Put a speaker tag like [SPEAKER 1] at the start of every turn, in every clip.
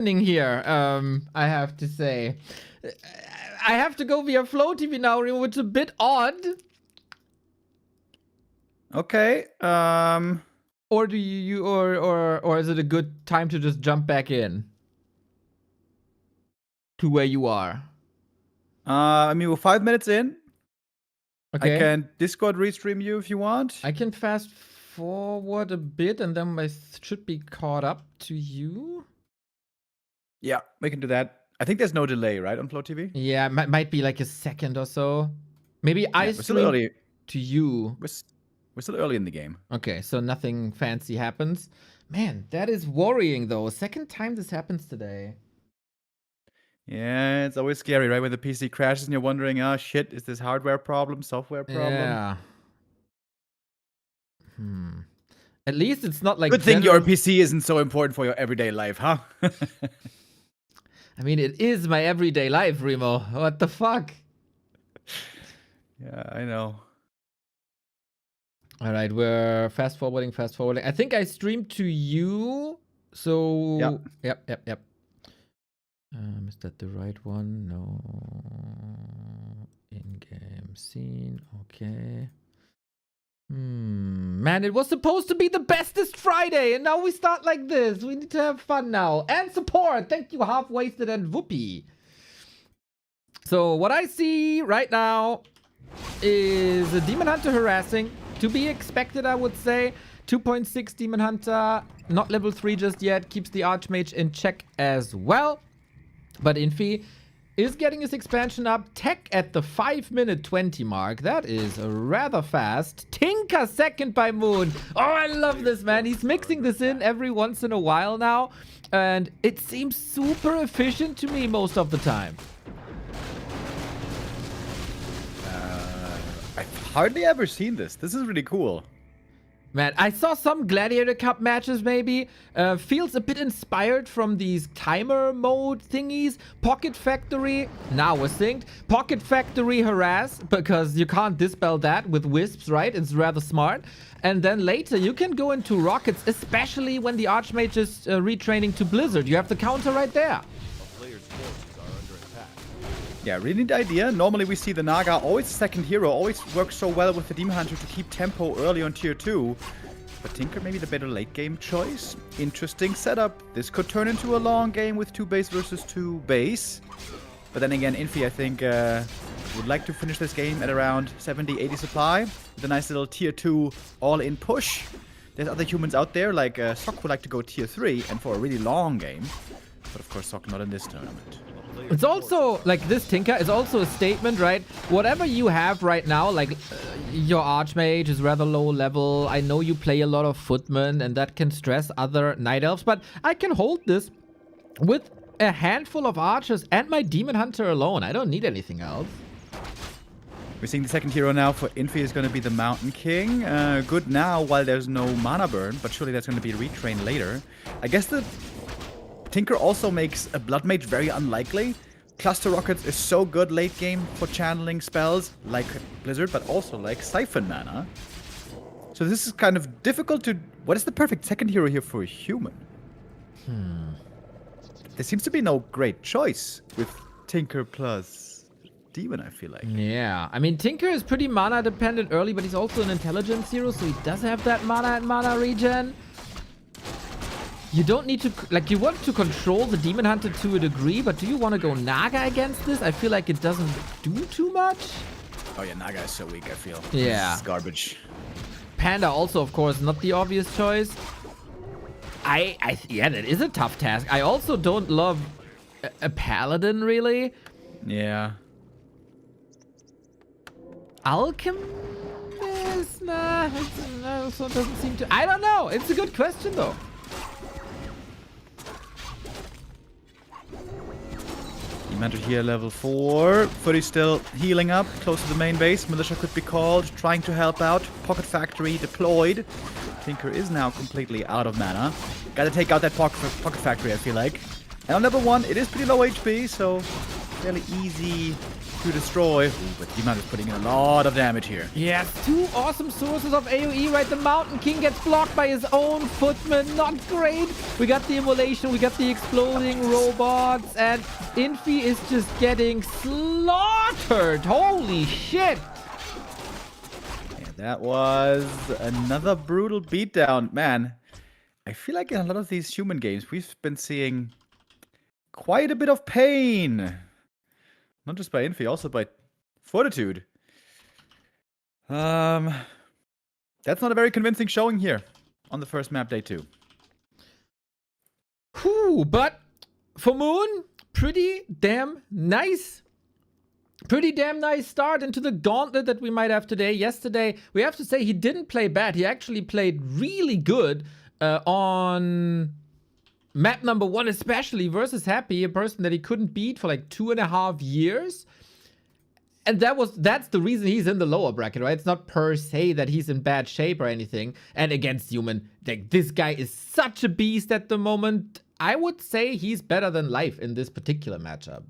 [SPEAKER 1] here, I have to say. I have to go via Flow TV now, which is a bit odd.
[SPEAKER 2] Okay.
[SPEAKER 1] Or do you or is it a good time to just jump back in to where you are?
[SPEAKER 2] I mean, we're 5 minutes in.
[SPEAKER 1] Okay.
[SPEAKER 2] I can Discord restream you if you want.
[SPEAKER 1] I can fast forward a bit and then I should be caught up to you.
[SPEAKER 2] Yeah, we can do that. I think there's no delay, right, on Flow TV?
[SPEAKER 1] Yeah, might be like a second or so. Maybe I
[SPEAKER 2] We're still
[SPEAKER 1] stream
[SPEAKER 2] early.
[SPEAKER 1] to you.
[SPEAKER 2] We're still early in the game.
[SPEAKER 1] Okay, so nothing fancy happens. Man, that is worrying though. Second time this happens today.
[SPEAKER 2] Yeah, it's always scary, right? When the PC crashes and you're wondering, oh shit, is this hardware problem, software problem?
[SPEAKER 1] Yeah. At least it's not like
[SPEAKER 2] Good thing your PC isn't so important for your everyday life, huh?
[SPEAKER 1] I mean, it is my everyday life, Remo. What the fuck?
[SPEAKER 2] Yeah, I know.
[SPEAKER 1] All right, we're fast forwarding. I think I streamed to you. So, yep. Is that the right one? No. In-game scene. Okay. Man, it was supposed to be the bestest Friday, and now we start like this. We need to have fun now. And support. Thank you, Half-Wasted and Whoopi. So what I see right now is a Demon Hunter harassing. To be expected, I would say. 2.6 Demon Hunter. Not level 3 just yet. Keeps the Archmage in check as well. But Infi is getting his expansion up. Tech at the 5-minute 20 mark. That is rather fast. Tinker second by Moon. Oh, I love this, man. He's mixing this in every once in a while now. And it seems super efficient to me most of the time.
[SPEAKER 2] I've hardly ever seen this. This is really cool.
[SPEAKER 1] Man, I saw some Gladiator Cup matches maybe. Feels a bit inspired from these timer mode thingies. Pocket Factory, now we're synced. Pocket Factory harass, because you can't dispel that with wisps, right? It's rather smart. And then later you can go into rockets, especially when the Archmage is retraining to Blizzard. You have the counter right there.
[SPEAKER 2] Yeah, really neat idea. Normally we see the Naga, always second hero, always works so well with the Demon Hunter to keep tempo early on tier 2. But Tinker maybe the better late game choice. Interesting setup. This could turn into a long game with 2 base versus 2 base. But then again, Infi, I think, would like to finish this game at around 70-80 supply. With a nice little tier 2 all-in push. There's other humans out there, like Sok would like to go tier 3 and for a really long game. But of course, Sok not in this tournament.
[SPEAKER 1] It's also, like, this Tinker is also a statement, right? Whatever you have right now, like, your Archmage is rather low level. I know you play a lot of Footmen, and that can stress other Night Elves, but I can hold this with a handful of Archers and my Demon Hunter alone. I don't need anything else.
[SPEAKER 2] We're seeing the second hero now for Infi is going to be the Mountain King. Good now while there's no mana burn, but surely that's going to be retrained later. I guess the Tinker also makes a Blood Mage very unlikely. Cluster Rockets is so good late game for channeling spells like Blizzard, but also like Siphon Mana. So this is kind of difficult to... What is the perfect second hero here for a human? There seems to be no great choice with Tinker plus Demon, I feel like.
[SPEAKER 1] Yeah, I mean, Tinker is pretty mana dependent early, but he's also an intelligence hero, so he does have that mana and mana regen. You don't need to, like, you want to control the Demon Hunter to a degree, but do you want to go Naga against this? I feel like it doesn't do too much.
[SPEAKER 2] Oh yeah, Naga is so weak, I feel.
[SPEAKER 1] Yeah.
[SPEAKER 2] It's garbage.
[SPEAKER 1] Panda also, of course, not the obvious choice. Yeah, that is a tough task. I also don't love a Paladin, really.
[SPEAKER 2] Yeah.
[SPEAKER 1] Alchemist? Nah, also doesn't seem to... I don't know. It's a good question, though.
[SPEAKER 2] Commander here, level 4. Footy's still healing up, close to the main base. Militia could be called, trying to help out. Pocket Factory deployed. Tinker is now completely out of mana. Gotta take out that Pocket Factory, I feel like. And on level 1, it is pretty low HP, so fairly easy to destroy. Ooh, but Demon is putting in a lot of damage here.
[SPEAKER 1] Yes, 2 awesome sources of AoE, right? The Mountain King gets blocked by his own footman. Not great. We got the immolation, we got the exploding robots, and Infi is just getting slaughtered. Holy shit.
[SPEAKER 2] Yeah, that was another brutal beatdown. Man, I feel like in a lot of these human games, we've been seeing quite a bit of pain. Not just by Infi, also by Fortitude. That's not a very convincing showing here on the first map, day 2.
[SPEAKER 1] Whew, but for Moon, pretty damn nice. Pretty damn nice start into the gauntlet that we might have today. Yesterday, we have to say he didn't play bad. He actually played really good on map number 1, especially versus Happy, a person that he couldn't beat for like 2.5 years. And that's the reason he's in the lower bracket, right? It's not per se that he's in bad shape or anything. And against Human, like, this guy is such a beast at the moment. I would say he's better than Life in this particular matchup.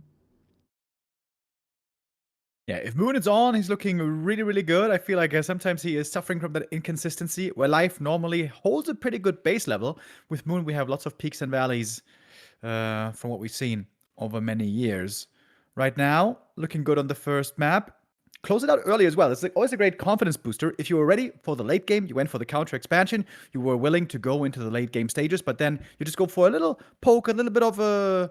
[SPEAKER 2] Yeah, if Moon is on, he's looking really, really good. I feel like sometimes he is suffering from that inconsistency, where Life normally holds a pretty good base level. With Moon, we have lots of peaks and valleys from what we've seen over many years. Right now, looking good on the first map. Close it out early as well. It's always a great confidence booster. If you were ready for the late game, you went for the counter expansion, you were willing to go into the late game stages, but then you just go for a little poke, a little bit of a,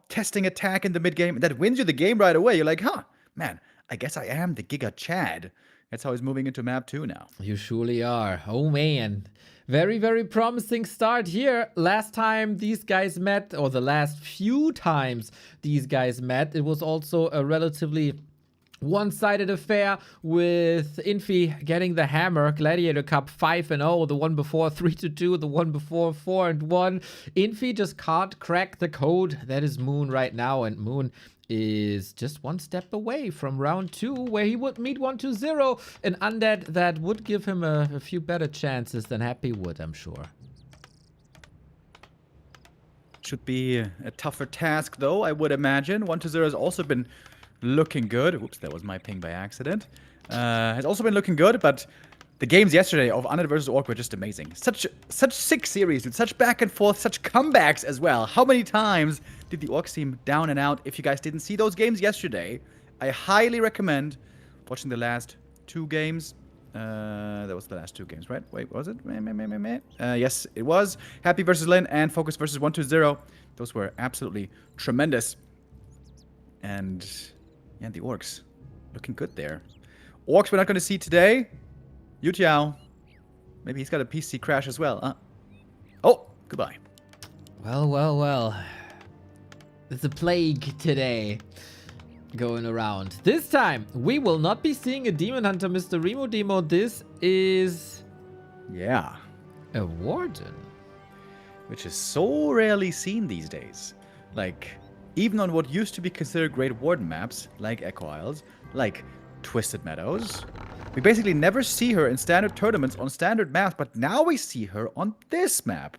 [SPEAKER 2] testing attack in the mid game. That wins you the game right away. You're like, huh. Man, I guess I am the Giga Chad. That's how he's moving into map 2 now.
[SPEAKER 1] You surely are. Oh, man. Very, very promising start here. Last time these guys met, or the last few times these guys met, it was also a relatively one-sided affair, with Infi getting the hammer. Gladiator Cup 5-0, the one before 3-2, the one before 4-1. Infi just can't crack the code. That is Moon right now, and Moon is just one step away from round 2, where he would meet 1-0, an undead that would give him a few better chances than Happy would, I'm sure.
[SPEAKER 2] Should be a tougher task, though, I would imagine. 1-0 has also been looking good. Oops, that was my ping by accident. Has also been looking good, but the games yesterday of Undead vs. Orc were just amazing. Such sick series, with such back and forth, such comebacks as well. How many times did the Orcs team down and out? If you guys didn't see those games yesterday, I highly recommend watching the last 2 games. That was the last 2 games, right? Wait, was it? Yes, it was. Happy versus Lin and Focus versus 1-0. Those were absolutely tremendous. And yeah, the Orcs looking good there. Orcs we're not going to see today. Yu Tiao. Maybe he's got a PC crash as well. Oh, goodbye.
[SPEAKER 1] Well. There's a plague today going around. This time, we will not be seeing a Demon Hunter, Mr. Remo Demo. This is...
[SPEAKER 2] yeah.
[SPEAKER 1] a Warden.
[SPEAKER 2] Which is so rarely seen these days. Like, even on what used to be considered great Warden maps, like Echo Isles, like Twisted Meadows, we basically never see her in standard tournaments on standard maps, but now we see her on this map.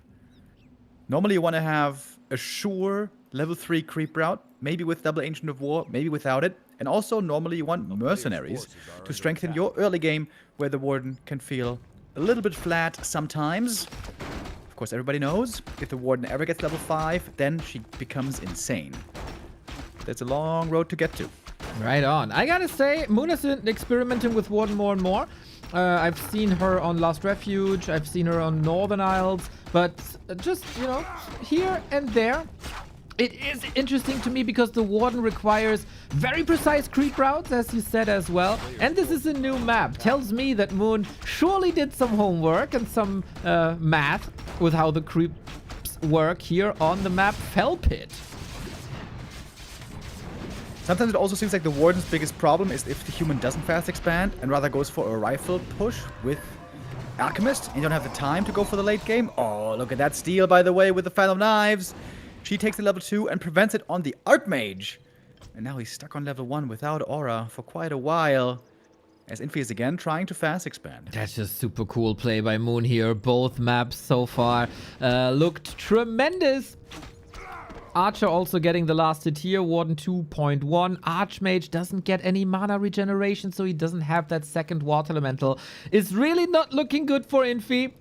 [SPEAKER 2] Normally you want to have a sure level 3 creep route, maybe with double Ancient of War, maybe without it. And also normally you want mercenaries to strengthen your early game, where the Warden can feel a little bit flat sometimes. Of course, everybody knows, if the Warden ever gets level 5, then she becomes insane. That's a long road to get to.
[SPEAKER 1] Right on. I gotta say, Moon has been experimenting with Warden more and more. I've seen her on Lost Refuge, I've seen her on Northern Isles, but just, here and there. It is interesting to me because the Warden requires very precise creep routes, as you said as well. And this is a new map. Tells me that Moon surely did some homework and some math with how the creeps work here on the map Fell Pit.
[SPEAKER 2] Sometimes it also seems like the Warden's biggest problem is if the human doesn't fast expand and rather goes for a rifle push with Alchemist, and you don't have the time to go for the late game. Oh, look at that steal, by the way, with the Fan of Knives. She takes the level 2 and prevents it on the Archmage. And now he's stuck on level 1 without aura for quite a while, as Infi is again trying to fast expand.
[SPEAKER 1] That's just super cool play by Moon here. Both maps so far looked tremendous. Archer also getting the last hit here. Warden 2.1. Archmage doesn't get any mana regeneration, so he doesn't have that second water elemental. It's really not looking good for Infi,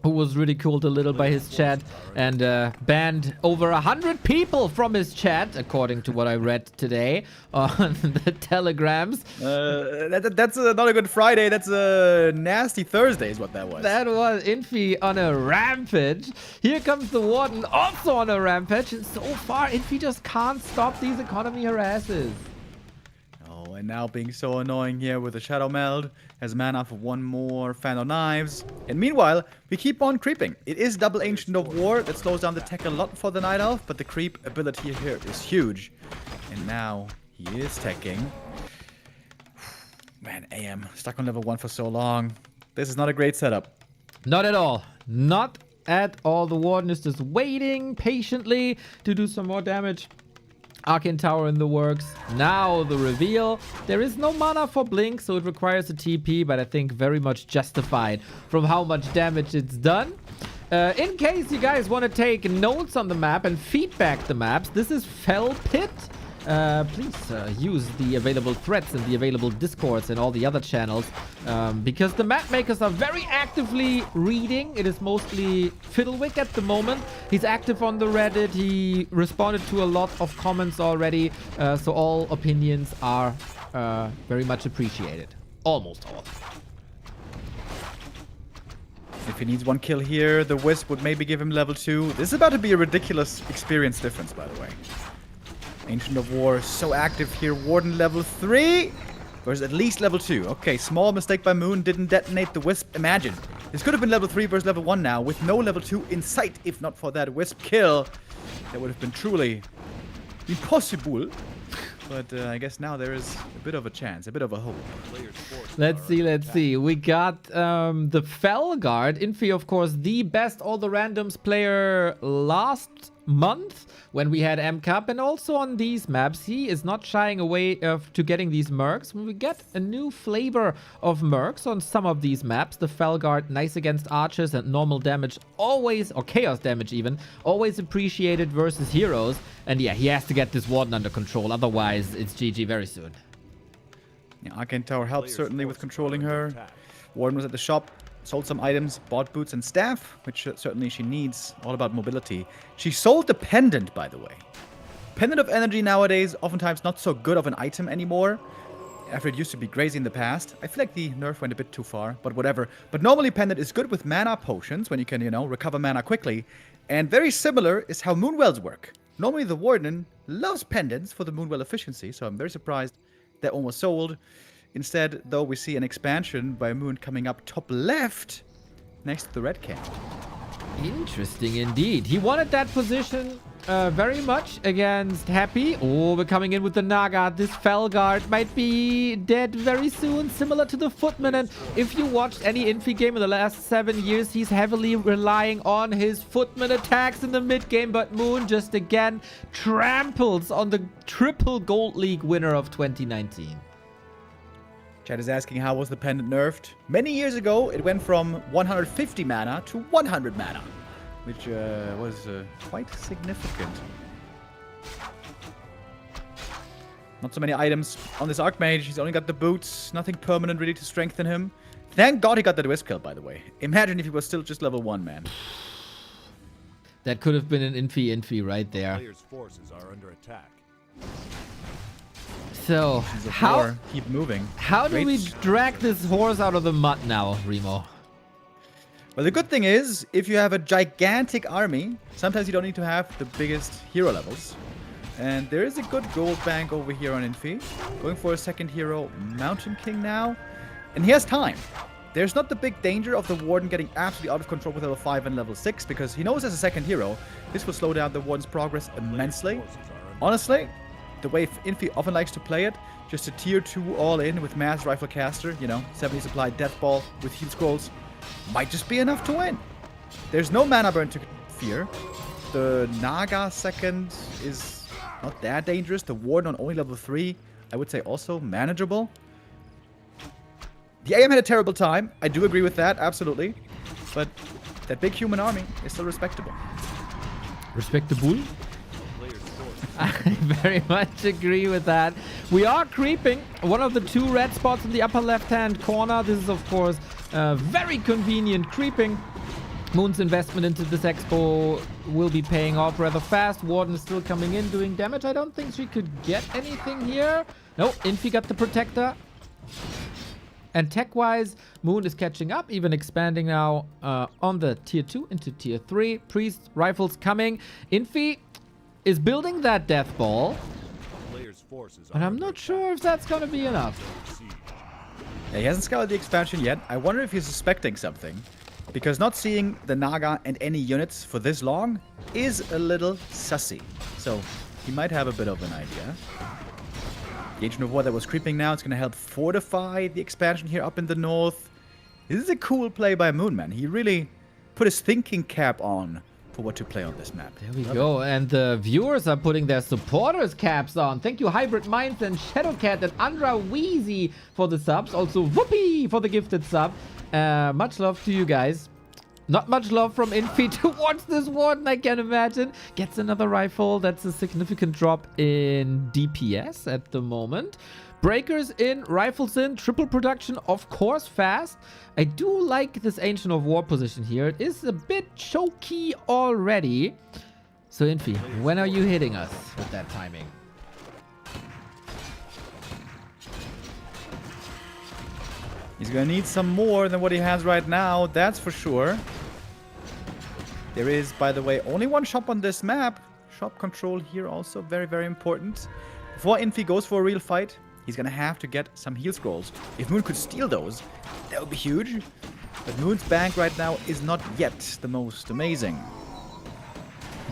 [SPEAKER 1] who was ridiculed a little by his chat and banned over 100 people from his chat, according to what I read today on the telegrams.
[SPEAKER 2] That's not a good Friday. That's a nasty Thursday is what that was.
[SPEAKER 1] That was Infi on a rampage. Here comes the Warden also on a rampage. And so far, Infi just can't stop these economy harasses.
[SPEAKER 2] Oh, and now being so annoying here with the Shadow Meld. Has mana for one more Fan of Knives. And meanwhile, we keep on creeping. It is double Ancient of War that slows down the tech a lot for the Night Elf, but the creep ability here is huge. And now he is teching. Man, AM stuck on level 1 for so long. This is not a great setup.
[SPEAKER 1] Not at all. Not at all. The Warden is just waiting patiently to do some more damage. Arcane Tower in the works. Now the reveal. There is no mana for Blink, so it requires a TP, but I think very much justified from how much damage it's done. In case you guys want to take notes on the map and feedback the maps, this is Fell Pit. Please use the available threads and the available discords and all the other channels, because the map makers are very actively reading. It is mostly Fiddlewick at the moment. He's active on the Reddit. He responded to a lot of comments already, so all opinions are very much appreciated. Almost all.
[SPEAKER 2] If he needs one kill here, the Wisp would maybe give him level 2. This is about to be a ridiculous experience difference, by the way. Ancient of War so active here. Warden level 3 versus at least level 2. Okay, small mistake by Moon. Didn't detonate the Wisp. Imagine. This could have been level 3 versus level 1 now with no level 2 in sight. If not for that Wisp kill, that would have been truly impossible. But I guess now there is a bit of a chance, a bit of a hope.
[SPEAKER 1] Let's see. We got the Felguard. Infi, of course, the best all the randoms player last month when we had M Cup, and also on these maps he is not shying away to getting these mercs. When we get a new flavor of mercs on some of these maps, the Felguard nice against archers and normal damage always, or chaos damage even, always appreciated versus heroes. And yeah, he has to get this Warden under control, otherwise it's GG very soon.
[SPEAKER 2] Yeah, Arcane Tower helps certainly with controlling her. Warden was at the shop, sold some items, bought boots and staff, which certainly she needs, all about mobility. She sold the pendant, by the way. Pendant of Energy nowadays, oftentimes not so good of an item anymore, after it used to be crazy in the past. I feel like the nerf went a bit too far, but whatever. But normally Pendant is good with mana potions, when you can, you know, recover mana quickly. And very similar is how Moonwells work. Normally the Warden loves pendants for the Moonwell efficiency, so I'm very surprised that one was sold. Instead, though, we see an expansion by Moon coming up top left next to the red camp.
[SPEAKER 1] Interesting indeed. He wanted that position very much against Happy. Oh, we're coming in with the Naga. This Felguard might be dead very soon, similar to the Footman. And if you watched any Infi game in the last 7 years, he's heavily relying on his Footman attacks in the mid game. But Moon just again tramples on the triple Gold League winner of 2019.
[SPEAKER 2] Chad is asking how was the pendant nerfed. Many years ago, it went from 150 mana to 100 mana, which was quite significant. Not so many items on this Archmage. He's only got the boots, nothing permanent really to strengthen him. Thank God he got that Wisp kill, by the way. Imagine if he was still just level 1, man.
[SPEAKER 1] That could have been an Infi right there.
[SPEAKER 3] Players' forces are under attack.
[SPEAKER 1] So,
[SPEAKER 2] keep moving.
[SPEAKER 1] How do we drag this horse out of the mud now, Remo?
[SPEAKER 2] Well, the good thing is, if you have a gigantic army, sometimes you don't need to have the biggest hero levels. And there is a good gold bank over here on Infi. Going for a second hero, Mountain King now. And he has time. There's not the big danger of the Warden getting absolutely out of control with level 5 and level 6, because he knows as a second hero, this will slow down the Warden's progress immensely. Honestly, the way Infi often likes to play it, just a tier 2 all-in with Mass Rifle Caster, you know, 70 supply Death Ball with Heal Scrolls, might just be enough to win. There's no mana burn to fear. The Naga second is not that dangerous. The Warden on only level 3, I would say also manageable. The AM had a terrible time. I do agree with that, absolutely. But that big human army is still respectable.
[SPEAKER 1] Respectable? I very much agree with that. We are creeping one of the 2 red spots in the upper left-hand corner. This is, of course, very convenient creeping. Moon's investment into this expo will be paying off rather fast. Warden is still coming in, doing damage. I don't think she could get anything here. No, Infi got the protector. And tech-wise, Moon is catching up, even expanding now on the tier 2 into tier 3. Priest rifles coming. Infi is building that death ball. And I'm not sure if that's going to be enough.
[SPEAKER 2] Yeah, he hasn't scouted the expansion yet. I wonder if he's suspecting something. Because not seeing the Naga and any units for this long is a little sussy. So he might have a bit of an idea. The Ancient of War that was creeping now, it's going to help fortify the expansion here up in the north. This is a cool play by Moon, man. He really put his thinking cap on for what to play on this map.
[SPEAKER 1] There we go. And the viewers are putting their supporters caps on. Thank you, Hybrid Minds and Shadowcat and Andra Wheezy for the subs. Also, Whoopi for the gifted sub. Much love to you guys. Not much love from Infi towards this Warden, I can imagine. Gets another rifle. That's a significant drop in DPS at the moment. Breakers in, rifles in, triple production, of course, fast. I do like this Ancient of War position here. It is a bit choky already. So, Infi, when are you hitting us with that timing?
[SPEAKER 2] He's going to need some more than what he has right now, that's for sure. There is, by the way, only one shop on this map. Shop control here also very, very important. Before Infi goes for a real fight, he's going to have to get some heal scrolls. If Moon could steal those, that would be huge. But Moon's bank right now is not yet the most amazing.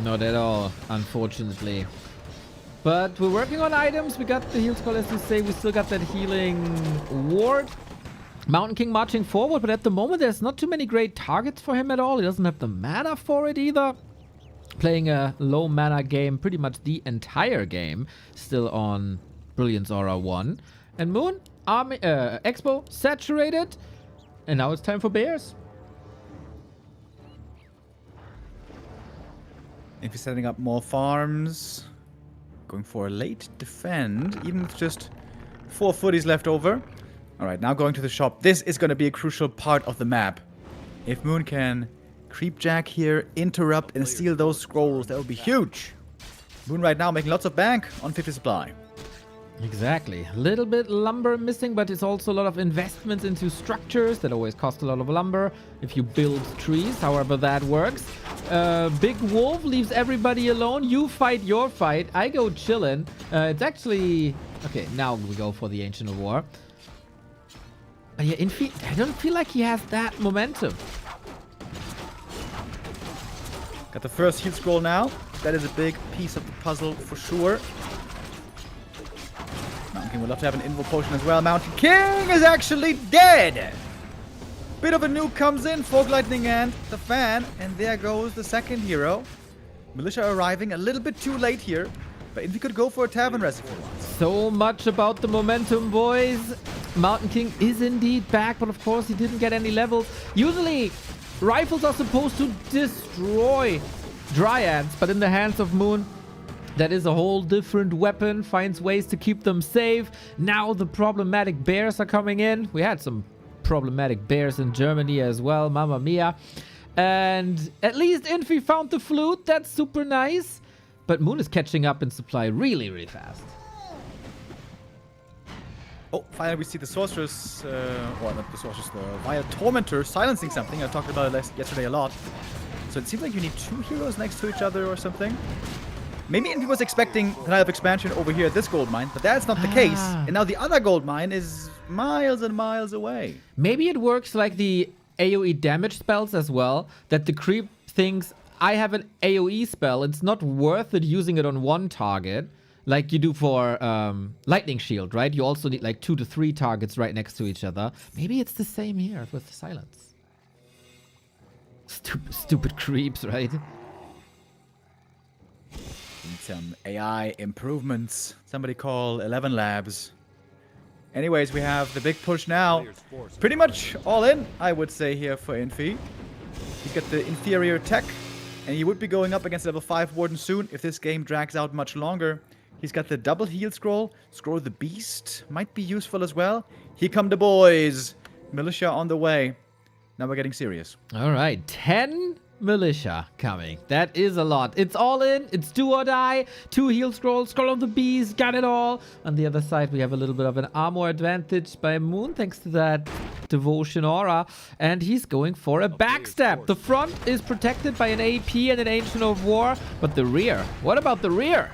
[SPEAKER 1] Not at all, unfortunately. But we're working on items. We got the heal scroll, as you say. We still got that healing ward. Mountain King marching forward, but at the moment there's not too many great targets for him at all. He doesn't have the mana for it either. Playing a low mana game pretty much the entire game. Still on Brilliance Aura 1. And Moon, Army, Expo, saturated. And now it's time for Bears.
[SPEAKER 2] If he's setting up more farms, going for a late defend, even with just 4 footies left over. Alright, now going to the shop. This is going to be a crucial part of the map. If Moon can creepjack here, interrupt and steal those scrolls, that would be huge. Moon right now making lots of bank on 50 supply.
[SPEAKER 1] Exactly. A little bit lumber missing, but it's also a lot of investments into structures that always cost a lot of lumber if you build trees, however that works. Big Wolf leaves everybody alone. You fight your fight. I go chillin'. It's actually... Okay, now we go for the Ancient of War. Yeah, Infi, I don't feel like he has that momentum.
[SPEAKER 2] Got the first heal scroll now. That is a big piece of the puzzle for sure. Mountain King would love to have an invul potion as well. Mountain King is actually dead! Bit of a nuke comes in, Fog Lightning and the fan, and there goes the second hero. Militia arriving a little bit too late here, but Infi could go for a tavern rest if he wants.
[SPEAKER 1] So much about the momentum, boys. Mountain King is indeed back, but of course he didn't get any levels. Usually, rifles are supposed to destroy Dryads, but in the hands of Moon, that is a whole different weapon, finds ways to keep them safe. Now the problematic bears are coming in. We had some problematic bears in Germany as well, mamma mia. And at least Infi found the flute, that's super nice. But Moon is catching up in supply really, really fast.
[SPEAKER 2] Oh, finally we see the Sorceress, or not the Sorceress, the Vile Tormentor silencing something. I talked about it yesterday a lot. So it seems like you need 2 heroes next to each other or something. Maybe Infi was expecting the Night of Expansion over here at this gold mine, but that's not the case. And now the other gold mine is miles and miles away.
[SPEAKER 1] Maybe it works like the AoE damage spells as well, that the creep thinks, I have an AoE spell, it's not worth it using it on one target. Like you do for Lightning Shield, right? You also need like 2 to 3 targets right next to each other. Maybe it's the same here with Silence. Stupid creeps, right?
[SPEAKER 2] Need some AI improvements. Somebody call 11 Labs. Anyways, we have the big push now. Pretty much all in, I would say, here for Infi. He's got the inferior tech. And he would be going up against level 5 Warden soon if this game drags out much longer. He's got the double heal scroll. Scroll of the Beast might be useful as well. Here come the boys. Militia on the way. Now we're getting serious.
[SPEAKER 1] All right, 10 militia coming. That is a lot. It's all in. It's do or die. 2 heal scrolls, scroll of the beast, got it all. On the other side, we have a little bit of an armor advantage by Moon thanks to that devotion aura. And he's going for a backstab. The front is protected by an AP and an Ancient of War. But the rear, what about the rear?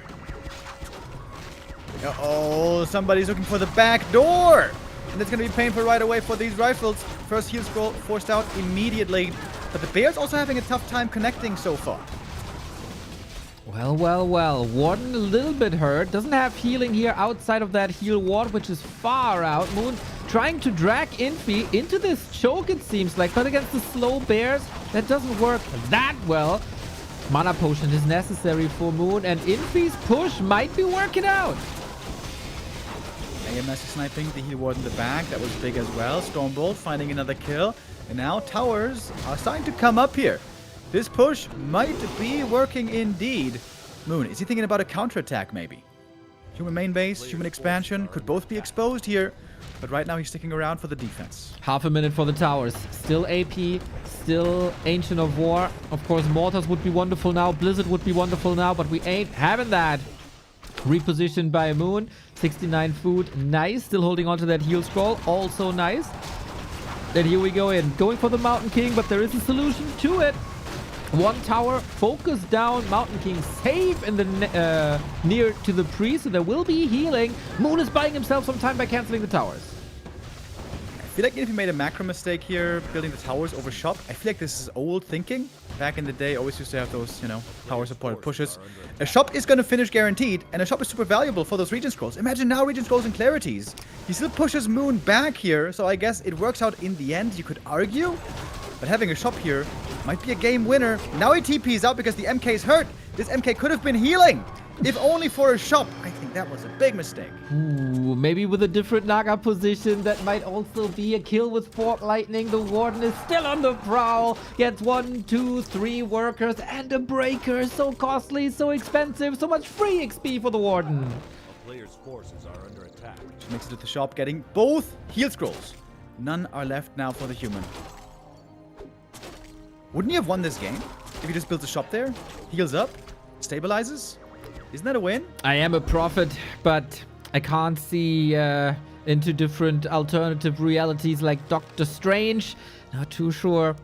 [SPEAKER 2] Uh-oh, somebody's looking for the back door. And it's going to be painful right away for these rifles. First heal scroll forced out immediately. But the Bear's also having a tough time connecting so far.
[SPEAKER 1] Well, well, well. Warden a little bit hurt. Doesn't have healing here outside of that heal ward, which is far out. Moon trying to drag Infi into this choke, it seems like. But against the slow bears, that doesn't work that well. Mana potion is necessary for Moon, and Infi's push might be working out.
[SPEAKER 2] AMS is sniping the heal ward in the back. That was big as well. Stormbolt finding another kill. And now towers are starting to come up here. This push might be working indeed. Moon, is he thinking about a counterattack maybe? Human main base, human expansion could both be exposed here. But right now he's sticking around for the defense.
[SPEAKER 1] Half a minute for the towers. Still AP, still Ancient of War. Of course, Mortars would be wonderful now. Blizzard would be wonderful now, but we ain't having that. Repositioned by Moon. 69 food. Nice. Still holding on to that heal scroll. Also nice. Then here we go in. Going for the Mountain King, but there is a solution to it. One tower, focus down. Mountain King safe in the near to the priest, so there will be healing. Moon is buying himself some time by canceling the towers.
[SPEAKER 2] I feel like if he made a macro mistake here, building the towers over shop, I feel like this is old thinking. Back in the day, always used to have those, you know, tower supported pushes. A shop is going to finish guaranteed, and a shop is super valuable for those region scrolls. Imagine now region scrolls and clarities. He still pushes Moon back here, so I guess it works out in the end, you could argue. But having a shop here might be a game winner. Now he TP's out because the MK is hurt. This MK could have been healing, if only for a shop. I think that was a big mistake.
[SPEAKER 1] Ooh, maybe with a different Naga position, that might also be a kill with Fork Lightning. The Warden is still on the prowl. Gets 1, 2, 3 workers and a breaker. So costly, so expensive, so much free XP for the Warden.
[SPEAKER 3] A player's forces are under attack.
[SPEAKER 2] Which makes it to the shop getting both heal scrolls. None are left now for the human. Wouldn't he have won this game if he just builds a shop there, heals up, stabilizes? Isn't that a win?
[SPEAKER 1] I am a prophet, but I can't see into different alternative realities like Doctor Strange. Not too sure.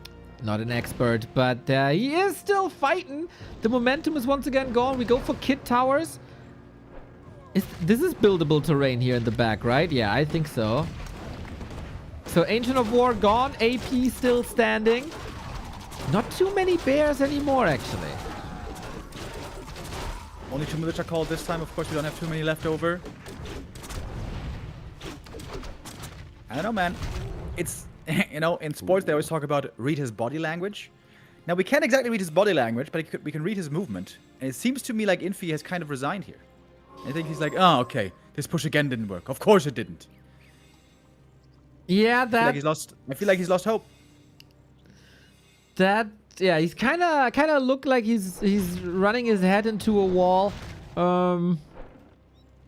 [SPEAKER 1] Not an expert, but he is still fighting. The momentum is once again gone. We go for Kid Towers. This is buildable terrain here in the back, right? Yeah, I think so. So Ancient of War gone. AP still standing. Not too many bears anymore, actually.
[SPEAKER 2] Only 2 militia called this time. Of course, we don't have too many left over. I don't know, man. It's, you know, in sports, they always talk about read his body language. Now, we can't exactly read his body language, but we can read his movement. And it seems to me like Infi has kind of resigned here. I think he's like, oh, okay. This push again didn't work. Of course it didn't.
[SPEAKER 1] Yeah, that...
[SPEAKER 2] I feel like he's lost hope.
[SPEAKER 1] Yeah, he's kind of look like he's running his head into a wall.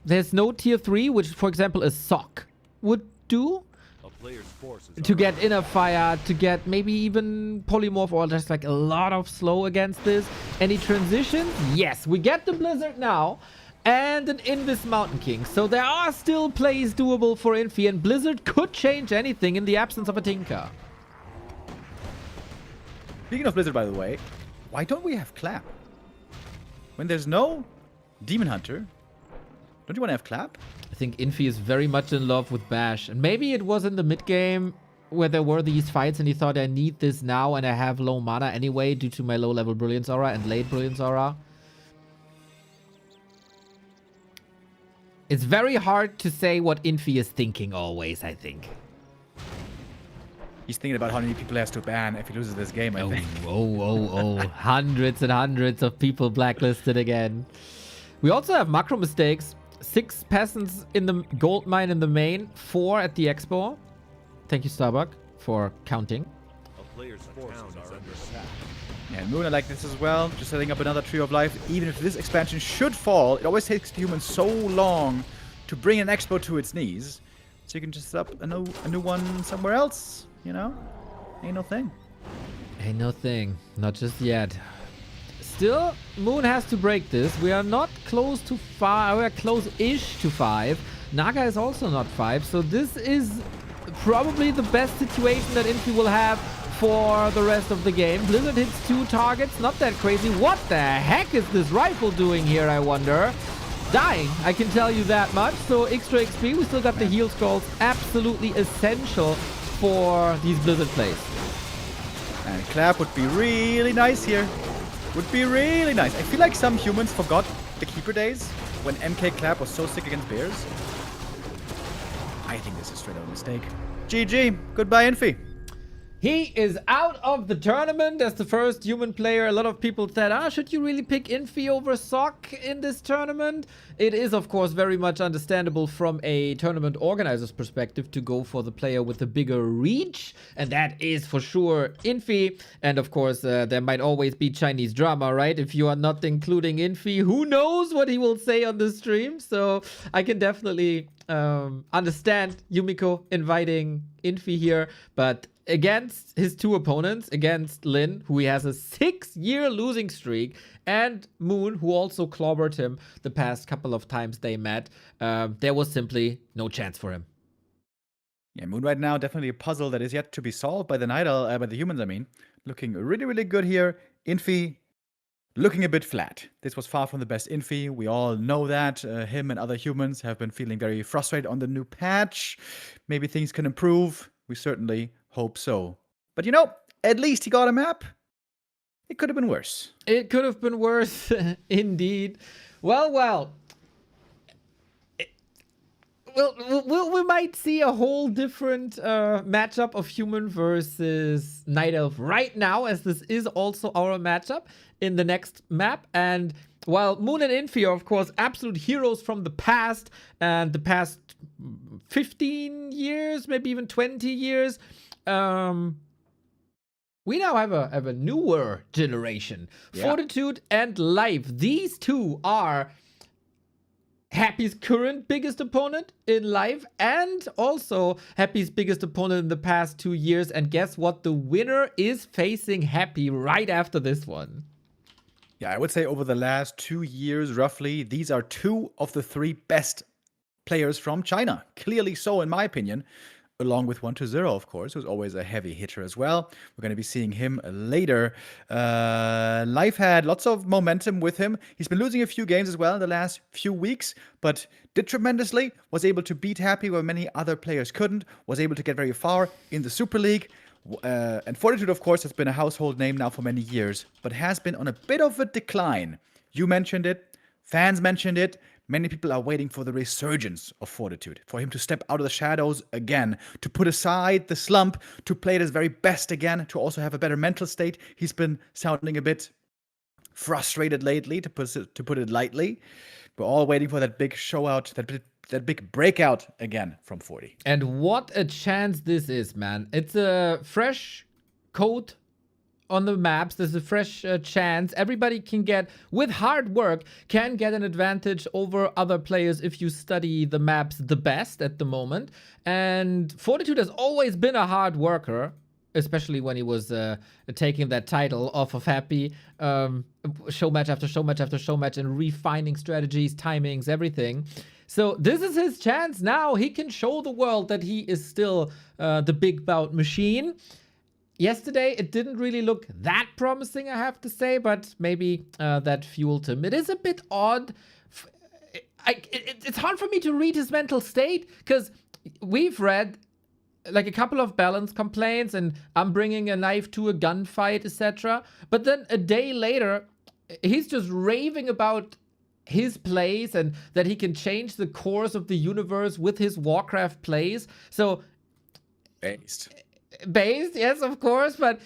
[SPEAKER 1] There's no tier 3, which, for example, a sock would do.
[SPEAKER 3] A player's forces
[SPEAKER 1] To get inner fire, to get maybe even polymorph, or just like a lot of slow against this. Any transition? Yes, we get the Blizzard now. And an Invis Mountain King. So there are still plays doable for Infi, and Blizzard could change anything in the absence of a Tinker.
[SPEAKER 2] Speaking of Blizzard, by the way, why don't we have Clap? When there's no Demon Hunter, don't you want to have Clap?
[SPEAKER 1] I think Infi is very much in love with Bash. And maybe it was in the mid-game where there were these fights and he thought, I need this now and I have low mana anyway due to my low-level Brilliance Aura and late Brilliance Aura. It's very hard to say what Infi is thinking always, I think.
[SPEAKER 2] He's thinking about how many people he has to ban if he loses this game, I think.
[SPEAKER 1] Oh. Hundreds and hundreds of people blacklisted again. We also have macro mistakes. 6 peasants in the gold mine in the main. 4 at the expo. Thank you, Starbuck, for counting.
[SPEAKER 3] A player's forces are under attack.
[SPEAKER 2] And Moon, I like this as well. Just setting up another Tree of Life. Even if this expansion should fall, it always takes the humans so long to bring an expo to its knees. So you can just set up a new one somewhere else, you know? Ain't no thing.
[SPEAKER 1] Ain't no thing. Not just yet. Still, Moon has to break this. We are not close to 5. We are close-ish to 5. Naga is also not 5. So this is probably the best situation that Infi will have for the rest of the game. Blizzard hits 2 targets. Not that crazy. What the heck is this rifle doing here, I wonder? Dying, I can tell you that much. So extra XP. We still got the heal scrolls. Absolutely essential for these Blizzard plays.
[SPEAKER 2] And clap would be really nice here. Would be really nice. I feel like some humans forgot the Keeper days when MK Clap was so sick against bears. I think this is straight up a mistake. GG. Goodbye, Infi.
[SPEAKER 1] He is out of the tournament as the first human player. A lot of people said, should you really pick Infi over Sock in this tournament? It is, of course, very much understandable from a tournament organizer's perspective to go for the player with the bigger reach. And that is for sure Infi. And of course, there might always be Chinese drama, right? If you are not including Infi, who knows what he will say on the stream? So I can definitely understand Yumiko inviting Infi here. But against his 2 opponents, against Lin, who he has a 6-year losing streak, and Moon, who also clobbered him the past couple of times they met, there was simply no chance for him.
[SPEAKER 2] Yeah, Moon right now, definitely a puzzle that is yet to be solved by the by the humans, I mean. Looking really, really good here. Infi looking a bit flat. This was far from the best Infi. We all know that. Him and other humans have been feeling very frustrated on the new patch. Maybe things can improve. We certainly hope so. But you know, at least he got a map. It could have been worse.
[SPEAKER 1] It could have been worse, indeed. Well. We might see a whole different matchup of human versus Night Elf right now, as this is also our matchup in the next map. And while Moon and Infi are, of course, absolute heroes from the past and the past 15 years, maybe even 20 years, we now have a newer generation. Yeah. Fortitude and Life. These two are Happy's current biggest opponent in Life and also Happy's biggest opponent in the past 2 years. And guess what? The winner is facing Happy right after this one.
[SPEAKER 2] Yeah, I would say over the last 2 years, roughly, these are 2 of the 3 best players from China. Clearly so, in my opinion. Along with 1-0, of course, who's always a heavy hitter as well. We're going to be seeing him later. Life had lots of momentum with him. He's been losing a few games as well in the last few weeks, but did tremendously. Was able to beat Happy where many other players couldn't. Was able to get very far in the Super League. And Fortitude, of course, has been a household name now for many years, but has been on a bit of a decline. You mentioned it. Fans mentioned it. Many people are waiting for the resurgence of Fortitude, for him to step out of the shadows again, to put aside the slump, to play at his very best again, to also have a better mental state. He's been sounding a bit frustrated lately, to put it lightly. We're all waiting for that big show out, that big breakout again from 40.
[SPEAKER 1] And what a chance this is, man. It's a fresh coat on the maps. There's a fresh chance. Everybody can get, with hard work, can get an advantage over other players if you study the maps the best at the moment. And Fortitude has always been a hard worker, especially when he was taking that title off of Happy. Show match after show match after show match and refining strategies, timings, everything. So this is his chance now. He can show the world that he is still the big bout machine. Yesterday, it didn't really look that promising, I have to say, but maybe that fueled him. It is a bit odd. It's hard for me to read his mental state, because we've read like a couple of balance complaints and I'm bringing a knife to a gunfight, etc. But then a day later, he's just raving about his plays and that he can change the course of the universe with his Warcraft plays. So based, yes, of course, but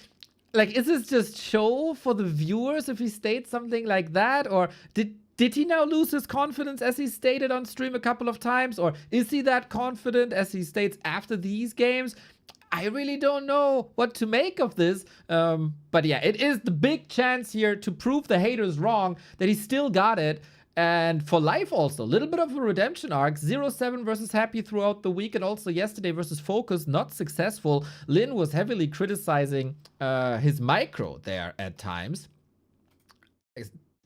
[SPEAKER 1] like, is this just show for the viewers if he states something like that? Or did he now lose his confidence as he stated on stream a couple of times? Or is he that confident as he states after these games? I really don't know what to make of this. But yeah, it is the big chance here to prove the haters wrong, that he still got it. And for life also, a little bit of a redemption arc. 0-7 versus Happy throughout the week, and also yesterday versus Focus, not successful. Lin was heavily criticizing his micro there at times,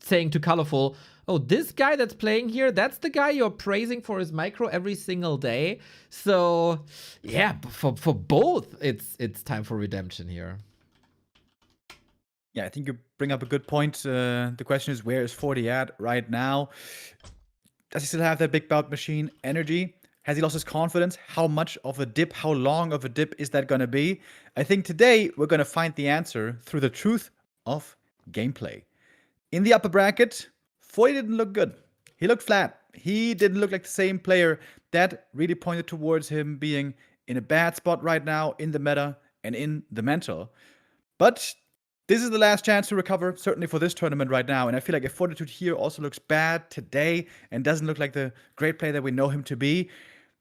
[SPEAKER 1] saying to Colorful, oh, this guy that's playing here, that's the guy you're praising for his micro every single day. So yeah, for both, it's time for redemption here.
[SPEAKER 2] Yeah, I think you bring up a good point. The question is, where is 40 at right now? Does he still have that big bout machine energy? Has he lost his confidence? How much of a dip, how long of a dip is that going to be? I think today we're going to find the answer through the truth of gameplay. In the upper bracket, 40 didn't look good. He looked flat. He didn't look like the same player. That really pointed towards him being in a bad spot right now in the meta and in the mental. But this is the last chance to recover, certainly for this tournament right now. And I feel like if Fortitude here also looks bad today and doesn't look like the great player that we know him to be,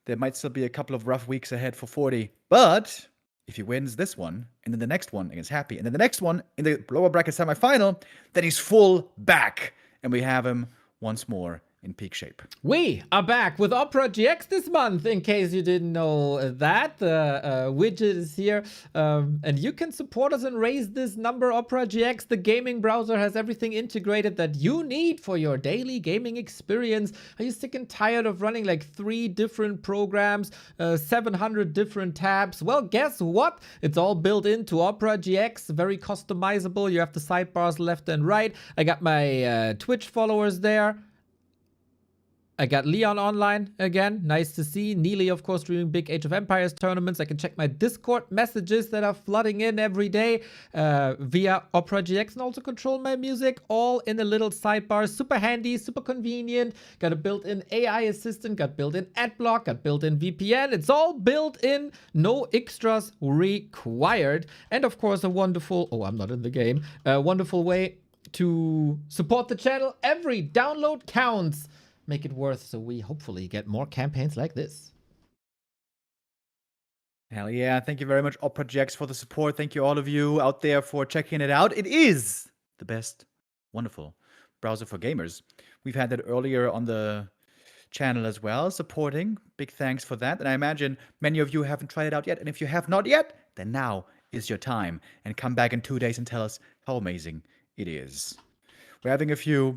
[SPEAKER 2] there might still be a couple of rough weeks ahead for 40. But if he wins this one, and then the next one against Happy, and then the next one in the lower bracket semifinal, then he's full back. And we have him once more in peak shape.
[SPEAKER 1] We are back with Opera GX this month, in case you didn't know that. The widget is here, and you can support us and raise this number. Opera GX, the gaming browser, has everything integrated that you need for your daily gaming experience. Are you sick and tired of running like 3 different programs, 700 different tabs? Well, guess what? It's all built into Opera GX, very customizable. You have the sidebars left and right. I got my Twitch followers there. I got Leon online again. Nice to see. Neely, of course, streaming big Age of Empires tournaments. I can check my Discord messages that are flooding in every day via Opera GX, and also control my music all in a little sidebar. Super handy, super convenient. Got a built-in AI assistant, got built-in adblock, got built-in VPN. It's all built in, no extras required. And of course, a wonderful, oh, I'm not in the game, a wonderful way to support the channel. Every download counts. Make it worth, so we hopefully get more campaigns like this.
[SPEAKER 2] Hell yeah. Thank you very much, Opera GX, for the support. Thank you all of you out there for checking it out. It is the best, wonderful browser for gamers. We've had that earlier on the channel as well, supporting. Big thanks for that. And I imagine many of you haven't tried it out yet. And if you have not yet, then now is your time. And come back in 2 days and tell us how amazing it is. We're having a few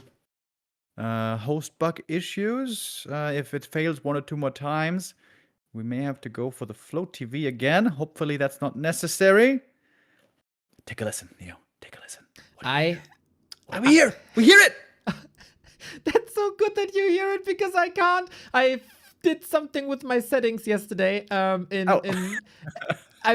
[SPEAKER 2] host bug issues. If it fails 1 or 2 more times, we may have to go for the float TV again. Hopefully that's not necessary. Take a listen, Neo. Take a listen. We hear it.
[SPEAKER 1] That's so good that you hear it, because I can't. I did something with my settings yesterday. I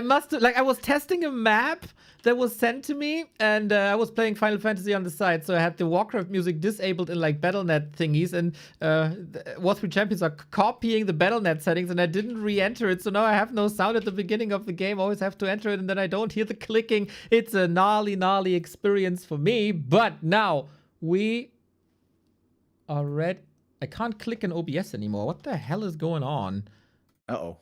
[SPEAKER 1] must have, like, I was testing a map that was sent to me, and I was playing Final Fantasy on the side, so I had the Warcraft music disabled in like BattleNet thingies, and War3 Champions are copying the BattleNet settings, and I didn't re-enter it, so now I have no sound at the beginning of the game. I always have to enter it, and then I don't hear the clicking. It's a gnarly experience for me, but now we are ready. I can't click in OBS anymore. What the hell is going on?
[SPEAKER 2] Uh-oh.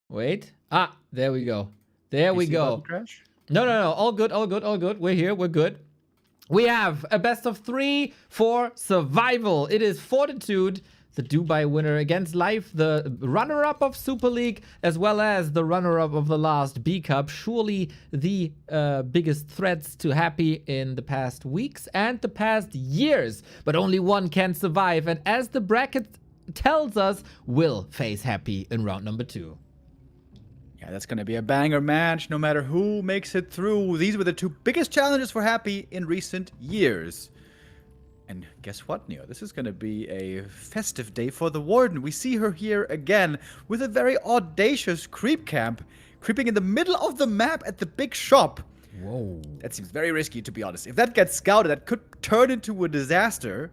[SPEAKER 1] Wait. Ah, there we go. There we go.
[SPEAKER 2] Crash?
[SPEAKER 1] No. All good. We're here. We're good. We have a best of 3 for survival. It is Fortitude, the Dubai winner, against Life, the runner-up of Super League, as well as the runner-up of the last B Cup. Surely the biggest threats to Happy in the past weeks and the past years. But only one can survive. And as the bracket tells us, will face Happy in round number 2.
[SPEAKER 2] Yeah, that's going to be a banger match, no matter who makes it through. These were the 2 biggest challenges for Happy in recent years. And guess what, Neo? This is going to be a festive day for the Warden. We see her here again with a very audacious creep camp, creeping in the middle of the map at the big shop.
[SPEAKER 1] Whoa.
[SPEAKER 2] That seems very risky, to be honest. If that gets scouted, that could turn into a disaster.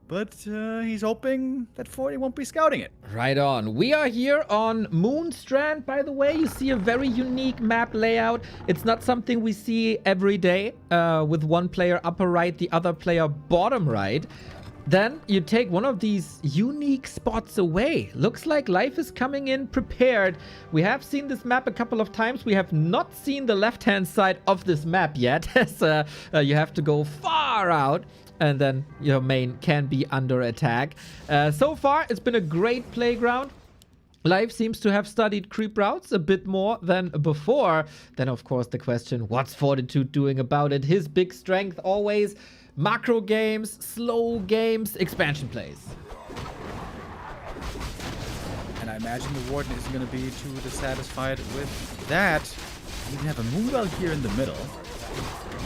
[SPEAKER 2] But he's hoping that 40 won't be scouting it.
[SPEAKER 1] Right on. We are here on Moon Strand, by the way. You see a very unique map layout. It's not something we see every day with one player upper right, the other player bottom right. then you take one of these unique spots away. Looks like Life is coming in prepared. We have seen this map a couple of times. We have not seen the left-hand side of this map yet. So you have to go far out, and then your main can be under attack. So far, it's been a great playground. Life seems to have studied creep routes a bit more than before. Then, of course, the question, what's Fortitude doing about it? His big strength always... macro games, slow games, expansion plays.
[SPEAKER 2] And I imagine the Warden isn't going to be too dissatisfied with that. You even have a Moonwell here in the middle.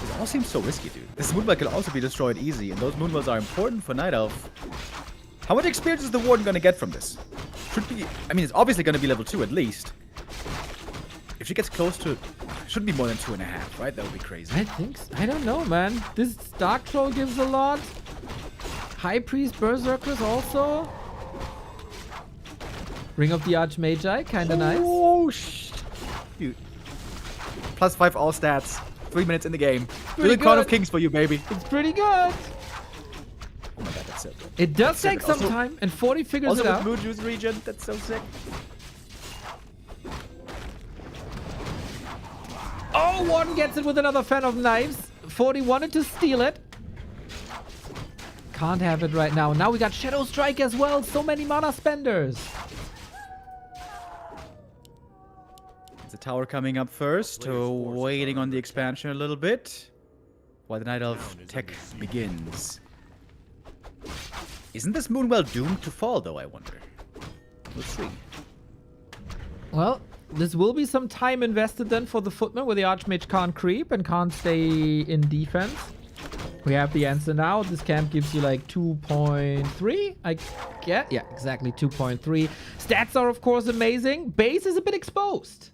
[SPEAKER 2] It all seems so risky, dude. This Moonwell can also be destroyed easy, and those Moonwells are important for Night Elf. How much experience is the Warden going to get from this? Should be... I mean, it's obviously going to be level 2 at least. If she gets close to... Shouldn't be more than 2.5, right? That would be crazy.
[SPEAKER 1] I think so. I don't know, man. This Dark Troll gives a lot. High Priest Berserkers also. Ring of the Archmagi, kinda nice.
[SPEAKER 2] Oh, dude. +5 all stats. 3 minutes in the game. Doing Crown of Kings for you, baby.
[SPEAKER 1] It's pretty good.
[SPEAKER 2] Oh my god, that's so good.
[SPEAKER 1] It does take some time, and 40 figures it out.
[SPEAKER 2] Also with Moon Juice region, that's so sick.
[SPEAKER 1] Oh, Warden gets it with another fan of knives. 40 wanted to steal it. Can't have it right now. Now we got Shadow Strike as well. So many mana spenders.
[SPEAKER 2] The tower coming up first. Waiting on the expansion a little bit. While the Night Elf tech begins. Isn't this Moonwell doomed to fall, though, I wonder? We'll see.
[SPEAKER 1] Well... this will be some time invested then for the Footman, where the Archmage can't creep and can't stay in defense. We have the answer now. This camp gives you like 2.3, I get. Yeah, exactly 2.3. Stats are, of course, amazing. Base is a bit exposed.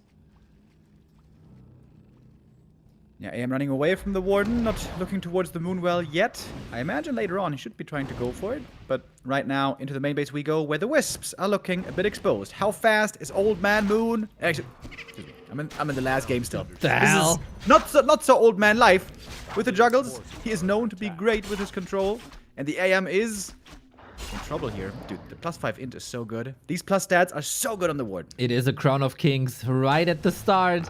[SPEAKER 2] Yeah, I am running away from the Warden, not looking towards the Moonwell yet. I imagine later on he should be trying to go for it. But right now, into the main base we go, where the Wisps are looking a bit exposed. How fast is Old Man Moon? Actually, excuse me, I'm in the last game still.
[SPEAKER 1] The hell?
[SPEAKER 2] This is not so Old Man Life. With the juggles, he is known to be great with his control. And the AM is... in trouble here. Dude, the +5 int is so good. These plus stats are so good on the Warden.
[SPEAKER 1] It is a Crown of Kings right at the start.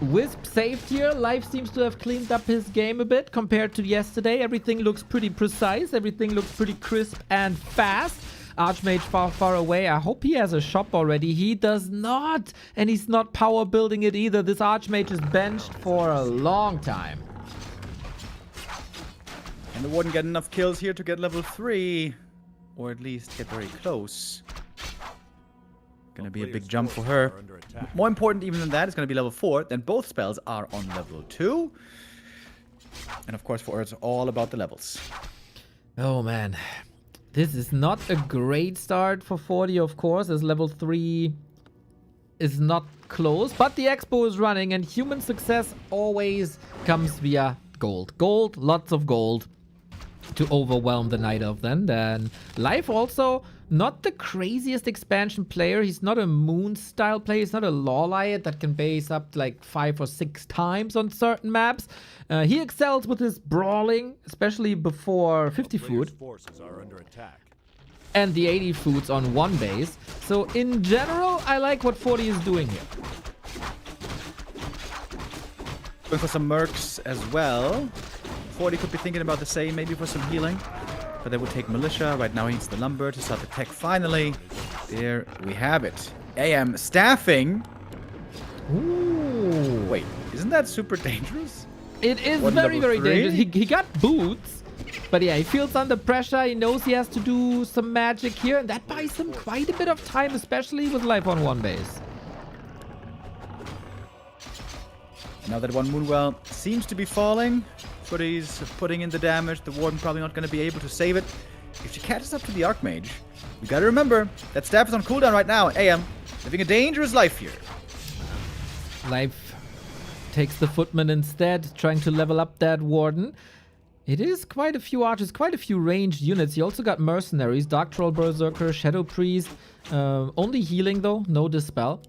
[SPEAKER 1] Wisp saved here. Life seems to have cleaned up his game a bit compared to yesterday. Everything looks pretty precise. Everything looks pretty crisp and fast. Archmage far, far away. I hope he has a shop already. He does not. And he's not power building it either. This Archmage is benched for a long time.
[SPEAKER 2] And the Warden get enough kills here to get level 3. Or at least get very close. Gonna be a big jump for her. More important even than that, it's gonna be level 4. Then both spells are on level 2. And of course for her, it's all about the levels.
[SPEAKER 1] Oh man. This is not a great start for 40, of course, as level 3 is not close. But the Expo is running, and human success always comes via gold. Gold, lots of gold. To overwhelm the Night Elf then Life also not the craziest expansion player. He's not a Moon style player. He's not a Lawliot that can base up like 5 or 6 times on certain maps. He excels with his brawling, especially before 50 food
[SPEAKER 3] Forces are under attack.
[SPEAKER 1] and the 80 foods on one base. So in general, I like what 40 is doing here.
[SPEAKER 2] Going for some mercs as well. 40 could be thinking about the same, maybe for some healing. But they would take Militia. Right now he needs the Lumber to start the tech finally. There we have it. AM staffing.
[SPEAKER 1] Ooh.
[SPEAKER 2] Wait, isn't that super dangerous?
[SPEAKER 1] It is
[SPEAKER 2] One
[SPEAKER 1] very,
[SPEAKER 2] level
[SPEAKER 1] very
[SPEAKER 2] 3?
[SPEAKER 1] dangerous. He got boots. But yeah, he feels under pressure. He knows he has to do some magic here. And that buys him quite a bit of time, especially with Life on one base.
[SPEAKER 2] Now that one Moonwell seems to be falling, Footy's putting in the damage. The Warden probably not going to be able to save it. If she catches up to the Archmage, you got to remember that staff is on cooldown right now. AM living a dangerous life here.
[SPEAKER 1] Life takes the Footman instead, trying to level up that Warden. It is quite a few archers, quite a few ranged units. You also got Mercenaries, Dark Troll Berserker, Shadow Priest. Only healing though, no Dispel.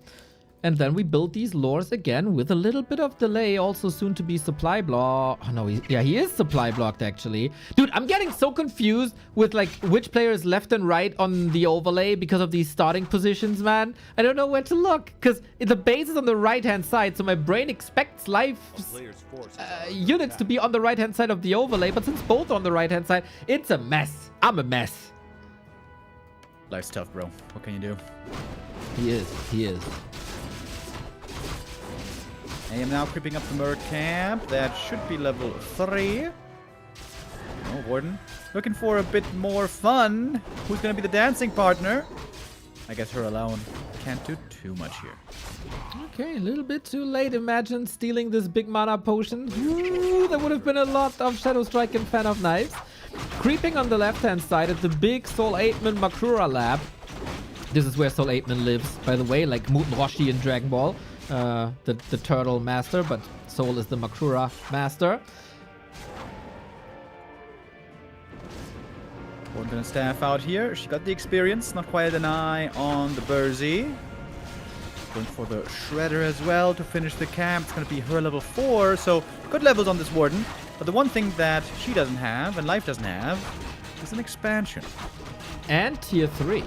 [SPEAKER 1] And then we build these lures again with a little bit of delay. Also soon to be supply block. Oh no, he is supply blocked actually. Dude, I'm getting so confused with like which player is left and right on the overlay because of these starting positions, man. I don't know where to look because the base is on the right-hand side. So my brain expects units to be on the right-hand side of the overlay. But since both are on the right-hand side, it's a mess. I'm a mess.
[SPEAKER 2] Life's tough, bro. What can you do?
[SPEAKER 1] He is.
[SPEAKER 2] I am now creeping up the Merc camp. That should be level 3. Oh, Warden. Looking for a bit more fun. Who's going to be the dancing partner? I guess her alone. Can't do too much here.
[SPEAKER 1] Okay, a little bit too late. Imagine stealing this big mana potion. Ooh, there would have been a lot of Shadow Strike and Fan of Knives. Creeping on the left-hand side at the big Soul 8-man Makura lab. This is where Soul 8-man lives, by the way, like Muten Roshi in Dragon Ball. The turtle master, but Soul is the Makura master.
[SPEAKER 2] We're gonna staff out here. She got the experience, not quite an eye on the Burzy. Going for the Shredder as well to finish the camp. It's gonna be her level 4, so good levels on this Warden. But the one thing that she doesn't have, and Life doesn't have, is an expansion.
[SPEAKER 1] And tier 3.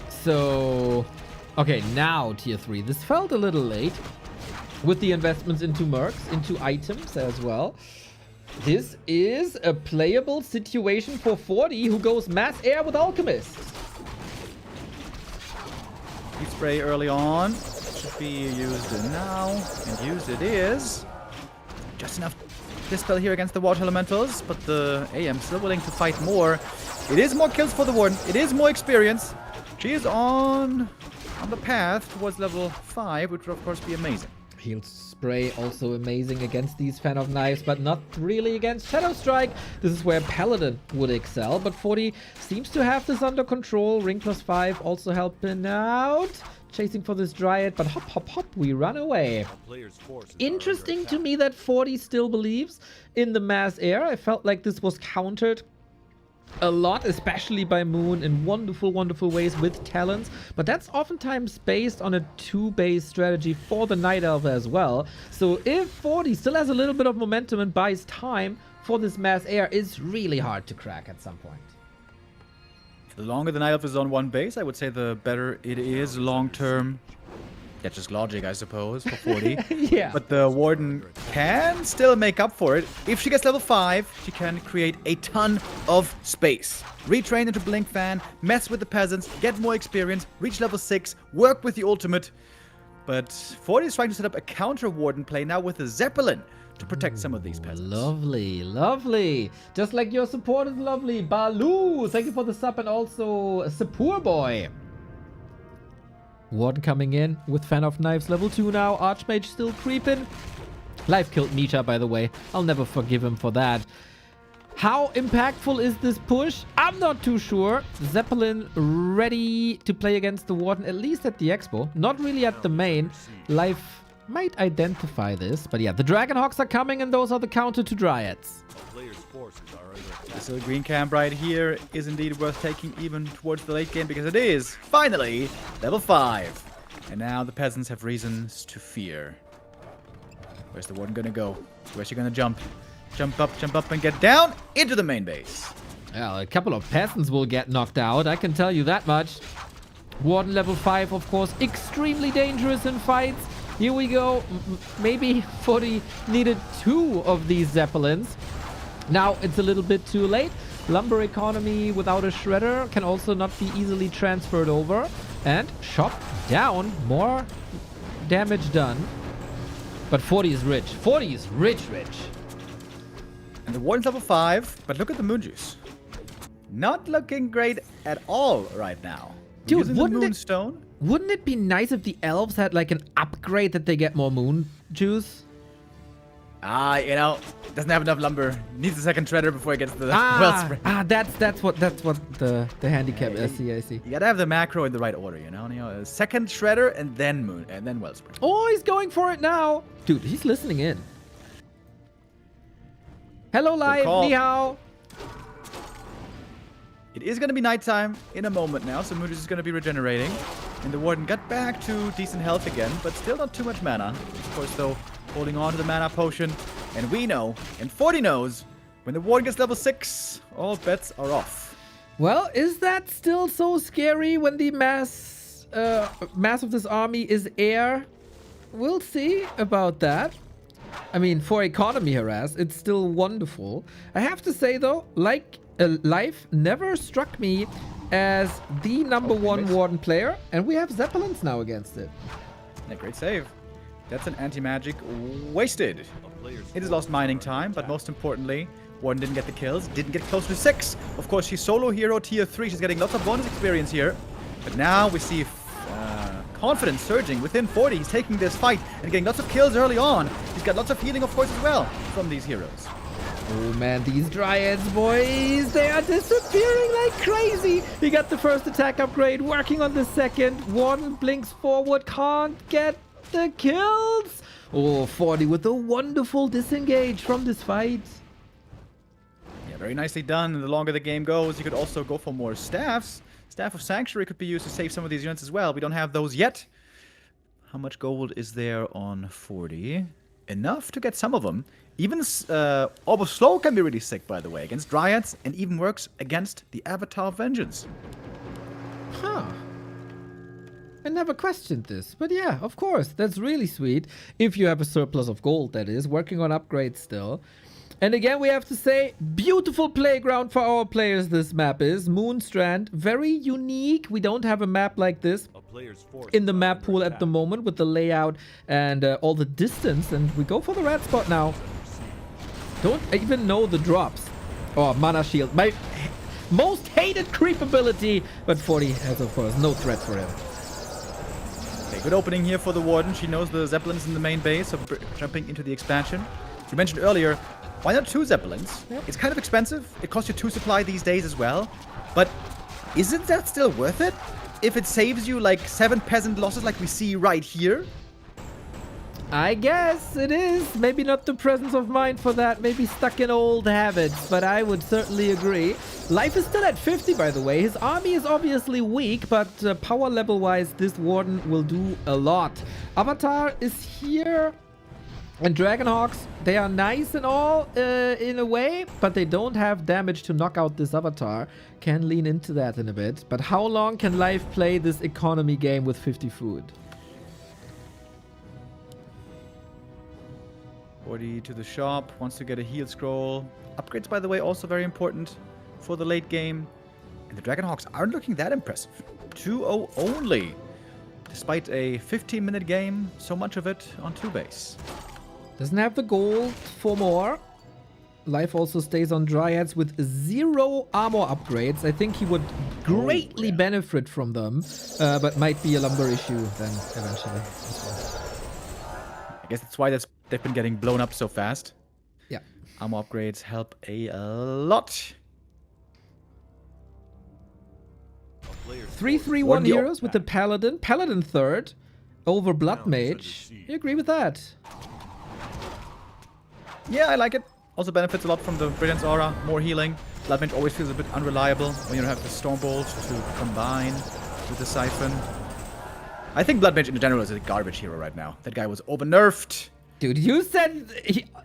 [SPEAKER 1] So... okay, now tier 3. This felt a little late with the investments into mercs, into items as well. This is a playable situation for 40 who goes mass air with Alchemist.
[SPEAKER 2] Heat spray early on. Should be used now. And used it is. Just enough dispel here against the water elementals, but the AM still willing to fight more. It is more kills for the Warden. It is more experience. She is on the path towards level 5, which would of course be amazing.
[SPEAKER 1] Heal spray also amazing against these Fan of Knives, but not really against Shadow Strike. This is where Paladin would excel, but 40 seems to have this under control. Ring +5 also helping out. Chasing for this Dryad, but hop, hop, hop, we run away. Interesting to me that 40 still believes in the mass air. I felt like this was countered a lot, especially by Moon in wonderful, wonderful ways with talents. But that's oftentimes based on a 2-base strategy for the Night Elf as well. So if 40 still has a little bit of momentum and buys time for this mass air, it's really hard to crack at some point.
[SPEAKER 2] The longer the Night Elf is on one base, I would say the better it is long-term. That's just logic, I suppose, for 40.
[SPEAKER 1] Yeah.
[SPEAKER 2] But the Warden can still make up for it. If she gets level 5, she can create a ton of space. Retrain into Blink Fan, mess with the peasants, get more experience, reach level 6, work with the ultimate. But 40 is trying to set up a counter Warden play now with the Zeppelin to protect some of these peasants.
[SPEAKER 1] Lovely, lovely. Just like your support is lovely. Balu, thank you for the sub, and also Sapur Boy. Warden coming in with Fan of Knives level 2 now. Archmage still creeping. Life killed Misha, by the way. I'll never forgive him for that. How impactful is this push? I'm not too sure. Zeppelin ready to play against the Warden, at least at the expo. Not really at the main. Life might identify this. But yeah, the Dragonhawks are coming, and those are the counter to Dryads.
[SPEAKER 2] This little green camp right here is indeed worth taking even towards the late game, because it is, finally, level 5. And now the peasants have reasons to fear. Where's the Warden gonna go? Where's she gonna jump? Jump up and get down into the main base.
[SPEAKER 1] Well, a couple of peasants will get knocked out, I can tell you that much. Warden level 5, of course, extremely dangerous in fights. Here we go. Maybe 40 needed 2 of these Zeppelins. Now it's a little bit too late. Lumber economy without a shredder can also not be easily transferred over. And shot down. More damage done. But 40 is rich. 40 is rich.
[SPEAKER 2] And the Warden's level 5, but look at the Moon Juice. Not looking great at all right now.
[SPEAKER 1] Dude,
[SPEAKER 2] wouldn't
[SPEAKER 1] it be nice if the elves had like an upgrade that they get more Moon Juice?
[SPEAKER 2] You know, doesn't have enough lumber. Needs a second shredder before it gets the wellspring.
[SPEAKER 1] That's what the handicap is. I see.
[SPEAKER 2] You gotta have the macro in the right order, you know. A second shredder and then moon and then wellspring.
[SPEAKER 1] Oh, he's going for it now, dude. He's listening in. Hello, live, ni hao.
[SPEAKER 2] It is going to be nighttime in a moment now, so Moon is going to be regenerating. And the Warden got back to decent health again, but still not too much mana. Of course, though, holding on to the mana potion. And we know, and 40 knows, when the Warden gets level 6, all bets are off.
[SPEAKER 1] Well, is that still so scary when the mass of this army is air? We'll see about that. I mean, for economy harass, it's still wonderful. I have to say, though, like life never struck me as the number one Warden player, and we have Zeppelins now against it.
[SPEAKER 2] Yeah, great save. That's an anti-magic wasted. It has lost mining time, but most importantly, Warden didn't get the kills, didn't get close to 6. Of course, she's solo hero tier 3. She's getting lots of bonus experience here. But now we see confidence surging within 40. He's taking this fight and getting lots of kills early on. He's got lots of healing, of course, as well from these heroes.
[SPEAKER 1] Oh man, these Dryads, boys, they are disappearing like crazy. He got the first attack upgrade, working on the second. Warden blinks forward, can't get the kills. Oh, 40 with a wonderful disengage from this fight.
[SPEAKER 2] Yeah, very nicely done. The longer the game goes, you could also go for more staffs. Staff of Sanctuary could be used to save some of these units as well. We don't have those yet. How much gold is there on 40? Enough to get some of them. Even Orb of Slow can be really sick, by the way, against Dryads, and even works against the Avatar of Vengeance.
[SPEAKER 1] Huh. I never questioned this, but yeah, of course, that's really sweet. If you have a surplus of gold, that is, working on upgrades still. And again, we have to say, beautiful playground for our players this map is. Moon Strand, very unique. We don't have a map like this in the map pool at the moment with the layout and all the distance. And we go for the red spot now. Don't even know the drops. Oh, mana shield. My most hated creep ability. But 40 has, of course, no threat for him.
[SPEAKER 2] Okay, good opening here for the Warden. She knows the Zeppelins in the main base, so jumping into the expansion. You mentioned earlier, why not 2 Zeppelins?
[SPEAKER 1] Yep.
[SPEAKER 2] It's kind of expensive. It costs you 2 supply these days as well. But isn't that still worth it? If it saves you like 7 peasant losses like we see right here?
[SPEAKER 1] I guess it is. Maybe not the presence of mind for that. Maybe stuck in old habits, but I would certainly agree. Life is still at 50, by the way. His army is obviously weak, but power level-wise, this Warden will do a lot. Avatar is here. And Dragonhawks, they are nice and all in a way, but they don't have damage to knock out this Avatar. Can lean into that in a bit. But how long can Life play this economy game with 50 food?
[SPEAKER 2] 40 to the shop, wants to get a heal scroll. Upgrades, by the way, also very important for the late game. And the Dragonhawks aren't looking that impressive. 2-0 only. Despite a 15-minute game, so much of it on 2 base.
[SPEAKER 1] Doesn't have the gold for more. Life also stays on Dryads with 0 armor upgrades. I think he would greatly benefit from them, but might be a lumber issue then eventually as well.
[SPEAKER 2] I guess that's why they've been getting blown up so fast.
[SPEAKER 1] Yeah.
[SPEAKER 2] Armor upgrades help a lot.
[SPEAKER 1] 3-3-1 heroes with the Paladin. Paladin third over Blood Mage. You agree with that?
[SPEAKER 2] Yeah, I like it. Also benefits a lot from the Brilliance Aura, more healing. Blood Mage always feels a bit unreliable when you don't have the Stormbolt to combine with the Siphon. I think Blood Mage in general is a garbage hero right now. That guy was over-nerfed.
[SPEAKER 1] Dude, you said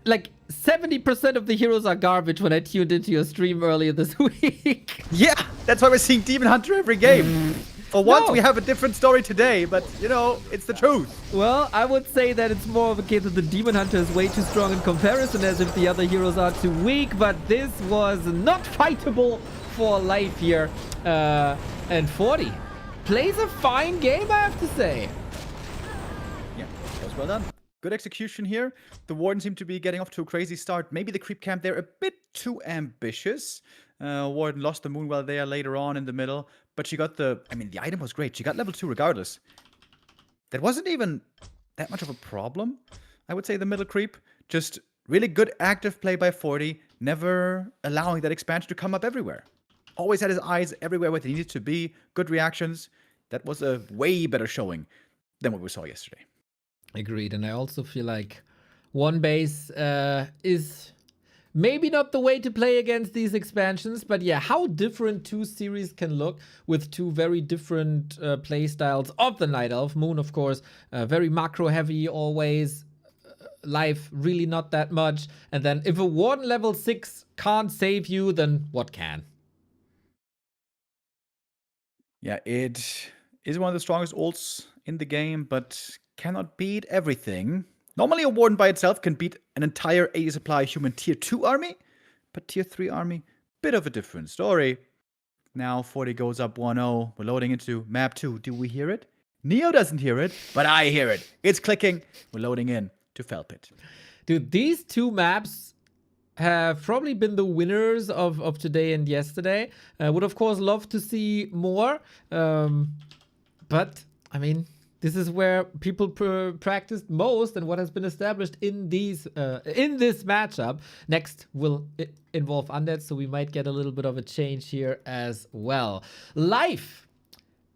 [SPEAKER 1] like 70% of the heroes are garbage when I tuned into your stream earlier this week.
[SPEAKER 2] Yeah, that's why we're seeing Demon Hunter every game. For once, we have a different story today, but, you know, it's the truth.
[SPEAKER 1] Well, I would say that it's more of a case that the Demon Hunter is way too strong in comparison as if the other heroes are too weak, but this was not fightable for Life here. And 40 plays a fine game, I have to say.
[SPEAKER 2] Yeah, that was well done. Good execution here. The Warden seemed to be getting off to a crazy start. Maybe the creep camp there a bit too ambitious. Warden lost the Moonwell there later on in the middle. But she got the item was great. She got level 2 regardless. That wasn't even that much of a problem, I would say, the middle creep. Just really good active play by 40, never allowing that expansion to come up everywhere. Always had his eyes everywhere where they needed to be. Good reactions. That was a way better showing than what we saw yesterday.
[SPEAKER 1] Agreed, and I also feel like one base is Maybe not the way to play against these expansions, but yeah, how different two series can look with two very different play styles of the Night Elf. Moon, of course, very macro heavy always. Life really not that much. And then if a Warden level 6 can't save you, then what can?
[SPEAKER 2] Yeah, it is one of the strongest ults in the game, but cannot beat everything. Normally, a Warden by itself can beat an entire 80 supply human tier 2 army, but tier 3 army, bit of a different story. Now 40 goes up 1-0. We're loading into map 2. Do we hear it? Neo doesn't hear it, but I hear it. It's clicking. We're loading in to Felpit.
[SPEAKER 1] Dude, these two maps have probably been the winners of today and yesterday. Would, of course, love to see more. But, I mean, this is where people practiced most and what has been established in these in this matchup. Next will involve Undead, so we might get a little bit of a change here as well. Life,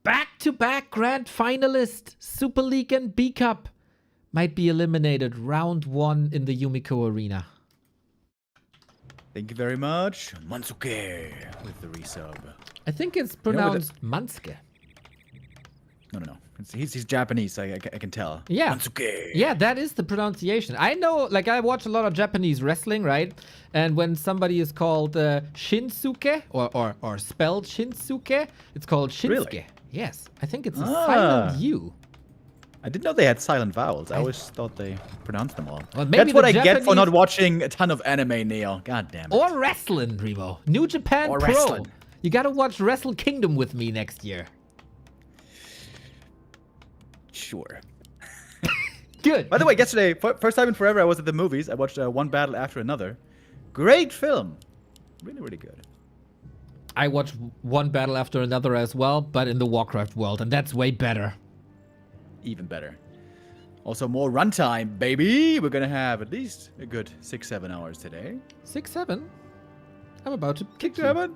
[SPEAKER 1] back-to-back grand finalist, Super League and B Cup, might be eliminated round 1 in the Yumiko arena.
[SPEAKER 2] Thank you very much. Mansuke with the resub.
[SPEAKER 1] I think it's pronounced Mansuke.
[SPEAKER 2] No. He's Japanese, I can tell.
[SPEAKER 1] Yeah.
[SPEAKER 2] Mansuke.
[SPEAKER 1] Yeah, that is the pronunciation. I know, like, I watch a lot of Japanese wrestling, right? And when somebody is called Shinsuke or spelled Shinsuke, it's called Shinsuke.
[SPEAKER 2] Really?
[SPEAKER 1] Yes. I think it's a silent U.
[SPEAKER 2] I didn't know they had silent vowels. I always thought they pronounced them all.
[SPEAKER 1] Well, maybe
[SPEAKER 2] that's what
[SPEAKER 1] the
[SPEAKER 2] I get for
[SPEAKER 1] Japanese-
[SPEAKER 2] not watching a ton of anime, Neil. God damn it.
[SPEAKER 1] Or wrestling, Remo. New Japan
[SPEAKER 2] Or
[SPEAKER 1] Pro.
[SPEAKER 2] wrestling.
[SPEAKER 1] You gotta watch Wrestle Kingdom with me next year.
[SPEAKER 2] Sure.
[SPEAKER 1] Good.
[SPEAKER 2] By the way, yesterday, first time in forever, I was at the movies. I watched one battle after another. Great film. Really, really good.
[SPEAKER 1] I watched one battle after another as well, but in the Warcraft world, and that's way better.
[SPEAKER 2] Even better. Also, more runtime, baby. We're gonna have at least a good 6-7 hours today.
[SPEAKER 1] 6-7? I'm about to kick you.
[SPEAKER 2] 7?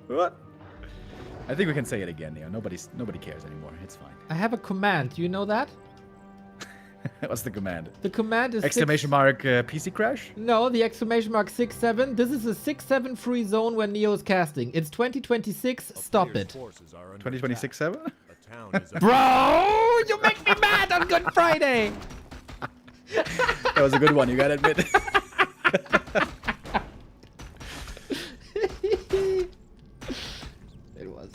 [SPEAKER 2] What? I think we can say it again, Neo. Nobody cares anymore. It's fine.
[SPEAKER 1] I have a command. Do you know that?
[SPEAKER 2] What's the command?
[SPEAKER 1] The command is
[SPEAKER 2] Exclamation mark PC crash?
[SPEAKER 1] No, the exclamation mark 6-7. This is a 6-7 free zone when Neo is casting. It's 2026. Stop it.
[SPEAKER 2] 2026 7?
[SPEAKER 1] Bro, you make me mad on Good Friday.
[SPEAKER 2] That was a good one, you gotta admit.
[SPEAKER 1] It was.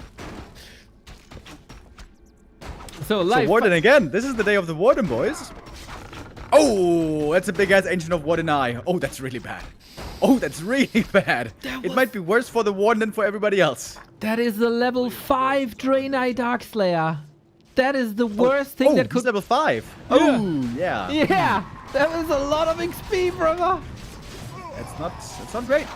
[SPEAKER 1] So, live.
[SPEAKER 2] So Warden again. This is the day of the Warden, boys. Oh, that's a big ass Ancient of Warden eye. Oh, that's really bad. Oh, that's really bad. It might be worse for the Warden than for everybody else.
[SPEAKER 1] That is the level 5 Draenei Darkslayer. That is the worst thing that could.
[SPEAKER 2] He's level 5. Oh, yeah.
[SPEAKER 1] Yeah, that was a lot of XP, brother.
[SPEAKER 2] That's not great.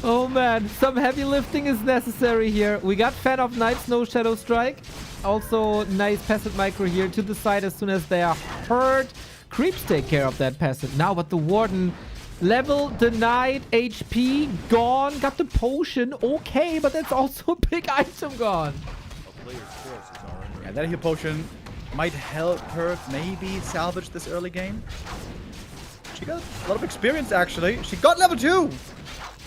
[SPEAKER 1] Oh man, some heavy lifting is necessary here. We got Fan of Night, Snow Shadow Strike. Also, nice passive micro here to the side as soon as they are hurt. Creeps take care of that passive now, but the Warden, level denied, HP gone, got the potion, okay, but that's also a big item gone.
[SPEAKER 2] Yeah, that heal potion might help her maybe salvage this early game. She got a lot of experience, actually. She got level 2.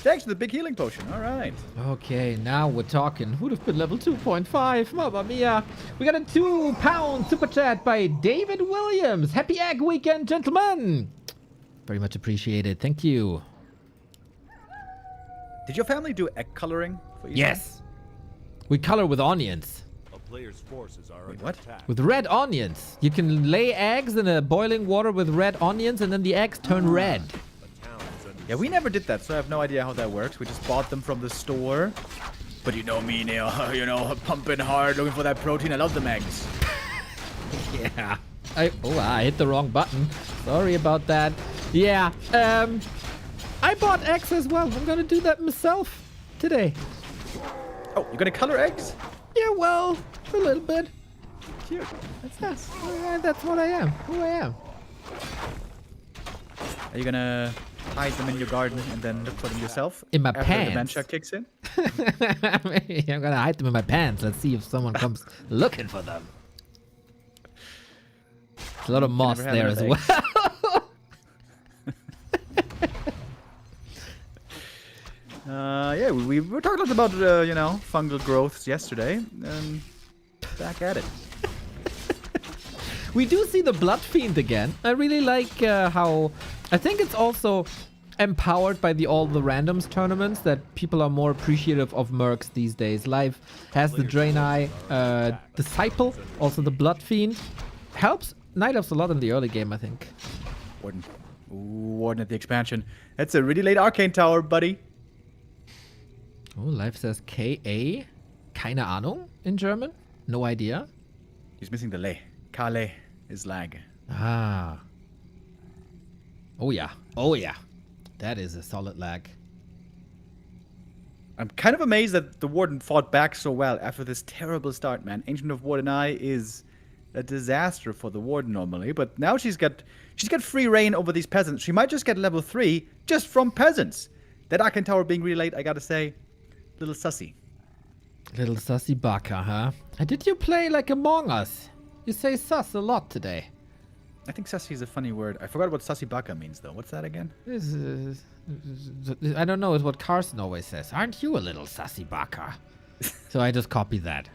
[SPEAKER 2] Thanks to the big healing potion. All right.
[SPEAKER 1] Okay, now we're talking. Would have been level 2.5. Mamma mia. We got a £2 super chat by David Williams. Happy Egg Weekend, gentlemen. Very much appreciated. Thank you.
[SPEAKER 2] Did your family do egg coloring for Easter?
[SPEAKER 1] Yes. We color with onions.
[SPEAKER 3] A player's forces are under
[SPEAKER 2] what?
[SPEAKER 3] attack.
[SPEAKER 1] With red onions. You can lay eggs in a boiling water with red onions and then the eggs turn red.
[SPEAKER 3] A town is under
[SPEAKER 2] Yeah, we never did that, so I have no idea how that works. We just bought them from the store. But you know me, Neil. You know, pumping hard, looking for that protein. I love them eggs.
[SPEAKER 1] Yeah. I hit the wrong button. Sorry about that. Yeah. I bought eggs as well. I'm gonna do that myself today.
[SPEAKER 2] Oh, you're gonna color eggs?
[SPEAKER 1] Yeah, well, a little bit.
[SPEAKER 2] Cute. That's nice.
[SPEAKER 1] That's what I am. Who I am.
[SPEAKER 2] Are you gonna hide them in your garden and then look for them yourself?
[SPEAKER 1] In my
[SPEAKER 2] after
[SPEAKER 1] pants.
[SPEAKER 2] dementia kicks in?
[SPEAKER 1] Maybe I'm gonna hide them in my pants. Let's see if someone comes looking for them. There's a lot of moss
[SPEAKER 2] never have
[SPEAKER 1] there as
[SPEAKER 2] enough
[SPEAKER 1] well.
[SPEAKER 2] Yeah, we were talking a lot about, you know, fungal growths yesterday. Back at it.
[SPEAKER 1] We do see the Blood Fiend again. I really like how... I think it's also empowered by all the randoms tournaments that people are more appreciative of mercs these days. Live has the Draenei Disciple, also the Blood Fiend. Helps Night Elves a lot in the early game, I think.
[SPEAKER 2] Warden. Ooh, Warden at the expansion. That's a really late Arcane Tower, buddy.
[SPEAKER 1] Oh, Live says K-A? Keine Ahnung in German? No idea.
[SPEAKER 2] He's missing the lay. Kale is lag.
[SPEAKER 1] Ah. Oh, yeah. Oh, yeah. That is a solid lag.
[SPEAKER 2] I'm kind of amazed that the Warden fought back so well after this terrible start, man. Ancient of Warden Eye is a disaster for the Warden normally, but now she's got free reign over these peasants. She might just get level 3 just from peasants. That Arcane Tower being really late, I gotta say, little sussy.
[SPEAKER 1] Little sussy baka, huh? Did you play like Among Us? You say sus a lot today.
[SPEAKER 2] I think sussy is a funny word. I forgot what sussy baka means, though. What's that again?
[SPEAKER 1] I don't know. It's what Carson always says. Aren't you a little sussy baka? So I just copy that.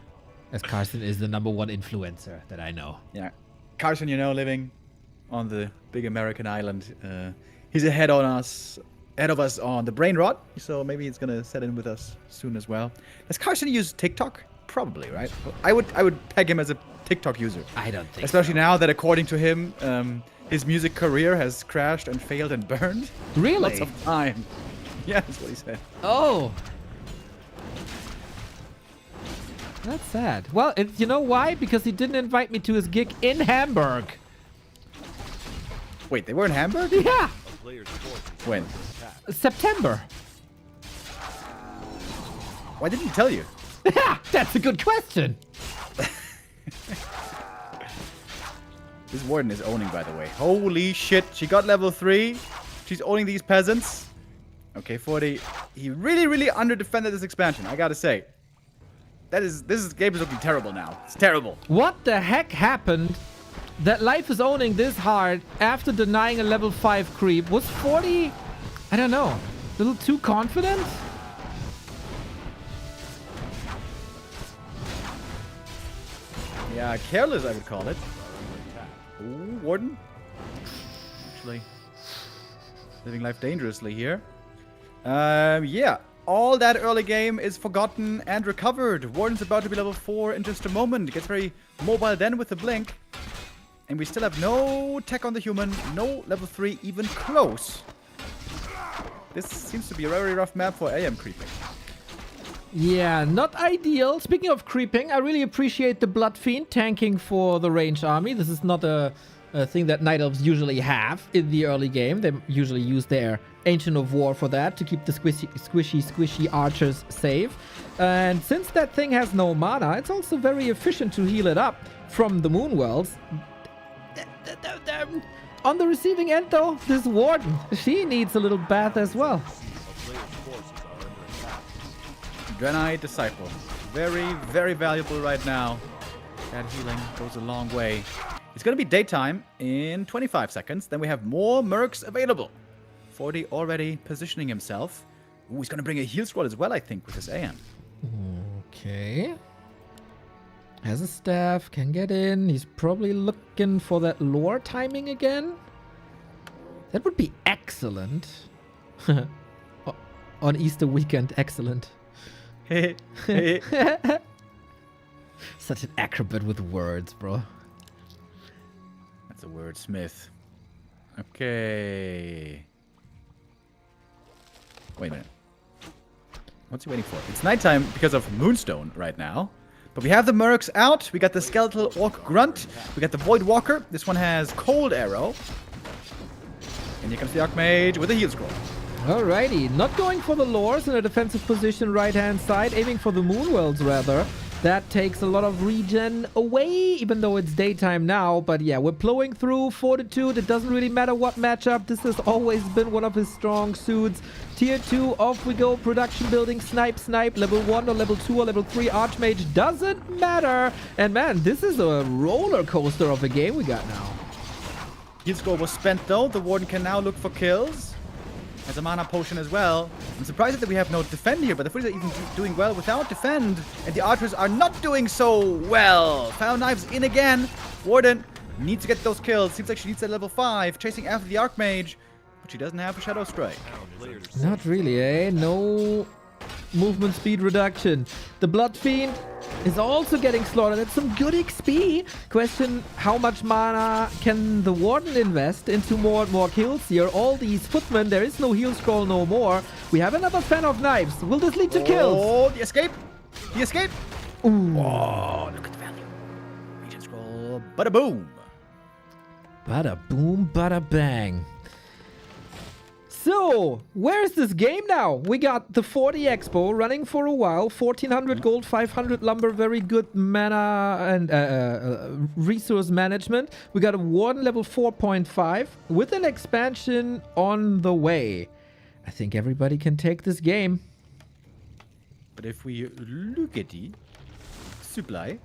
[SPEAKER 1] As Carson is the #1 influencer that I know.
[SPEAKER 2] Yeah. Carson, you know, living on the big American island. He's ahead of us on the brain rot, so maybe he's gonna set in with us soon as well. Does Carson use TikTok? Probably, right? I would peg him as a TikTok user.
[SPEAKER 1] I don't think
[SPEAKER 2] Especially now that, according to him, his music career has crashed and failed and burned.
[SPEAKER 1] Really?
[SPEAKER 2] Lots of time. Yeah, that's what he said.
[SPEAKER 1] Oh. That's sad. Well, you know why? Because he didn't invite me to his gig in Hamburg.
[SPEAKER 2] Wait, they were in Hamburg?
[SPEAKER 1] Yeah.
[SPEAKER 2] When?
[SPEAKER 1] September.
[SPEAKER 2] Why didn't he tell you?
[SPEAKER 1] Yeah, that's a good question.
[SPEAKER 2] This Warden is owning, by the way. Holy shit, she got level 3. She's owning these peasants. Okay, 40. He really, really under-defended this expansion, I gotta say. This game is looking terrible now. It's terrible.
[SPEAKER 1] What the heck happened that Life is owning this hard after denying a level 5 creep? Was 40, I don't know, a little too confident?
[SPEAKER 2] Yeah, careless, I would call it. Ooh, Warden. Actually, living life dangerously here. Yeah. All that early game is forgotten and recovered. Warden's about to be level 4 in just a moment. Gets very mobile then with the blink. And we still have no tech on the human. No level 3 even close. This seems to be a very rough map for AM creeping.
[SPEAKER 1] Yeah, not ideal. Speaking of creeping, I really appreciate the Blood Fiend tanking for the ranged army. This is not a thing that Night Elves usually have in the early game. They usually use their Ancient of War for that, to keep the squishy archers safe. And since that thing has no mana, it's also very efficient to heal it up from the Moon Worlds. On the receiving end, though, this Warden, she needs a little bath as well.
[SPEAKER 2] Draenei Disciple. Very, very valuable right now. That healing goes a long way. It's going to be daytime in 25 seconds. Then we have more mercs available. 40 already positioning himself. Ooh, he's going to bring a heal scroll as well, I think, with his AM.
[SPEAKER 1] Okay. Has a staff, can get in. He's probably looking for that lore timing again. That would be excellent. On Easter weekend, excellent. Such an acrobat with words, bro.
[SPEAKER 2] That's a wordsmith. Okay. Wait a minute. What's he waiting for? It's nighttime because of Moonstone right now. But we have the mercs out. We got the skeletal orc grunt. We got the void walker. This one has cold arrow. And here comes the archmage with a heal scroll.
[SPEAKER 1] Alrighty, not going for the lores in a defensive position right hand side, aiming for the moon worlds rather. That takes a lot of regen away, even though it's daytime now. But yeah, we're plowing through Fortitude. It doesn't really matter what matchup. This has always been one of his strong suits. Tier 2, off we go. Production building, snipe. Level 1 or level 2 or level 3 Archmage, doesn't matter. And man, this is a roller coaster of a game we got now.
[SPEAKER 2] Heal score was spent though. The Warden can now look for kills. has a mana potion as well. I'm surprised that we have no defend here, but the footies are even doing well without defend. And the archers are not doing so well. Found knives in again. Warden needs to get those kills. Seems like she needs that level 5. Chasing after the Archmage. But she doesn't have a Shadow Strike.
[SPEAKER 1] Not really, eh? No movement speed reduction. The Blood Fiend is also getting slaughtered. It's some good XP. Question, how much mana can the Warden invest into more and more kills here? All these footmen, there is no heal scroll no more. We have another fan of knives. Will this lead to kills?
[SPEAKER 2] Oh, the escape. The escape.
[SPEAKER 1] Ooh.
[SPEAKER 2] Oh, look at the value. Regen scroll. Bada boom.
[SPEAKER 1] Bada boom, bada bang. So, where is this game now? We got the 40 Expo running for a while. 1400 gold, 500 lumber, very good mana and resource management. We got a Warden level 4.5 with an expansion on the way. I think everybody can take this game.
[SPEAKER 2] But if we look at the supply,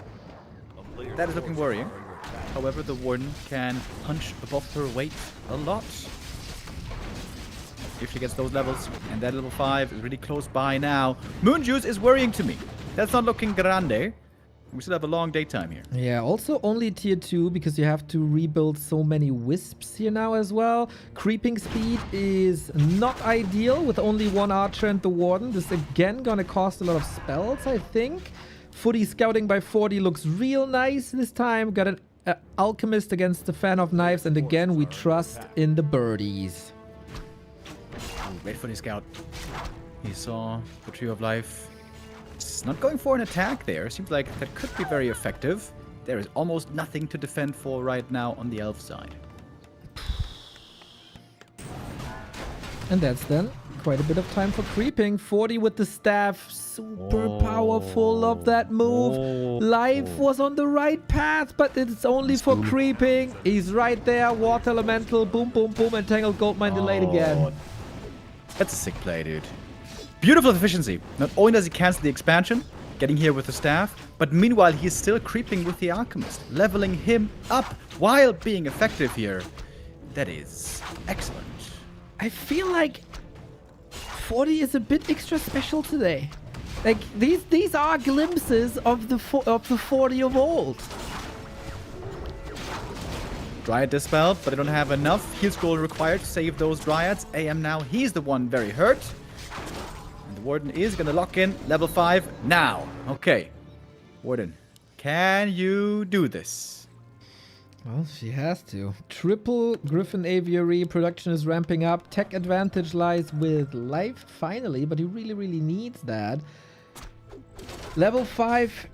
[SPEAKER 2] that is looking worrying. However, the Warden can punch above her weight a lot. If she gets those levels, and that level 5 is really close by now. Moon Juice is worrying to me. That's not looking grande. We still have a long daytime here.
[SPEAKER 1] Yeah, also only tier 2 because you have to rebuild so many wisps here now as well. Creeping speed is not ideal with only one archer and the Warden. This again gonna cost a lot of spells, I think. Footy scouting by 40 looks real nice this time. Got an alchemist against the fan of knives, and again we trust in the birdies.
[SPEAKER 2] Great for the scout. He saw the Tree of Life. It's not going for an attack there. Seems like that could be very effective. There is almost nothing to defend for right now on the elf side.
[SPEAKER 1] And that's then quite a bit of time for creeping. 40 with the staff. Super powerful of that move. Life was on the right path, but it's only for creeping. He's right there. Water Elemental. Boom, boom, boom. Entangled Goldmine delayed again.
[SPEAKER 2] That's a sick play, dude. Beautiful efficiency. Not only does he cancel the expansion, getting here with the staff, but meanwhile he is still creeping with the Alchemist, leveling him up while being effective here. That is excellent.
[SPEAKER 1] I feel like 40 is a bit extra special today. Like these are glimpses of the 40 of old.
[SPEAKER 2] Dryad dispelled, but I don't have enough heal scroll required to save those Dryads. AM now, he's the one very hurt. And the Warden is going to lock in level 5 now. Okay. Warden, can you do this?
[SPEAKER 1] Well, she has to. Triple Griffin Aviary production is ramping up. Tech advantage lies with Life finally, but he really, really needs that. Level 5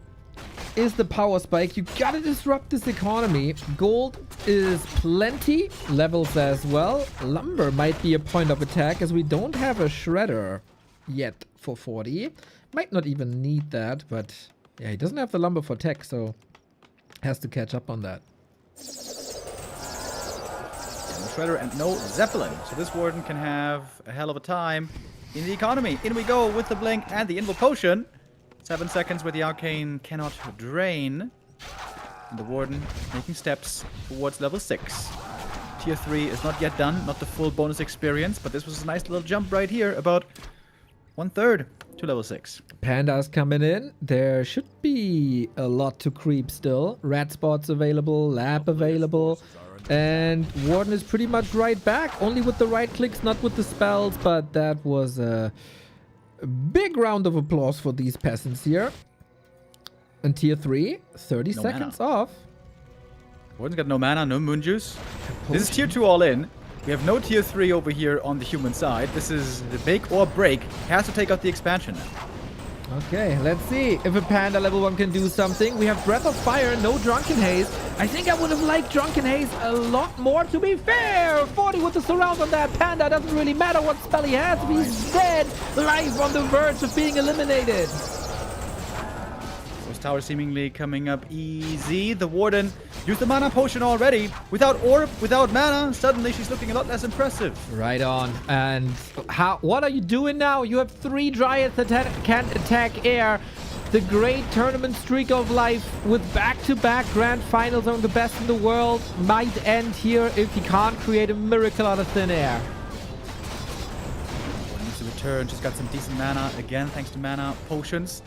[SPEAKER 1] is the power spike. You gotta disrupt this economy. Gold is plenty. Levels as well. Lumber might be a point of attack as we don't have a shredder yet for 40. Might not even need that, but yeah, he doesn't have the lumber for tech, so has to catch up on that.
[SPEAKER 2] No shredder and no Zeppelin. So this Warden can have a hell of a time in the economy. In we go with the blink and the invul potion. 7 seconds where the arcane cannot drain. And the Warden making steps towards level 6. Tier 3 is not yet done, not the full bonus experience, but this was a nice little jump right here, about 1/3 to level 6.
[SPEAKER 1] Pandas coming in. There should be a lot to creep still. Rat spots available, lab available. And Warden is pretty much right back, only with the right clicks, not with the spells, but that was a big round of applause for these peasants here. And tier 3, 30
[SPEAKER 2] No
[SPEAKER 1] seconds
[SPEAKER 2] mana.
[SPEAKER 1] off.
[SPEAKER 2] Warden's got no mana, no moon juice. This is tier 2 all in. We have no tier 3 over here on the human side. This is the make or break. Has to take out the expansion now.
[SPEAKER 1] Okay, let's see if a Panda level 1 can do something. We have Breath of Fire, no Drunken Haze. I think I would have liked Drunken Haze a lot more, to be fair. 40 with the surround on that Panda. Doesn't really matter what spell he has. If he's dead, life on the verge of being eliminated.
[SPEAKER 2] Those towers seemingly coming up easy. The Warden used the mana potion already. Without orb, without mana, suddenly she's looking a lot less impressive.
[SPEAKER 1] Right on. And what are you doing now? You have 3 Dryads that can't attack air. The great tournament streak of life with back-to-back grand finals among the best in the world might end here if he can't create a miracle out of thin air.
[SPEAKER 2] turn. Just got some decent mana. Again, thanks to mana potions.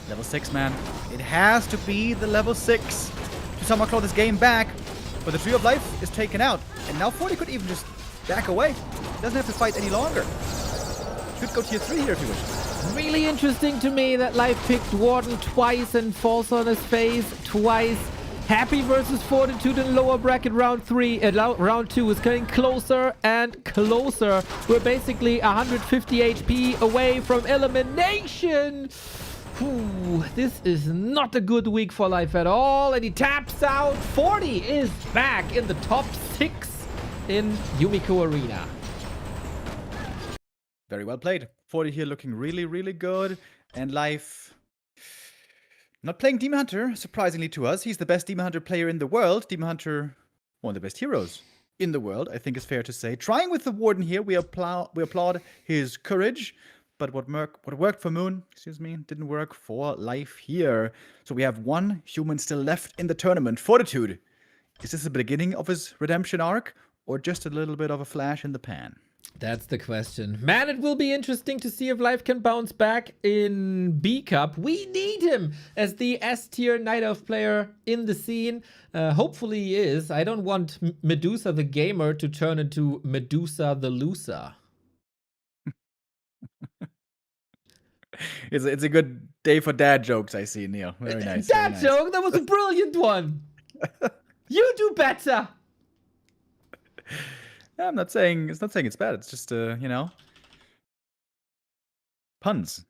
[SPEAKER 2] Level 6, man. It has to be the level 6 to somehow claw this game back. But the Tree of Life is taken out. And now 40 could even just back away. Doesn't have to fight any longer. Could go tier 3 here if he wishes.
[SPEAKER 1] Really interesting to me that Life picked Warden twice and falls on his face twice. Happy versus Fortitude in lower bracket round 3. Round 2 is getting closer and closer. We're basically 150 HP away from elimination. Ooh, this is not a good week for Life at all. And he taps out. 40 is back in the top 6 in Yumiko Arena.
[SPEAKER 2] Very well played. 40 here looking really, really good. And Life not playing Demon Hunter, surprisingly to us. He's the best Demon Hunter player in the world. Demon Hunter, one of the best heroes in the world, I think is fair to say. Trying with the Warden here, we applaud his courage. But what worked for Moon, didn't work for Life here. So we have one human still left in the tournament. Fortitude. Is this the beginning of his redemption arc? Or just a little bit of a flash in the pan?
[SPEAKER 1] That's the question. Man, it will be interesting to see if Life can bounce back in B Cup. We need him as the S-tier Night Elf player in the scene. Hopefully he is. I don't want Medusa the gamer to turn into Medusa the loser.
[SPEAKER 2] It's a good day for dad jokes, I see, Neil. Very nice.
[SPEAKER 1] Dad
[SPEAKER 2] very nice.
[SPEAKER 1] joke? That was a brilliant one. You do better.
[SPEAKER 2] Yeah, I'm not saying it's bad. It's just puns.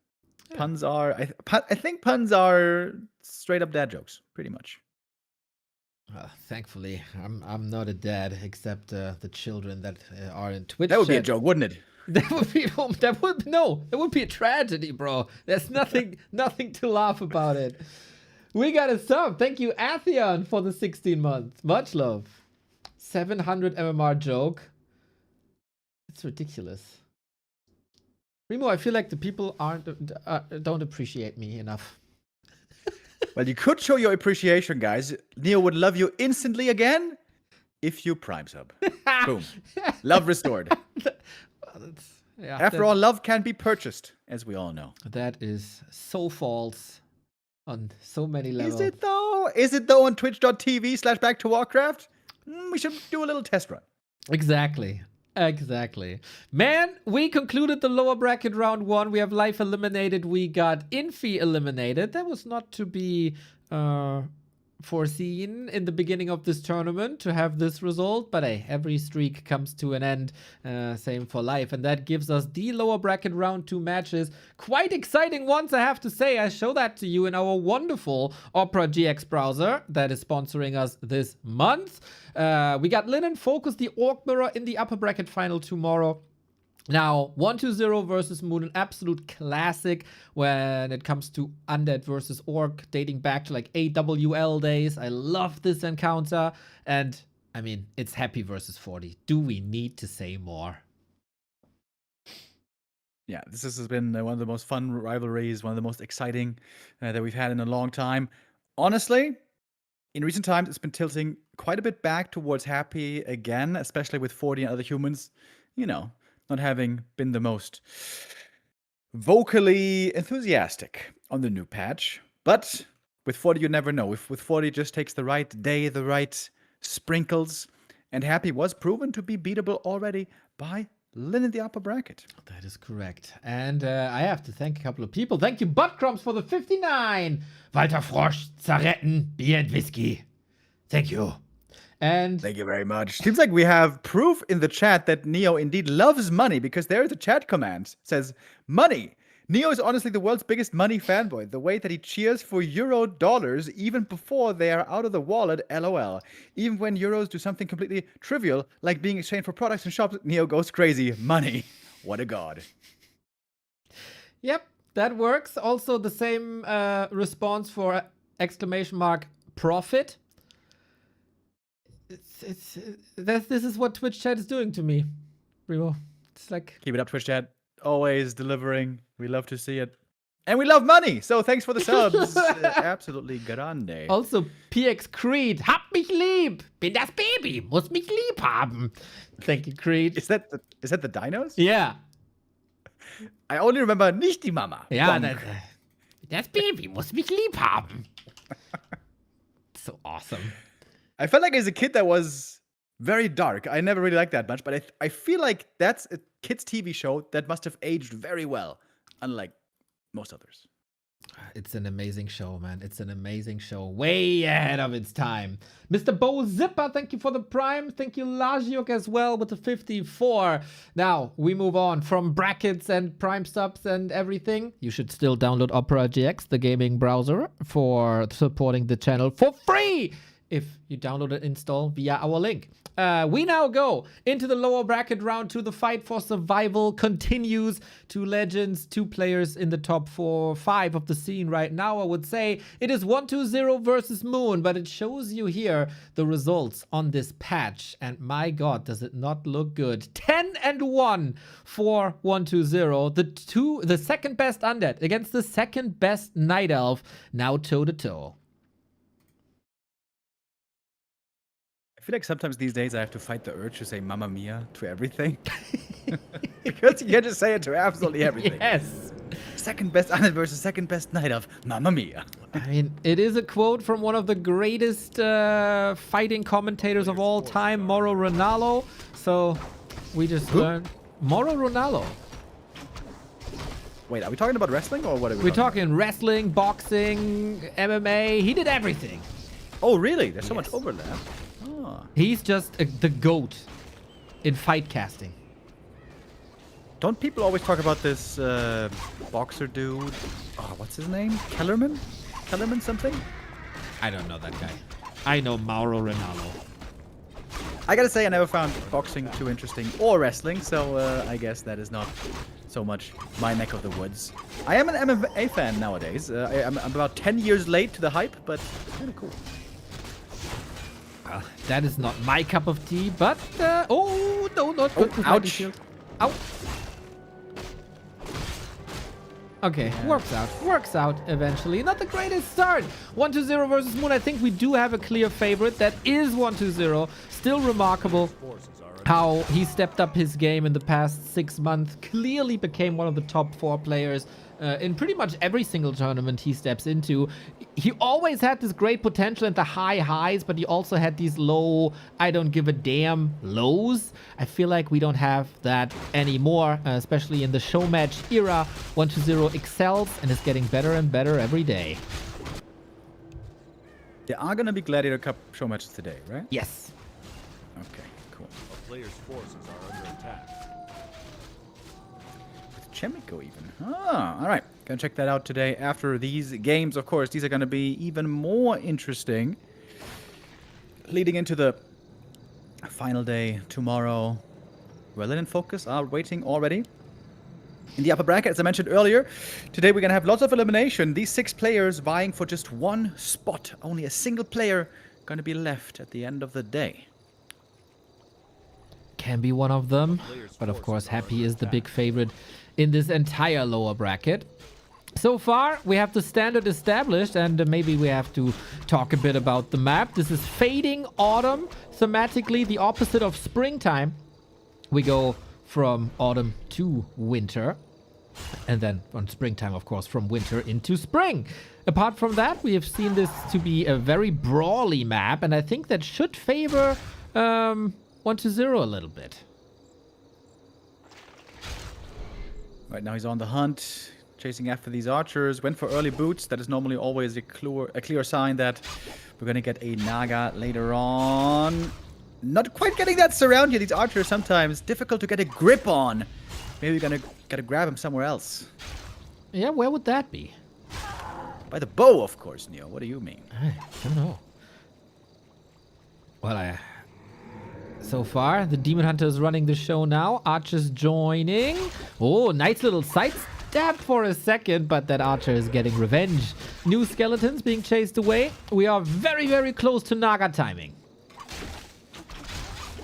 [SPEAKER 2] Yeah. Puns are I think puns are straight up dad jokes, pretty much.
[SPEAKER 1] Thankfully, I'm not a dad, except the children that are in Twitch.
[SPEAKER 2] That would be a joke, wouldn't it?
[SPEAKER 1] It would be a tragedy, bro. There's nothing to laugh about it. We got a sub. Thank you, Atheon, for the 16 months. Much love. 700 MMR joke. It's ridiculous. Remo, I feel like the people don't appreciate me enough.
[SPEAKER 2] Well, you could show your appreciation, guys. Neo would love you instantly again if you prime sub. Boom. Love restored.
[SPEAKER 1] Yeah,
[SPEAKER 2] After all, love can be purchased, as we all know.
[SPEAKER 1] That is so false on so many levels.
[SPEAKER 2] Is it though? Is it though on twitch.tv/back to Warcraft? We should do a little test run.
[SPEAKER 1] Exactly. Man, we concluded the lower bracket round 1. We have Life eliminated. We got Infi eliminated. That was not to be foreseen in the beginning of this tournament to have this result, but hey, every streak comes to an end. Same for Life, and that gives us the lower bracket round 2 matches. Quite exciting ones, I have to say. I show that to you in our wonderful Opera GX browser that is sponsoring us this month. We got Linen Focus, the Orc Mirror in the upper bracket final tomorrow. Now, 1-2-0 versus Moon, an absolute classic when it comes to Undead versus Orc, dating back to like AWL days. I love this encounter. And, I mean, it's Happy versus 40. Do we need to say more?
[SPEAKER 2] Yeah, this has been one of the most fun rivalries, one of the most exciting that we've had in a long time. Honestly, in recent times, it's been tilting quite a bit back towards Happy again, especially with 40 and other humans, not having been the most vocally enthusiastic on the new patch. But with 40, you never know. With 40, it just takes the right day, the right sprinkles. And Happy was proven to be beatable already by Lynn in the upper bracket.
[SPEAKER 1] That is correct. And I have to thank a couple of people. Thank you, Buttcrumbs, for the 59. Walter Frosch, Zaretten, Bier and Whiskey. Thank you. And
[SPEAKER 2] thank you very much. Seems like we have proof in the chat that Neo indeed loves money, because there is a chat command. It says, money. Neo is honestly the world's biggest money fanboy. The way that he cheers for euro dollars even before they are out of the wallet, LOL. Even when euros do something completely trivial, like being exchanged for products in shops, Neo goes crazy. Money. What a god.
[SPEAKER 1] Yep, that works. Also the same response for exclamation mark profit. This is what Twitch chat is doing to me, Remo. It's like,
[SPEAKER 2] keep it up, Twitch chat. Always delivering. We love to see it. And we love money. So thanks for the subs. Absolutely grande.
[SPEAKER 1] Also, PX Creed. Hab mich lieb. Bin das Baby. Muss mich lieb haben. Thank you, Creed.
[SPEAKER 2] Is that the dinos?
[SPEAKER 1] Yeah.
[SPEAKER 2] I only remember nicht die Mama.
[SPEAKER 1] Ja,
[SPEAKER 2] Bonk.
[SPEAKER 1] das Baby muss mich lieb haben. So awesome.
[SPEAKER 2] I felt like as a kid that was very dark. I never really liked that much, but I feel like that's a kids' TV show that must have aged very well, unlike most others.
[SPEAKER 1] It's an amazing show, man. It's an amazing show. Way ahead of its time. Mr. Bo Zipper, thank you for the prime. Thank you, Lajiuk, as well with the 54. Now, we move on from brackets and prime subs and everything. You should still download Opera GX, the gaming browser, for supporting the channel for free if you download and install via our link. We now go into the lower bracket round 2. The fight for survival continues. 2 legends, 2 players in the top 4-5 of the scene right now. I would say it is 1-2-0 versus Moon, but it shows you here the results on this patch. And my God, does it not look good? 10-1 for 1-2-0. The second best undead against the second best night elf, now toe-to-toe.
[SPEAKER 2] I feel like sometimes these days I have to fight the urge to say Mamma Mia to everything. Because you can just say it to absolutely everything.
[SPEAKER 1] Yes.
[SPEAKER 2] Second best undead versus second best night elf. Mamma Mia.
[SPEAKER 1] I mean, it is a quote from one of the greatest fighting commentators of all time, Mauro Ronaldo. So we just learned Mauro Ronaldo.
[SPEAKER 2] Wait, are we talking about wrestling or what are we
[SPEAKER 1] We're talking wrestling, boxing, MMA. He did everything.
[SPEAKER 2] Oh, really? There's so much overlap. Oh.
[SPEAKER 1] He's just the GOAT in fight casting.
[SPEAKER 2] Don't people always talk about this boxer dude? Oh, what's his name? Kellerman? Kellerman something?
[SPEAKER 1] I don't know that guy. I know Mauro Ronaldo.
[SPEAKER 2] I gotta say, I never found boxing too interesting, or wrestling, so I guess that is not so much my neck of the woods. I am an MMA fan nowadays. I'm about 10 years late to the hype, but kind of cool.
[SPEAKER 1] That is not my cup of tea, but oh no, not good.
[SPEAKER 2] Ouch.
[SPEAKER 1] Ow. Okay, works out eventually. Not the greatest start. 1-2-0 versus Moon. I think we do have a clear favorite. That is 1-2-0. Still remarkable how he stepped up his game in the past 6 months. Clearly became one of the top 4 players in pretty much every single tournament he steps into. He always had this great potential and the high highs, but he also had these low, I don't give a damn lows. I feel like we don't have that anymore, especially in the show match era. 1-2-0 excels and is getting better and better every day.
[SPEAKER 2] There are gonna be Gladiator Cup show matches today, right?
[SPEAKER 1] Yes.
[SPEAKER 2] Okay, cool.
[SPEAKER 3] A player's forces are under attack.
[SPEAKER 2] Yumiko even. Ah, all right. Gonna check that out today after these games. Of course, these are gonna be even more interesting. Leading into the final day tomorrow. Relin and Focus are waiting already. In the upper bracket, as I mentioned earlier, today we're gonna have lots of elimination. These 6 players vying for just 1 spot. Only a single player gonna be left at the end of the day.
[SPEAKER 1] Can be one of them, but of course Happy is the big favorite in this entire lower bracket. So far, we have the standard established, and maybe we have to talk a bit about the map. This is fading autumn, thematically the opposite of springtime. We go from autumn to winter, and then on springtime, of course, from winter into spring. Apart from that, we have seen this to be a very brawly map, and I think that should favor 1-2-0 a little bit.
[SPEAKER 2] Right now he's on the hunt, chasing after these archers. Went for early boots. That is normally always a clear sign that we're going to get a Naga later on. Not quite getting that surround here. These archers sometimes difficult to get a grip on. Maybe we're going to grab him somewhere else.
[SPEAKER 1] Yeah, where would that be?
[SPEAKER 2] By the bow, of course, Neo. What do you mean?
[SPEAKER 1] I don't know. Well, so far, the Demon Hunter is running the show now. Archer's joining. Oh, nice little sidestep for a second, but that Archer is getting revenge. New skeletons being chased away. We are very, very close to Naga timing.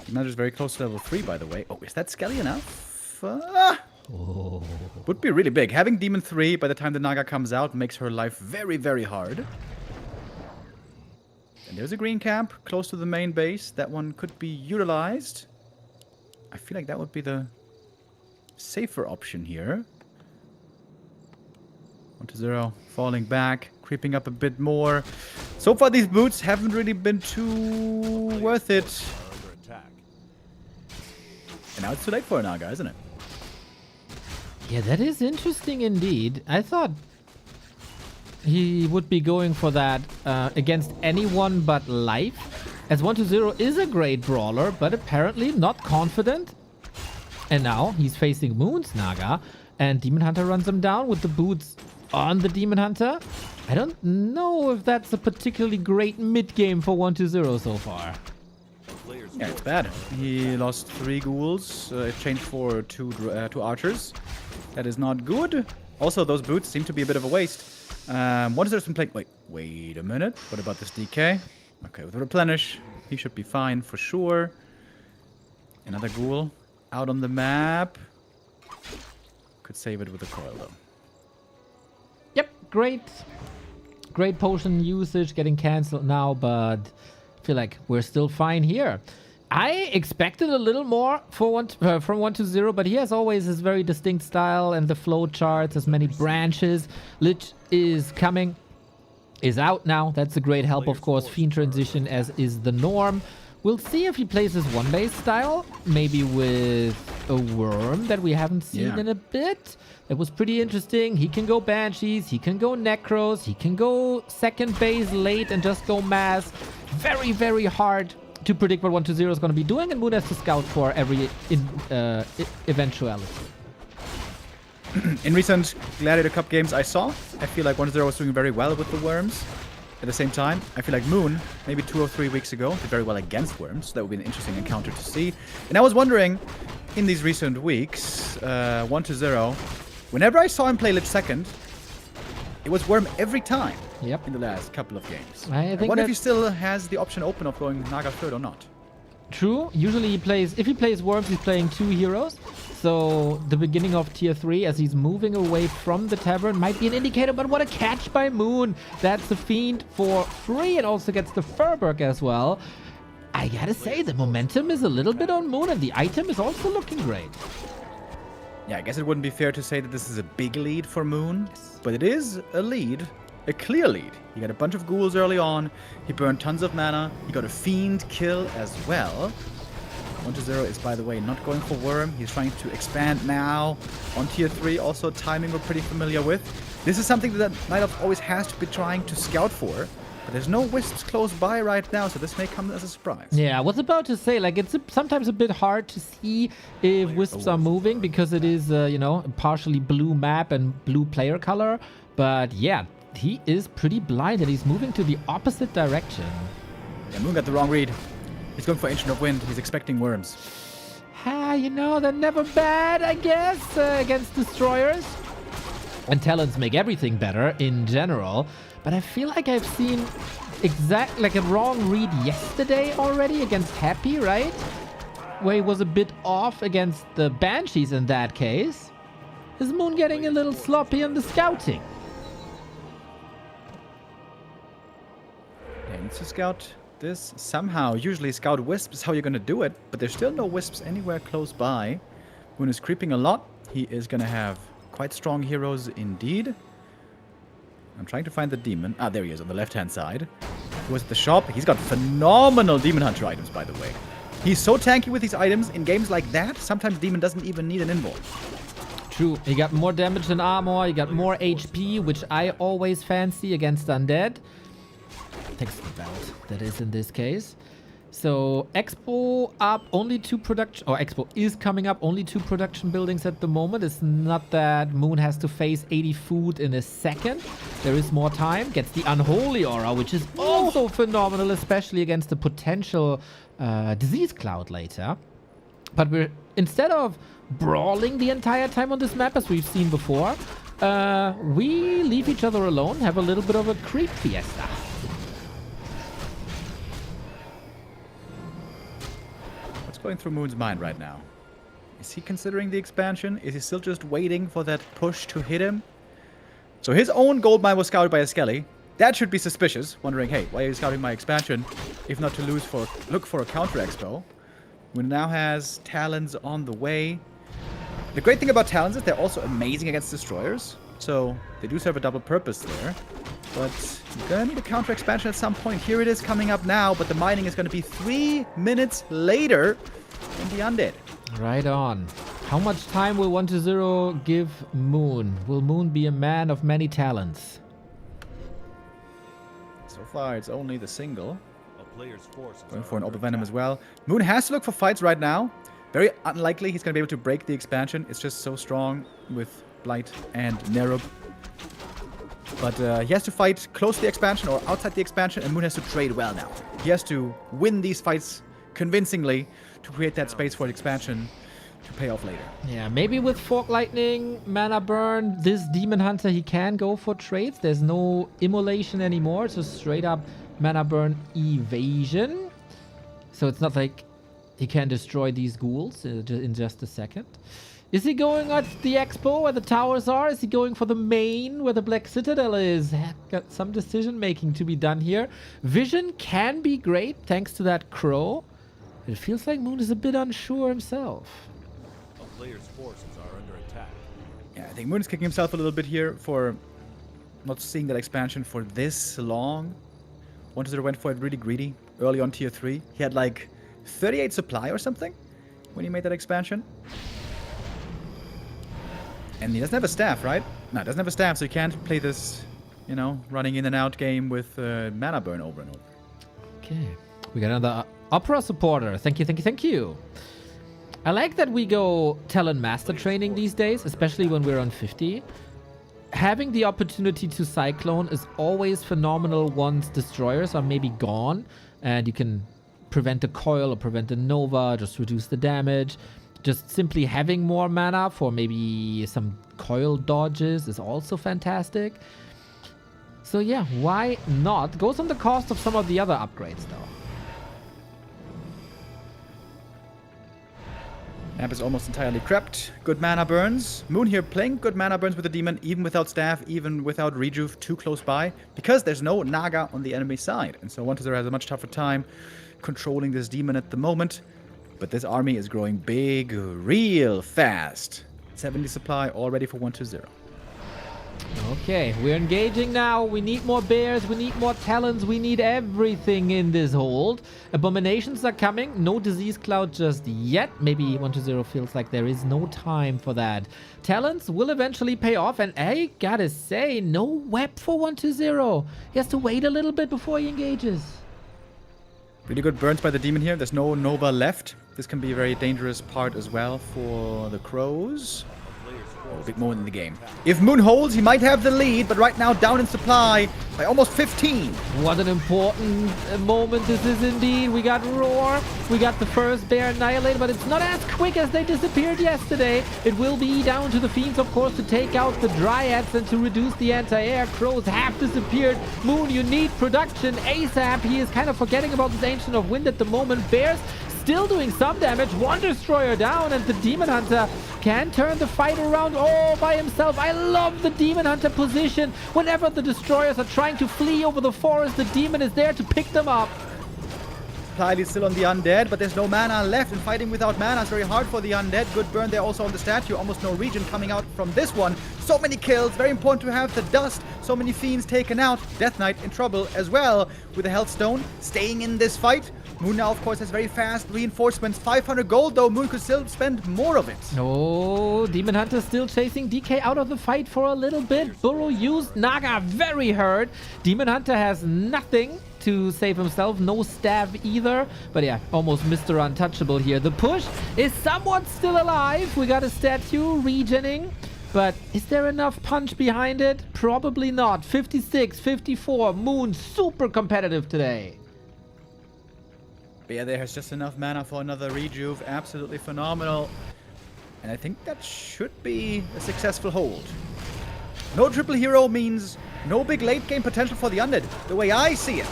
[SPEAKER 2] Demon Hunter's very close to level 3, by the way. Oh, is that Skelly enough?
[SPEAKER 1] Oh.
[SPEAKER 2] Would be really big. Having Demon 3 by the time the Naga comes out makes her life very, very hard. And there's a green camp close to the main base. That one could be utilized. I feel like that would be the safer option here. 1-0, falling back, creeping up a bit more. So far, these boots haven't really been too worth it.
[SPEAKER 3] Are under attack.
[SPEAKER 2] And now it's too late for a Naga, isn't it?
[SPEAKER 1] Yeah, that is interesting indeed. I thought he would be going for that against anyone but Life, as 1-0 is a great brawler, but apparently not confident. And now he's facing Moon's Naga, and Demon Hunter runs him down with the boots on the Demon Hunter. I don't know if that's a particularly great mid-game for 1-0 so far.
[SPEAKER 2] Yeah, it's bad. He lost 3 ghouls, exchanged for two archers. That is not good. Also, those boots seem to be a bit of a waste. 1-0's been playing... Wait a minute. What about this DK? Okay, with replenish, he should be fine for sure. Another ghoul out on the map. Could save it with a coil, though.
[SPEAKER 1] Yep, great potion usage getting cancelled now, but I feel like we're still fine here. I expected a little more for from 1-0, but he has always his very distinct style and the flow charts, as many branches. Lich is coming, is out now. That's a great help, of course. Fiend transition as is the norm. We'll see if he plays his one-base style, maybe with a worm that we haven't seen in a bit. It was pretty interesting. He can go Banshees, he can go Necros, he can go second base late and just go mass. Very, very hard to predict what 1-0 is going to be doing, and Moon has to scout for every eventuality.
[SPEAKER 2] In recent Gladiator Cup games I saw, I feel like 1-0 was doing very well with the worms. At the same time, I feel like Moon, maybe 2 or 3 weeks ago, did very well against worms. That would be an interesting encounter to see. And I was wondering, in these recent weeks, 1-0, whenever I saw him play Lich second, it was worm every time in the last couple of games. I wonder if he still has the option open of going Naga third or not.
[SPEAKER 1] True. Usually he plays, if he plays worms, he's playing 2 heroes. So the beginning of tier 3 as he's moving away from the tavern might be an indicator, but what a catch by Moon. That's the Fiend for free. It also gets the Furberg as well. I gotta say, the momentum is a little bit on Moon, and the item is also looking great.
[SPEAKER 2] Yeah, I guess it wouldn't be fair to say that this is a big lead for Moon, but it is a lead. A clear lead. He got a bunch of ghouls early on. He burned tons of mana. He got a Fiend kill as well. 1-0 is, by the way, not going for Worm. He's trying to expand now on tier 3. Also, timing we're pretty familiar with. This is something that Night Elf always has to be trying to scout for. But there's no wisps close by right now, so this may come as a surprise.
[SPEAKER 1] Yeah, I was about to say, like, it's sometimes a bit hard to see if wisps are moving because it is, you know, a partially blue map and blue player color. But yeah, he is pretty blind and he's moving to the opposite direction.
[SPEAKER 2] Yeah, Moon got the wrong read. He's going for Ancient of Wind. He's expecting worms.
[SPEAKER 1] You know, they're never bad, I guess, against destroyers. And talents make everything better in general. But I feel like I've seen like a wrong read yesterday already against Happy, right? Where he was a bit off against the Banshees in that case. Is Moon getting a little sloppy on the scouting?
[SPEAKER 2] Yeah, he needs to scout this somehow. Usually scout wisps is how you're going to do it, but there's still no wisps anywhere close by. Moon is creeping a lot. He is going to have quite strong heroes indeed. I'm trying to find the demon. Ah, there he is on the left-hand side. He was at the shop. He's got phenomenal Demon Hunter items, by the way. He's so tanky with these items. In games like that, sometimes Demon doesn't even need an invoke.
[SPEAKER 1] True. He got more damage than armor. He got more HP, which I always fancy against undead. Takes the belt, that is in this case. So Expo up, only 2 production, or Expo is coming up, only 2 production buildings at the moment. It's not that Moon has to face 80 food in a second. There is more time. Gets the Unholy Aura, which is also phenomenal, especially against the potential disease cloud later. But instead of brawling the entire time on this map, as we've seen before, we leave each other alone, have a little bit of a creep fiesta.
[SPEAKER 2] Going through Moon's mind right now. Is he considering the expansion? Is he still just waiting for that push to hit him? So his own gold mine was scouted by a Skelly. That should be suspicious, wondering, hey, why are you scouting my expansion if not to look for a counter expo? Moon now has Talons on the way. The great thing about Talons is they're also amazing against destroyers. So they do serve a double purpose there. But you're gonna need a counter expansion at some point. Here it is coming up now, but the mining is gonna be 3 minutes later than the undead.
[SPEAKER 1] Right on. How much time will 1-0 give Moon? Will Moon be a man of many talents?
[SPEAKER 2] So far, it's only the single.
[SPEAKER 3] A player's forces
[SPEAKER 2] Going
[SPEAKER 3] are
[SPEAKER 2] for an
[SPEAKER 3] under
[SPEAKER 2] Open Venom
[SPEAKER 3] attack.
[SPEAKER 2] as well. Moon has to look for fights right now. Very unlikely he's gonna be able to break the expansion. It's just so strong with Blight and Nerub. But he has to fight close to the expansion or outside the expansion, and Moon has to trade well now. He has to win these fights convincingly to create that space for the expansion to pay off later.
[SPEAKER 1] Yeah, maybe with Fork Lightning, Mana Burn, this Demon Hunter, he can go for trades. There's no immolation anymore. It's just straight up Mana Burn evasion. So it's not like he can destroy these ghouls in just a second. Is he going at the expo where the towers are? Is he going for the main where the Black Citadel is? Got some decision making to be done here. Vision can be great thanks to that crow. It feels like Moon is a bit unsure himself.
[SPEAKER 3] A player's forces are under attack.
[SPEAKER 2] Yeah, I think Moon is kicking himself a little bit here for not seeing that expansion for this long. 1-0 went for it really greedy early on tier 3. He had like 38 supply or something when he made that expansion. And he doesn't have a staff, right? No, he doesn't have a staff, so he can't play this, you know, running in and out game with mana burn over and over.
[SPEAKER 1] Okay. We got another Opera supporter. Thank you, thank you, thank you. I like that we go Talon Master training these days, especially when we're on 50. Having the opportunity to Cyclone is always phenomenal once destroyers are maybe gone. And you can prevent a coil or prevent a Nova, just reduce the damage. Just simply having more mana for maybe some coil dodges is also fantastic. So yeah, why not? Goes on the cost of some of the other upgrades though.
[SPEAKER 2] Amp is almost entirely crept. Good mana burns. Moon here playing good mana burns with the demon, even without staff, even without rejuve too close by, because there's no Naga on the enemy side. And so 1-0 has a much tougher time controlling this demon at the moment. But this army is growing big real fast. 70 supply all ready for 1-0.
[SPEAKER 1] Okay, we're engaging now. We need more bears. We need more talons. We need everything in this hold. Abominations are coming. No disease cloud just yet. Maybe 1-0 feels like there is no time for that. Talons will eventually pay off. And I gotta say, no web for 1-0. He has to wait a little bit before he engages.
[SPEAKER 2] Really good burns by the demon here. There's no Nova left. This can be a very dangerous part as well for the crows. A bit more in the game. If Moon holds, he might have the lead, but right now down in supply by almost 15.
[SPEAKER 1] What an important moment this is indeed. We got Roar, we got the first bear annihilated, but it's not as quick as they disappeared yesterday. It will be down to the Fiends, of course, to take out the Dryads and to reduce the anti-air. Crows have disappeared. Moon, you need production ASAP. He is kind of forgetting about this Ancient of Wind at the moment. Bears still doing some damage. One destroyer down, and the Demon Hunter can turn the fight around all by himself. I love the Demon Hunter position. Whenever the destroyers are trying to flee over the forest, the demon is there to pick them up.
[SPEAKER 2] Supply is still on the undead, but there's no mana left, and fighting without mana is very hard for the undead. Good burn there also on the statue. Almost no regen coming out from this one. So many kills. Very important to have the dust. So many fiends taken out. Death Knight in trouble as well with the Health Stone. Staying in this fight. Moon now, of course, has very fast reinforcements. 500 gold, though. Moon could still spend more of it.
[SPEAKER 1] Oh, Demon Hunter still chasing DK out of the fight for a little bit. Burrow used Naga, very hurt. Demon Hunter has nothing to save himself. No staff either. But yeah, almost Mr. Untouchable here. The push is somewhat still alive. We got a statue regening. But is there enough punch behind it? Probably not. 56, 54. Moon super competitive today.
[SPEAKER 2] But yeah, there has just enough mana for another rejuve. Absolutely phenomenal. And I think that should be a successful hold. No triple hero means no big late game potential for the undead, the way I see it.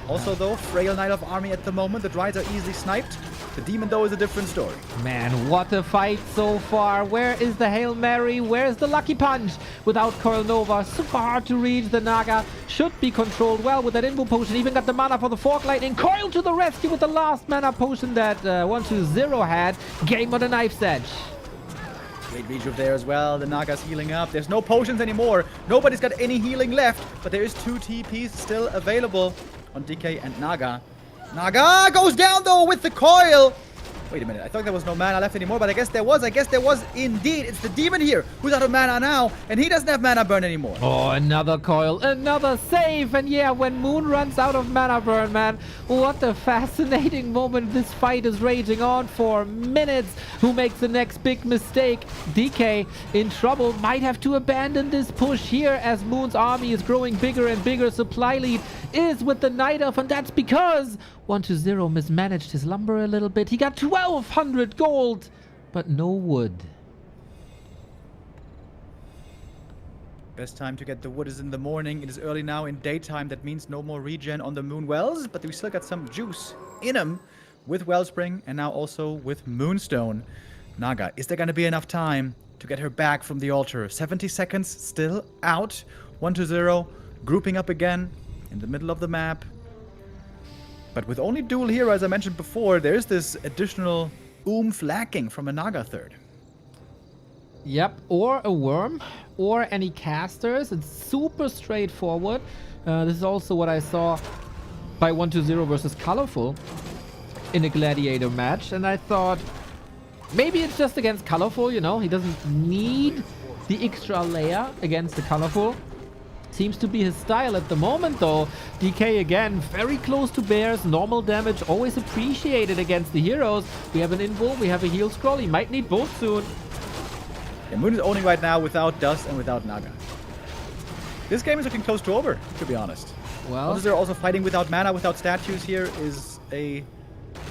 [SPEAKER 2] Also, though, frail Knight of Army at the moment. The Dryads are easily sniped. The Demon, though, is a different story.
[SPEAKER 1] Man, what a fight so far. Where is the Hail Mary? Where's the Lucky Punch? Without Coil Nova, super hard to reach. The Naga should be controlled well with that Invo Potion. Even got the mana for the Fork Lightning. Coil to the rescue with the last mana potion that 1-2-0 had. Game on the knife's edge.
[SPEAKER 2] Great rejuve there as well. The Naga's healing up. There's no potions anymore. Nobody's got any healing left. But there is 2 TPs still available on DK and Naga. Naga goes down though with the coil. Wait a minute, I thought there was no mana left anymore, but I guess there was indeed. It's the demon here who's out of mana now, and he doesn't have mana burn anymore.
[SPEAKER 1] Oh, another coil, another save, and yeah, when Moon runs out of mana burn, man, what a fascinating moment. This fight is raging on for minutes. Who makes the next big mistake? DK in trouble, might have to abandon this push here as Moon's army is growing bigger and bigger. Supply lead is with the Night Elf, and that's because 120 mismanaged his lumber a little bit. He got 1,200 gold, but no wood.
[SPEAKER 2] Best time to get the wood is in the morning. It is early now in daytime. That means no more regen on the Moon Wells, but we still got some juice in them with Wellspring and now also with Moonstone. Naga, is there going to be enough time to get her back from the altar? 70 seconds still out. 120 grouping up again in the middle of the map. But with only dual hero, as I mentioned before, there's this additional oomph lacking from a Naga third.
[SPEAKER 1] Yep, or a worm, or any casters. It's super straightforward. This is also what I saw by 120 versus Colorful in a gladiator match. And I thought, maybe it's just against Colorful, you know. He doesn't need the extra layer against the Colorful. Seems to be his style at the moment, though. DK again, very close to bears. Normal damage, always appreciated against the heroes. We have an invul, we have a heal scroll. He might need both soon.
[SPEAKER 2] Yeah, Moon is owning right now without Dust and without Naga. This game is looking close to over, to be honest.
[SPEAKER 1] Well,
[SPEAKER 2] They're also fighting without mana, without statues here is a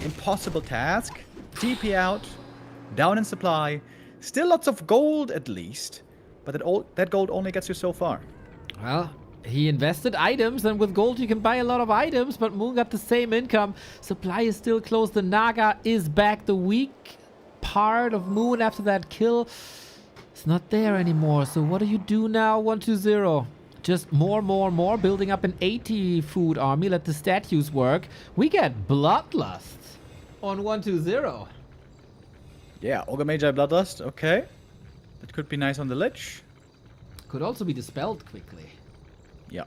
[SPEAKER 2] impossible task. TP out, down in supply. Still lots of gold at least, but that gold only gets you so far.
[SPEAKER 1] well, he invested items, and with gold you can buy a lot of items, but Moon got the same income. Supply is still close. The Naga is back. The weak part of Moon after that kill is not there anymore. So what do you do now, 120? Just more, building up an 80 food army. Let the statues work. We get Bloodlust on 120.
[SPEAKER 2] Yeah, Ogre Magi Bloodlust, okay. That could be nice on the Lich.
[SPEAKER 1] Could also be dispelled quickly.
[SPEAKER 2] Yeah.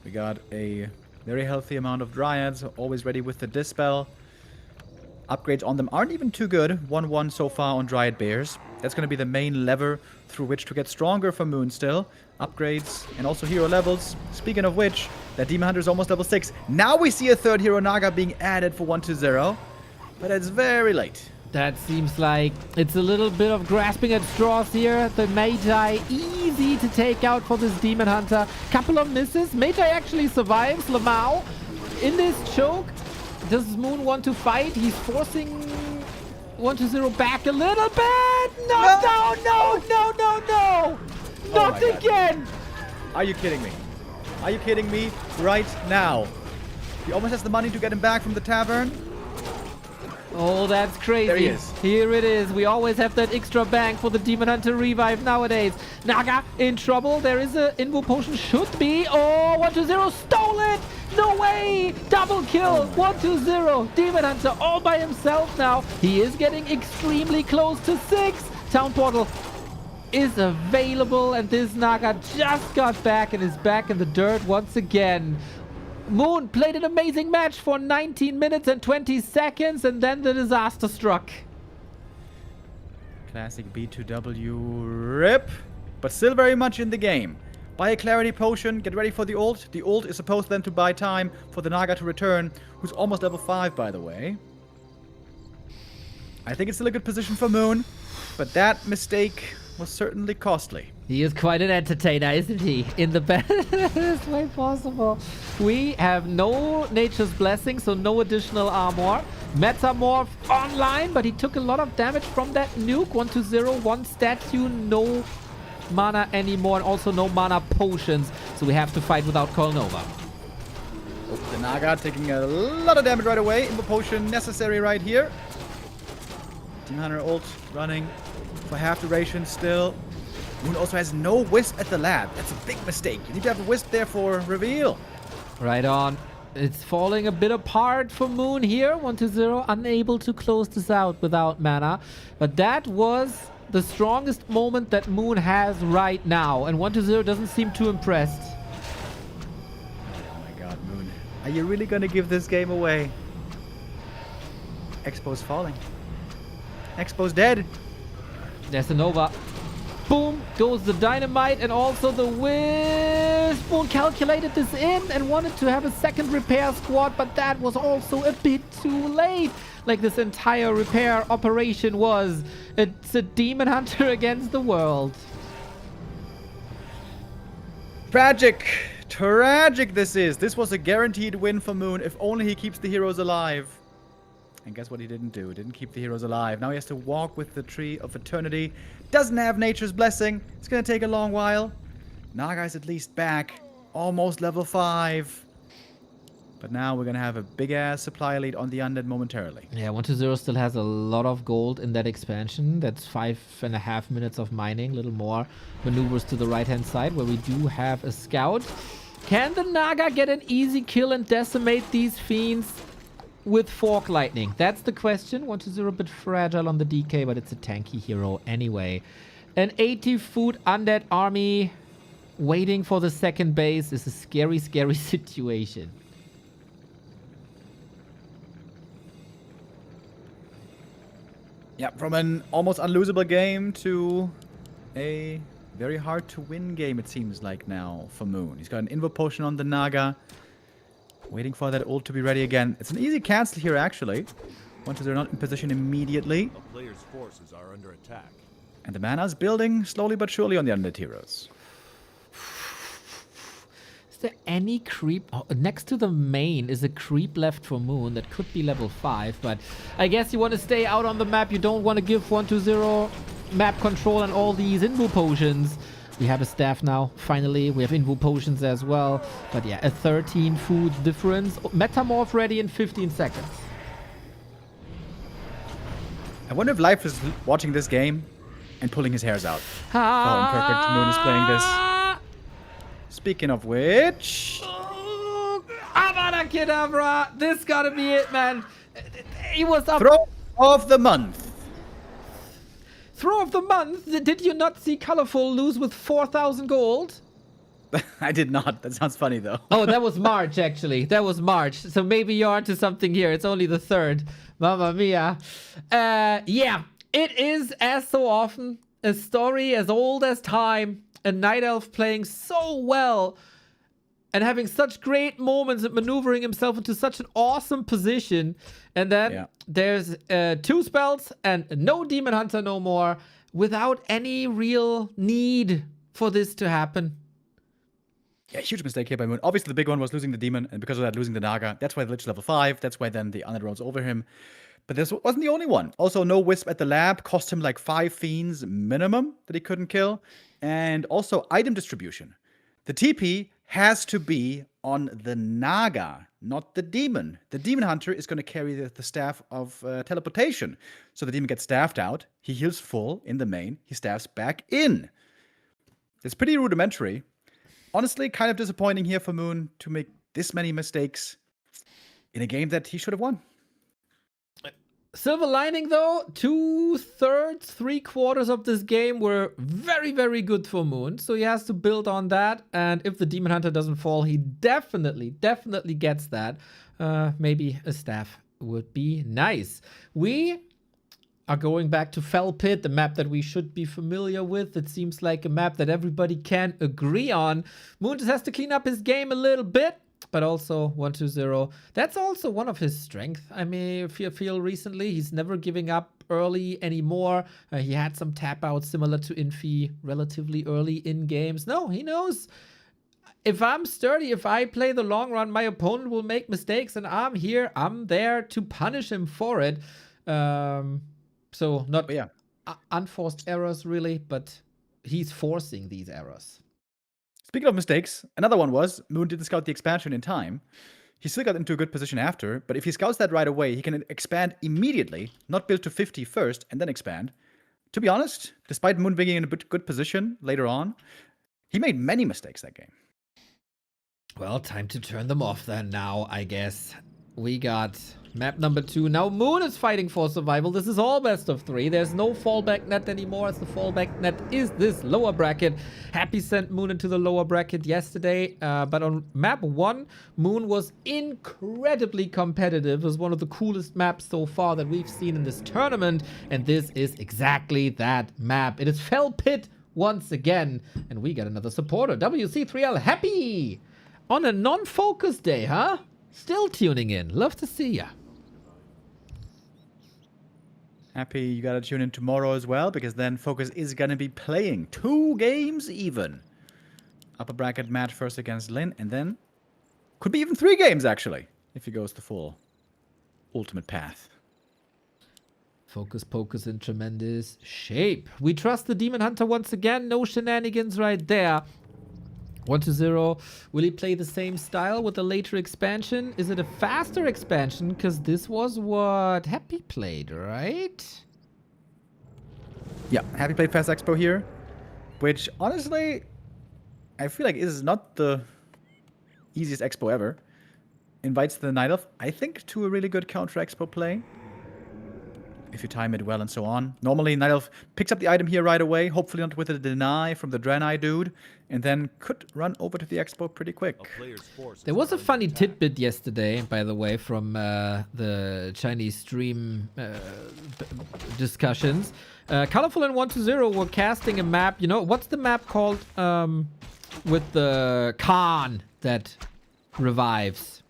[SPEAKER 2] We got a very healthy amount of Dryads, always ready with the Dispel. Upgrades on them aren't even too good. 1-1 so far on Dryad Bears. That's going to be the main lever through which to get stronger for Moon still. Upgrades and also hero levels. Speaking of which, that Demon Hunter is almost level 6. Now we see a third hero Naga being added for 120. But it's very late.
[SPEAKER 1] That seems like it's a little bit of grasping at straws here. The Magi easy to take out for this Demon Hunter. Couple of misses. Magi actually survives. Lamau in this choke. Does Moon want to fight? He's forcing 120 back a little bit. No. Not again.
[SPEAKER 2] Are you kidding me? Are you kidding me right now? He almost has the money to get him back from the tavern.
[SPEAKER 1] Oh, that's crazy.
[SPEAKER 2] There he is.
[SPEAKER 1] Here it is. We always have that extra bank for the Demon Hunter revive nowadays. Naga in trouble. There is an Invo potion. Should be. Oh, 120 stole it. No way. Double kill. 120. Demon Hunter all by himself now. He is getting extremely close to 6. Town Portal is available, and this Naga just got back and is back in the dirt once again. Moon played an amazing match for 19 minutes and 20 seconds, and then the disaster struck.
[SPEAKER 2] Classic B2W rip, but still very much in the game. Buy a Clarity Potion, get ready for the ult. The ult is supposed then to buy time for the Naga to return, who's almost level 5, by the way. I think it's still a good position for Moon, but that mistake was certainly costly.
[SPEAKER 1] He is quite an entertainer, isn't he? In the best way possible. We have no Nature's Blessing, so no additional armor. Metamorph online, but he took a lot of damage from that nuke. 120, one statue, no mana anymore, and also no mana potions. So we have to fight without Coil Nova.
[SPEAKER 2] Oh, the Naga taking a lot of damage right away. Invo Potion necessary right here. Demon Hunter ult running for half duration still. Moon also has no Wisp at the lab. That's a big mistake. You need to have a Wisp there for reveal.
[SPEAKER 1] Right on. It's falling a bit apart for Moon here. 120 unable to close this out without mana. But that was the strongest moment that Moon has right now. And 1-0 doesn't seem too impressed.
[SPEAKER 2] Oh my god, Moon. Are you really gonna give this game away? Expo's falling. Expo's dead.
[SPEAKER 1] There's the Nova. Boom, goes the dynamite and also the Wisp. Moon calculated this in and wanted to have a second repair squad, but that was also a bit too late. Like this entire repair operation was. It's a demon hunter against the world.
[SPEAKER 2] Tragic. Tragic this is. This was a guaranteed win for Moon if only he keeps the heroes alive. And guess what he didn't do? Didn't keep the heroes alive. Now he has to walk with the Tree of Eternity. Doesn't have Nature's Blessing. It's gonna take a long while. Naga is at least back. Almost level 5. But now we're gonna have a big-ass supply lead on the Undead momentarily.
[SPEAKER 1] Yeah, 1-0 still has a lot of gold in that expansion. That's 5.5 minutes of mining. A little more maneuvers to the right-hand side where we do have a scout. Can the Naga get an easy kill and decimate these fiends with Fork Lightning? That's the question. 1-0 a bit fragile on the DK, but it's a tanky hero anyway. An 80-foot undead army waiting for the second base is a scary, scary situation.
[SPEAKER 2] Yeah, from an almost unlosable game to a very hard to win game, it seems like now for Moon. He's got an Invo Potion on the Naga. Waiting for that ult to be ready again. It's an easy cancel here, actually. Once they're not in position immediately.
[SPEAKER 3] A player's forces are under attack.
[SPEAKER 2] And the mana's building slowly but surely on the Undead heroes.
[SPEAKER 1] Is there any creep? Oh, next to the main is a creep left for Moon that could be level 5, but I guess you want to stay out on the map. You don't want to give 1-0 map control and all these Invo Potions. We have a staff now, finally. We have Invo Potions as well. But yeah, a 13 food difference. Metamorph ready in 15 seconds.
[SPEAKER 2] I wonder if Life is watching this game and pulling his hairs out. How imperfect Moon is playing this. Speaking of which...
[SPEAKER 1] Avada Kedavra! This gotta be it, man. He was up...
[SPEAKER 2] Throw of the month.
[SPEAKER 1] Throw of the month? Did you not see Colorful lose with 4,000 gold?
[SPEAKER 2] I did not. That sounds funny, though.
[SPEAKER 1] Oh, that was March, actually. That was March. So maybe you're onto something here. It's only the 3rd. Mamma mia. Yeah, it is, as so often, a story as old as time. A Night Elf playing so well and having such great moments and maneuvering himself into such an awesome position. And then there's 2 spells and no Demon Hunter no more without any real need for this to happen.
[SPEAKER 2] Yeah, huge mistake here by Moon. Obviously, the big one was losing the Demon, and because of that, losing the Naga. That's why the Lich is level 5. That's why then the Undead rolls over him. But this wasn't the only one. Also, no Wisp at the lab cost him like 5 fiends minimum that he couldn't kill. And also, item distribution. The TP has to be on the Naga, not the Demon. The Demon Hunter is going to carry the staff of teleportation. So the Demon gets staffed out. He heals full in the main. He staffs back in. It's pretty rudimentary. Honestly, kind of disappointing here for Moon to make this many mistakes in a game that he should have won.
[SPEAKER 1] Silver lining, though, 2/3, 3/4 of this game were very, very good for Moon. So he has to build on that. And if the Demon Hunter doesn't fall, he definitely gets that. Maybe a staff would be nice. We are going back to Fell Pit, the map that we should be familiar with. It seems like a map that everybody can agree on. Moon just has to clean up his game a little bit. But also 1-0. That's also one of his strengths. I mean, feel recently he's never giving up early anymore. He had some tap outs similar to Infi relatively early in games. No, he knows if I'm sturdy, if I play the long run, my opponent will make mistakes, and I'm there to punish him for it. So not unforced errors really, but he's forcing these errors.
[SPEAKER 2] Speaking of mistakes, another one was Moon didn't scout the expansion in time. He still got into a good position after, but if he scouts that right away, he can expand immediately, not build to 50 first and then expand. To be honest, despite Moon being in a good position later on, he made many mistakes that game.
[SPEAKER 1] Well, time to turn them off then now, I guess. We got Map number 2. Now Moon is fighting for survival. This is all best of 3. There's no fallback net anymore, as the fallback net is this lower bracket. Happy sent Moon into the lower bracket yesterday. But on map 1, Moon was incredibly competitive. It was one of the coolest maps so far that we've seen in this tournament. And this is exactly that map. It is Fell Pit once again. And we got another supporter. WC3L happy on a non-focus day, huh? Still tuning in. Love to see ya.
[SPEAKER 2] Happy you gotta tune in tomorrow as well, because then Focus is gonna be playing 2 games even. Upper bracket match first against Lin, and then could be even 3 games actually, if he goes the full ultimate path.
[SPEAKER 1] Focus Pocus in tremendous shape. We trust the Demon Hunter once again. No shenanigans right there. 1-0. Will he play the same style with a later expansion? Is it a faster expansion? Because this was what Happy played, right?
[SPEAKER 2] Yeah, Happy played Fast Expo here, which honestly, I feel like is not the easiest Expo ever. Invites the Night Elf, I think, to a really good counter Expo play, if you time it well and so on. Normally, Night Elf picks up the item here right away, hopefully not with a deny from the Draenei dude, and then could run over to the Expo pretty quick.
[SPEAKER 1] There was a funny tidbit yesterday, by the way, from the Chinese stream discussions. Colorful and 1-0 were casting a map. You know, what's the map called with the Khan that revives?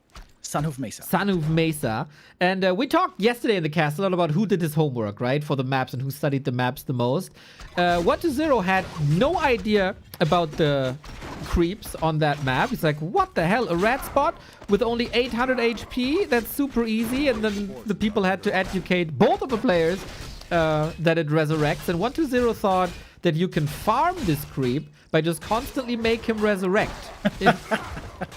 [SPEAKER 2] Sunhoof Mesa.
[SPEAKER 1] Sunhoof Mesa. And we talked yesterday in the cast a lot about who did his homework, right? For the maps and who studied the maps the most. 1-0 had no idea about the creeps on that map. He's like, what the hell? A red spot with only 800 HP? That's super easy. And then the people had to educate both of the players that it resurrects. And 1-0 thought that you can farm this creep by just constantly make him resurrect. It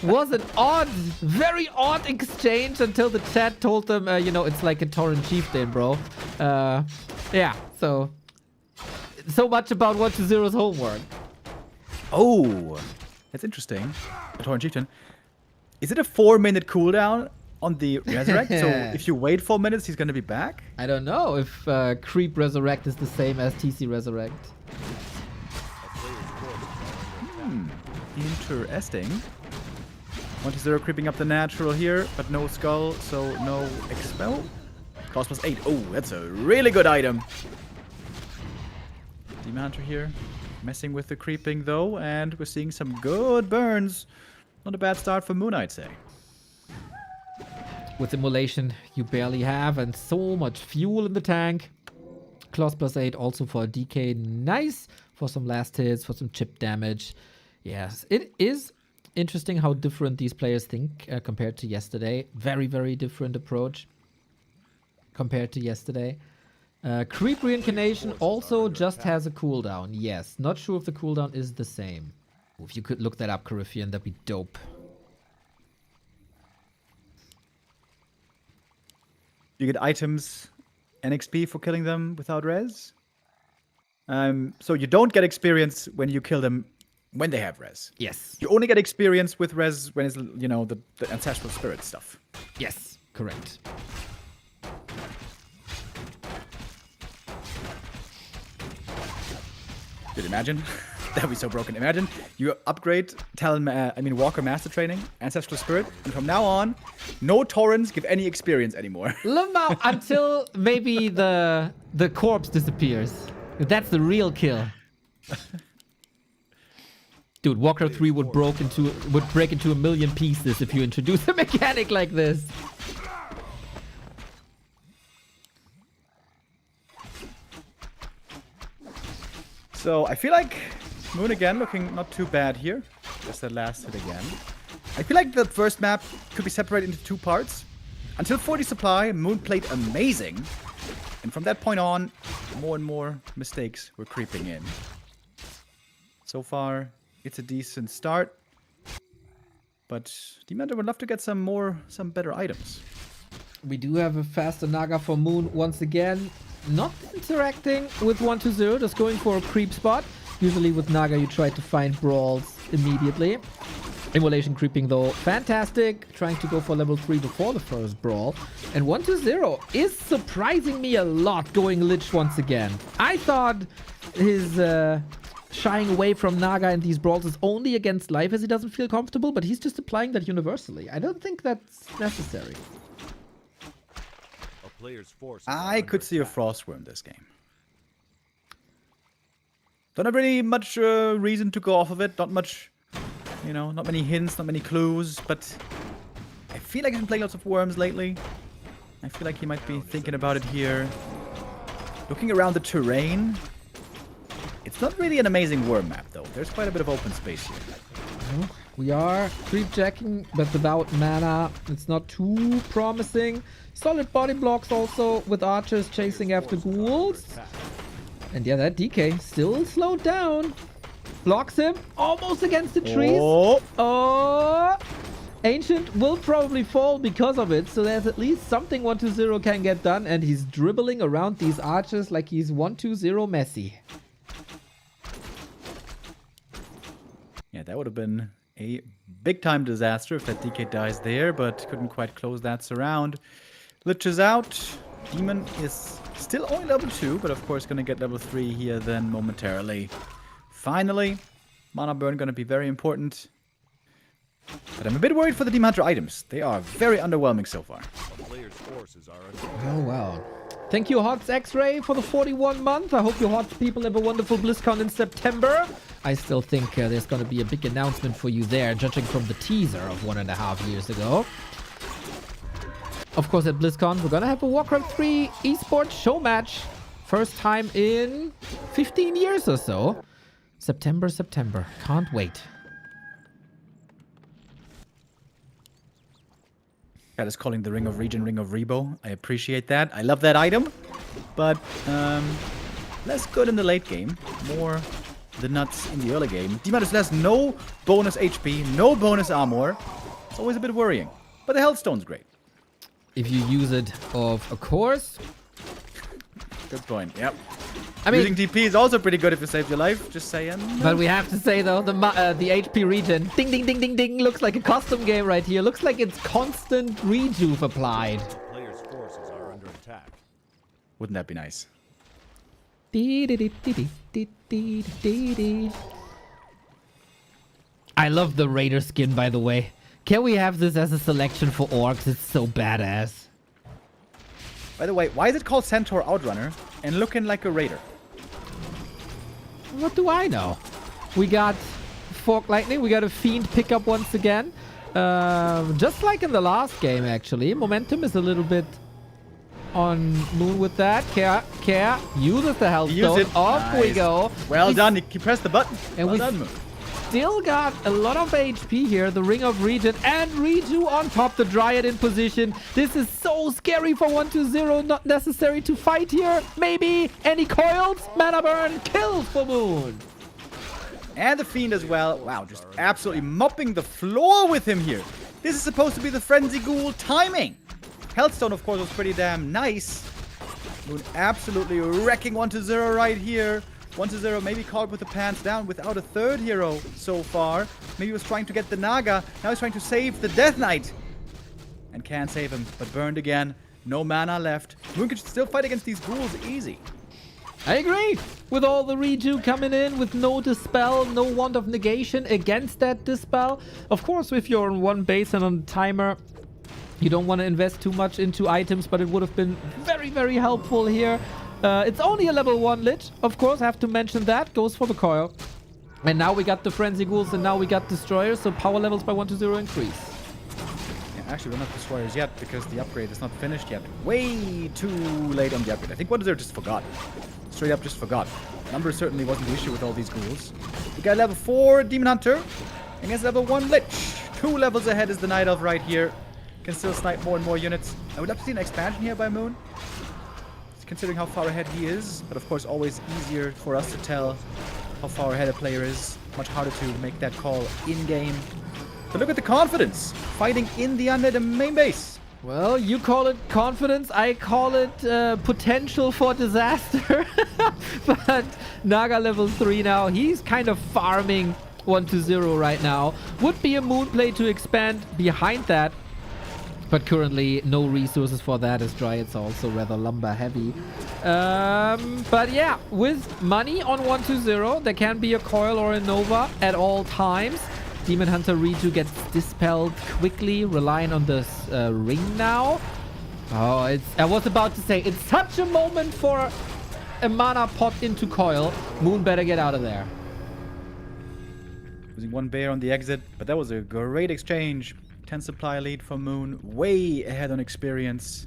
[SPEAKER 1] was an odd, very odd exchange until the chat told them, you know, it's like a Tauren Chieftain, bro. Yeah, so much about 1-0's homework.
[SPEAKER 2] Oh, that's interesting. The Tauren Chieftain. Is it a 4-minute cooldown on the resurrect? So if you wait 4 minutes, he's gonna be back?
[SPEAKER 1] I don't know if creep resurrect is the same as TC resurrect.
[SPEAKER 2] Interesting. 1-0 creeping up the natural here, but no skull, so no expel. Cost plus 8. Oh, that's a really good item. Demon Hunter here, messing with the creeping though, and we're seeing some good burns. Not a bad start for Moon, I'd say.
[SPEAKER 1] With immolation, you barely have, and so much fuel in the tank. Claws plus 8 also for a DK. Nice for some last hits, for some chip damage. Yes, it is interesting how different these players think compared to yesterday. Very, very different approach compared to yesterday. Creep Reincarnation also just has a cooldown. Yes, not sure if the cooldown is the same. If you could look that up, Carifian, that'd be dope.
[SPEAKER 2] You get items and XP for killing them without res. So you don't get experience when you kill them when they have res.
[SPEAKER 1] Yes.
[SPEAKER 2] You only get experience with res when it's, you know, the ancestral spirit stuff.
[SPEAKER 1] Yes, correct.
[SPEAKER 2] Dude, imagine. That'd be so broken. Imagine you upgrade Walker Master Training, Ancestral Spirit, and from now on, no Taurens give any experience anymore.
[SPEAKER 1] Limbo until maybe the corpse disappears. That's the real kill. Dude, Warcraft 3 would break into a million pieces if you introduce a mechanic like this.
[SPEAKER 2] So I feel like Moon again looking not too bad here. Just that last hit again. I feel like the first map could be separated into 2 parts. Until 40 supply, Moon played amazing. And from that point on, more and more mistakes were creeping in. So far, it's a decent start. But Demon would love to get some better items.
[SPEAKER 1] We do have a faster Naga for Moon once again. Not interacting with 1-0, just going for a creep spot. Usually with Naga you try to find brawls immediately. Immolation creeping though, fantastic. Trying to go for level 3 before the first brawl. And 1-0 is surprising me a lot going Lich once again. I thought his shying away from Naga in these brawls is only against life as he doesn't feel comfortable, but he's just applying that universally. I don't think that's necessary.
[SPEAKER 3] A player's forces
[SPEAKER 2] I
[SPEAKER 3] are
[SPEAKER 2] could
[SPEAKER 3] under
[SPEAKER 2] see a
[SPEAKER 3] attack.
[SPEAKER 2] Frostworm this game. Don't have really much reason to go off of it. Not much, you know, not many hints, not many clues, but I feel like he's been playing lots of worms lately. I feel like he might be thinking about it here. Looking around the terrain, it's not really an amazing worm map, though. There's quite a bit of open space here.
[SPEAKER 1] Well, we are creep jacking, but without mana, it's not too promising. Solid body blocks also with archers chasing after ghouls. And yeah, that DK still slowed down. Blocks him almost against the trees. Oh! Ancient will probably fall because of it, so there's at least something 1-0 can get done, and he's dribbling around these archers like he's 1-0 Messi.
[SPEAKER 2] Yeah, that would have been a big-time disaster if that DK dies there, but couldn't quite close that surround. Lich is out. Demon is still only level 2, but of course going to get level 3 here then momentarily. Finally, mana burn going to be very important. But I'm a bit worried for the Demon Hunter items. They are very underwhelming so far.
[SPEAKER 3] A player's forces are under attack.
[SPEAKER 1] Oh, wow. Thank you, Hots X-Ray, for the 41 month. I hope you Hots people have a wonderful BlizzCon in September. I still think there's going to be a big announcement for you there, judging from the teaser of 1.5 years ago. Of course, at BlizzCon, we're going to have a Warcraft 3 Esports show match. First time in 15 years or so. September. Can't wait.
[SPEAKER 2] That is calling the Ring of Regen Ring of Rebo. I appreciate that. I love that item. But less good in the late game. More the nuts in the early game. Demon Hunter has no bonus HP, no bonus armor. It's always a bit worrying. But the Hellstone's great.
[SPEAKER 1] If you use it, of course.
[SPEAKER 2] Good point. Yep.
[SPEAKER 1] I mean,
[SPEAKER 2] using DP is also pretty good if you save your life. Just saying.
[SPEAKER 1] but we have to say though, the HP regen, ding ding ding ding ding, looks like a custom game right here. Looks like it's constant rejuve applied.
[SPEAKER 3] A player's forces are under attack.
[SPEAKER 2] Wouldn't that be nice?
[SPEAKER 1] I love the Raider skin, by the way. Can we have this as a selection for orcs? It's so badass.
[SPEAKER 2] By the way, why is it called Centaur Outrunner and looking like a Raider?
[SPEAKER 1] What do I know? We got Fork Lightning. We got a Fiend pickup once again. Just like in the last game, actually. Momentum is a little bit on Moon with that. Care. Uses the health stone. Off we go.
[SPEAKER 2] Well done. You pressed the button.
[SPEAKER 1] And
[SPEAKER 2] well
[SPEAKER 1] we
[SPEAKER 2] done, Moon.
[SPEAKER 1] still got a lot of HP here. The Ring of Regen and Reju on top. The Dryad in position. This is so scary for 1-0. Not necessary to fight here. Maybe any coils. Mana burn. Kills for Moon.
[SPEAKER 2] And the Fiend as well. Wow, just absolutely mopping the floor with him here. This is supposed to be the Frenzy Ghoul timing. Healthstone, of course, was pretty damn nice. Moon absolutely wrecking 1-0 right here. 1-0 maybe caught with the pants down without a third hero so far. Maybe he was trying to get the Naga. Now he's trying to save the Death Knight. And can't save him, but burned again. No mana left. Moon can still fight against these ghouls easy.
[SPEAKER 1] I agree. With all the Reju coming in with no Dispel, no Wand of Negation against that Dispel. Of course, if you're on one base and on timer, you don't want to invest too much into items, but it would have been very, very helpful here. It's only a level 1 Lich, of course, I have to mention that. Goes for the coil. And now we got the Frenzy Ghouls and now we got Destroyers, so power levels by 1-0 increase.
[SPEAKER 2] Yeah, actually, we're not Destroyers yet because the upgrade is not finished yet. Way too late on the upgrade. I think 1-0 just forgot. Straight up just forgot. Number certainly wasn't the issue with all these ghouls. We got level 4 Demon Hunter against level 1 Lich. 2 levels ahead is the Night Elf right here. Can still snipe more and more units. I would love to see an expansion here by Moon, considering how far ahead he is. But of course, always easier for us to tell how far ahead a player is. Much harder to make that call in-game. But look at the confidence. Fighting in the undead main base.
[SPEAKER 1] Well, you call it confidence, I call it potential for disaster. But Naga level 3 now, he's kind of farming 1-0 right now. Would be a Moon play to expand behind that. But currently, no resources for that, as Dryad's also rather lumber heavy. But yeah, with money on 1-0, there can be a Coil or a Nova at all times. Demon Hunter Reju gets dispelled quickly, relying on this ring now. Oh, I was about to say, it's such a moment for a mana pot into Coil. Moon better get out of there.
[SPEAKER 2] Losing one bear on the exit, but that was a great exchange. 10 supply lead for Moon, way ahead on experience.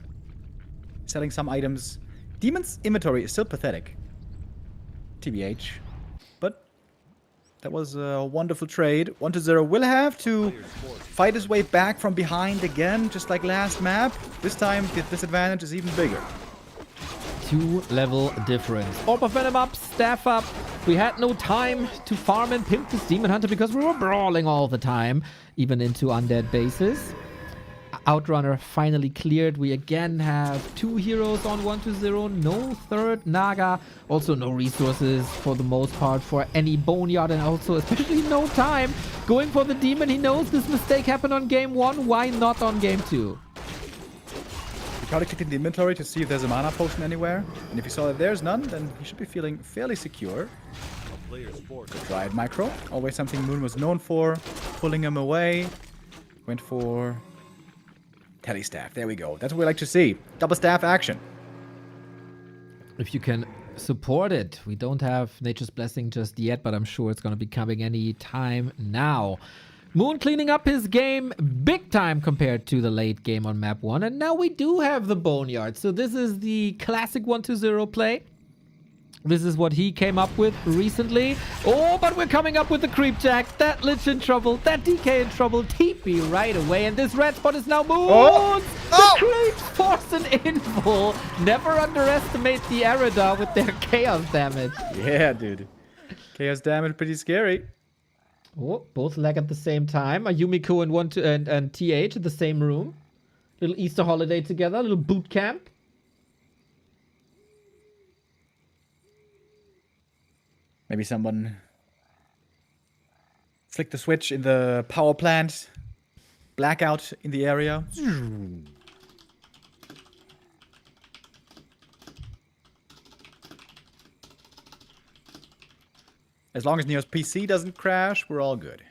[SPEAKER 2] Selling some items. Demon's inventory is still pathetic. TBH. But that was a wonderful trade. 1-0 will have to fight his way back from behind again, just like last map. This time, the disadvantage is even bigger.
[SPEAKER 1] 2-level difference. Orb of Venom up, staff up. We had no time to farm and pimp this Demon Hunter because we were brawling all the time, even into undead bases. Outrunner finally cleared. We again have 2 heroes on 1-0. No third Naga. Also no resources for the most part for any Boneyard, and also especially no time going for the Demon. He knows this mistake happened on game 1. Why not on game 2?
[SPEAKER 2] Probably clicked in the inventory to see if there's a mana potion anywhere. And if he saw that there's none, then he should be feeling fairly secure. Dryad micro. Always something Moon was known for. Pulling him away. Went for Telestaff. There we go. That's what we like to see. Double staff action.
[SPEAKER 1] If you can support it. We don't have Nature's Blessing just yet, but I'm sure it's going to be coming any time now. Moon cleaning up his game big time compared to the late game on map 1. And now we do have the Boneyard. So this is the classic 1-0 play. This is what he came up with recently. Oh, but we're coming up with the Creep Jack. That Lich in trouble. That DK in trouble. TP right away. And this red spot is now Moon.
[SPEAKER 2] Oh.
[SPEAKER 1] The Creeps force an inful. Never underestimate the Eridar with their chaos damage.
[SPEAKER 2] Yeah, dude. Chaos damage, pretty scary.
[SPEAKER 1] Oh, both lag at the same time. Are Yumiko and TH in the same room? Little Easter holiday together, little boot camp.
[SPEAKER 2] Maybe someone flicked the switch in the power plant. Blackout in the area. As long as Neo's PC doesn't crash, we're all good.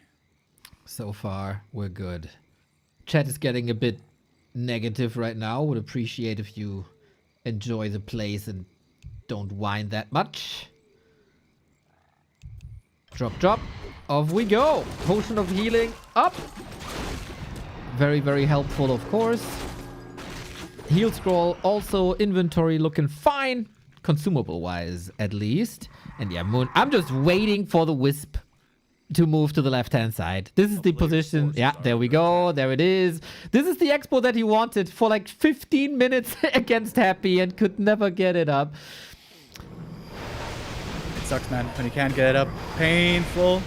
[SPEAKER 1] So far, we're good. Chat is getting a bit negative right now. Would appreciate if you enjoy the plays and don't whine that much. Drop, drop. Off we go. Potion of healing up. Very, very helpful, of course. Heal scroll, also inventory looking fine. Consumable-wise, at least. And yeah, Moon, I'm just waiting for the Wisp to move to the left-hand side. This is the position. Yeah, there we go. There it is. This is the expo that he wanted for like 15 minutes against Happy and could never get it up.
[SPEAKER 2] It sucks, man, when you can't get it up. Painful.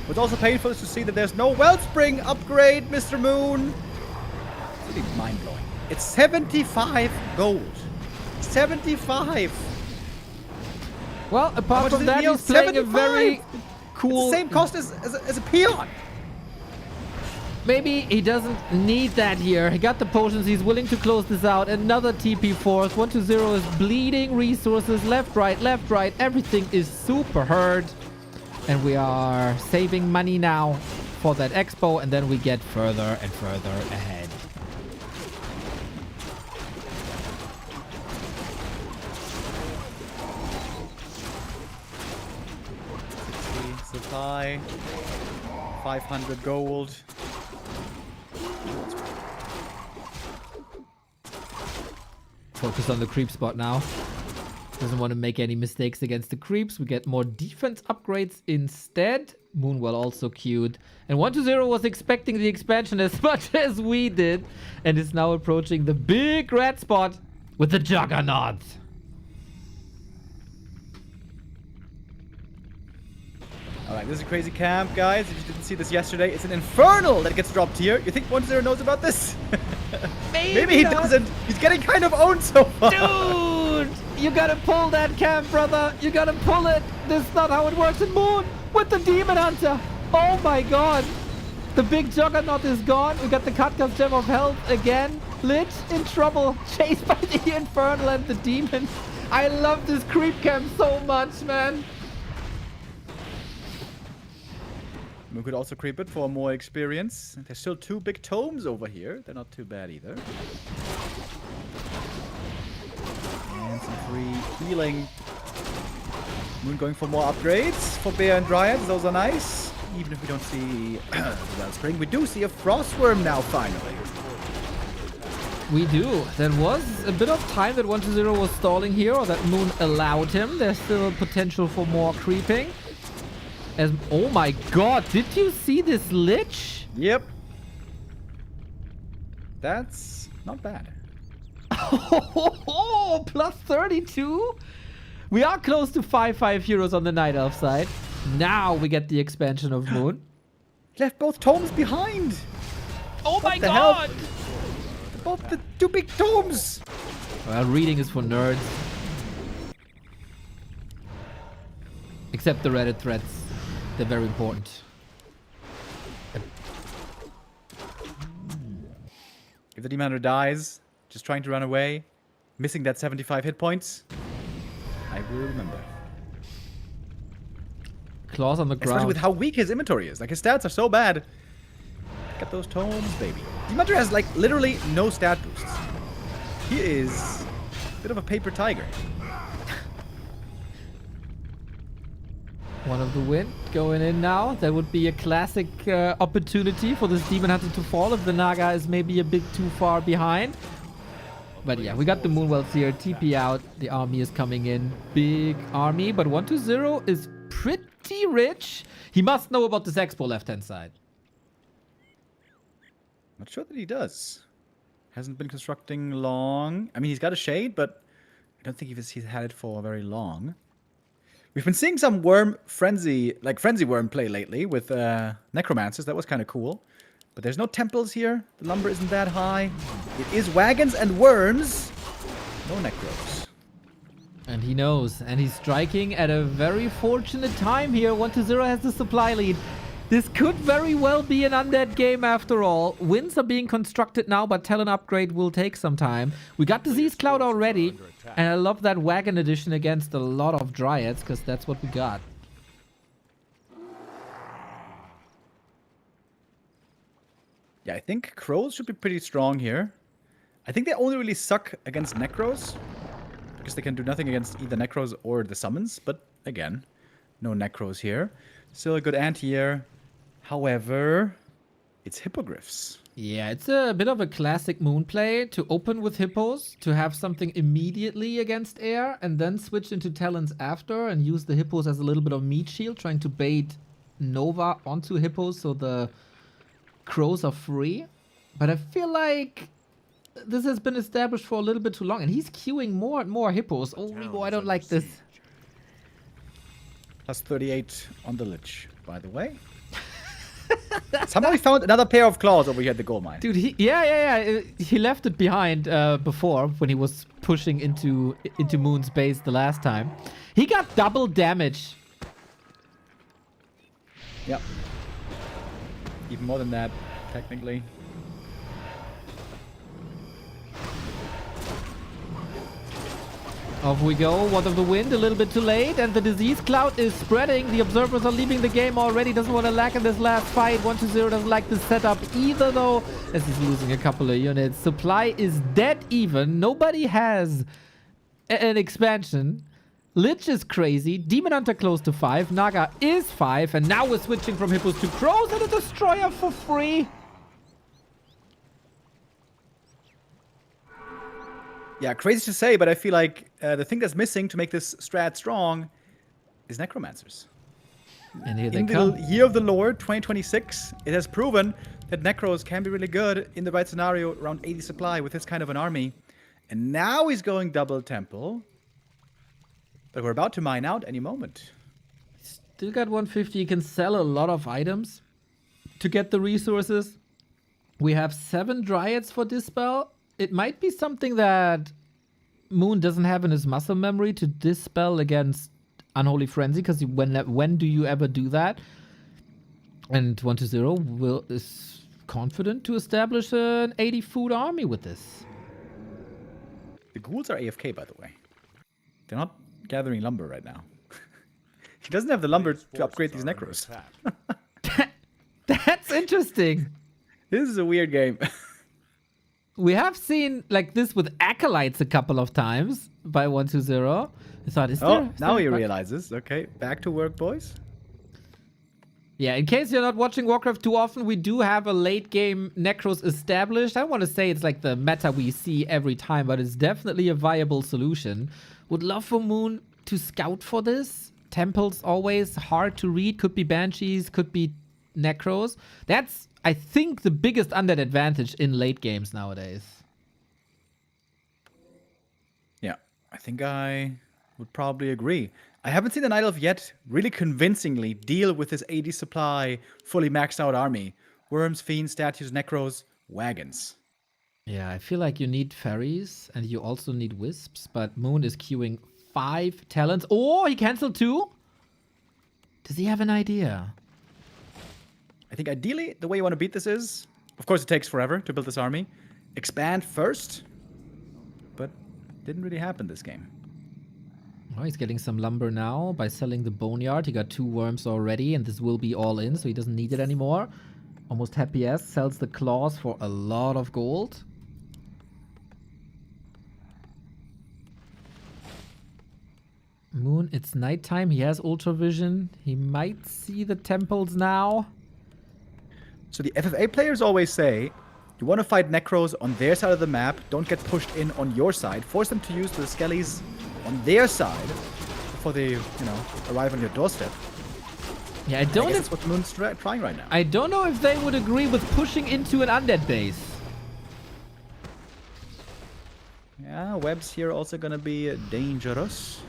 [SPEAKER 2] What's also painful is to see that there's no Wellspring upgrade, Mr. Moon. It's really mind-blowing. It's 75 gold. 75.
[SPEAKER 1] Well, apart from that, he's playing a very cool...
[SPEAKER 2] It's the same cost as a peon.
[SPEAKER 1] Maybe he doesn't need that here. He got the potions. He's willing to close this out. Another TP force. 1-0 is bleeding resources. Left, right. Everything is super hurt. And we are saving money now for that expo. And then we get further and further ahead.
[SPEAKER 2] Supply. 500 gold.
[SPEAKER 1] Focus on the creep spot now. Doesn't want to make any mistakes against the creeps. We get more defense upgrades instead. Moonwell also queued. And 1-0 was expecting the expansion as much as we did. And is now approaching the big red spot with the Juggernaut.
[SPEAKER 2] Alright, this is a crazy camp, guys. If you didn't see this yesterday, it's an Infernal that gets dropped here. You think 1-0 knows about this? Maybe he doesn't. He's getting kind of owned so far.
[SPEAKER 1] Dude! You gotta pull that camp, brother. You gotta pull it. This is not how it works in Moon with the Demon Hunter. Oh my god! The big juggernaut is gone. We got the Katka's Gem of Health again. Lich in trouble. Chased by the Infernal and the Demon. I love this creep camp so much, man.
[SPEAKER 2] We could also creep it for more experience. There's still 2 big tomes over here. They're not too bad either. And some free healing. Moon going for more upgrades for Bear and Dryads. Those are nice. Even if we don't see the Wellspring, we do see a Frostworm now, finally.
[SPEAKER 1] We do. There was a bit of time that 1-0 was stalling here, or that Moon allowed him. There's still potential for more creeping. As, oh my god, did you see this Lich?
[SPEAKER 2] Yep. That's not bad.
[SPEAKER 1] Oh, plus 32? We are close to 5 heroes on the Night Elf side. Now we get the expansion of Moon.
[SPEAKER 2] Left both tomes behind.
[SPEAKER 1] Oh my
[SPEAKER 2] the
[SPEAKER 1] god!
[SPEAKER 2] Both the 2 big tomes.
[SPEAKER 1] Well, reading is for nerds. Except the Reddit threads. They're very important.
[SPEAKER 2] If the Demon Hunter dies, just trying to run away, missing that 75 hit points, I will remember.
[SPEAKER 1] Claws on the ground.
[SPEAKER 2] Especially with how weak his inventory is. Like, his stats are so bad. Get those tomes, baby. Demon Hunter has, like, literally no stat boosts. He is a bit of a paper tiger.
[SPEAKER 1] One of the wind going in now. That would be a classic opportunity for this Demon Hunter to fall if the Naga is maybe a bit too far behind. But yeah, we got the Moonwells here. TP out. The army is coming in. Big army. But 1-0 is pretty rich. He must know about this expo left-hand side.
[SPEAKER 2] Not sure that he does. Hasn't been constructing long. I mean, he's got a shade, but I don't think he's had it for very long. We've been seeing some worm frenzy, like frenzy worm play lately with necromancers. That was kind of cool. But there's no temples here. The lumber isn't that high. It is wagons and worms. No necros.
[SPEAKER 1] And he knows. And he's striking at a very fortunate time here. 1-0 has the supply lead. This could very well be an undead game after all. Winds are being constructed now, but talent upgrade will take some time. We got Disease Cloud already. And I love that wagon edition against a lot of Dryads, because that's what we got.
[SPEAKER 2] Yeah, I think crows should be pretty strong here. I think they only really suck against necros, because they can do nothing against either necros or the summons. But again, no necros here. Still a good anti-air. However, it's hippogriffs.
[SPEAKER 1] Yeah, it's a bit of a classic Moon play to open with hippos, to have something immediately against air, and then switch into talents after and use the hippos as a little bit of meat shield, trying to bait Nova onto hippos so the crows are free. But I feel like this has been established for a little bit too long, and he's queuing more and more hippos. Oh, Rigo, I don't like this.
[SPEAKER 2] Plus 38 on the Lich, by the way. Somehow he found another pair of claws over here at the gold mine.
[SPEAKER 1] Dude, yeah. He left it behind before when he was pushing into Moon's base the last time. He got double damage.
[SPEAKER 2] Yep. Even more than that, technically.
[SPEAKER 1] Off we go. What of the wind? A little bit too late. And the disease cloud is spreading. The observers are leaving the game already. Doesn't want to lag in this last fight. 1-0 doesn't like this setup either, though, as he's losing a couple of units. Supply is dead even. Nobody has an expansion. Lich is crazy. Demon Hunter close to 5. Naga is 5. And now we're switching from hippos to crows and a destroyer for free.
[SPEAKER 2] Yeah, crazy to say, but I feel like the thing that's missing to make this strat strong is necromancers.
[SPEAKER 1] And here they
[SPEAKER 2] In
[SPEAKER 1] come.
[SPEAKER 2] the year of the Lord, 2026, it has proven that necros can be really good in the right scenario, around 80 supply with this kind of an army. And now he's going double temple. But we're about to mine out any moment.
[SPEAKER 1] Still got 150. You can sell a lot of items to get the resources. We have 7 dryads for Dispel. It might be something that Moon doesn't have in his muscle memory to dispel against Unholy Frenzy, because when do you ever do that? And 120 is confident to establish an 80 food army with this.
[SPEAKER 2] The ghouls are AFK, by the way. They're not gathering lumber right now. He doesn't have the lumber
[SPEAKER 3] Players'
[SPEAKER 2] to upgrade
[SPEAKER 3] forces
[SPEAKER 2] these
[SPEAKER 3] are under
[SPEAKER 2] necros.
[SPEAKER 3] attack.
[SPEAKER 1] That's interesting.
[SPEAKER 2] This is a weird game.
[SPEAKER 1] We have seen like this with acolytes a couple of times by 120. I thought, is
[SPEAKER 2] Oh,
[SPEAKER 1] there?
[SPEAKER 2] now he realizes. Okay, back to work, boys.
[SPEAKER 1] Yeah, in case you're not watching Warcraft too often, we do have a late game Necros established. I don't want to say it's like the meta we see every time, but it's definitely a viable solution. Would love for Moon to scout for this. Temples always hard to read. Could be Banshees, could be Necros. That's, I think, the biggest undead advantage in late games nowadays.
[SPEAKER 2] Yeah, I think I would probably agree. I haven't seen the Night Elf yet really convincingly deal with this 80 supply, fully maxed out army. Worms, fiends, statues, necros, wagons.
[SPEAKER 1] Yeah, I feel like you need fairies and you also need wisps, but Moon is queuing 5 talents. Oh, he canceled 2? Does he have an idea?
[SPEAKER 2] I think ideally the way you want to beat this is, of course it takes forever to build this army. Expand first, but didn't really happen this game.
[SPEAKER 1] Oh, he's getting some lumber now by selling the boneyard. He got 2 worms already, and this will be all in, so he doesn't need it anymore. Almost happy as sells the claws for a lot of gold. Moon, it's nighttime. He has ultra vision. He might see the temples now.
[SPEAKER 2] So the FFA players always say, you want to fight necros on their side of the map, don't get pushed in on your side, force them to use the skellies on their side before they, arrive on your doorstep.
[SPEAKER 1] Yeah, I don't know.
[SPEAKER 2] That's what Moon's trying right now.
[SPEAKER 1] I don't know if they would agree with pushing into an undead base.
[SPEAKER 2] Yeah, webs here also gonna be dangerous.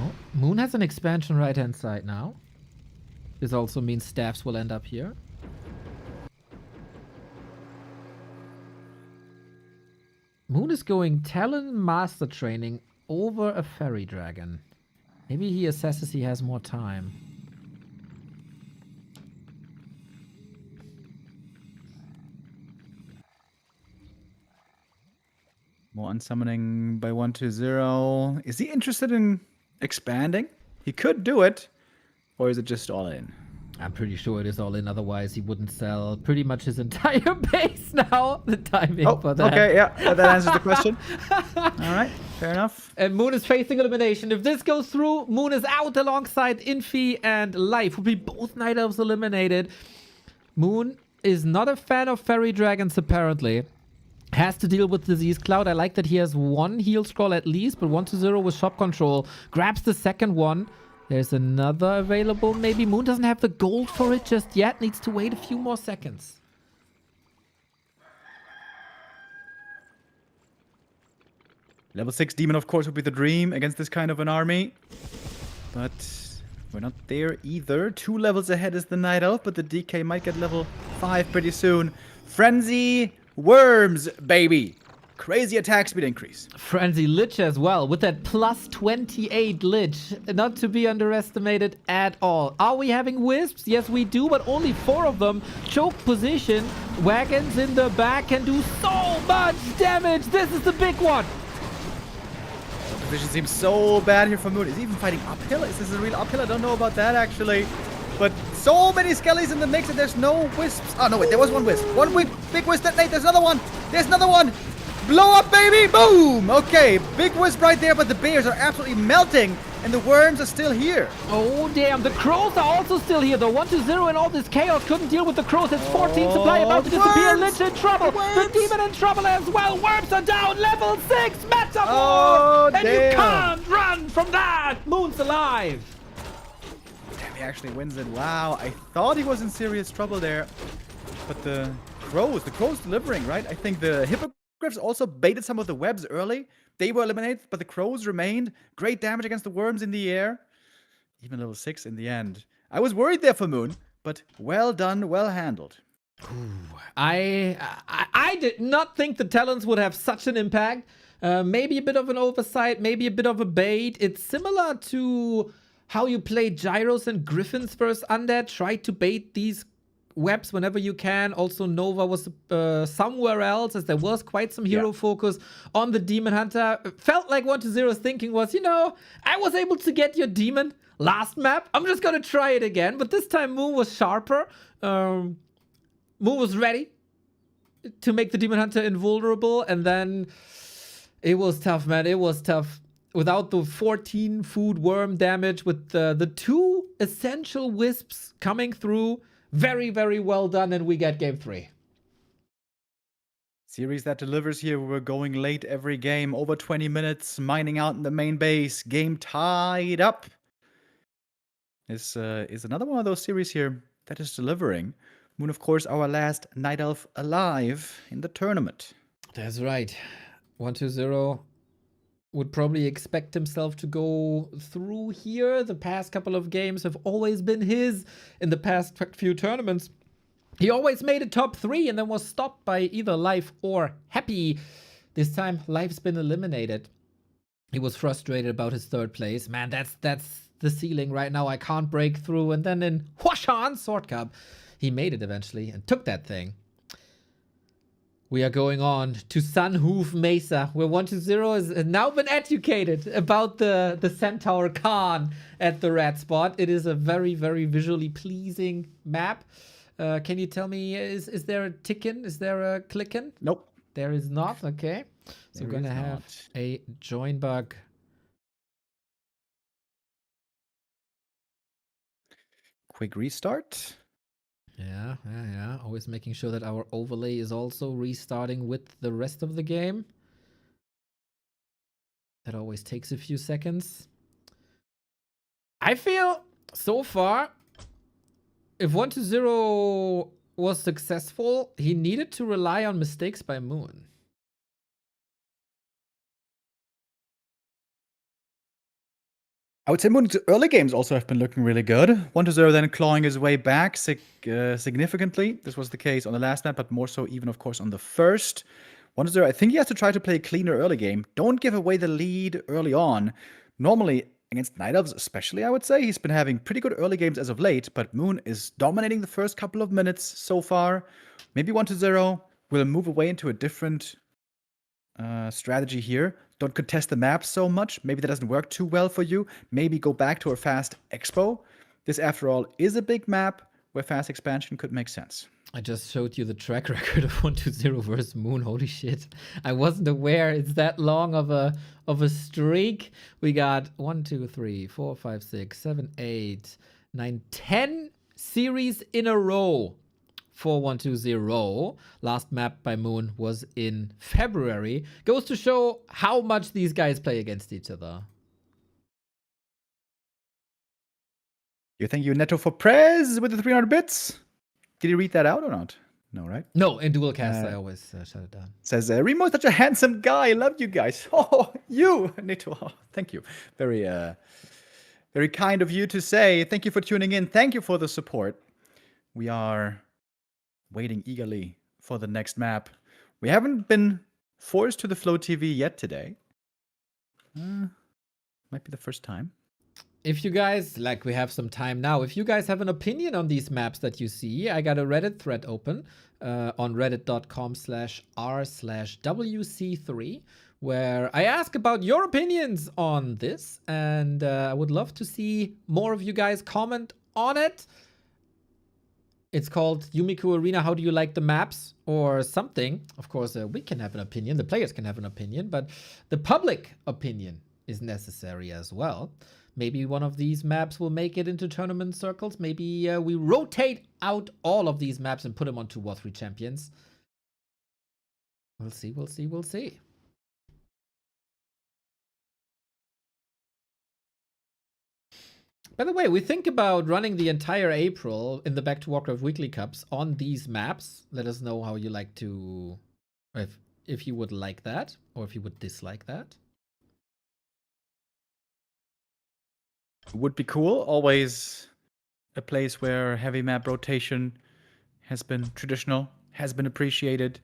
[SPEAKER 1] Oh, Moon has an expansion right hand side now. This also means staffs will end up here. Moon is going Talon Master Training over a Fairy Dragon. Maybe he assesses he has more time.
[SPEAKER 2] More unsummoning by 120. Is he interested in expanding? He could do it. Or is it just all in?
[SPEAKER 1] I'm pretty sure it is all in, otherwise he wouldn't sell pretty much his entire base now. The timing for that.
[SPEAKER 2] Okay, yeah, that answers the question. Alright, fair enough.
[SPEAKER 1] And Moon is facing elimination. If this goes through, Moon is out alongside Infi and Life. Will be both Night Elves eliminated. Moon is not a fan of Fairy Dragons, apparently. Has to deal with Disease Cloud. I like that he has 1 heal scroll at least, but 120 with shop control. Grabs the second one. There's another available. Maybe Moon doesn't have the gold for it just yet. Needs to wait a few more seconds.
[SPEAKER 2] Level 6 demon, of course, would be the dream against this kind of an army. But we're not there either. 2 levels ahead is the Night Elf, but the DK might get level 5 pretty soon. Frenzy Worms, baby. Crazy attack speed increase.
[SPEAKER 1] Frenzy Lich as well, with that plus 28 Lich. Not to be underestimated at all. Are we having Wisps? Yes, we do, but only 4 of them. Choke position. Wagons in the back can do so much damage. This is the big one.
[SPEAKER 2] The position seems so bad here for Moon. Is he even fighting uphill? Is this a real uphill? I don't know about that, actually. But so many skellies in the mix and there's no wisps. Oh, no, wait, there was 1 wisp. 1 big wisp detonate. There's another one. There's another one. Blow up, baby! Boom! Okay, big wisp right there, but the bears are absolutely melting, and the worms are still here.
[SPEAKER 1] Oh, damn. The crows are also still here, though. 120 and all this chaos couldn't deal with the crows. It's 14 supply about to disappear. Lich in trouble. The demon in trouble as well. Worms are down. Level 6 Metaphor!
[SPEAKER 2] Oh,
[SPEAKER 1] and
[SPEAKER 2] damn.
[SPEAKER 1] you can't run from that. Moon's alive.
[SPEAKER 2] Damn, he actually wins it. Wow, I thought he was in serious trouble there. But the crows delivering, right? I think the hippogriffs also baited some of the webs early. They were eliminated, but the crows remained. Great damage against the worms in the air. Even level 6 in the end. I was worried there for Moon, but well done, well handled.
[SPEAKER 1] I did not think the talents would have such an impact. Maybe a bit of an oversight, maybe a bit of a bait. It's similar to how you play gyros and griffins versus undead. Try to bait these webs whenever you can. Also, Nova was somewhere else, as there was quite some hero focus on the Demon Hunter. Felt like 1-0's thinking was, I was able to get your demon last map. I'm just gonna try it again. But this time Moon was sharper. Moon was ready to make the Demon Hunter invulnerable. And then it was tough, man. It was tough. Without the 14 food worm damage, with the 2 essential wisps coming through. Very, very well done, and we get game 3.
[SPEAKER 2] Series that delivers here. We're going late every game, over 20 minutes, mining out in the main base, game tied up. This is another one of those series here that is delivering. Moon, of course, our last Night Elf alive in the tournament.
[SPEAKER 1] That's right. 1-0 would probably expect himself to go through here. The past couple of games have always been his in the past few tournaments. He always made a top 3 and then was stopped by either Life or Happy. This time, Life's been eliminated. He was frustrated about his 3rd place. Man, that's the ceiling right now. I can't break through. And then in Huashan Sword Cup, he made it eventually and took that thing. We are going on to Sunhoof Mesa, where 1-0 has now been educated about the Centaur Khan at the red spot. It is a very, very visually pleasing map. Can you tell me, is there a tickin? Is there a clickin?
[SPEAKER 2] Nope.
[SPEAKER 1] There is not, okay. So we're going to have a join bug.
[SPEAKER 2] Quick restart.
[SPEAKER 1] Yeah. Always making sure that our overlay is also restarting with the rest of the game. That always takes a few seconds. I feel, so far, if 1-0 was successful, he needed to rely on mistakes by Moon.
[SPEAKER 2] I would say Moon's early games also have been looking really good. 1-0 then clawing his way back significantly. This was the case on the last map, but more so even, of course, on the first. 1-0, I think he has to try to play a cleaner early game. Don't give away the lead early on. Normally, against Night Elves especially, I would say, he's been having pretty good early games as of late, but Moon is dominating the first couple of minutes so far. Maybe 1-0 will move away into a different strategy here. Don't contest the map so much. Maybe that doesn't work too well for you. Maybe go back to a fast expo. This, after all, is a big map where fast expansion could make sense.
[SPEAKER 1] I just showed you the track record of 1-0 versus Moon. Holy shit. I wasn't aware it's that long of a streak. We got 1, 2, 3, 4, 5, 6, 7, 8, 9, 10 series in a row for 1-0. Last map by Moon was in February. Goes to show how much these guys play against each other.
[SPEAKER 2] You thank you, Neto, for Prez with the 300 bits. Did you read that out or not? No, right?
[SPEAKER 1] No, in dual cast, I always shut it down.
[SPEAKER 2] Says, Remo is such a handsome guy. I love you guys. Oh, you, Neto. Oh, thank you. Very, very kind of you to say. Thank you for tuning in. Thank you for the support. We are waiting eagerly for the next map. We haven't been forced to the Flow TV yet today. Might be the first time.
[SPEAKER 1] If you guys, like, we have some time now, if you guys have an opinion on these maps that you see, I got a Reddit thread open on reddit.com/r/WC3, where I ask about your opinions on this, and I would love to see more of you guys comment on it. It's called Yumiko Arena, how do you like the maps, or something. Of course, we can have an opinion, the players can have an opinion, but the public opinion is necessary as well. Maybe one of these maps will make it into tournament circles. Maybe we rotate out all of these maps and put them onto War 3 champions. We'll see, we'll see, we'll see. By the way, we think about running the entire April in the Back to Warcraft Weekly Cups on these maps. Let us know how you like to, if you would like that, or if you would dislike that.
[SPEAKER 2] Would be cool. Always a place where heavy map rotation has been traditional, has been appreciated.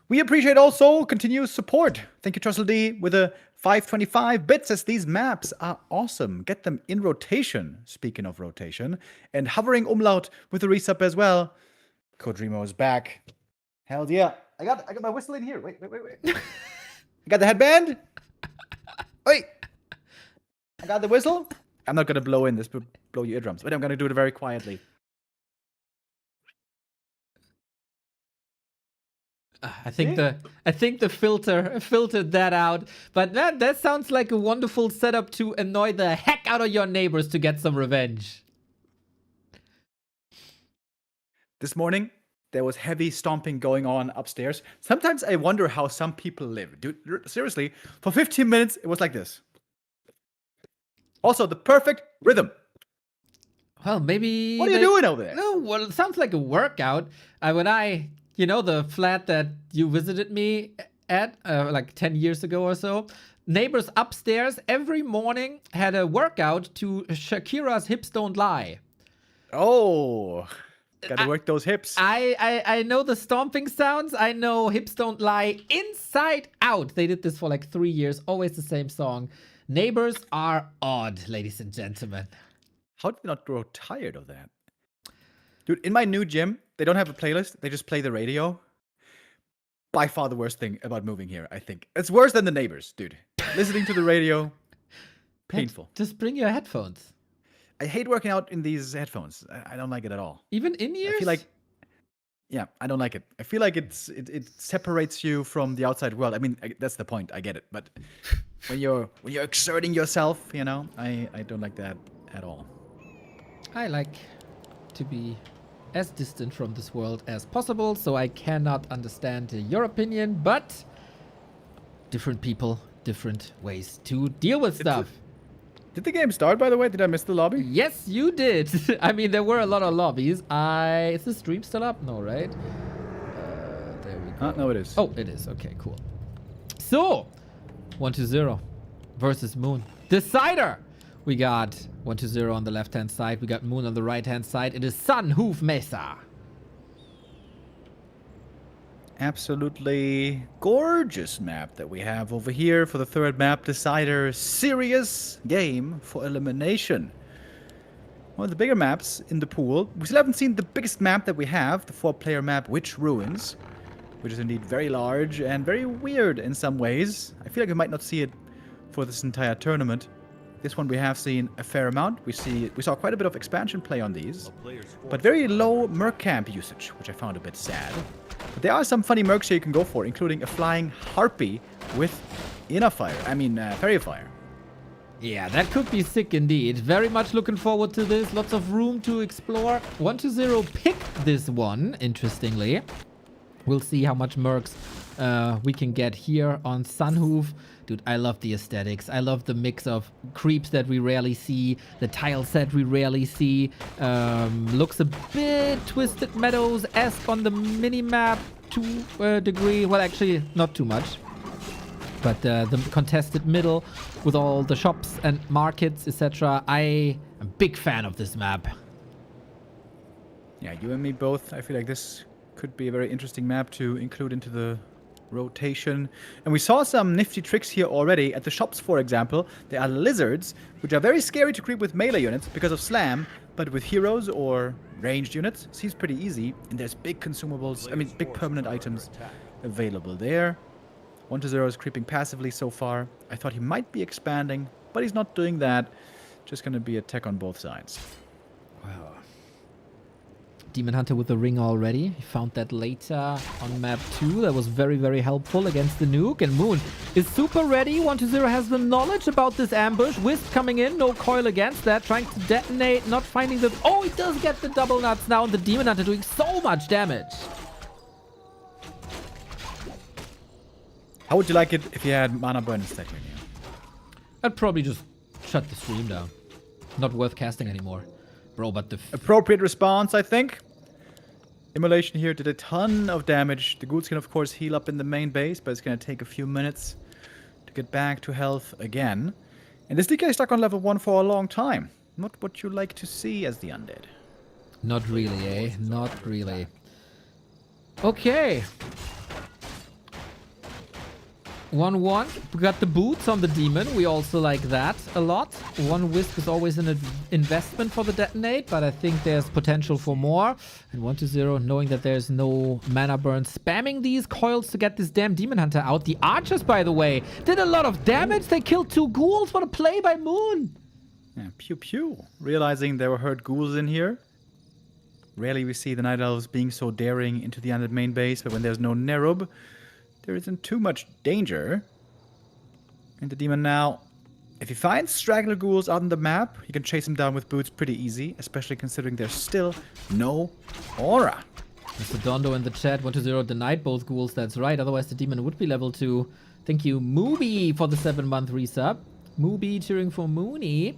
[SPEAKER 2] We appreciate also continuous support. Thank you, Trussell D, with a 525 bits says these maps are awesome. Get them in rotation. Speaking of rotation. And hovering umlaut with the resub as well. Kodrimo is back. Hell yeah. I got my whistle in here. Wait. I got the headband. Wait. I got the whistle. I'm not going to blow in this, but blow your eardrums. But I'm going to do it very quietly.
[SPEAKER 1] I think the filter filtered that out. But that sounds like a wonderful setup to annoy the heck out of your neighbors to get some revenge.
[SPEAKER 2] This morning, there was heavy stomping going on upstairs. Sometimes I wonder how some people live. Dude, seriously, for 15 minutes, it was like this. Also, the perfect rhythm.
[SPEAKER 1] Well, maybe...
[SPEAKER 2] What are you doing over there?
[SPEAKER 1] No, well, it sounds like a workout. The flat that you visited me at like 10 years ago or so, neighbors upstairs every morning had a workout to Shakira's Hips Don't Lie.
[SPEAKER 2] Oh, gotta work those hips.
[SPEAKER 1] I know the stomping sounds. I know Hips Don't Lie inside out. They did this for like 3 years. Always the same song. Neighbors are odd, ladies and gentlemen.
[SPEAKER 2] How did they not grow tired of that? Dude, in my new gym, they don't have a playlist. They just play the radio. By far the worst thing about moving here, I think. It's worse than the neighbors, dude. Listening to the radio, painful.
[SPEAKER 1] Just bring your headphones.
[SPEAKER 2] I hate working out in these headphones. I don't like it at all.
[SPEAKER 1] Even in ears?
[SPEAKER 2] I feel like, yeah, I don't like it. I feel like it separates you from the outside world. I mean, that's the point. I get it. But when you're exerting yourself, I don't like that at all.
[SPEAKER 1] I like to be as distant from this world as possible, so I cannot understand your opinion, but different people, different ways to deal with stuff.
[SPEAKER 2] Did the game start, by the way? Did I miss the lobby?
[SPEAKER 1] Yes, you did. I mean, there were a lot of lobbies. Is the stream still up? No, right? There we go.
[SPEAKER 2] No, it is.
[SPEAKER 1] Oh, it is. Okay, cool. So, 1-0 versus Moon. Decider! We got 1-0 on the left-hand side. We got Moon on the right-hand side. It is Sun Hoof Mesa.
[SPEAKER 2] Absolutely gorgeous map that we have over here for the third map decider. Serious game for elimination. One of the bigger maps in the pool. We still haven't seen the biggest map that we have, the 4-player map Witch Ruins, which is indeed very large and very weird in some ways. I feel like we might not see it for this entire tournament. This one we have seen a fair amount. We saw quite a bit of expansion play on these, but very low merc camp usage, which I found a bit sad. But there are some funny mercs here you can go for, including a flying harpy with fairy fire.
[SPEAKER 1] Yeah, that could be sick indeed. Very much looking forward to this. Lots of room to explore. 1-0 picked this one, interestingly. We'll see how much mercs we can get here on Sunhoof. Dude, I love the aesthetics. I love the mix of creeps that we rarely see, the tile set we rarely see. Looks a bit Twisted Meadows-esque on the mini-map to a degree. Well, actually, not too much. But the contested middle with all the shops and markets, etc. I am a big fan of this map.
[SPEAKER 2] Yeah, you and me both. I feel like this could be a very interesting map to include into the rotation. And we saw some nifty tricks here already. At the shops, for example, there are lizards, which are very scary to creep with melee units because of slam, but with heroes or ranged units, seems pretty easy. And there's big consumables, big permanent items available there. 1-0 is creeping passively so far. I thought he might be expanding, but he's not doing that. Just gonna be a tech on both sides.
[SPEAKER 1] Wow. Demon Hunter with the ring already. He found that later on map 2. That was very, very helpful against the nuke. And Moon is super ready. 1-0 has the knowledge about this ambush. Wisp coming in. No coil against that. Trying to detonate. Not finding the... Oh, he does get the double nuts now. And the Demon Hunter doing so much damage.
[SPEAKER 2] How would you like it if you had mana burn instead here?
[SPEAKER 1] I'd probably just shut the stream down. Not worth casting anymore. Bro, but the...
[SPEAKER 2] Appropriate response, I think. Immolation here did a ton of damage. The ghouls can, of course, heal up in the main base, but it's going to take a few minutes to get back to health again. And this DK is stuck on level 1 for a long time. Not what you like to see as the undead.
[SPEAKER 1] Not really, eh? Not really. Okay. 1-1. We got the boots on the demon. We also like that a lot. One wisp is always an investment for the detonate, but I think there's potential for more. And 1-0, knowing that there's no mana burn, spamming these coils to get this damn demon hunter out. The archers, by the way, did a lot of damage. They killed 2 ghouls. What a play by Moon.
[SPEAKER 2] Yeah, pew pew. Realizing there were hurt ghouls in here. Rarely we see the Night Elves being so daring into the undead main base, but when there's no Nerub, there isn't too much danger. And the demon now, if he finds straggler ghouls out on the map, he can chase them down with boots pretty easy, especially considering there's still no aura.
[SPEAKER 1] Mr. Dondo in the chat, 1-0 denied both ghouls, that's right, otherwise the demon would be level 2. Thank you, Mooby, for the 7-month resub. Mooby cheering for Mooney.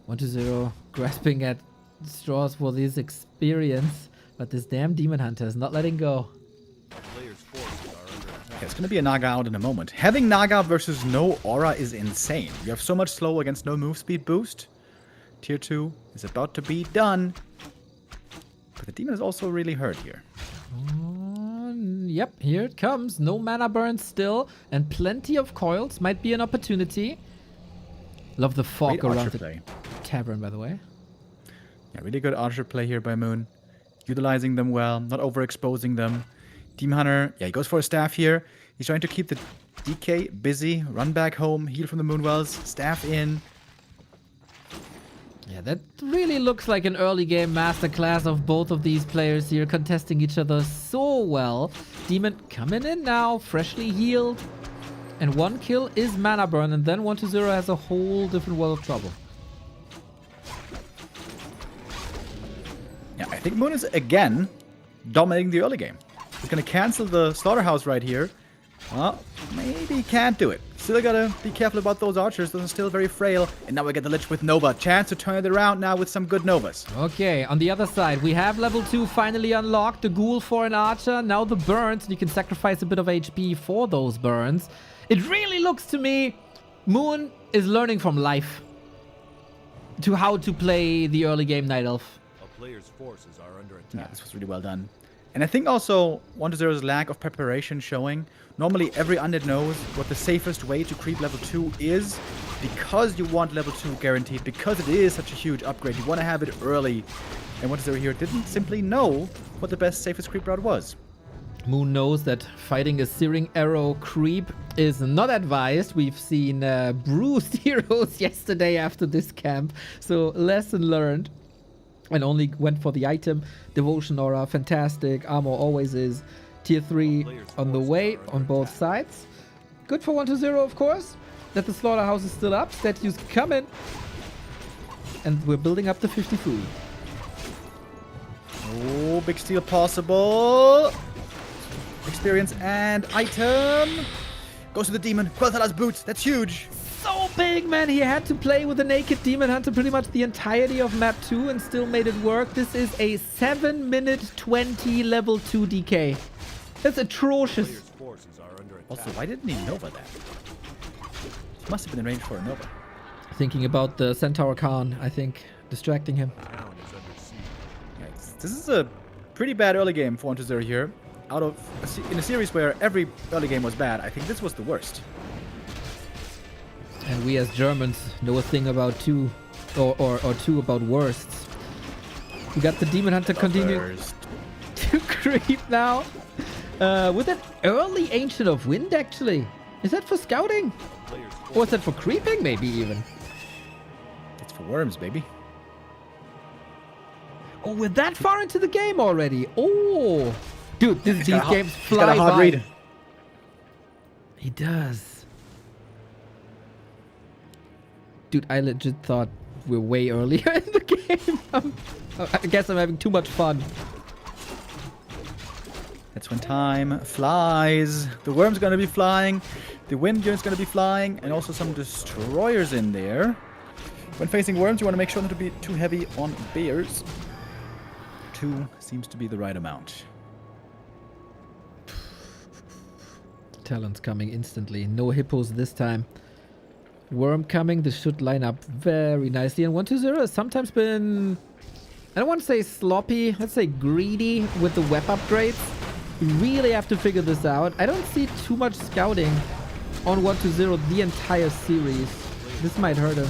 [SPEAKER 1] 1-0 grasping at straws for this experience, but this damn demon hunter is not letting go.
[SPEAKER 3] Player's forces are under attack.
[SPEAKER 2] Okay, it's gonna be a Naga out in a moment. Having Naga versus no aura is insane. You have so much slow against no move speed boost. Tier 2 is about to be done. But the demon is also really hurt here.
[SPEAKER 1] Yep, here it comes. No mana burn still, and plenty of coils. Might be an opportunity. Love the fog
[SPEAKER 2] Great
[SPEAKER 1] around
[SPEAKER 2] archer
[SPEAKER 1] the
[SPEAKER 2] play.
[SPEAKER 1] tavern, by the way.
[SPEAKER 2] Yeah, really good archer play here by Moon. Utilizing them well, not overexposing them. Demon Hunter, yeah, he goes for a staff here. He's trying to keep the DK busy, run back home, heal from the Moonwells, staff in.
[SPEAKER 1] Yeah, that really looks like an early game masterclass of both of these players here, contesting each other so well. Demon coming in now, freshly healed. And 1 kill is mana burn, and then 1-0 has a whole different world of trouble.
[SPEAKER 2] Yeah, I think Moon is again dominating the early game. He's gonna cancel the slaughterhouse right here. Well, maybe he can't do it. Still gotta be careful about those archers. Those are still very frail. And now we get the Lich with Nova. Chance to turn it around now with some good Novas.
[SPEAKER 1] Okay, on the other side, we have level 2 finally unlocked. The Ghoul for an Archer. Now the burns. You can sacrifice a bit of HP for those burns. It really looks to me, Moon is learning from life to how to play the early game Night Elf.
[SPEAKER 3] A player's forces are under attack.
[SPEAKER 2] Yeah, this was really well done. And I think also 1-0's lack of preparation showing. Normally every undead knows what the safest way to creep level 2 is, because you want level 2 guaranteed, because it is such a huge upgrade. You want to have it early. And 1-0 here didn't simply know what the best safest creep route was.
[SPEAKER 1] Moon knows that fighting a Searing Arrow creep is not advised. We've seen bruised heroes yesterday after this camp, so lesson learned. And only went for the item. Devotion Aura, fantastic. Armor always is. Tier 3 on the way on both sides. Good for 1-0, of course. That the slaughterhouse is still up. Statues coming. And we're building up the 50 food.
[SPEAKER 2] Oh, big steal possible. Experience and item. Goes to the demon. Quel'Thala's boots. That's huge.
[SPEAKER 1] So big, man. He had to play with a naked demon hunter pretty much the entirety of map 2 and still made it work. This is a 7-minute 20 level 2 DK. That's atrocious.
[SPEAKER 3] Player's forces are under attack.
[SPEAKER 2] Also, why didn't he Nova that? He must have been in range for a Nova.
[SPEAKER 1] Thinking about the Centaur Khan, I think. Distracting him.
[SPEAKER 3] Town is under siege.
[SPEAKER 2] Yeah, this is a pretty bad early game for 1-0 here. Out of in a series where every early game was bad, I think this was the worst.
[SPEAKER 1] And we as Germans know a thing about two about worsts. We got the Demon Hunter continuing to creep now. With an early Ancient of Wind, actually. Is that for scouting?
[SPEAKER 3] Player's
[SPEAKER 1] Or is that for creeping, maybe even?
[SPEAKER 2] It's for worms, baby.
[SPEAKER 1] Oh, we're that far into the game already. Oh. Dude, these games
[SPEAKER 2] He's
[SPEAKER 1] fly
[SPEAKER 2] got a hard
[SPEAKER 1] by.
[SPEAKER 2] read.
[SPEAKER 1] He does. Dude, I legit thought we're way earlier in the game. I guess I'm having too much fun.
[SPEAKER 2] That's when time flies. The worm's gonna be flying. The wind unit's gonna be flying. And also some destroyers in there. When facing worms, you want to make sure not to be too heavy on bears. 2 seems to be the right amount.
[SPEAKER 1] Talons coming instantly. No hippos this time. Worm coming. This should line up very nicely. And 1-2-0 has sometimes been, I don't want to say sloppy, let's say greedy with the web upgrades. You really have to figure this out. I don't see too much scouting on 1-0 the entire series. This might hurt him.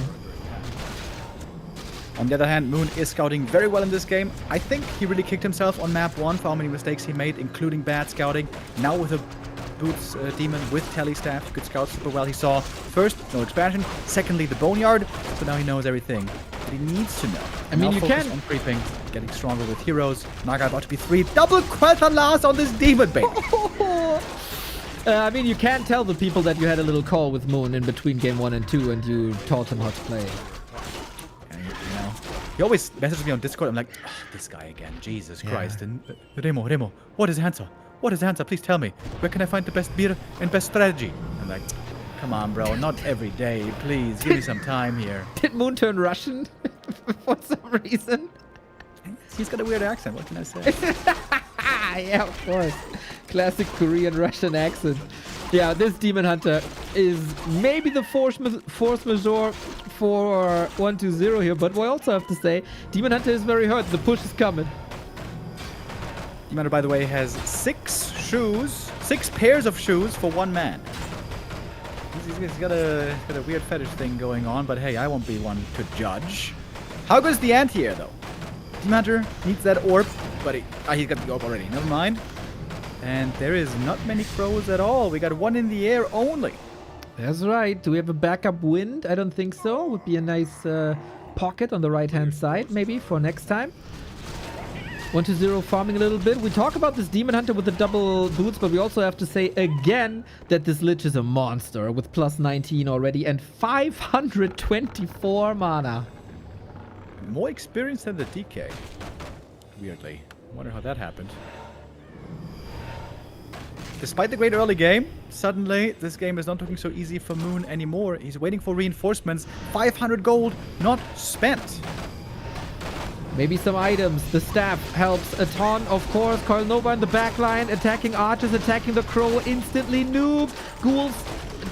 [SPEAKER 2] On the other hand, Moon is scouting very well in this game. I think he really kicked himself on map 1 for how many mistakes he made, including bad scouting. Now with a Boots Demon with Tele Staff, he could scout super well. He saw, first, no expansion. Secondly, the Boneyard. So now he knows everything that he needs to know.
[SPEAKER 1] I mean,
[SPEAKER 2] now
[SPEAKER 1] you
[SPEAKER 2] focus
[SPEAKER 1] can...
[SPEAKER 2] on creeping, getting stronger with heroes. Naga about to be 3. Double Quel'Thalas on this Demon, baby.
[SPEAKER 1] I mean, you can tell the people that you had a little call with Moon in between game 1 and 2 and you taught him how to play.
[SPEAKER 2] You know, he always messages me on Discord. I'm like, oh, this guy again. Jesus Christ. And Remo, what is the answer? What is the answer? Please tell me. Where can I find the best beer and best strategy? I'm like, come on, bro. Not every day. Please, give me some time here.
[SPEAKER 1] Did Moon turn Russian for some reason?
[SPEAKER 2] He's got a weird accent. What can I say?
[SPEAKER 1] Yeah, of course. Classic Korean Russian accent. Yeah, this Demon Hunter is maybe the force majeure for 1-0 here, but we also have to say Demon Hunter is very hurt. The push is coming.
[SPEAKER 2] Demon Hunter, by the way, has 6 pairs of shoes for 1 man. He's got a weird fetish thing going on, but hey, I won't be one to judge. How good is the ant here, though? Demon Hunter needs that orb, but he's got the orb already. Never mind. And there is not many crows at all. We got 1 in the air only.
[SPEAKER 1] That's right. Do we have a backup wind? I don't think so. Would be a nice pocket on the right-hand side, maybe, for next time. 1-0 farming a little bit. We talk about this Demon Hunter with the double boots, but we also have to say again that this Lich is a monster with plus 19 already and 524 mana.
[SPEAKER 2] More experience than the DK. Weirdly. Wonder how that happened. Despite the great early game, suddenly this game is not looking so easy for Moon anymore. He's waiting for reinforcements. 500 gold not spent.
[SPEAKER 1] Maybe some items. The staff helps a ton, of course. Coil Nova in the backline, attacking archers, attacking the crow, instantly noob. Ghouls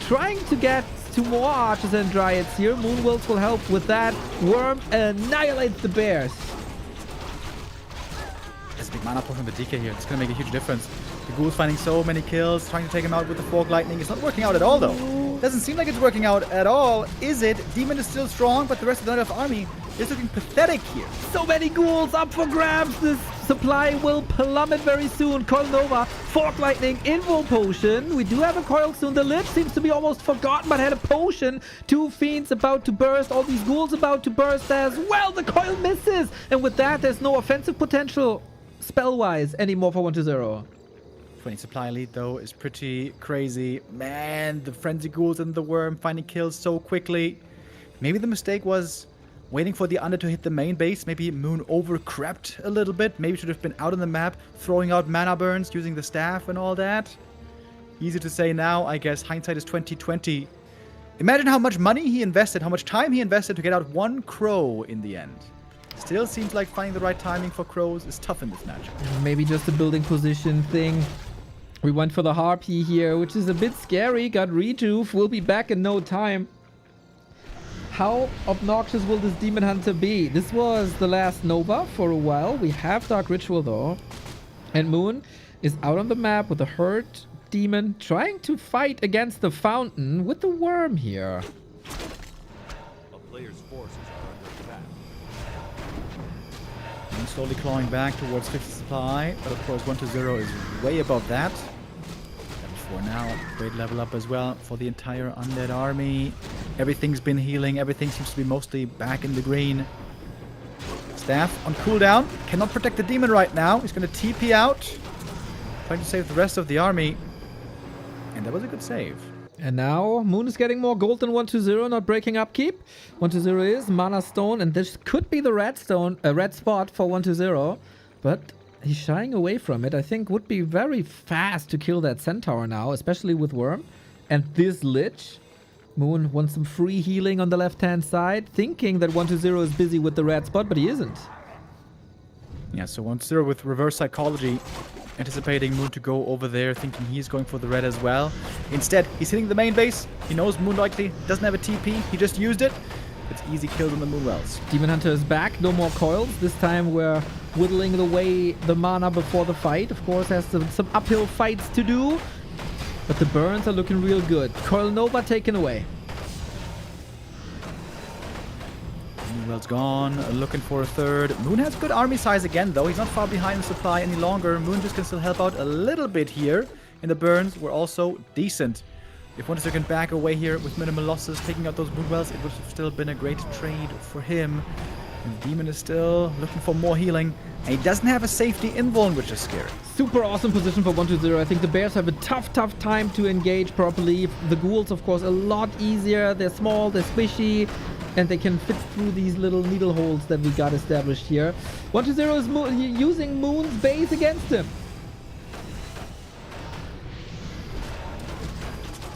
[SPEAKER 1] trying to get to more archers and dryads here. Moonwolves will help with that. Worm annihilates the bears.
[SPEAKER 2] There's a big mana push on the DK here. It's going to make a huge difference. The Ghoul's finding so many kills, trying to take him out with the Fork Lightning. It's not working out at all, though. Doesn't seem like it's working out at all, is it? Demon is still strong, but the rest of the Night Elf army is looking pathetic here.
[SPEAKER 1] So many ghouls up for grabs. This supply will plummet very soon. Coil Nova, Fork Lightning, Invo Potion. We do have a coil soon. The Lich seems to be almost forgotten, but had a potion. 2 fiends about to burst. All these ghouls about to burst as well. The coil misses. And with that, there's no offensive potential spell-wise anymore for 1-0.
[SPEAKER 2] 20 supply lead, though, is pretty crazy. Man, the Frenzy Ghouls and the Worm finding kills so quickly. Maybe the mistake was waiting for the under to hit the main base. Maybe Moon overcrept a little bit. Maybe should have been out on the map, throwing out mana burns, using the staff and all that. Easy to say now, I guess. Hindsight is 20/20. Imagine how much money he invested, how much time he invested to get out 1 crow in the end. Still seems like finding the right timing for crows is tough in this match.
[SPEAKER 1] Maybe just a building position thing. We went for the Harpy here, which is a bit scary. Got Rejuve. We'll be back in no time. How obnoxious will this Demon Hunter be? This was the last Nova for a while. We have Dark Ritual though. And Moon is out on the map with a hurt demon trying to fight against the fountain with the worm here.
[SPEAKER 3] A player's forces are under attack.
[SPEAKER 2] And slowly clawing back towards 50 supply, but of course 1-0 is way above that. And for now, great level up as well for the entire undead army. Everything's been healing, everything seems to be mostly back in the green. Staff on cooldown, cannot protect the demon right now. He's going to TP out, trying to save the rest of the army. And that was a good save.
[SPEAKER 1] And now Moon is getting more gold than 1-0, not breaking upkeep. 1-0 is Mana Stone, and this could be the red spot for 1-0. But he's shying away from it. I think would be very fast to kill that Centaur now, especially with Worm. And this Lich. Moon wants some free healing on the left-hand side, thinking that 1-0 is busy with the red spot, but he isn't.
[SPEAKER 2] Yeah, so 1-0 with reverse psychology. Anticipating Moon to go over there, thinking he's going for the red as well. Instead, he's hitting the main base. He knows Moon likely doesn't have a TP. He just used it. It's easy kills on the Moonwells.
[SPEAKER 1] Demon Hunter is back. No more coils. This time we're whittling away the mana before the fight. Of course, has some uphill fights to do. But the burns are looking real good. Coil Nova taken away.
[SPEAKER 2] Moonwell's gone, looking for a third. Moon has good army size again, though. He's not far behind the supply any longer. Moon just can still help out a little bit here. And the burns were also decent. If Wonder can back away here with minimal losses, taking out those Moonwells, it would have still been a great trade for him. And Demon is still looking for more healing. And he doesn't have a safety invuln, which is scary.
[SPEAKER 1] Super awesome position for 1-2-0. I think the Bears have a tough time to engage properly. The Ghouls, of course, a lot easier. They're small, they're squishy, and they can fit through these little needle holes that we got established here. 1-2-0 is using Moon's base against him.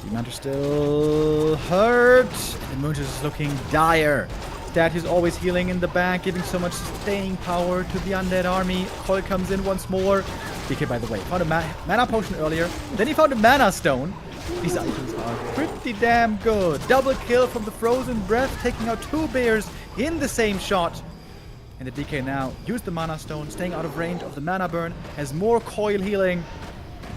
[SPEAKER 2] Demon still hurt. And Moon is looking dire. That is always healing in the back, giving so much staying power to the undead army. Coil comes in once more. DK, by the way, found a mana potion earlier. Then he found a mana stone. These items are pretty damn good. Double kill from the frozen breath, taking out 2 bears in the same shot. And the DK now used the mana stone, staying out of range of the mana burn, has more coil healing.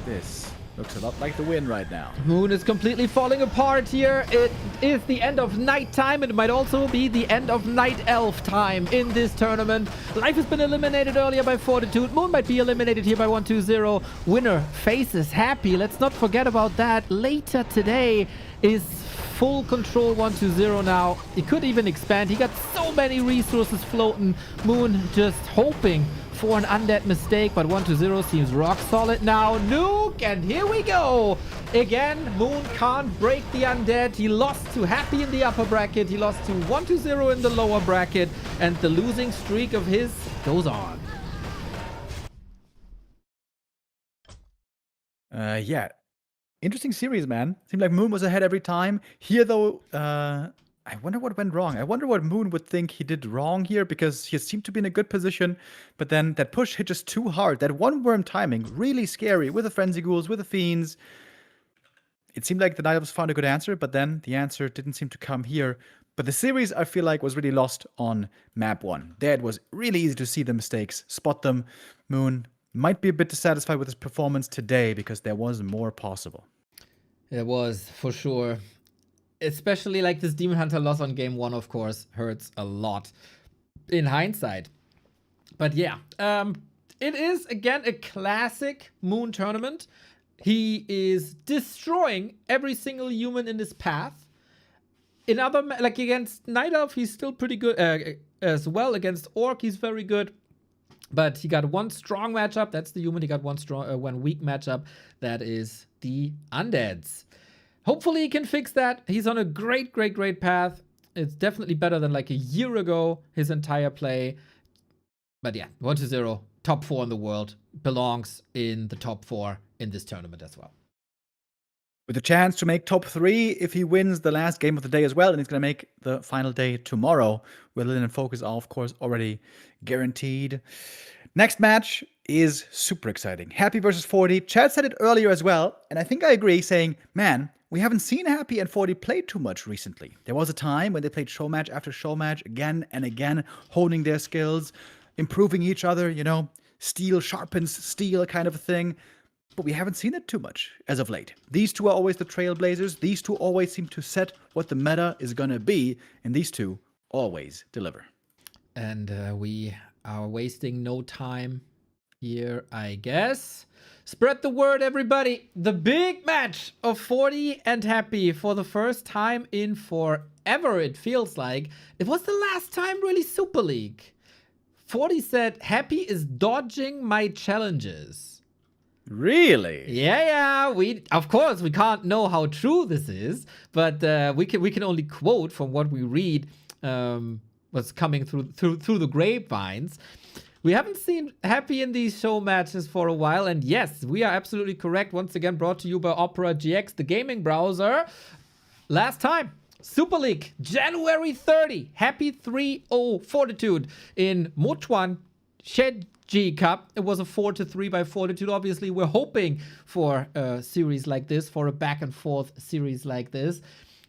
[SPEAKER 2] This looks a lot like the win right now.
[SPEAKER 1] Moon is completely falling apart here. It is the end of night time. It might also be the end of night elf time in this tournament. Life has been eliminated earlier by Fortitude. Moon might be eliminated here by 1-2-0. Winner faces Happy. Let's not forget about that. Later today is full control 1-2-0 now. He could even expand. He got so many resources floating. Moon just hoping for an undead mistake, but 1-2-0 seems rock solid now. Nuke, and here we go. Again, Moon can't break the undead. He lost to Happy in the upper bracket. He lost to 1-2-0 in the lower bracket, and the losing streak of his goes on.
[SPEAKER 2] Yeah. Interesting series, man. Seemed like Moon was ahead every time. Here, though, I wonder what went wrong. I wonder what Moon would think he did wrong here, because he seemed to be in a good position, but then that push hit just too hard. That one worm timing, really scary, with the Frenzy Ghouls, with the Fiends. It seemed like the Night Elves found a good answer, but then the answer didn't seem to come here. But the series, I feel like, was really lost on map 1. There it was really easy to see the mistakes, spot them. Moon might be a bit dissatisfied with his performance today, because there was more possible.
[SPEAKER 1] It was, for sure. Especially like this Demon Hunter loss on game 1, of course, hurts a lot in hindsight. But yeah, it is, again, a classic Moon tournament. He is destroying every single human in his path. In other, like against Night Elf, he's still pretty good as well. Against Orc, he's very good. But he got one strong matchup. That's the human. He got one weak matchup. That is the undeads. Hopefully he can fix that. He's on a great path. It's definitely better than like a year ago, his entire play. But yeah, 1-0, top 4 in the world. Belongs in the top 4 in this tournament as well.
[SPEAKER 2] With a chance to make top 3 if he wins the last game of the day as well, and he's going to make the final day tomorrow, where Lin and Focus are, of course, already guaranteed. Next match is super exciting. Happy versus 40. Chad said it earlier as well, and I think I agree, saying, man, we haven't seen Happy and 40 play too much recently. There was a time when they played show match after show match again and again, honing their skills, improving each other, you know, steel sharpens steel kind of a thing. But we haven't seen it too much as of late. These two are always the trailblazers. These two always seem to set what the meta is going to be. And these two always deliver.
[SPEAKER 1] And we are wasting no time here, I guess. Spread the word, everybody. The big match of 40 and Happy for the first time in forever, it feels like. It was the last time really Super League. 40 said, Happy is dodging my challenges.
[SPEAKER 2] Really?
[SPEAKER 1] Yeah. Of course we can't know how true this is, but we can only quote from what we read. What's coming through the grapevines. We haven't seen Happy in these show matches for a while, and yes, we are absolutely correct. Once again, brought to you by Opera GX, the gaming browser. Last time, Super League, January 30, Happy 3-0 Fortitude in Mochuan G Cup. It was a 4-3 by Fortitude. Obviously, we're hoping for a series like this, for a back and forth series like this.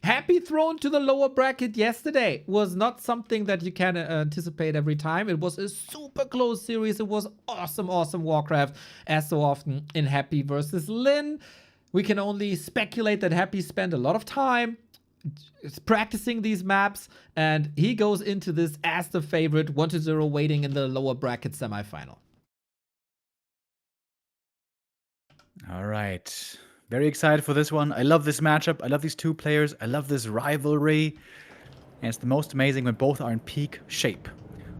[SPEAKER 1] Happy thrown to the lower bracket yesterday was not something that you can anticipate every time. It was a super close series. It was awesome Warcraft, as so often in Happy versus Lin. We can only speculate that Happy spent a lot of time practicing these maps, and he goes into this as the favorite, 1-0 waiting in the lower bracket semifinal.
[SPEAKER 2] All right. Very excited for this one. I love this matchup. I love these two players. I love this rivalry. And it's the most amazing when both are in peak shape.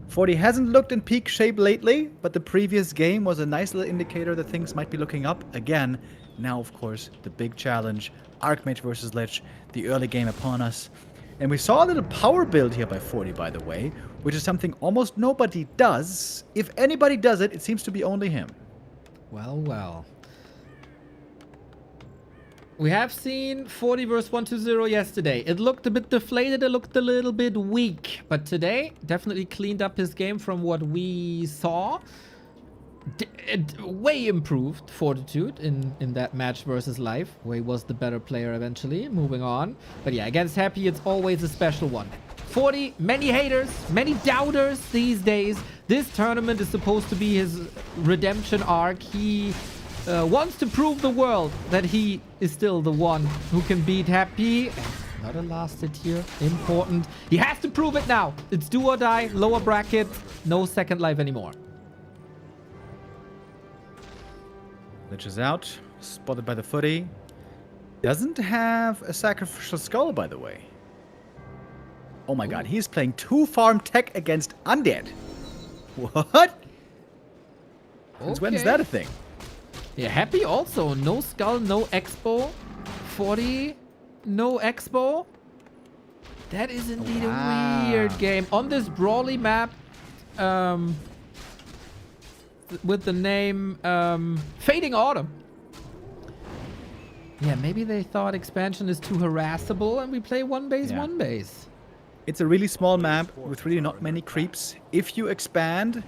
[SPEAKER 2] 40 hasn't looked in peak shape lately, but the previous game was a nice little indicator that things might be looking up again. Now, of course, the big challenge, Archmage versus Lich, the early game upon us. And we saw a little power build here by 40, by the way, which is something almost nobody does. If anybody does it, it seems to be only him.
[SPEAKER 1] Well, well. We have seen 40 versus 1-0 yesterday. It looked a bit deflated, it looked a little bit weak. But today, definitely cleaned up his game from what we saw. Way improved Fortitude in that match versus Life, where he was the better player eventually. Moving on. But yeah, against Happy, it's always a special one. 40, many haters, many doubters these days. This tournament is supposed to be his redemption arc. He wants to prove the world that he is still the one who can beat Happy. Not a last hit here. Important. He has to prove it now. It's do or die. Lower bracket. No second life anymore.
[SPEAKER 2] Lich is out. Spotted by the footy. Doesn't have a sacrificial skull, by the way. Oh my god, he's playing 2 farm tech against undead. What? Since when is that a thing?
[SPEAKER 1] Yeah, Happy also. No skull, no expo. 40, no expo. That is indeed a weird game. On this brawly map, with the name Fading Autumn. Yeah, maybe they thought expansion is too harassable and we play one base, one base.
[SPEAKER 2] It's a really small map with really not many creeps. If you expand,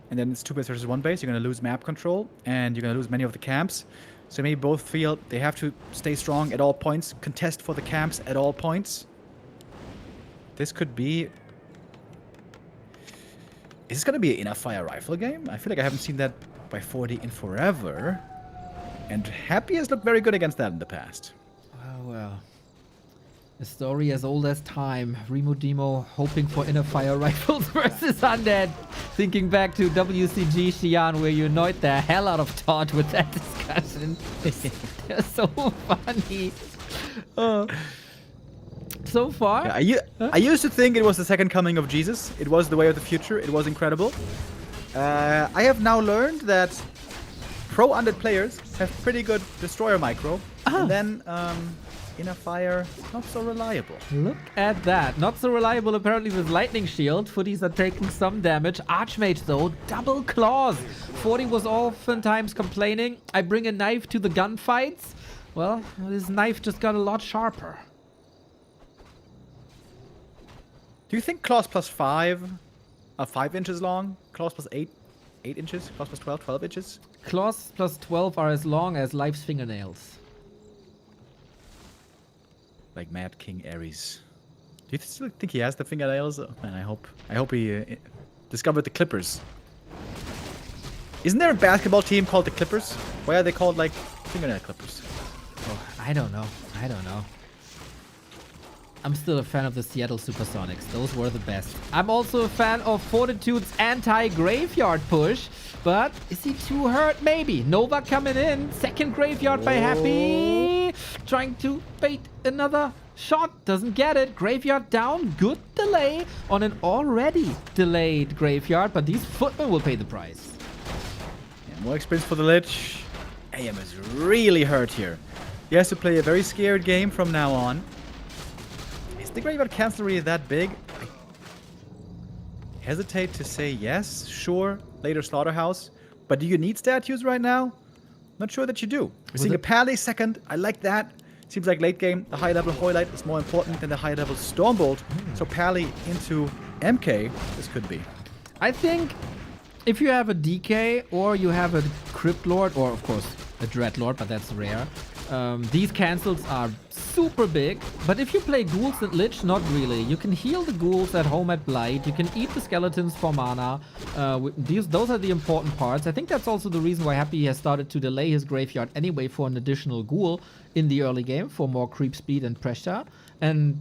[SPEAKER 2] and then it's 2 base versus 1 base, you're going to lose map control, and you're going to lose many of the camps. So maybe both feel they have to stay strong at all points, contest for the camps at all points. This could be... Is this going to be an enough fire rifle game? I feel like I haven't seen that by 40 in forever. And Happy has looked very good against that in the past.
[SPEAKER 1] Oh, well. A story as old as time. Remo Demo hoping for inner fire rifles versus undead. Thinking back to WCG Xi'an, where you annoyed the hell out of Todd with that discussion. They're so funny. So far?
[SPEAKER 2] Yeah, I used to think it was the second coming of Jesus. It was the way of the future. It was incredible. I have now learned that pro undead players have pretty good destroyer micro. And then inner fire, not so reliable.
[SPEAKER 1] Look at that. Not so reliable apparently with Lightning Shield. Footies are taking some damage. Archmage though, double claws. 40 was oftentimes complaining, I bring a knife to the gunfights. Well, this knife just got a lot sharper.
[SPEAKER 2] Do you think claws plus 5 are 5 inches long? Claws plus 8 inches? Claws plus 12 inches?
[SPEAKER 1] Claws plus 12 are as long as Life's fingernails.
[SPEAKER 2] Like Mad King Ares. Do you still think he has the fingernails? Oh, man, I hope he discovered the Clippers. Isn't there a basketball team called the Clippers? Why are they called like fingernail clippers?
[SPEAKER 1] Oh, I don't know. I'm still a fan of the Seattle Supersonics. Those were the best. I'm also a fan of Fortitude's anti-graveyard push. But is he too hurt? Maybe. Nova coming in. Second graveyard by Happy. Trying to bait another shot. Doesn't get it. Graveyard down. Good delay on an already delayed graveyard. But these footmen will pay the price.
[SPEAKER 2] Yeah, more experience for the Lich. AM is really hurt here. He has to play a very scared game from now on. Is the graveyard cancel really that big? I hesitate to say yes, sure, later Slaughterhouse. But do you need statues right now? Not sure that you do. We're seeing a Pally second. I like that. Seems like late game, the high level Hoylite is more important than the high level Stormbolt. So Pally into MK, this could be.
[SPEAKER 1] I think if you have a DK or you have a Crypt Lord, or of course a Dreadlord, but that's rare, these cancels are super big, but if you play ghouls and lich, not really. You can heal the ghouls at home at Blight. You can eat the skeletons for mana. Those are the important parts. I think that's also the reason why Happy has started to delay his graveyard anyway for an additional ghoul in the early game for more creep speed and pressure. And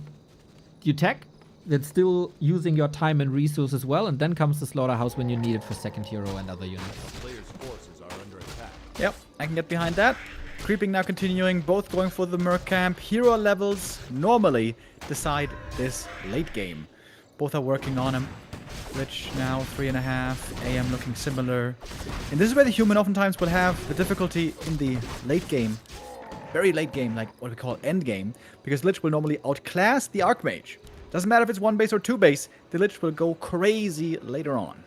[SPEAKER 1] you tech, that's still using your time and resources well, and then comes the slaughterhouse when you need it for second hero and other units.
[SPEAKER 3] Players' forces are under attack.
[SPEAKER 2] Yep, I can get behind that. Creeping now continuing, both going for the Merc camp. Hero levels normally decide this late game. Both are working on him. Lich now 3.5, AM looking similar. And this is where the human oftentimes will have the difficulty in the late game. Very late game, like what we call end game. Because Lich will normally outclass the Archmage. Doesn't matter if it's 1 base or 2 base, the Lich will go crazy later on.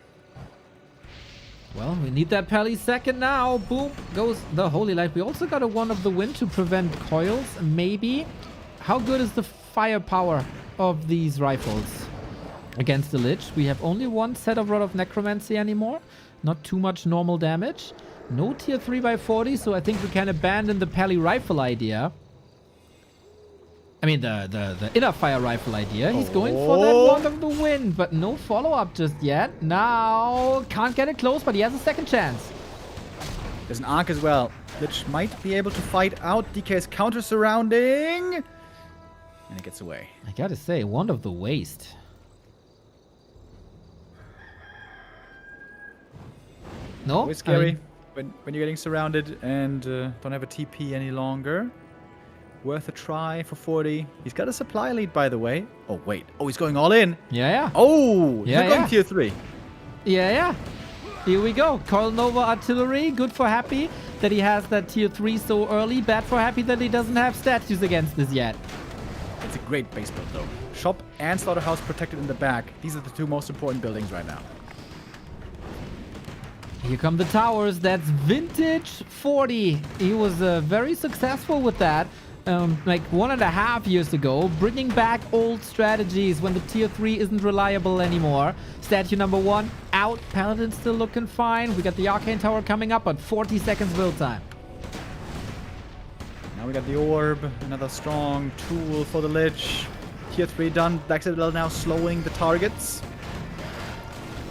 [SPEAKER 1] Well, we need that Pally second now. Boom, goes the Holy Light. We also got a One of the Wind to prevent coils, maybe. How good is the firepower of these rifles against the Lich? We have only one set of Rod of Necromancy anymore. Not too much normal damage. No tier 3x40, so I think we can abandon the Pally rifle idea. I mean, the inner fire rifle idea. He's going for that Wand of the Wind, but no follow-up just yet. Now, can't get it close, but he has a second chance.
[SPEAKER 2] There's an Arc as well. Lich might be able to fight out DK's counter surrounding. And it gets away.
[SPEAKER 1] I gotta say, Wand of the Waste. No?
[SPEAKER 2] Always scary when you're getting surrounded and don't have a TP any longer. Worth a try for 40. He's got a supply lead, by the way. Oh, wait. Oh, he's going all in.
[SPEAKER 1] Yeah.
[SPEAKER 2] Oh, he's going tier 3.
[SPEAKER 1] Yeah. Here we go. Coil Nova Artillery. Good for Happy that he has that tier 3 so early. Bad for Happy that he doesn't have statues against this yet.
[SPEAKER 2] It's a great base build, though. Shop and Slaughterhouse protected in the back. These are the two most important buildings right now.
[SPEAKER 1] Here come the towers. That's vintage 40. He was very successful with that. Like 1.5 years ago, bringing back old strategies when the tier 3 isn't reliable anymore. Statue number 1 out. Paladin still looking fine. We got the Arcane Tower coming up at 40 seconds build time.
[SPEAKER 2] Now we got the Orb, another strong tool for the Lich. Tier 3 done. Black Citadel now slowing the targets.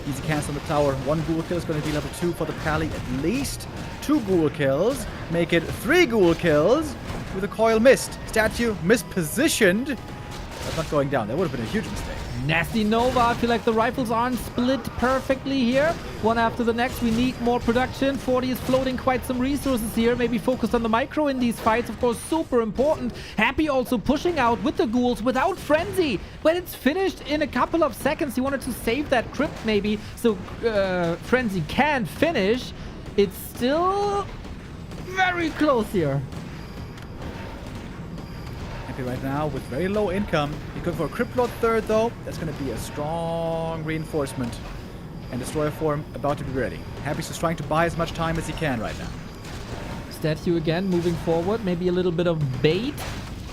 [SPEAKER 2] Easy cancel on the tower. 1 ghoul kill is going to be level 2 for the Pally at least. 2 ghoul kills. Make it 3 ghoul kills. With a coil missed. Statue mispositioned. That's not going down. That would have been a huge mistake.
[SPEAKER 1] Nasty Nova. I feel like the rifles aren't split perfectly here. One after the next. We need more production. 40 is floating quite some resources here. Maybe focused on the micro in these fights. Of course, super important. Happy also pushing out with the ghouls without Frenzy. When it's finished in a couple of seconds, he wanted to save that crypt maybe so Frenzy can finish. It's still very close here.
[SPEAKER 2] Happy right now with very low income. He's going for a Crypt Lord third though. That's going to be a strong reinforcement. And Destroyer form about to be ready. Happy's just trying to buy as much time as he can right now.
[SPEAKER 1] Statue again moving forward. Maybe a little bit of bait.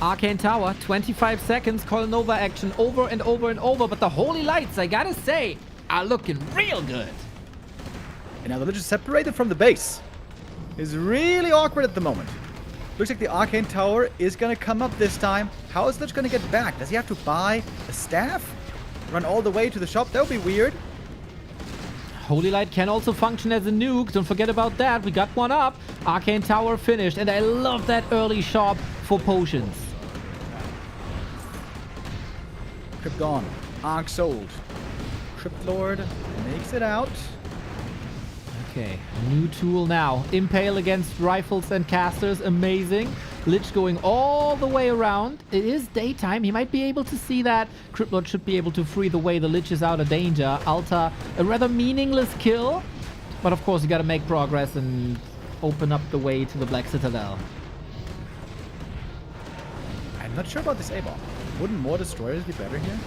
[SPEAKER 1] Arcane Tower, 25 seconds. Coil Nova action over and over and over. But the Holy Lights, I gotta say, are looking real good.
[SPEAKER 2] And now the Lich is separated from the base. It's really awkward at the moment. Looks like the Arcane Tower is going to come up this time. How is Lich going to get back? Does he have to buy a staff? Run all the way to the shop? That would be weird.
[SPEAKER 1] Holy Light can also function as a nuke. Don't forget about that. We got one up. Arcane Tower finished. And I love that early shop for potions.
[SPEAKER 2] Crypt gone. Arc sold. Crypt Lord makes it out.
[SPEAKER 1] Okay, new tool now. Impale against rifles and casters. Amazing. Lich going all the way around. It is daytime. He might be able to see that. Crypt Lord should be able to free the way. The Lich is out of danger. Alta, a rather meaningless kill. But of course, you gotta make progress and open up the way to the Black Citadel.
[SPEAKER 2] I'm not sure about this A-bomb. Wouldn't more destroyers be better here?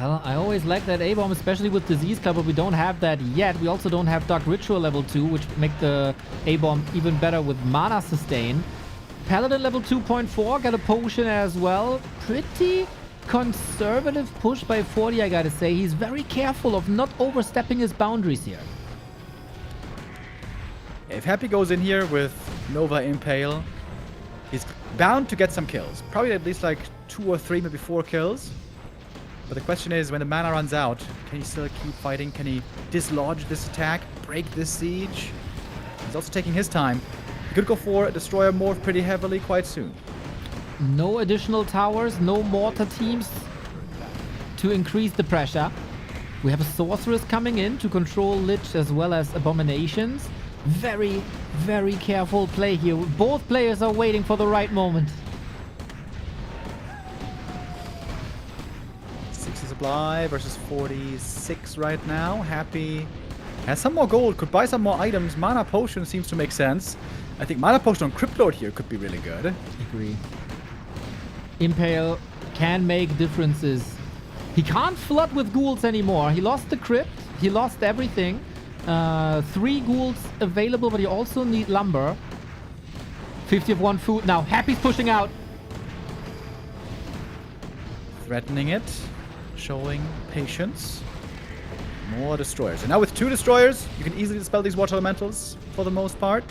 [SPEAKER 1] Well, I always like that A-bomb, especially with Disease Club, but we don't have that yet. We also don't have Dark Ritual level 2, which make the A-bomb even better with mana sustain. Paladin level 2.4, got a potion as well. Pretty conservative push by 40, I gotta say. He's very careful of not overstepping his boundaries here.
[SPEAKER 2] If Happy goes in here with Nova Impale, He's bound to get some kills. Probably at least like 2 or 3, maybe 4 kills. But the question is, when the mana runs out, can he still keep fighting? Can he dislodge this attack? Break this siege? He's also taking his time. He could go for a destroyer morph pretty heavily quite soon.
[SPEAKER 1] No additional towers, no mortar teams to increase the pressure. We have a sorceress coming in to control Lich as well as abominations. Very, very careful play here. Both players are waiting for the right moment.
[SPEAKER 2] 60 supply versus 46 right now. Happy has some more gold, could buy some more items. Mana potion seems to make sense. I think mana potion on Crypt Lord here could be really good.
[SPEAKER 1] Agree. Impale can make differences. He can't flood with ghouls anymore. He lost the crypt. He lost everything. 3 ghouls available, but you also need lumber. 50 of 1 food. Now, Happy's pushing out.
[SPEAKER 2] Threatening it. Showing patience. More destroyers. And now with 2 destroyers, you can easily dispel these water elementals for the most part.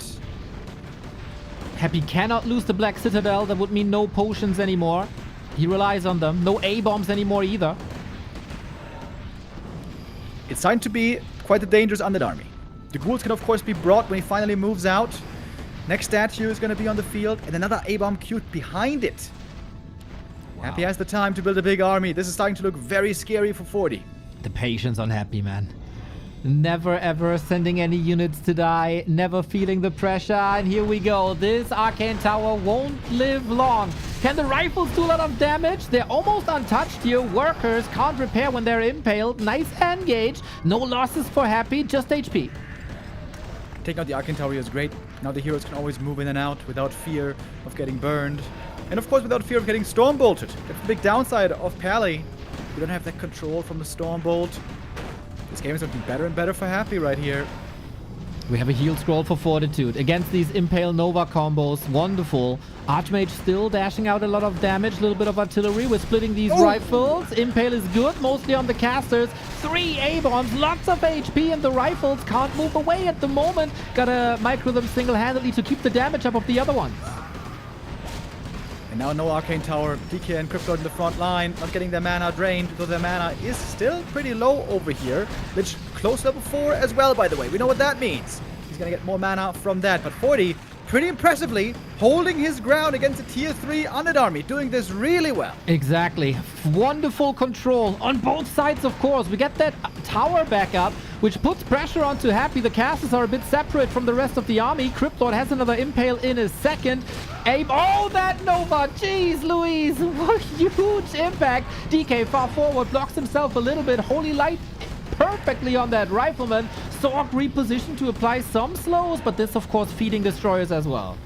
[SPEAKER 1] Happy cannot lose the Black Citadel. That would mean no potions anymore. He relies on them. No A-bombs anymore either.
[SPEAKER 2] It's starting to be quite a dangerous undead army. The ghouls can of course be brought when he finally moves out. Next statue is going to be on the field, and another A-bomb queued behind it. Wow. Happy has the time to build a big army. This is starting to look very scary for 40.
[SPEAKER 1] The patience on Happy, man. Never ever sending any units to die, never feeling the pressure, and here we go. This Arcane Tower won't live long. Can the rifles do a lot of damage? They're almost untouched here. Workers can't repair when they're impaled. Nice engage. No losses for Happy, just HP.
[SPEAKER 2] Taking out the Arcane Tower is great. Now the heroes can always move in and out without fear of getting burned. And of course without fear of getting Storm Bolted. That's the big downside of Pally. You don't have that control from the Storm Bolt. This game is looking better and better for Happy right here.
[SPEAKER 1] We have a heal scroll for Fortitude against these Impale Nova combos. Wonderful. Archmage still dashing out a lot of damage. A little bit of artillery. We're splitting these rifles. Impale is good, mostly on the casters. 3 A-bombs, lots of HP, and the rifles can't move away at the moment. Gotta micro them single-handedly to keep the damage up of the other ones.
[SPEAKER 2] And now no Arcane Tower. DK and Crypt Lord in the front line, not getting their mana drained, though their mana is still pretty low over here. Lich close level 4 as well, by the way. We know what that means. He's gonna get more mana from that. But 40, pretty impressively, holding his ground against a tier 3 undead army, doing this really well.
[SPEAKER 1] Exactly. Wonderful control on both sides, of course. We get that tower back up, which puts pressure onto Happy. The casters are a bit separate from the rest of the army. Crypt Lord has another Impale in a second. Aim. Oh, that Nova. Jeez Louise. What huge impact. DK far forward, blocks himself a little bit. Holy Light perfectly on that Rifleman. Sorg repositioned to apply some slows, but this, of course, feeding destroyers as well.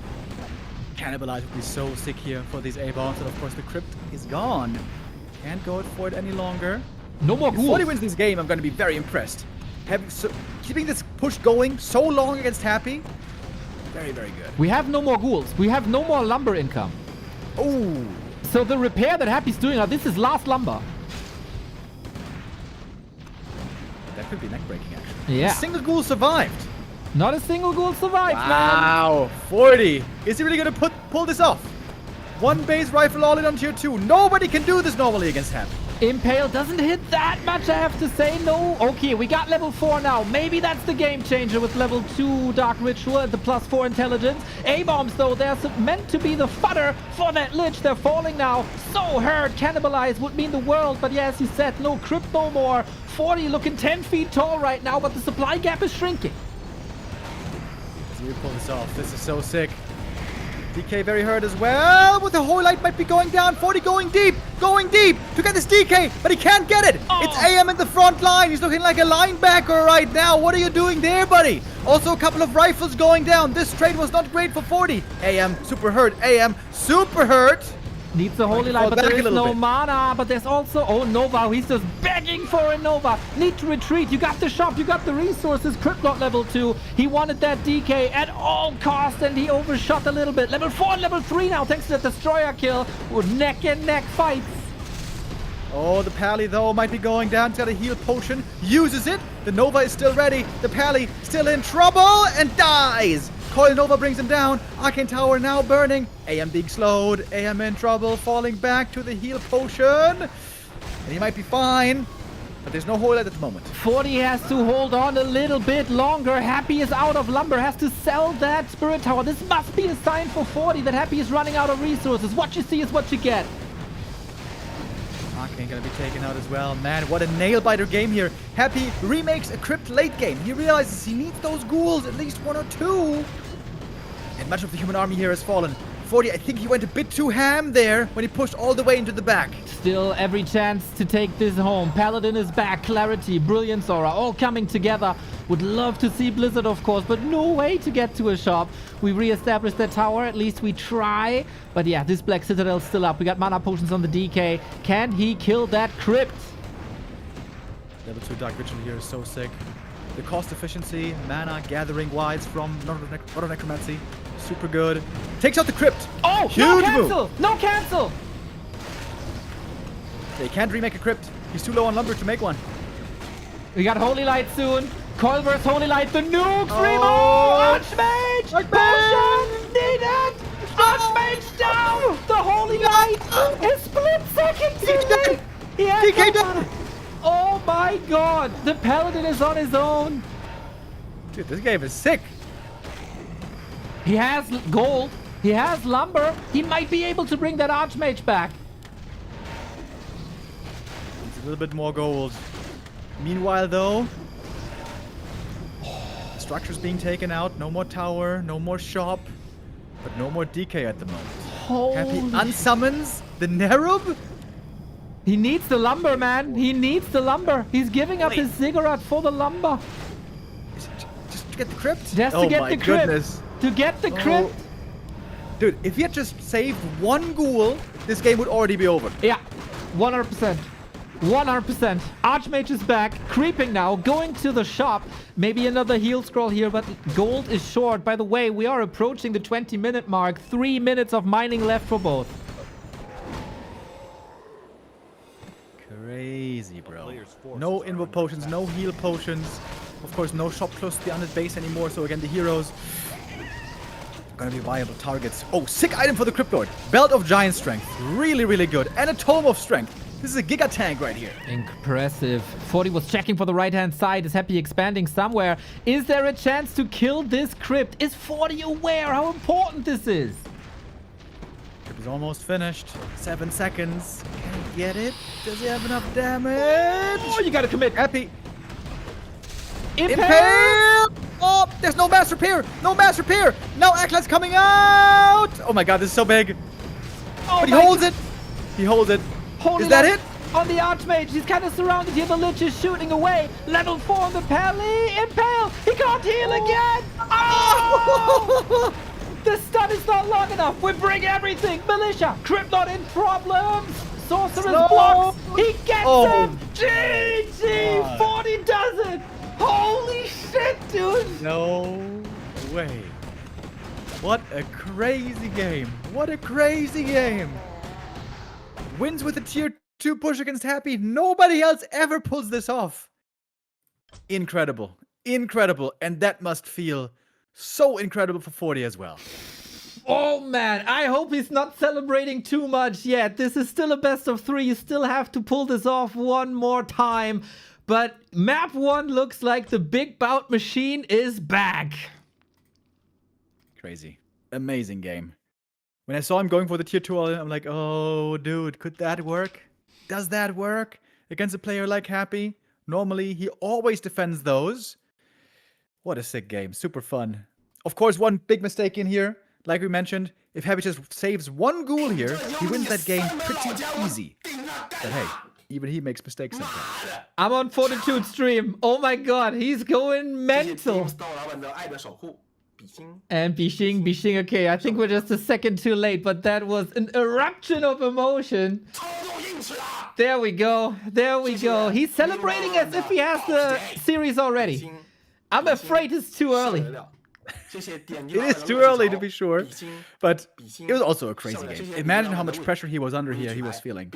[SPEAKER 2] Cannibalize would be so sick here for these A-bombs, and of course the Crypt is gone. Can't go for it any longer.
[SPEAKER 1] No more ghouls.
[SPEAKER 2] If 40 wins this game, I'm going to be very impressed. Keeping this push going so long against Happy, very, very good.
[SPEAKER 1] We have no more ghouls. We have no more lumber income.
[SPEAKER 2] Oh.
[SPEAKER 1] So the repair that Happy's doing, this is last lumber.
[SPEAKER 2] That could be neck-breaking, actually.
[SPEAKER 1] Yeah.
[SPEAKER 2] A single ghoul survived.
[SPEAKER 1] Not a single ghoul survived, man.
[SPEAKER 2] Wow. 40. Is he really going to pull this off? 1 base rifle all in on tier 2. Nobody can do this normally against Happy.
[SPEAKER 1] Impale doesn't hit that much, I have to say. No. Okay, we got level 4 now. Maybe that's the game changer with level 2 Dark Ritual and the +4 intelligence. A-bombs, though, they're meant to be the fodder for that Lich. They're falling now. So hurt. Cannibalize would mean the world. But yeah, as you said, no Crypt no more. 40 looking 10 feet tall right now, but the supply gap is shrinking.
[SPEAKER 2] Let's see if we pull this off. This is so sick. DK very hurt as well, but the Holy Light might be going down. 40 going deep to get this DK, but he can't get it.
[SPEAKER 1] Oh.
[SPEAKER 2] It's AM in the front line. He's looking like a linebacker right now. What are you doing there, buddy? Also a couple of rifles going down. This trade was not great for 40. AM super hurt. AM super hurt.
[SPEAKER 1] Needs the Holy Light, but there is no mana. But there's also... Oh, Nova. He's just begging for a Nova. Need to retreat. You got the shop. You got the resources. Crypt Lord level 2. He wanted that DK at all costs, and he overshot a little bit. Level 4 and level 3 now, thanks to the Destroyer kill. With neck and neck fights.
[SPEAKER 2] Oh, the Pally, though, might be going down. He's got a heal potion. Uses it. The Nova is still ready. The Pally still in trouble and dies. Coil Nova brings him down. Arcane Tower now burning. AM being slowed. AM in trouble. Falling back to the heal potion. And he might be fine. But there's no Holy Light at the moment.
[SPEAKER 1] 40 has to hold on a little bit longer. Happy is out of lumber. Has to sell that Spirit Tower. This must be a sign for 40 that Happy is running out of resources. What you see is what you get.
[SPEAKER 2] Arcane gonna be taken out as well. Man, what a nail-biter game here. Happy remakes a crypt late game. He realizes he needs those ghouls, at least 1 or 2. And much of the human army here has fallen. 40, I think he went a bit too ham there when he pushed all the way into the back.
[SPEAKER 1] Still every chance to take this home. Paladin is back. Clarity, Brilliance Aura, all coming together. Would love to see Blizzard, of course, but no way to get to a shop. We re-established that tower. At least we try. But yeah, this Black Citadel's still up. We got mana potions on the DK. Can he kill that crypt?
[SPEAKER 2] Level 2 Dark Ritual here is so sick. The cost efficiency, mana gathering wise from Auto Necromancy. Super good. Takes out the crypt.
[SPEAKER 1] Oh,
[SPEAKER 2] huge
[SPEAKER 1] no cancel!
[SPEAKER 2] move.
[SPEAKER 1] No cancel!
[SPEAKER 2] They can't remake a crypt. He's too low on lumber to make one.
[SPEAKER 1] We got Holy Light soon. Coil versus Holy Light. The nuke!
[SPEAKER 2] Oh.
[SPEAKER 1] Remo! Archmage! Potion! Needed! Archmage down! The Holy Light is split second too late! He has
[SPEAKER 2] DK
[SPEAKER 1] no
[SPEAKER 2] down.
[SPEAKER 1] mana. Oh my god! The Paladin is on his own.
[SPEAKER 2] Dude, this game is sick.
[SPEAKER 1] He has gold. He has lumber. He might be able to bring that Archmage back.
[SPEAKER 2] It's a little bit more gold. Meanwhile, though, the structure's being taken out. No more tower, no more shop, but no more DK at the moment. Happy unsummons the Nerub?
[SPEAKER 1] He needs the lumber, man. He needs the lumber. He's giving up
[SPEAKER 2] Wait.
[SPEAKER 1] his ziggurat for the lumber.
[SPEAKER 2] Is it just to get the crypt?
[SPEAKER 1] Just
[SPEAKER 2] oh
[SPEAKER 1] to get
[SPEAKER 2] my
[SPEAKER 1] the crypt.
[SPEAKER 2] goodness.
[SPEAKER 1] To get the crypt.
[SPEAKER 2] Dude, if he had just saved 1 ghoul, this game would already be over.
[SPEAKER 1] Yeah, 100%. 100%. Archmage is back, creeping now, going to the shop. Maybe another heal scroll here, but gold is short. By the way, we are approaching the 20-minute mark. 3 minutes of mining left for both.
[SPEAKER 2] Crazy, bro. No invoke potions, no heal potions. Of course, no shop close to the undead base anymore. So again, the heroes gonna be viable targets. Oh, sick item for the Crypt Lord. Belt of Giant Strength. Really, really good. And a Tome of Strength. This is a Giga Tank right here.
[SPEAKER 1] Impressive. 40 was checking for the right-hand side. Is Happy expanding somewhere? Is there a chance to kill this crypt? Is 40 aware how important this is?
[SPEAKER 2] Crypt is almost finished. 7 seconds. Can he get it? Does he have enough damage?
[SPEAKER 1] Oh, you gotta commit.
[SPEAKER 2] Happy.
[SPEAKER 1] Impale!
[SPEAKER 2] Impale! Oh, there's no mass repair! No mass repair! Now Aklat's coming out! Oh my god, this is so big.
[SPEAKER 1] Oh,
[SPEAKER 2] But he holds it. He holds it.
[SPEAKER 1] Holy
[SPEAKER 2] Is that
[SPEAKER 1] Light
[SPEAKER 2] it?
[SPEAKER 1] On the Archmage, he's kind of surrounded here. The Lich is shooting away. Level 4 on the Pally. Impale! He can't heal again! Oh! The stun is not long enough. We bring everything. Militia, Crypt Lord in problems. Sorcerer's
[SPEAKER 2] No.
[SPEAKER 1] blocks. He gets
[SPEAKER 2] Oh.
[SPEAKER 1] him. GG!
[SPEAKER 2] God.
[SPEAKER 1] 40 does it. Holy shit, dude.
[SPEAKER 2] No way. What a crazy game. What a crazy game. Wins with a tier 2 push against Happy. Nobody else ever pulls this off. Incredible. Incredible. And that must feel so incredible for 40 as well.
[SPEAKER 1] Oh man, I hope he's not celebrating too much yet. This is still a best of 3. You still have to pull this off one more time. But map 1 looks like the big bout machine is back.
[SPEAKER 2] Crazy. Amazing game. When I saw him going for the tier 2 all in, I'm like, oh, dude, could that work? Does that work against a player like Happy? Normally, he always defends those. What a sick game. Super fun. Of course, one big mistake in here. Like we mentioned, if Happy just saves 1 ghoul here, he wins that game pretty easy. But hey, even he makes mistakes sometimes.
[SPEAKER 1] I'm on Fortitude stream. Oh my god, he's going mental. And Bixing, okay, I think we're just a second too late, but that was an eruption of emotion. There we go, there we go. He's celebrating as if he has the series already. I'm afraid it's too early.
[SPEAKER 2] It is too early to be sure, but it was also a crazy game. Imagine how much pressure he was under here, he was feeling.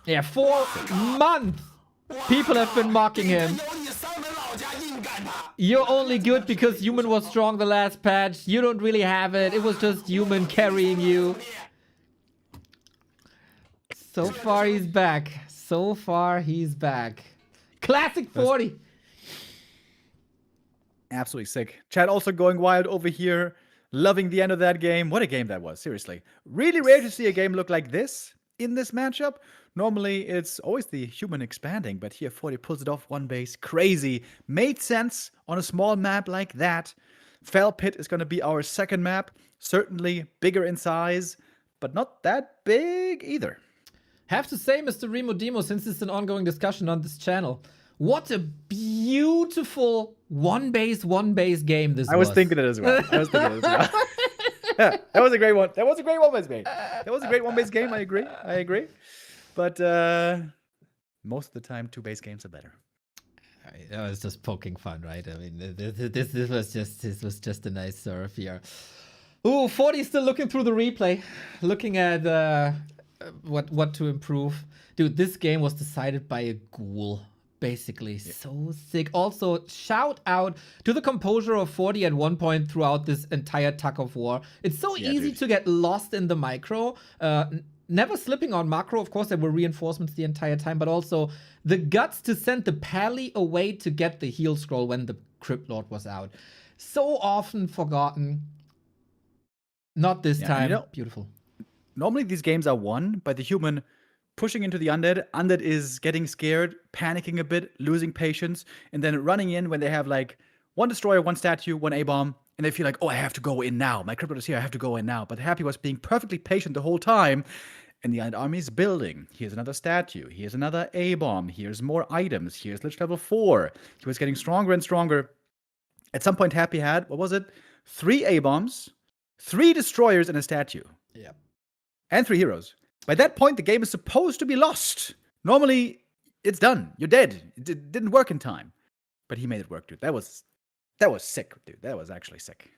[SPEAKER 1] Yeah, 4 months people have been mocking him. You're only good because Human was strong the last patch. You don't really have it. It was just Human carrying you. So far, he's back. So far, he's back. Classic 40.
[SPEAKER 2] Absolutely sick. Chad also going wild over here. Loving the end of that game. What a game that was, seriously. Really rare to see a game look like this in this matchup. Normally, it's always the Human expanding, but here 40 pulls it off one base. Crazy. Made sense on a small map like that. Fell Pit is going to be our second map. Certainly bigger in size, but not that big either.
[SPEAKER 1] Have to say, Mr. Remo Demo, since it's an ongoing discussion on this channel, what a beautiful one base game this was.
[SPEAKER 2] I was thinking it as well. Yeah, that was a great one. That was a great one-base game. That was a great one-base game. I agree. But most of the time, two-base games are better.
[SPEAKER 1] It was just poking fun, right? I mean, this was just a nice serve here. Ooh, 40 still looking through the replay, looking at what to improve. Dude, this game was decided by a ghoul. Basically, so sick. Also, shout out to the composure of 40 at one point throughout this entire tug of war. It's so easy to get lost in the micro. Never slipping on macro. Of course, there were reinforcements the entire time, but also the guts to send the pally away to get the heal scroll when the Crypt Lord was out. So often forgotten. Not this time. Beautiful.
[SPEAKER 2] Normally, these games are won by the Human pushing into the Undead. Undead is getting scared, panicking a bit, losing patience, and then running in when they have like one destroyer, one statue, one A-bomb, and they feel like, oh, I have to go in now. My Crypt Lord is here, I have to go in now. But Happy was being perfectly patient the whole time, and the Undead army is building. Here's another statue, here's another A-bomb, here's more items, here's Lich level 4. He was getting stronger and stronger. At some point, Happy had, what was it? 3 A-bombs, 3 destroyers, and a statue.
[SPEAKER 1] Yeah.
[SPEAKER 2] And 3 heroes. By that point, the game is supposed to be lost. Normally, it's done. You're dead. It didn't work in time. But he made it work, dude. That was sick, dude. That was actually sick.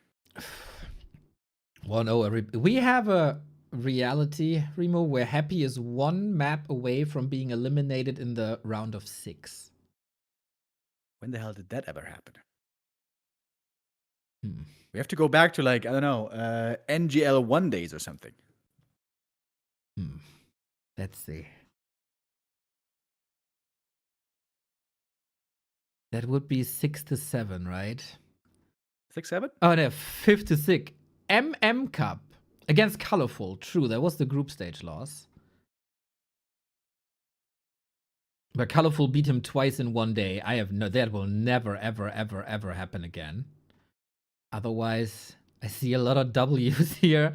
[SPEAKER 1] Well, no, we have a reality, Remo, where Happy is one map away from being eliminated in the round of 6.
[SPEAKER 2] When the hell did that ever happen? We have to go back to, like, I don't know, NGL 1 days or something.
[SPEAKER 1] Let's see. That would be 6 to 7, right?
[SPEAKER 2] 6-7?
[SPEAKER 1] Oh, no, 5 to 6. MM Cup against Colorful. True, that was the group stage loss. But Colorful beat him twice in 1 day. That will never, ever, ever, ever happen again. Otherwise, I see a lot of W's here.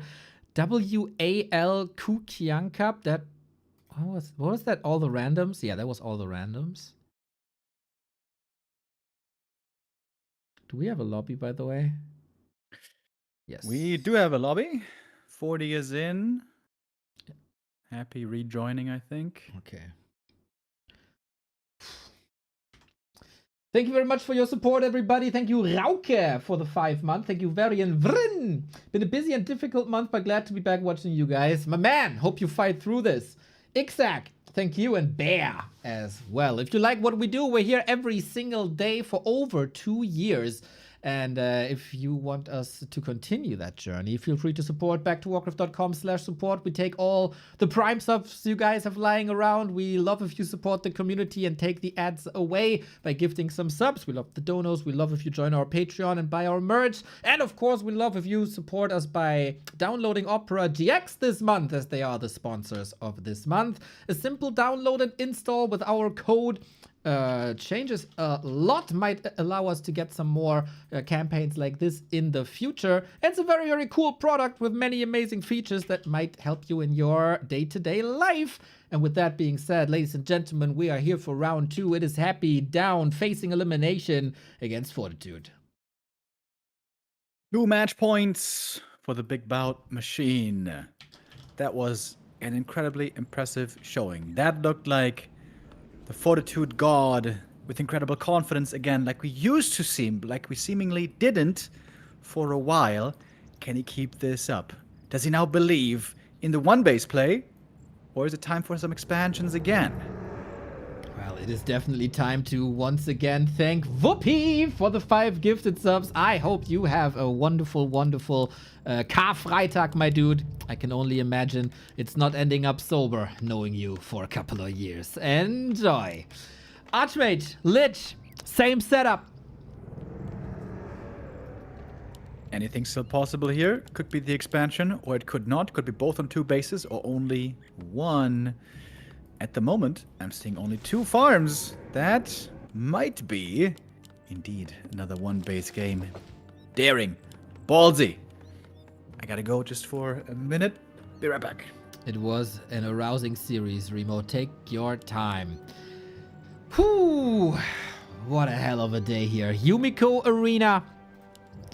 [SPEAKER 1] WAL Kukiang Cup. That what was that? All the randoms? Yeah, that was all the randoms. Do we have a lobby, by the way? Yes.
[SPEAKER 2] We do have a lobby. 40 is in. Happy rejoining, I think.
[SPEAKER 1] Okay. Thank you very much for your support, everybody. Thank you, Rauke, for the 5 months. Thank you, Varian Vrin. Been a busy and difficult month, but glad to be back watching you guys. My man, hope you fight through this. Ixac, thank you, and Bear as well. If you like what we do, we're here every single day for over 2 years. And if you want us to continue that journey, feel free to support back to warcraft.com/support. We take all the Prime subs you guys have lying around. We love if you support the community and take the ads away by gifting some subs. We love the donos. We love if you join our Patreon and buy our merch. And of course, we love if you support us by downloading Opera GX this month, as they are the sponsors of this month. A simple download and install with our code changes a lot, might allow us to get some more campaigns like this in the future. It's a very, very cool product with many amazing features that might help you in your day-to-day life. And with that being said, ladies and gentlemen, we are here for round 2. It is Happy down, facing elimination against Fortitude.
[SPEAKER 2] 2 match points for the Big Bout machine. That was an incredibly impressive showing. That looked like the Fortitude god with incredible confidence again, like we used to seem, like we seemingly didn't for a while. Can he keep this up? Does he now believe in the one base play? Or is it time for some expansions again?
[SPEAKER 1] Well, it is definitely time to once again thank Whoopi for the 5 gifted subs. I hope you have a wonderful, wonderful Karfreitag, my dude. I can only imagine it's not ending up sober knowing you for a couple of years. Enjoy. Archmage, Lich, same setup.
[SPEAKER 2] Anything still possible here? Could be the expansion, or it could not. Could be both on 2 bases, or only 1. At the moment, I'm seeing only 2 farms. That might be, indeed, another 1-base game. Daring. Ballsy. I gotta go just for a minute. Be right back.
[SPEAKER 1] It was an arousing series, Remo. Take your time. Whew. What a hell of a day here. Yumiko Arena.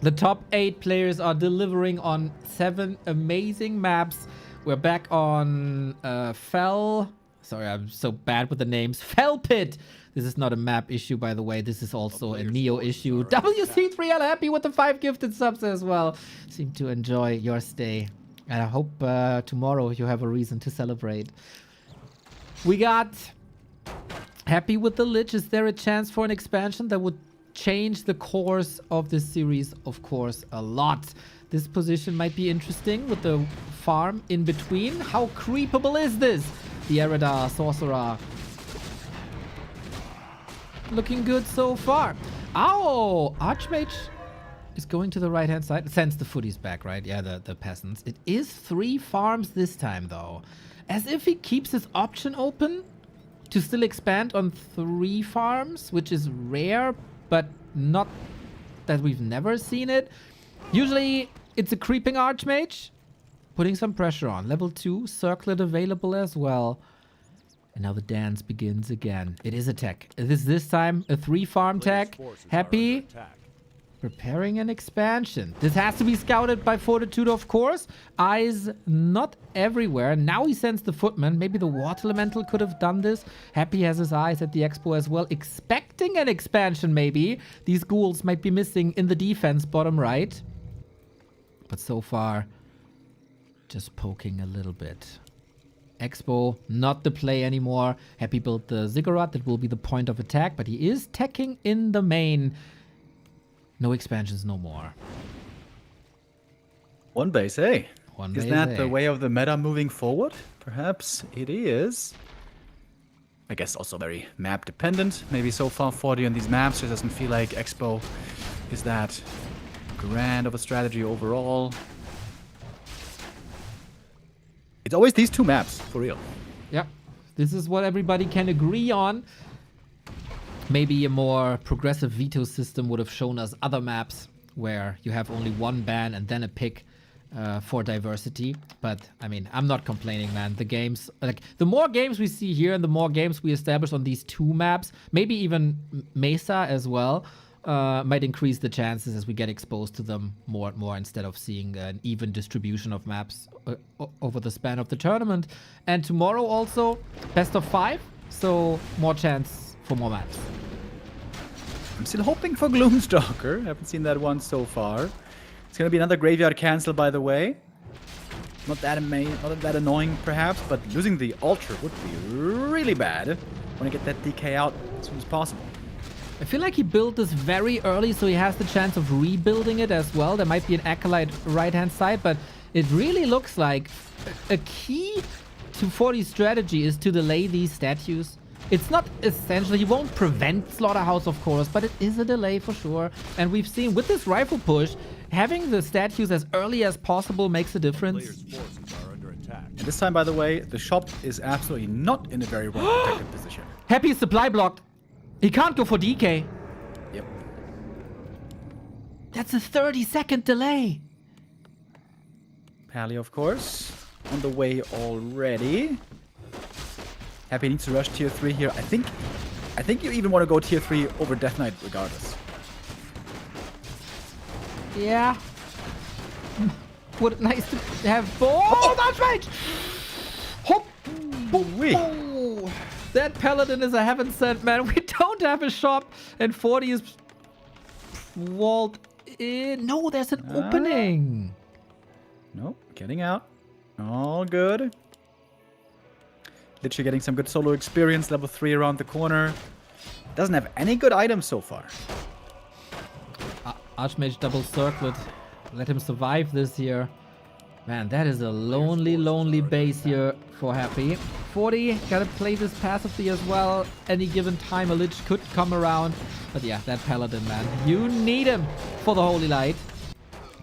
[SPEAKER 1] The top 8 players are delivering on 7 amazing maps. We're back on Fell. Sorry, I'm so bad with the names. Fell Pit. This is not a map issue, by the way. This is also a Neo issue. WC3L happy with the 5 gifted subs as well. Seem to enjoy your stay. And I hope tomorrow you have a reason to celebrate. We got happy with the Lich. Is there a chance for an expansion that would change the course of this series? Of course, a lot. This position might be interesting with the farm in between. How creepable is this? The Eradar Sorcerer. Looking good so far. Oh, Archmage is going to the right-hand side. Sends the footies back, right? Yeah, the peasants. It is 3 farms this time, though. As if he keeps his option open to still expand on 3 farms, which is rare, but not that we've never seen it. Usually, it's a creeping Archmage, putting some pressure on. Level 2, Circlet available as well. And now the dance begins again. It is a tech. This time a 3-farm tech. Happy. Preparing an expansion. This has to be scouted by Fortitude, of course. Eyes not everywhere. Now he sends the footman. Maybe the water elemental could have done this. Happy has his eyes at the expo as well. Expecting an expansion, maybe. These ghouls might be missing in the defense, bottom right. But so far, just poking a little bit. Expo, not the play anymore. Happy built the Ziggurat. That will be the point of attack. But he is teching in the main. No expansions, no more.
[SPEAKER 2] 1 base, eh?
[SPEAKER 1] One
[SPEAKER 2] Is
[SPEAKER 1] base,
[SPEAKER 2] that
[SPEAKER 1] eh?
[SPEAKER 2] the way of the meta moving forward? Perhaps it is. I guess also very map dependent. Maybe so far 40 on these maps. It doesn't feel like Expo is that grand of a strategy overall. It's always these 2 maps, for real.
[SPEAKER 1] Yep. This is what everybody can agree on. Maybe a more progressive veto system would have shown us other maps where you have only 1 ban and then a pick for diversity. But, I mean, I'm not complaining, man. The games, like, the more games we see here and the more games we establish on these 2 maps, maybe even Mesa as well, might increase the chances as we get exposed to them more and more instead of seeing an even distribution of maps over the span of the tournament. And tomorrow also, best of 5, so more chance for more maps.
[SPEAKER 2] I'm still hoping for Gloomstalker. Haven't seen that one so far. It's gonna be another graveyard cancel, by the way. Not that annoying, perhaps, but losing the Ultra would be really bad. Want to get that DK out as soon as possible.
[SPEAKER 1] I feel like he built this very early, so he has the chance of rebuilding it as well. There might be an Acolyte right-hand side, but it really looks like a key to 40's strategy is to delay these statues. It's not essential. He won't prevent Slaughterhouse, of course, but it is a delay for sure. And we've seen with this rifle push, having the statues as early as possible makes a difference.
[SPEAKER 3] Players' forces are under attack.
[SPEAKER 2] And this time, by the way, the shop is absolutely not in a very well protected position.
[SPEAKER 1] Happy supply blocked. He can't go for DK.
[SPEAKER 2] Yep.
[SPEAKER 1] That's a 30-second delay.
[SPEAKER 2] Pally, of course, on the way already. Happy needs to rush tier 3 here. I think you even want to go tier 3 over Death Knight regardless.
[SPEAKER 1] Yeah. Would it nice to have both? Oh, that's right! Hop!
[SPEAKER 2] Wee.
[SPEAKER 1] Oh, that Paladin is a heaven sent, man. We don't have a shop, and 40 is walled in. No, there's an opening.
[SPEAKER 2] Nope, getting out. All good. Literally getting some good solo experience. Level 3 around the corner. Doesn't have any good items so far.
[SPEAKER 1] Archmage double circlet. Let him survive this here. Man, that is a lonely, lonely base here for Happy. 40, gotta play this passively as well. Any given time a Lich could come around. But yeah, that Paladin, man. You need him for the Holy Light.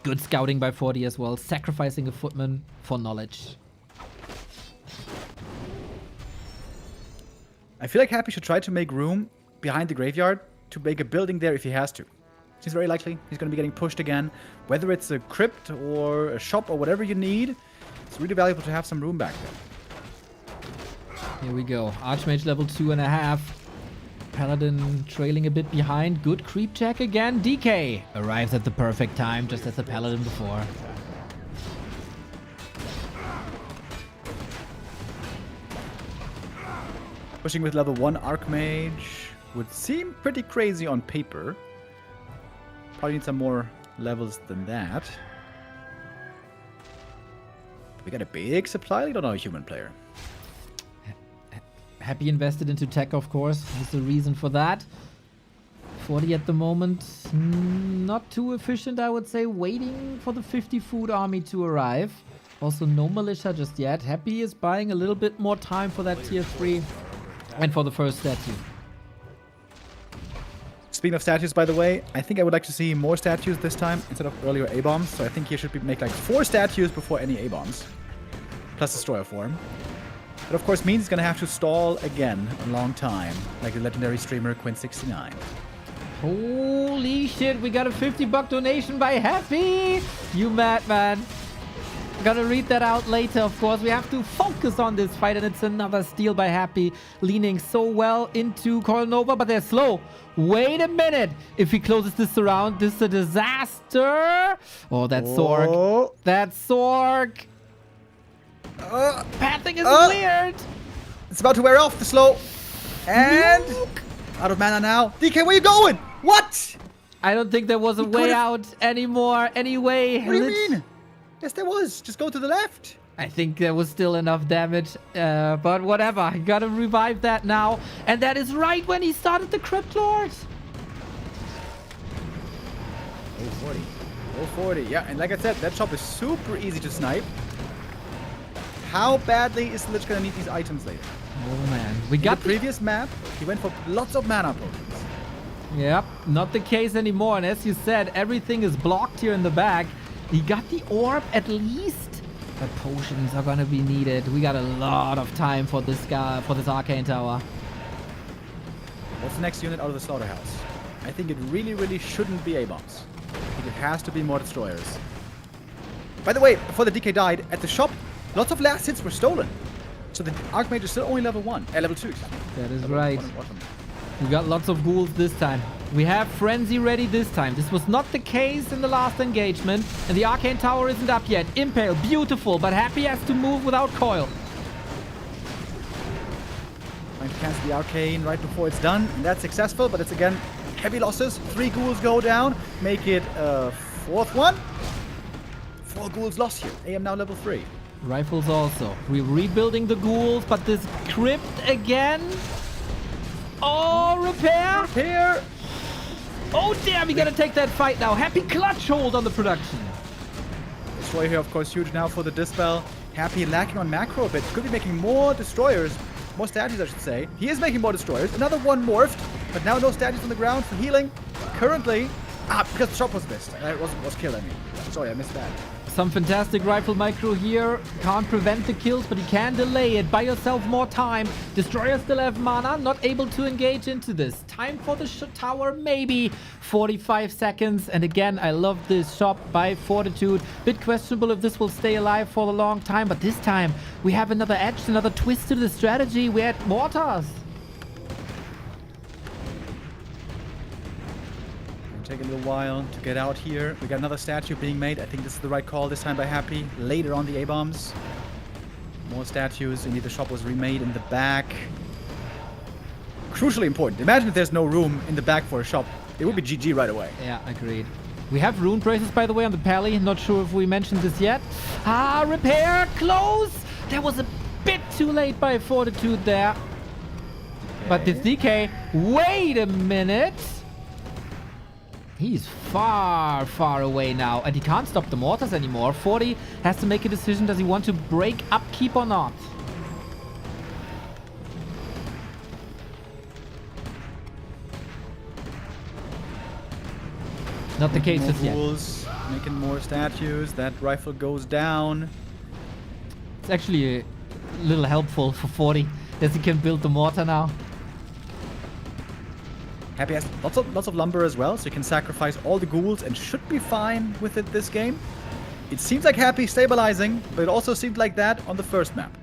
[SPEAKER 1] Good scouting by 40 as well. Sacrificing a footman for knowledge.
[SPEAKER 2] I feel like Happy should try to make room behind the graveyard to make a building there if he has to. Seems very likely he's going to be getting pushed again. Whether it's a crypt or a shop or whatever you need, it's really valuable to have some room back there.
[SPEAKER 1] Here we go. Archmage level 2.5. Paladin trailing a bit behind. Good creep check again. DK arrives at the perfect time, just as the Paladin before.
[SPEAKER 2] Pushing with level 1 Archmage would seem pretty crazy on paper. Probably need some more levels than that. We got a big supply lead on our human player.
[SPEAKER 1] Happy invested into tech, of course. There's a reason for that. 40 at the moment. Not too efficient, I would say. Waiting for the 50 food army to arrive. Also, no militia just yet. Happy is buying a little bit more time for that tier 3 and for the first statue.
[SPEAKER 2] Speaking of statues, by the way, I think I would like to see more statues this time instead of earlier A-bombs. So I think here should make like 4 statues before any A-bombs. Plus Destroyer form. That of course means he's going to have to stall again a long time. Like the legendary streamer Quinn69.
[SPEAKER 1] Holy shit, we got a $50 donation by Happy! You madman. Gonna read that out later, of course. We have to focus on this fight, and it's another steal by Happy. Leaning so well into Coil Nova, but they're slow. Wait a minute. If he closes this around, this is a disaster. Oh, that Sorg. That Sorg. Pathing is weird.
[SPEAKER 2] It's about to wear off the slow. And out of mana now. DK, where you going? What?
[SPEAKER 1] I don't think there was a way out anymore. Anyway.
[SPEAKER 2] What do you mean? Yes, there was. Just go to the left.
[SPEAKER 1] I think there was still enough damage, but whatever. I gotta revive that now. And that is right when he started the Crypt Lord.
[SPEAKER 2] Oh, 40. Oh, 40. Yeah, and like I said, that shop is super easy to snipe. How badly is Lich gonna need these items later?
[SPEAKER 1] Oh, man. We got
[SPEAKER 2] the previous map. He went for lots of mana potions.
[SPEAKER 1] Yep, not the case anymore. And as you said, everything is blocked here in the back. He got the orb at least, but potions are gonna be needed. We got a lot of time for this guy, for this Arcane Tower.
[SPEAKER 2] What's the next unit out of the Slaughterhouse? I think it really, really shouldn't be A-bombs. I think it has to be more destroyers. By the way, before the DK died, at the shop, lots of last hits were stolen. So the Archmage is still only level 1, level 2.
[SPEAKER 1] That is right. We got lots of ghouls this time. We have Frenzy ready this time. This was not the case in the last engagement. And the Arcane Tower isn't up yet. Impale, beautiful, but Happy has to move without coil.
[SPEAKER 2] Trying to cancel the Arcane right before it's done. And that's successful, but it's again heavy losses. 3 ghouls go down. Make it a 4th one. 4 ghouls lost here. AM now level 3.
[SPEAKER 1] Rifles also. We're rebuilding the ghouls, but this crypt again. Oh, repair!
[SPEAKER 2] Repair!
[SPEAKER 1] Oh, damn, we gotta take that fight now. Happy clutch hold on the production.
[SPEAKER 2] Destroyer here, of course, huge now for the Dispel. Happy lacking on macro a bit. Could be making more destroyers. More statues, I should say. He is making more destroyers. Another one morphed, but now no statues on the ground for healing. Currently, because the shop was missed. It was killed, I mean. Sorry, I missed that.
[SPEAKER 1] Some fantastic rifle micro here. Can't prevent the kills, but he can delay it. Buy yourself more time. Destroyers still have mana. Not able to engage into this. Time for the tower, maybe. 45 seconds. And again, I love this shop by Fortitude. Bit questionable if this will stay alive for a long time. But this time, we have another edge, another twist to the strategy. We're at mortars.
[SPEAKER 2] Take a little while to get out here. We got another statue being made. I think this is the right call this time by Happy. Later on the A-bombs. More statues. Indeed, the shop was remade in the back. Crucially important. Imagine if there's no room in the back for a shop. It would be GG right away.
[SPEAKER 1] Yeah, agreed. We have rune braces, by the way, on the pally. Not sure if we mentioned this yet. Repair, close. There was a bit too late by Fortitude there. But this DK, wait a minute. He's far, far away now, and he can't stop the mortars anymore. 40 has to make a decision. Does he want to break upkeep or not? Not the case just yet.
[SPEAKER 2] Making more statues. That rifle goes down.
[SPEAKER 1] It's actually a little helpful for 40 that he can build the mortar now.
[SPEAKER 2] Happy has lots of lumber as well, so you can sacrifice all the ghouls and should be fine with it this game. It seems like Happy stabilizing, but it also seemed like that on the first map.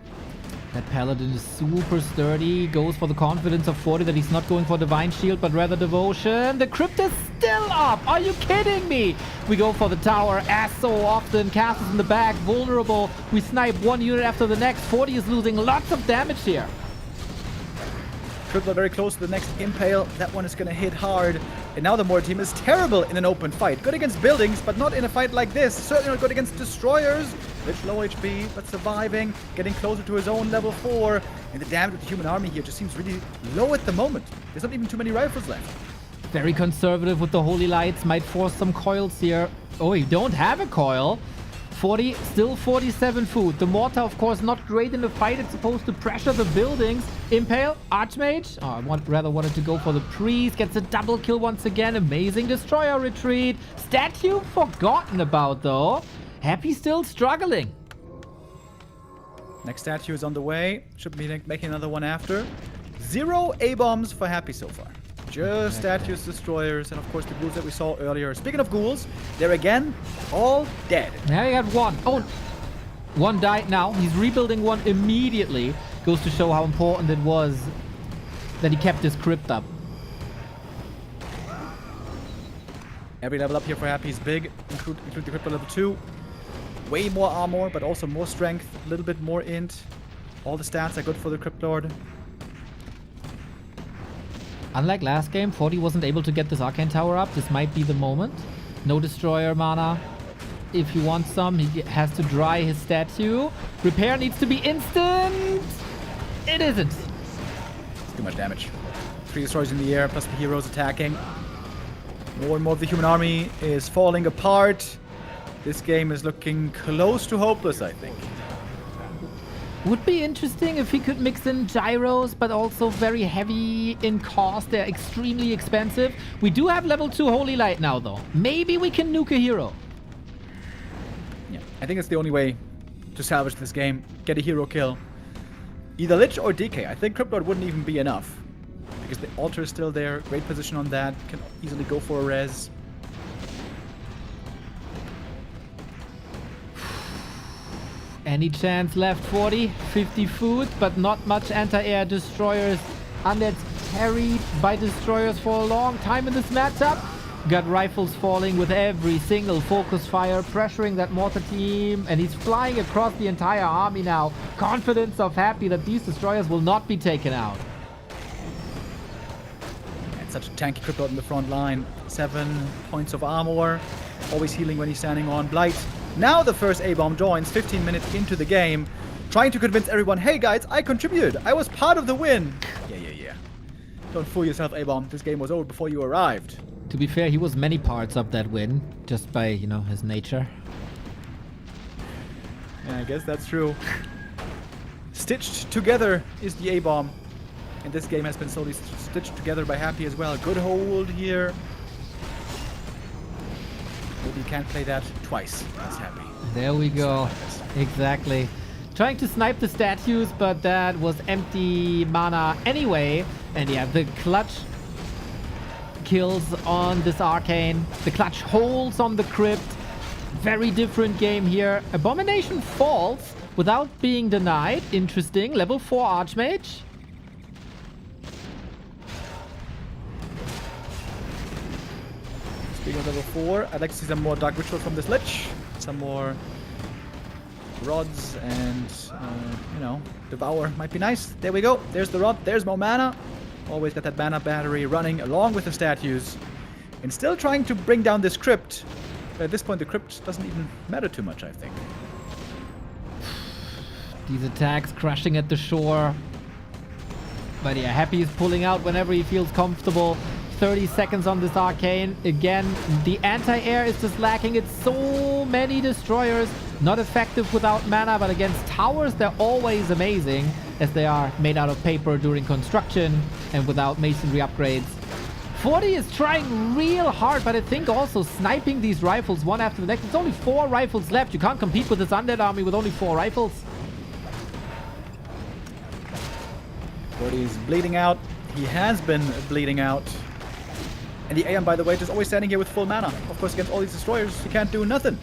[SPEAKER 1] That Paladin is super sturdy, goes for the confidence of 40 that he's not going for Divine Shield, but rather Devotion. The Crypt is still up! Are you kidding me? We go for the tower, as so often. Cast is in the back, vulnerable. We snipe one unit after the next. 40 is losing lots of damage here.
[SPEAKER 2] Crypt very close to the next Impale. That one is going to hit hard. And now the Mortar team is terrible in an open fight. Good against buildings, but not in a fight like this. Certainly not good against destroyers. Lich low HP, but surviving. Getting closer to his own level 4. And the damage with the human army here just seems really low at the moment. There's not even too many rifles left.
[SPEAKER 1] Very conservative with the Holy Lights. Might force some coils here. Oh, you don't have a coil. 40, still 47 food. The mortar, of course, not great in the fight. It's supposed to pressure the buildings. Impale, Archmage. Oh, I rather wanted to go for the priest. Gets a double kill once again. Amazing destroyer retreat. Statue forgotten about, though. Happy still struggling.
[SPEAKER 2] Next statue is on the way. Should be making another one after. 0 A-bombs for Happy so far. Just statues, destroyers, and of course the ghouls that we saw earlier. Speaking of ghouls, they're again all dead.
[SPEAKER 1] Now you got one. Oh, one died now. He's rebuilding one immediately. Goes to show how important it was that he kept his crypt up.
[SPEAKER 2] Every level up here for Happy is big. Include the crypt level 2. Way more armor, but also more strength. A little bit more int. All the stats are good for the Crypt Lord.
[SPEAKER 1] Unlike last game, 40 wasn't able to get this Arcane Tower up. This might be the moment. No Destroyer mana. If he wants some, he has to dry his statue. Repair needs to be instant. It isn't.
[SPEAKER 2] It's too much damage. 3 destroyers in the air, plus the heroes attacking. More and more of the human army is falling apart. This game is looking close to hopeless, I think.
[SPEAKER 1] Would be interesting if he could mix in gyros, but also very heavy in cost. They're extremely expensive. We do have level 2 Holy Light now, though. Maybe we can nuke a hero.
[SPEAKER 2] Yeah, I think it's the only way to salvage this game. Get a hero kill. Either Lich or DK. I think Crypt Lord wouldn't even be enough. Because the altar is still there. Great position on that. Can easily go for a res.
[SPEAKER 1] Any chance left? 40, 50 food, but not much anti-air destroyers. Undead carried by destroyers for a long time in this matchup. Got rifles falling with every single focus fire, pressuring that mortar team, and he's flying across the entire army now. Confidence of Happy that these destroyers will not be taken out.
[SPEAKER 2] And such a tanky Crypt Lord in the front line. 7 points of armor. Always healing when he's standing on Blight. Now the first A-bomb joins 15 minutes into the game, trying to convince everyone, hey guys, I contributed. I was part of the win. Yeah. Don't fool yourself, A-bomb. This game was over before you arrived.
[SPEAKER 1] To be fair, he was many parts of that win, just by, you know, his nature.
[SPEAKER 2] Yeah, I guess that's true. Stitched together is the A-bomb. And this game has been slowly stitched together by Happy as well. Good hold here. Maybe you can't play that twice. That's Happy.
[SPEAKER 1] There we go. Exactly. Trying to snipe the statues, but that was empty mana anyway. And yeah, the clutch kills on this Arcane. The clutch holds on the Crypt. Very different game here. Abomination falls without being denied. Interesting. Level 4 Archmage.
[SPEAKER 2] Speaking of level 4, I'd like to see some more Dark Ritual from this Lich. Some more rods and, you know, Devour might be nice. There we go. There's the rod. There's more mana. Always got that mana battery running along with the statues. And still trying to bring down this Crypt. But at this point, the Crypt doesn't even matter too much, I think.
[SPEAKER 1] These attacks crushing at the shore. But yeah, Happy is pulling out whenever he feels comfortable. 30 seconds on this arcane. Again, the anti-air is just lacking. It's so many destroyers. Not effective without mana, but against towers, they're always amazing, as they are made out of paper during construction and without masonry upgrades. 40 is trying real hard, but I think also sniping these rifles one after the next. It's only 4 rifles left. You can't compete with this undead army with only 4 rifles.
[SPEAKER 2] 40 is bleeding out. He has been bleeding out. And the Aeon, by the way, just always standing here with full mana. Of course, against all these destroyers, he can't do nothing.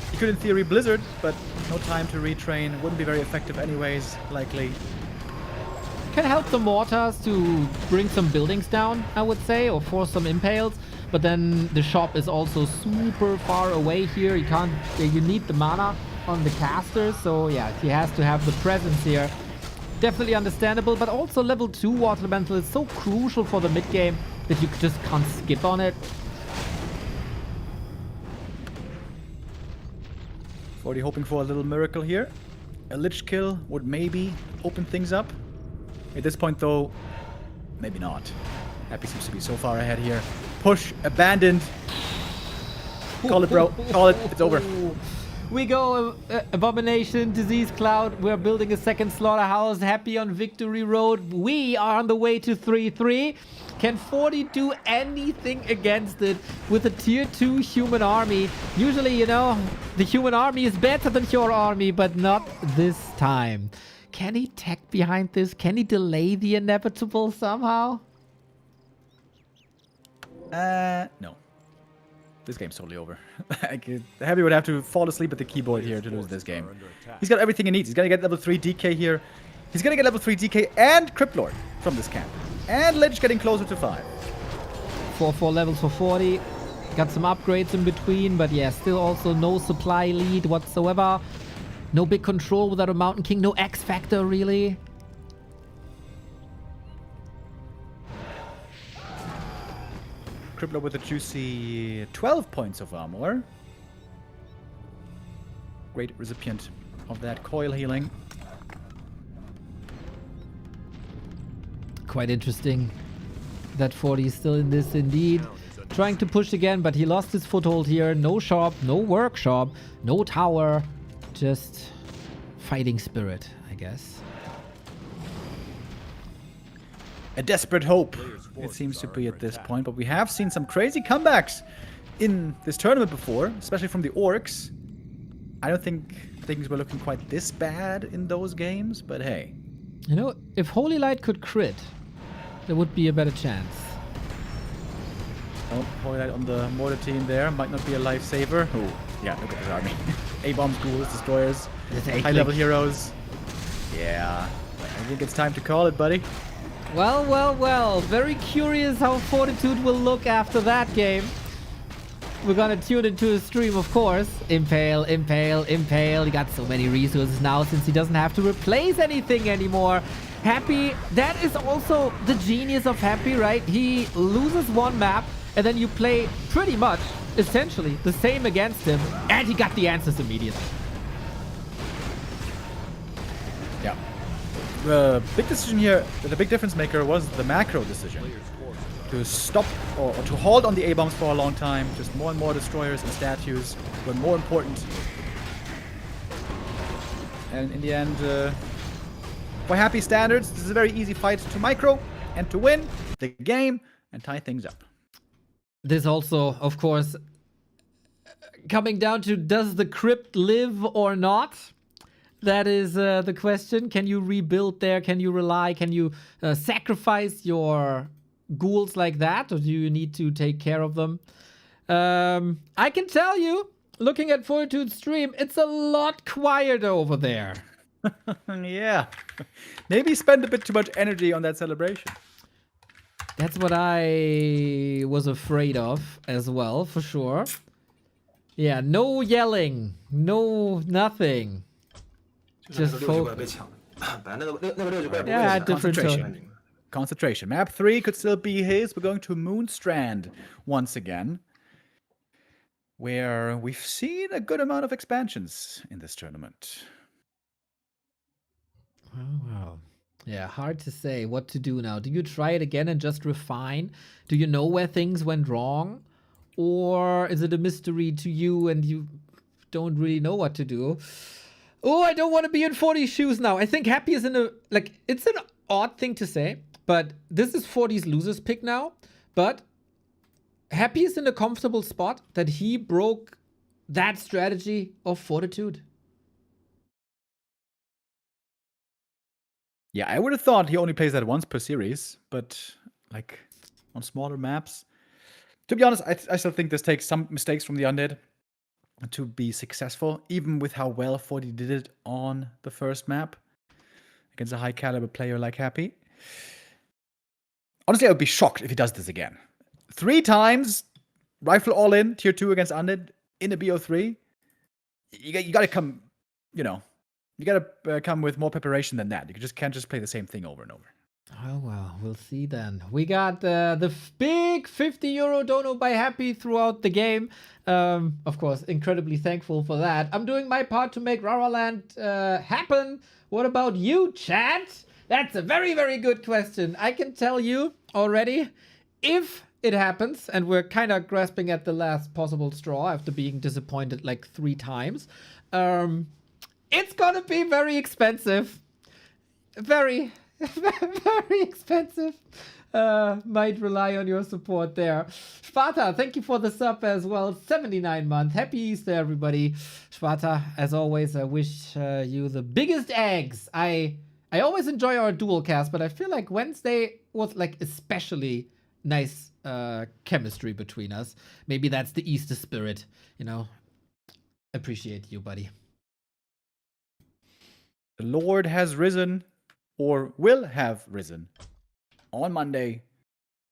[SPEAKER 2] He could, in theory, Blizzard, but no time to retrain. Wouldn't be very effective anyways, likely.
[SPEAKER 1] Can help the mortars to bring some buildings down, I would say, or force some impales. But then the shop is also super far away here. You can't. You need the mana on the casters, so yeah, he has to have the presence here. Definitely understandable, but also level 2 Water Elemental is so crucial for the mid game that you just can't skip on it.
[SPEAKER 2] 40 hoping for a little miracle here. A Lich kill would maybe open things up. At this point, though, maybe not. Happy seems to be so far ahead here. Push, abandoned. Call it, bro. Call it. It's over.
[SPEAKER 1] We go Abomination, Disease Cloud. We're building a second slaughterhouse. Happy on Victory Road. We are on the way to 3-3. Can 40 do anything against it with a tier 2 human army? Usually, you know, the human army is better than your army, but not this time. Can he tech behind this? Can he delay the inevitable somehow?
[SPEAKER 2] No. This game's totally over. Heavy would have to fall asleep at the keyboard here to lose this game. He's got everything he needs. He's gonna get level 3 DK here. He's gonna get level 3 DK and Crypt Lord from this camp. And Lich getting closer to 5.
[SPEAKER 1] 4 levels for 40. Got some upgrades in between, but yeah, still also no supply lead whatsoever. No big control without a Mountain King. No X Factor, really.
[SPEAKER 2] Crippler with a juicy 12 points of armor. Great recipient of that coil healing.
[SPEAKER 1] Quite interesting that 40 is still in this indeed. Trying to push again, but he lost his foothold here. No shop, no workshop, no tower. Just fighting spirit, I guess.
[SPEAKER 2] A desperate hope, it seems to be at this point. But we have seen some crazy comebacks in this tournament before, especially from the Orcs. I don't think things were looking quite this bad in those games, but hey.
[SPEAKER 1] You know, if Holy Light could crit, there would be a better chance.
[SPEAKER 2] Oh, Holy Light on the mortar team there. Might not be a lifesaver. Oh, yeah, look at this army. A-bombs, ghouls, destroyers, high-level heroes. Yeah, I think it's time to call it, buddy.
[SPEAKER 1] Well, well, well. Very curious how Fortitude will look after that game. We're gonna tune into the stream, of course. Impale, impale, impale. He got so many resources now since he doesn't have to replace anything anymore. Happy, that is also the genius of Happy, right? He loses one map and then you play pretty much, essentially, the same against him. And he got the answers immediately.
[SPEAKER 2] Yeah. The big decision here, the big difference maker was the macro decision. To stop or to hold on the A-bombs for a long time. Just more and more destroyers and statues were more important. And in the end, for Happy standards, this is a very easy fight to micro and to win the game and tie things up.
[SPEAKER 1] This also, of course, coming down to, does the crypt live or not? That is the question. Can you rebuild there? Can you rely? Can you sacrifice your ghouls like that? Or do you need to take care of them? I can tell you, looking at Fortitude's stream, it's a lot quieter over there.
[SPEAKER 2] Yeah. Maybe spend a bit too much energy on that celebration.
[SPEAKER 1] That's what I was afraid of as well, for sure. Yeah, no yelling. No nothing. Just focus. Yeah, different tone.
[SPEAKER 2] Concentration. Map 3 could still be his. We're going to Moon Strand once again, where we've seen a good amount of expansions in this tournament.
[SPEAKER 1] Wow. Yeah, hard to say what to do now. Do you try it again and just refine? Do you know where things went wrong? Or is it a mystery to you and you don't really know what to do? Oh, I don't want to be in 40's shoes now. I think Happy is in a, like, it's an odd thing to say, but this is 40's loser's pick now. But Happy is in a comfortable spot that he broke that strategy of Fortitude.
[SPEAKER 2] Yeah, I would have thought he only plays that once per series, but like on smaller maps. To be honest, I still think this takes some mistakes from the Undead to be successful, even with how well 40 did it on the first map against a high caliber player like Happy. Honestly, I would be shocked if he does this again. 3 times, rifle all in, tier 2 against Undead in a BO3. You gotta come, you gotta come with more preparation than that. You can't just play the same thing over and over.
[SPEAKER 1] Oh, well, we'll see then. We got the big 50 euro dono by Happy throughout the game. Of course, incredibly thankful for that. I'm doing my part to make Raraland happen. What about you, chat? That's a very, very good question. I can tell you already, if it happens, and we're kind of grasping at the last possible straw after being disappointed like 3 times, it's gonna be very expensive. Very expensive. Might rely on your support there. Sparta, thank you for the sub as well. 79 month. Happy Easter, everybody. Sparta, as always, I wish you the biggest eggs. I always enjoy our dual cast, but I feel like Wednesday was like especially nice chemistry between us. Maybe that's the Easter spirit, Appreciate you, buddy.
[SPEAKER 2] The Lord has risen, or will have risen, on Monday.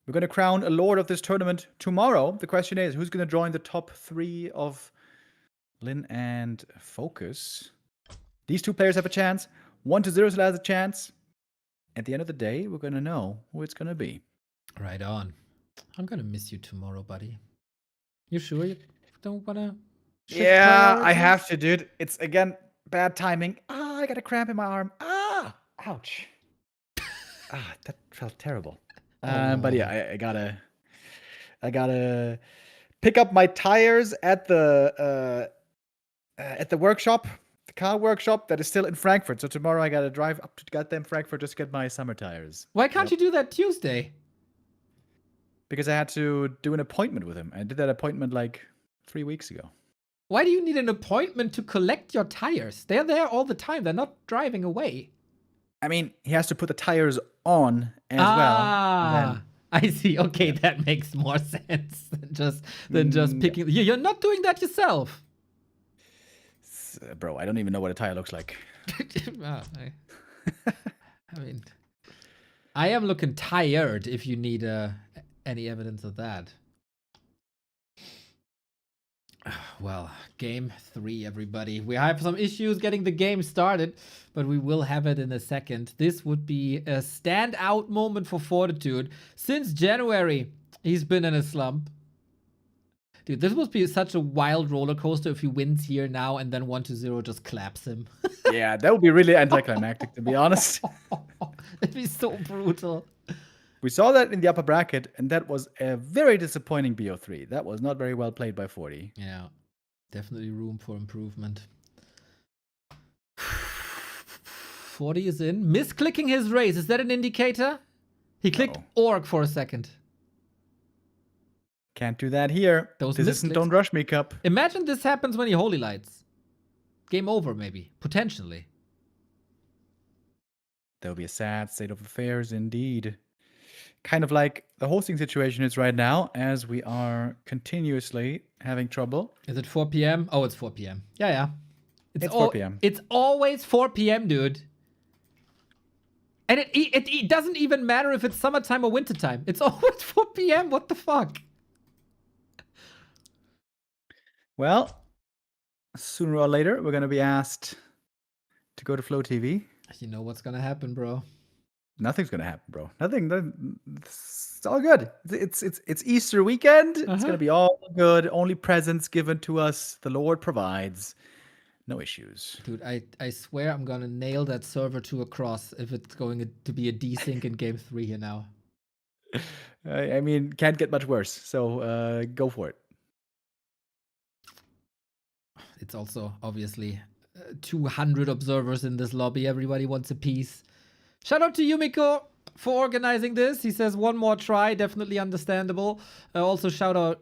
[SPEAKER 2] We're going to crown a Lord of this tournament tomorrow. The question is, who's going to join the top 3 of Lin and Focus? These 2 players have a chance. 1-0 still has a chance. At the end of the day, we're going to know who it's going to be.
[SPEAKER 1] Right on. I'm going to miss you tomorrow, buddy. You sure you don't want to?
[SPEAKER 2] Yeah, I have to, dude. It's, again, bad timing. I got a cramp in my arm. Ouch. That felt terrible. But yeah, I gotta pick up my tires at the workshop, the car workshop that is still in Frankfurt. So tomorrow I gotta drive up to goddamn Frankfurt just to get my summer tires.
[SPEAKER 1] Why can't you do that Tuesday?
[SPEAKER 2] Because I had to do an appointment with him. I did that appointment like 3 weeks ago.
[SPEAKER 1] Why do you need an appointment to collect your tires? They're there all the time. They're not driving away.
[SPEAKER 2] I mean, he has to put the tires on as well.
[SPEAKER 1] I see. Okay, that makes more sense than just picking. You're not doing that yourself.
[SPEAKER 2] Bro, I don't even know what a tire looks like.
[SPEAKER 1] I mean, I am looking tired if you need any evidence of that. Well, game 3, everybody. We have some issues getting the game started, but we will have it in a second. This would be a standout moment for Fortitude. Since January, he's been in a slump. Dude, this must be such a wild roller coaster if he wins here now and then 1-0 just claps him.
[SPEAKER 2] Yeah, that would be really anticlimactic, to be honest.
[SPEAKER 1] It'd be so brutal.
[SPEAKER 2] We saw that in the upper bracket, and that was a very disappointing BO3. That was not very well played by 40.
[SPEAKER 1] Yeah, definitely room for improvement. 40 is in. Misclicking his race. Is that an indicator? He clicked Orc for a second.
[SPEAKER 2] Can't do that here. This isn't Don't Rush Me Cup.
[SPEAKER 1] Imagine this happens when he Holy Lights. Game over, maybe. Potentially.
[SPEAKER 2] That would be a sad state of affairs indeed. Kind of like the hosting situation is right now, as we are continuously having trouble.
[SPEAKER 1] Is it 4 p.m.? Oh, it's 4 p.m. Yeah.
[SPEAKER 2] It's 4 p.m.
[SPEAKER 1] It's always 4 p.m., dude. And it doesn't even matter if it's summertime or wintertime. It's always 4 p.m. What the fuck?
[SPEAKER 2] Well, sooner or later, we're going to be asked to go to Flow TV.
[SPEAKER 1] You know what's going to happen, bro.
[SPEAKER 2] Nothing's gonna happen, bro. Nothing. It's all good. It's Easter weekend. It's gonna be all good. Only presents given to us. The Lord provides. No issues.
[SPEAKER 1] Dude, I swear I'm gonna nail that server to a cross if it's going to be a desync in game 3 here now.
[SPEAKER 2] I mean, can't get much worse. So go for it.
[SPEAKER 1] It's also obviously 200 observers in this lobby. Everybody wants a piece. Shout out to Yumiko for organizing this. He says one more try, definitely understandable. Also shout out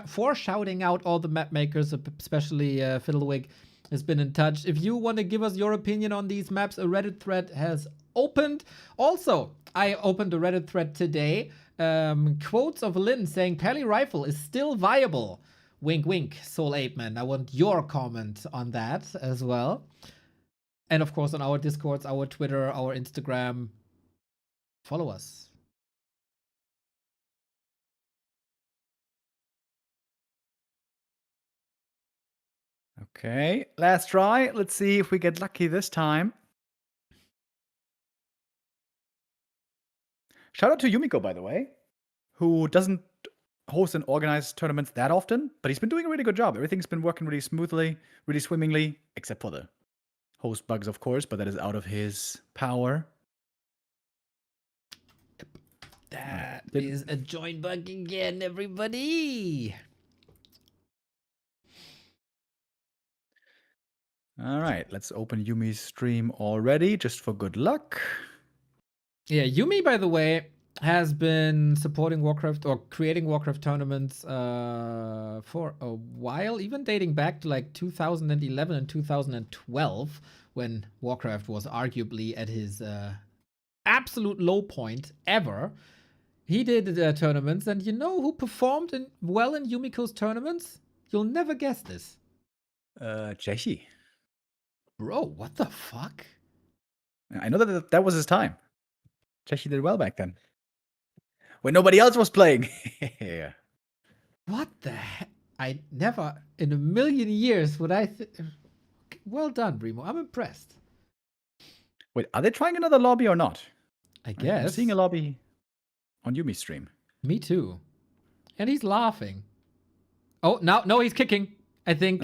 [SPEAKER 1] for shouting out all the map makers, especially Fiddlewig has been in touch. If you want to give us your opinion on these maps, a Reddit thread has opened. Also, I opened a Reddit thread today. Quotes of Lynn saying Pally Rifle is still viable. Wink, wink, Soul Ape Man. I want your comment on that as well. And of course, on our Discords, our Twitter, our Instagram. Follow us.
[SPEAKER 2] Okay, last try. Let's see if we get lucky this time. Shout out to Yumiko, by the way, who doesn't host and organize tournaments that often, but he's been doing a really good job. Everything's been working really smoothly, really swimmingly, except for the host bugs, of course, but that is out of his power.
[SPEAKER 1] That is a join bug again, everybody.
[SPEAKER 2] All right, let's open Yumi's stream already, just for good luck.
[SPEAKER 1] Yeah, Yumi, by the way, has been supporting Warcraft or creating Warcraft tournaments for a while, even dating back to like 2011 and 2012, when Warcraft was arguably at his absolute low point ever. He did tournaments, and you know who performed well in Yumiko's tournaments? You'll never guess this.
[SPEAKER 2] Jeshi.
[SPEAKER 1] Bro, what the fuck?
[SPEAKER 2] I know that was his time. Jeshi did well back then. When nobody else was playing. Yeah.
[SPEAKER 1] What the heck? I never, in a million years, would I... Well done, Brimo. I'm impressed.
[SPEAKER 2] Wait, are they trying another lobby or not?
[SPEAKER 1] I guess.
[SPEAKER 2] I'm seeing a lobby on Yumi's stream.
[SPEAKER 1] Me too. And he's laughing. Oh, no, he's kicking. I think.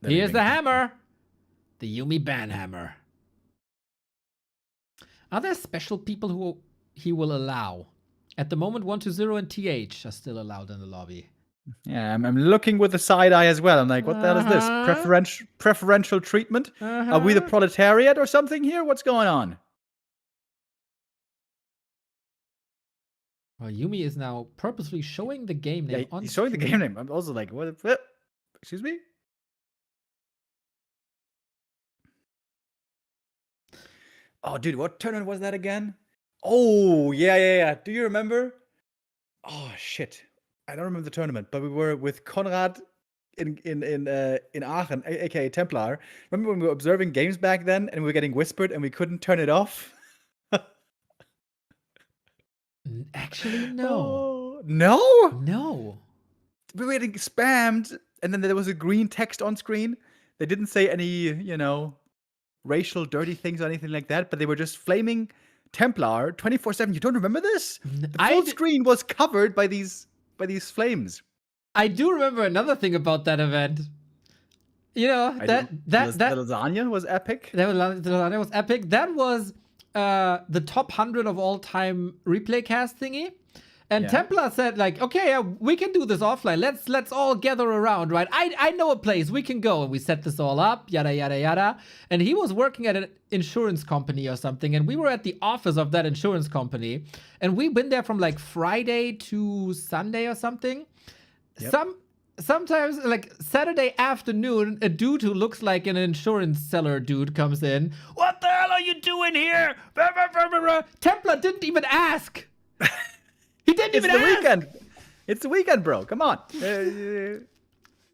[SPEAKER 1] Here's the hammer. The Yumi ban hammer. Are there special people who he will allow? At the moment, 120 and TH are still allowed in the lobby.
[SPEAKER 2] Yeah, I'm looking with the side eye as well. I'm like, what the hell is this? Preferential treatment? Are we the proletariat or something here? What's going on?
[SPEAKER 1] Well, Yumi is now purposely showing the game name on
[SPEAKER 2] he's showing the game name. I'm also like, what? Excuse me? Oh, dude, what tournament was that again? Oh, yeah. Do you remember? Oh, shit. I don't remember the tournament, but we were with Konrad in Aachen, aka Templar. Remember when we were observing games back then and we were getting whispered and we couldn't turn it off?
[SPEAKER 1] Actually, no.
[SPEAKER 2] No? We were getting spammed, and then there was a green text on screen. They didn't say any, racial dirty things or anything like that, but they were just flaming Templar 24/7. You don't remember this? The full screen was covered by these flames.
[SPEAKER 1] I do remember another thing about that event. The
[SPEAKER 2] lasagna was epic.
[SPEAKER 1] The lasagna was epic. That was the top 100 of all time replay cast thingy. And Templar said, like, okay, we can do this offline. Let's all gather around, right? I know a place we can go, and we set this all up, yada yada yada. And he was working at an insurance company or something, and we were at the office of that insurance company, and we've been there from like Friday to Sunday or something. Yep. Sometimes, like Saturday afternoon, a dude who looks like an insurance seller dude comes in. What the hell are you doing here? Templar didn't even ask. He didn't even ask.
[SPEAKER 2] Weekend. It's the weekend, bro. Come on.
[SPEAKER 1] No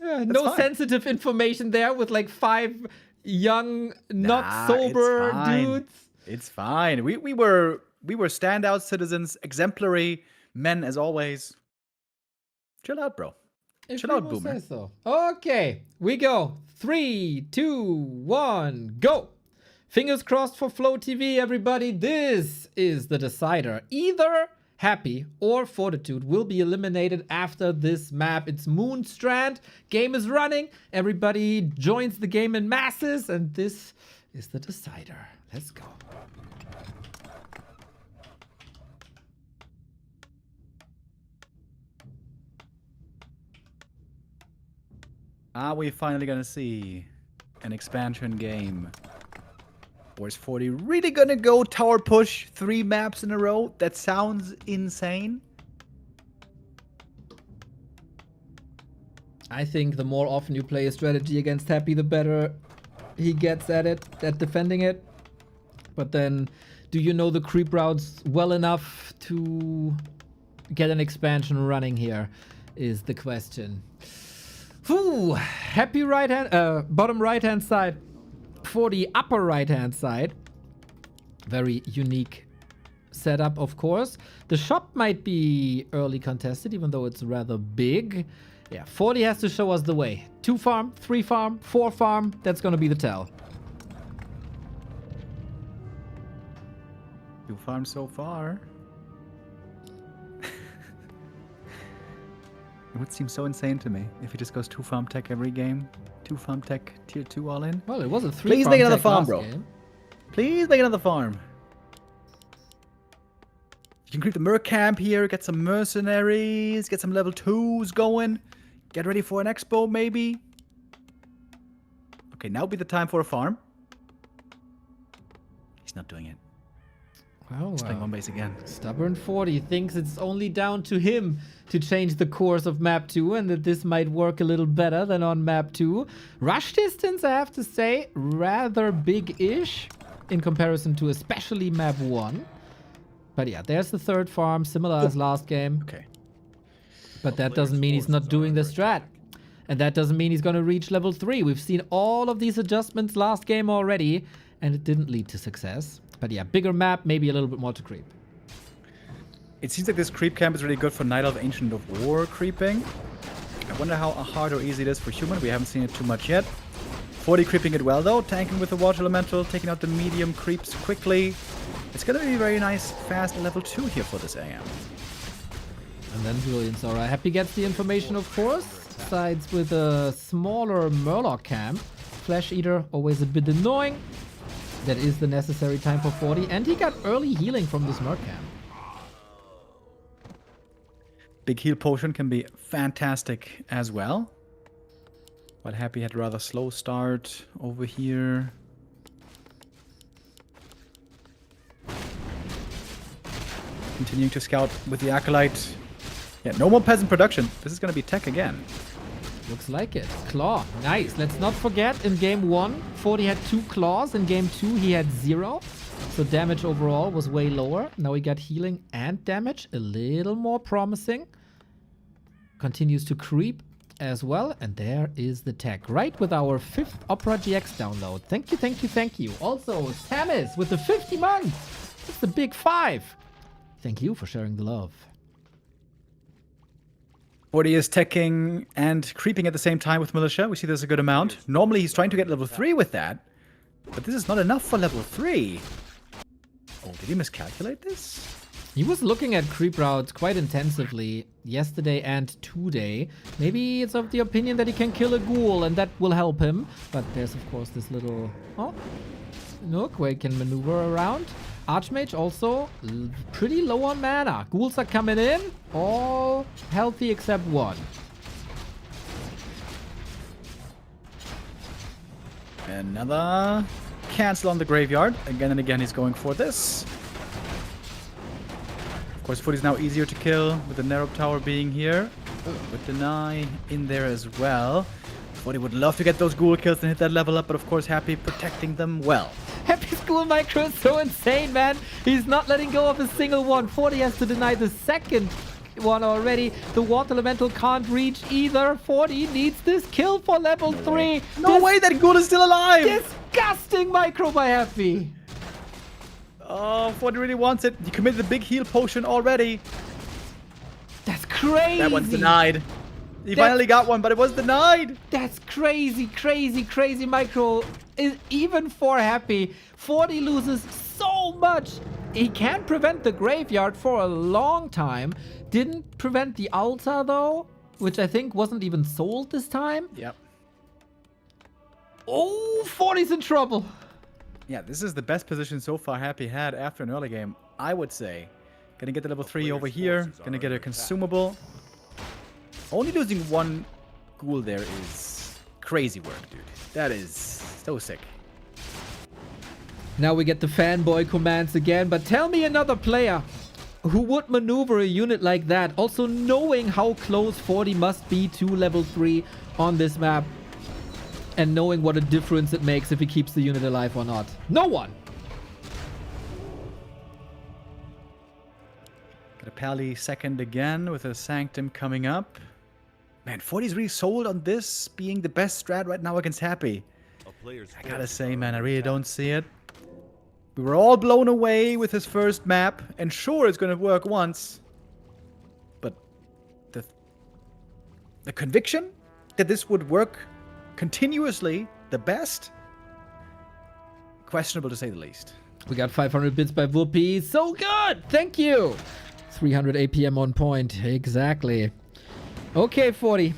[SPEAKER 1] fine. Sensitive information there with like 5 young, not sober dudes.
[SPEAKER 2] It's fine. We were standout citizens, exemplary men as always. Chill out, bro. Chill out, boomer.
[SPEAKER 1] So. Okay, we go. 3, 2, 1, go. Fingers crossed for Flow TV, everybody. This is the decider. Either Happy or Fortitude will be eliminated after this map. It's Moon Strand. Game is running. Everybody joins the game in masses, and this is the decider. Let's go.
[SPEAKER 2] Are we finally gonna see an expansion game? Or is 40 really gonna go tower push 3 maps in a row? That sounds insane.
[SPEAKER 1] I think the more often you play a strategy against Happy, the better he gets at it, at defending it. But then, do you know the creep routes well enough to get an expansion running here, is the question. Whew, Happy bottom right-hand side. For the upper right-hand side, very unique setup, of course. The shop might be early contested, even though it's rather big. Yeah, 40 has to show us the way. 2 farm, 3 farm, 4 farm. That's gonna be the tell.
[SPEAKER 2] 2 farms so far. It would seem so insane to me if he just goes 2 farm tech every game. 2 farm tech tier 2 all in.
[SPEAKER 1] Well, it was a 3
[SPEAKER 2] Please
[SPEAKER 1] farm
[SPEAKER 2] make another
[SPEAKER 1] tech
[SPEAKER 2] farm,
[SPEAKER 1] last
[SPEAKER 2] bro.
[SPEAKER 1] game.
[SPEAKER 2] Please make another farm. You can creep the Merc camp here, get some mercenaries, get some level 2s going. Get ready for an expo, maybe. Okay, now would be the time for a farm. He's not doing it.
[SPEAKER 1] Well,
[SPEAKER 2] He's playing one base again.
[SPEAKER 1] Stubborn 40 thinks it's only down to him to change the course of map 2 and that this might work a little better than on map 2. Rush distance, I have to say, rather big-ish in comparison to especially map 1. But yeah, there's the 3rd farm, similar as last game.
[SPEAKER 2] Okay.
[SPEAKER 1] But that doesn't mean he's not doing the strat. And that doesn't mean he's going to reach level 3. We've seen all of these adjustments last game already, and it didn't lead to success. But yeah, bigger map, maybe a little bit more to creep.
[SPEAKER 2] It seems like this creep camp is really good for Night Elf Ancient of War creeping. I wonder how hard or easy it is for human. We haven't seen it too much yet. 40 creeping it well though, tanking with the Water Elemental, taking out the medium creeps quickly. It's gonna be very nice, fast level 2 here for this AM.
[SPEAKER 1] And then Julian's alright. Happy gets the information, of course. Sides with a smaller Murloc camp. Flesh Eater, always a bit annoying. That is the necessary time for 40. And he got early healing from this Merc camp.
[SPEAKER 2] Big heal potion can be fantastic as well. But Happy had a rather slow start over here. Continuing to scout with the Acolyte. Yeah, no more peasant production. This is going to be tech again.
[SPEAKER 1] Looks like it. Claw. Nice. Let's not forget, in game 1, 40 had 2 claws. In game 2, he had 0. So damage overall was way lower. Now he got healing and damage. A little more promising. Continues to creep as well. And there is the tech. Right with our 5th Opera GX download. Thank you, thank you, thank you. Also, Samus with the 50 months. It's the big 5. Thank you for sharing the love.
[SPEAKER 2] 40 is teching and creeping at the same time with Militia. We see there's a good amount. Normally he's trying to get level 3 with that. But this is not enough for level 3. Oh, did he miscalculate this?
[SPEAKER 1] He was looking at creep routes quite intensively yesterday and today. Maybe it's of the opinion that he can kill a ghoul and that will help him. But there's of course this little nook where he can maneuver around. Archmage also pretty low on mana. Ghouls are coming in. All healthy except one.
[SPEAKER 2] Another cancel on the graveyard. Again and again he's going for this. Of course, Foot is now easier to kill with the Narrow Tower being here. With Deny in there as well. Footy would love to get those ghoul kills and hit that level up, but of course Happy protecting them well.
[SPEAKER 1] Happy School Micro is so insane, man. He's not letting go of a single one. 40 has to deny the second one already. The Water Elemental can't reach either. 40 needs this kill for level 3.
[SPEAKER 2] No way that ghoul is still alive!
[SPEAKER 1] Disgusting micro by Happy.
[SPEAKER 2] Oh, 40 really wants it. He committed the big heal potion already.
[SPEAKER 1] That's crazy.
[SPEAKER 2] That one's denied. He finally got one, but it was denied.
[SPEAKER 1] That's crazy, crazy, crazy micro. Even for Happy, 40 loses so much he can prevent the graveyard for a long time. Didn't prevent the altar though, which I think wasn't even sold this time.
[SPEAKER 2] Yep.
[SPEAKER 1] Oh, 40's in trouble.
[SPEAKER 2] Yeah, this is the best position so far Happy had after an early game, I would say. Gonna get the level 3 over here. Gonna get a consumable. Only losing one ghoul there is crazy work, dude. That is so sick.
[SPEAKER 1] Now we get the fanboy commands again, but tell me another player who would maneuver a unit like that, also knowing how close 40 must be to level 3 on this map, and knowing what a difference it makes if he keeps the unit alive or not. No one!
[SPEAKER 2] Got a Pally second again with a Sanctum coming up. Man, 40's really sold on this being the best strat right now against Happy. I gotta say, man, I really don't see it. We were all blown away with his first map, and sure, it's gonna work once. But the conviction that this would work continuously the best? Questionable to say the least.
[SPEAKER 1] We got 500 bits by Whoopi. So good! Thank you! 300 APM on point. Exactly. Okay, 40.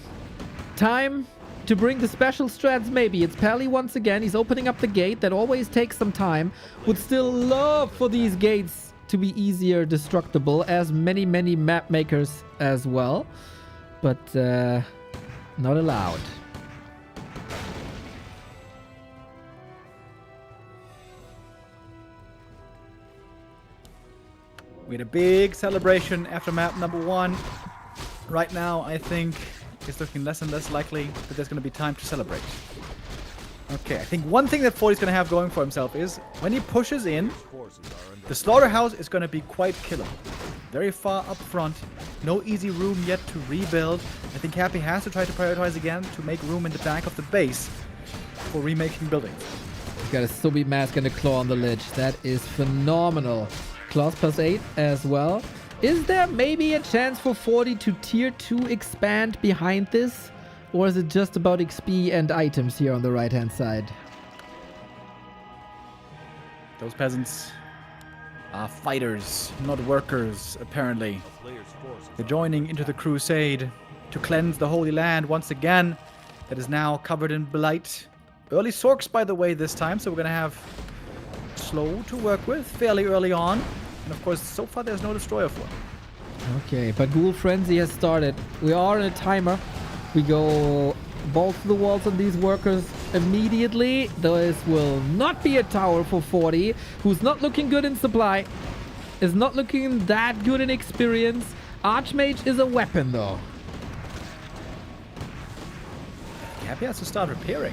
[SPEAKER 1] Time to bring the special strats maybe. It's Pally once again. He's opening up the gate. That always takes some time. Would still love for these gates to be easier destructible, as many map makers as well. But not allowed.
[SPEAKER 2] We had a big celebration after map number 1. Right now, I think it's looking less and less likely that there's going to be time to celebrate. Okay, I think one thing that 40's going to have going for himself is when he pushes in, the slaughterhouse is going to be quite killable. Very far up front, no easy room yet to rebuild. I think Happy has to try to prioritize again to make room in the back of the base for remaking buildings.
[SPEAKER 1] He's got a Subi mask and a claw on the ledge. That is phenomenal. Claws +8 as well. Is there maybe a chance for 40 to tier 2 expand behind this? Or is it just about XP and items here on the right hand side?
[SPEAKER 2] Those peasants are fighters, not workers, apparently. They're joining into the crusade to cleanse the Holy Land once again. That is now covered in blight. Early Sorks, by the way, this time, so we're going to have slow to work with fairly early on. And of course, so far there's no destroyer for him.
[SPEAKER 1] Okay, but Ghoul Frenzy has started. We are in a timer. We go balls to the walls on these workers immediately. This will not be a tower for 40, who's not looking good in supply. Is not looking that good in experience. Archmage is a weapon, though.
[SPEAKER 2] Happy has to start repairing.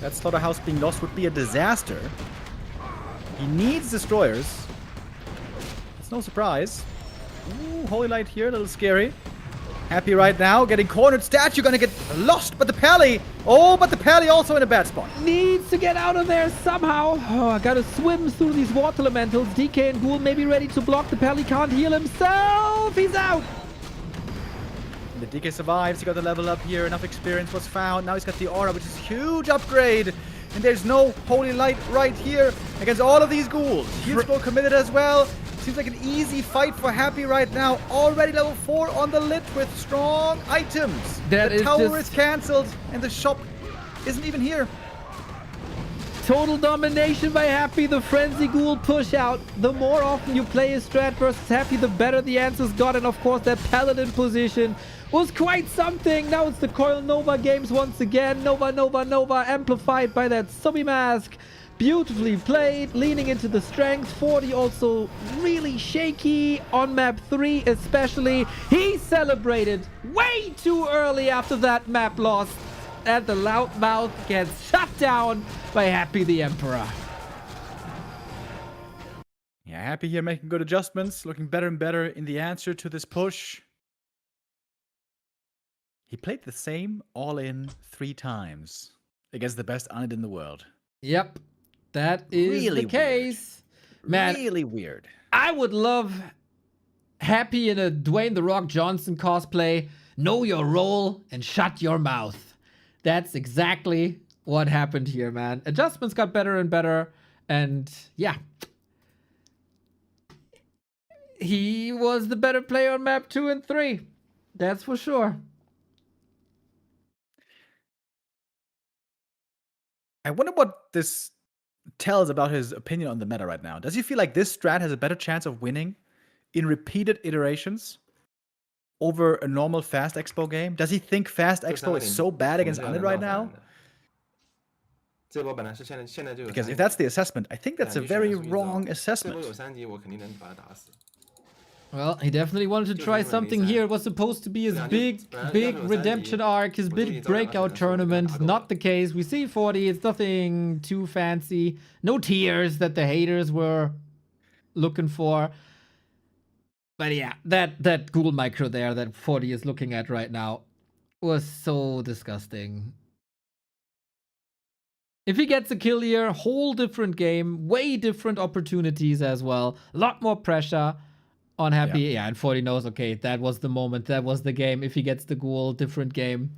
[SPEAKER 2] That slaughterhouse being lost would be a disaster. He needs destroyers. It's no surprise. Ooh, Holy Light here, a little scary. Happy right now, getting cornered. Statue gonna get lost, but the Pally. Oh, but the Pally also in a bad spot.
[SPEAKER 1] Needs to get out of there somehow. Oh, I gotta swim through these water elementals. DK and Ghoul may be ready to block. The Pally can't heal himself. He's out.
[SPEAKER 2] The DK survives. He got the level up here. Enough experience was found. Now he's got the aura, which is a huge upgrade. And there's no Holy Light right here against all of these ghouls. Yumiko committed as well. Seems like an easy fight for Happy right now. Already level 4 on the lit with strong items. The tower is cancelled and the shop isn't even here.
[SPEAKER 1] Total domination by Happy. The Frenzy Ghoul push out. The more often you play a strat versus Happy, the better the answers got. And of course, that Paladin position was quite something. Now it's the Coil Nova games once again. Nova, amplified by that Subi mask. Beautifully played, leaning into the strength. 40 also really shaky on map 3 especially. He celebrated way too early after that map loss. And the loudmouth gets shut down by Happy the Emperor.
[SPEAKER 2] Yeah, Happy here making good adjustments. Looking better and better in the answer to this push. He played the same all-in 3 times against the best Unit in the world.
[SPEAKER 1] Yep. That is
[SPEAKER 2] really
[SPEAKER 1] the case.
[SPEAKER 2] Weird.
[SPEAKER 1] Man,
[SPEAKER 2] really weird.
[SPEAKER 1] I would love Happy in a Dwayne The Rock Johnson cosplay. Know your role and shut your mouth. That's exactly what happened here, man. Adjustments got better and better. And yeah, he was the better player on map 2 and 3. That's for sure.
[SPEAKER 2] I wonder what this tells about his opinion on the meta right now. Does he feel like this strat has a better chance of winning in repeated iterations over a normal fast expo game? Does he think fast expo is so bad against Undead right now? Because if that's the assessment, I think that's a very wrong assessment.
[SPEAKER 1] Well, he definitely wanted to try something here. It was supposed to be his big redemption arc, his big breakout tournament. Not the case. We see 40. It's nothing too fancy. No tears that the haters were looking for. But yeah, that Google micro there that 40 is looking at right now was so disgusting. If he gets a kill here, whole different game, way different opportunities as well. A lot more pressure on Happy. Yeah, and 40 knows, okay, that was the moment, that was the game. If he gets the ghoul, different game.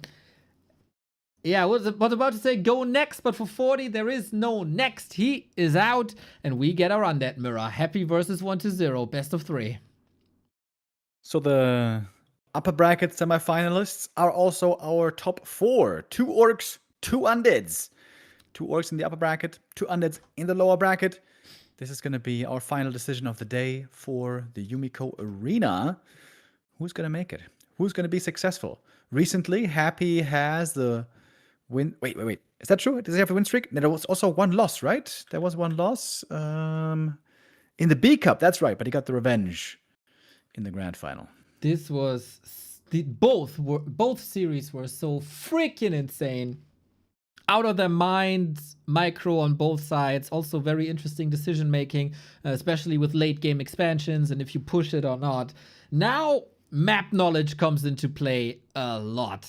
[SPEAKER 1] Yeah, I was about to say go next, but for 40, there is no next. He is out, and we get our undead mirror. Happy versus 1-0, best of 3.
[SPEAKER 2] So the upper bracket semifinalists are also our top 4. 2 orcs, 2 undeads. 2 orcs in the upper bracket, 2 undeads in the lower bracket. This is going to be our final decision of the day for the Yumiko Arena. Who's going to make it? Who's going to be successful? Recently, Happy has the win. Wait. Is that true? Does he have a win streak? No, there was also one loss, right? There was one loss in the B Cup. That's right, but he got the revenge in the grand final.
[SPEAKER 1] This was both series were so freaking insane. Out of their minds, micro on both sides. Also very interesting decision making, especially with late game expansions and if you push it or not. Now, map knowledge comes into play a lot.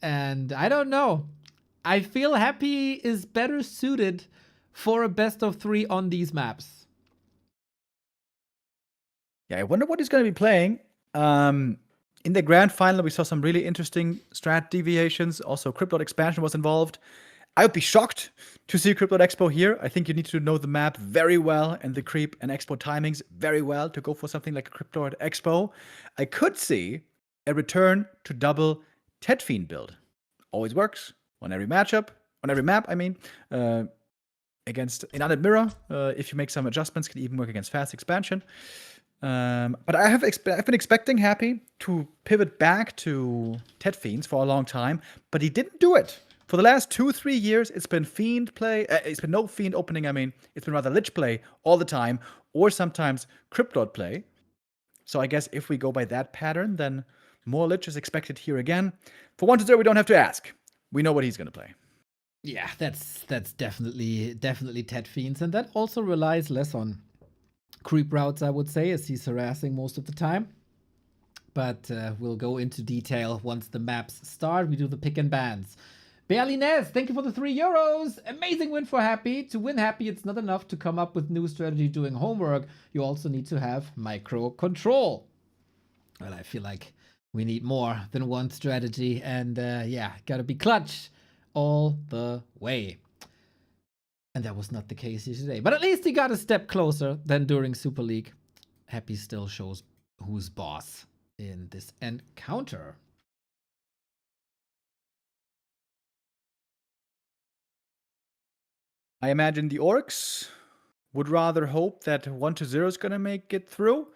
[SPEAKER 1] And I don't know. I feel Happy is better suited for a best of 3 on these maps.
[SPEAKER 2] Yeah, I wonder what he's going to be playing. In the grand final, we saw some really interesting strat deviations. Also, Cryptid expansion was involved. I would be shocked to see Cryptid Expo here. I think you need to know the map very well and the creep and expo timings very well to go for something like a Cryptid Expo. I could see a return to double Ted Fiend build. Always works on every matchup, on every map, I mean. Against Inanimate Mirror, if you make some adjustments, can even work against fast expansion. But I've been expecting Happy to pivot back to Ted Fiends for a long time, but he didn't do it. For the last 2-3 years, it's been Fiend play. It's been no Fiend opening. I mean, it's been rather Lich play all the time, or sometimes Cryptid play. So I guess if we go by that pattern, then more Lich is expected here again. For 1-0, we don't have to ask. We know what he's going to play.
[SPEAKER 1] Yeah, that's definitely Ted Fiends, and that also relies less on creep routes, I would say, as he's harassing most of the time. But we'll go into detail once the maps start. We do the pick and bans. Berlines, thank you for the €3. Amazing win for Happy. To win Happy, it's not enough to come up with new strategy doing homework. You also need to have micro control. Well, I feel like we need more than one strategy. And yeah, gotta be clutch all the way. And that was not the case here today. But at least he got a step closer than during Super League. Happy still shows who's boss in this encounter.
[SPEAKER 2] I imagine the Orcs would rather hope that 1-0 is going to make it through.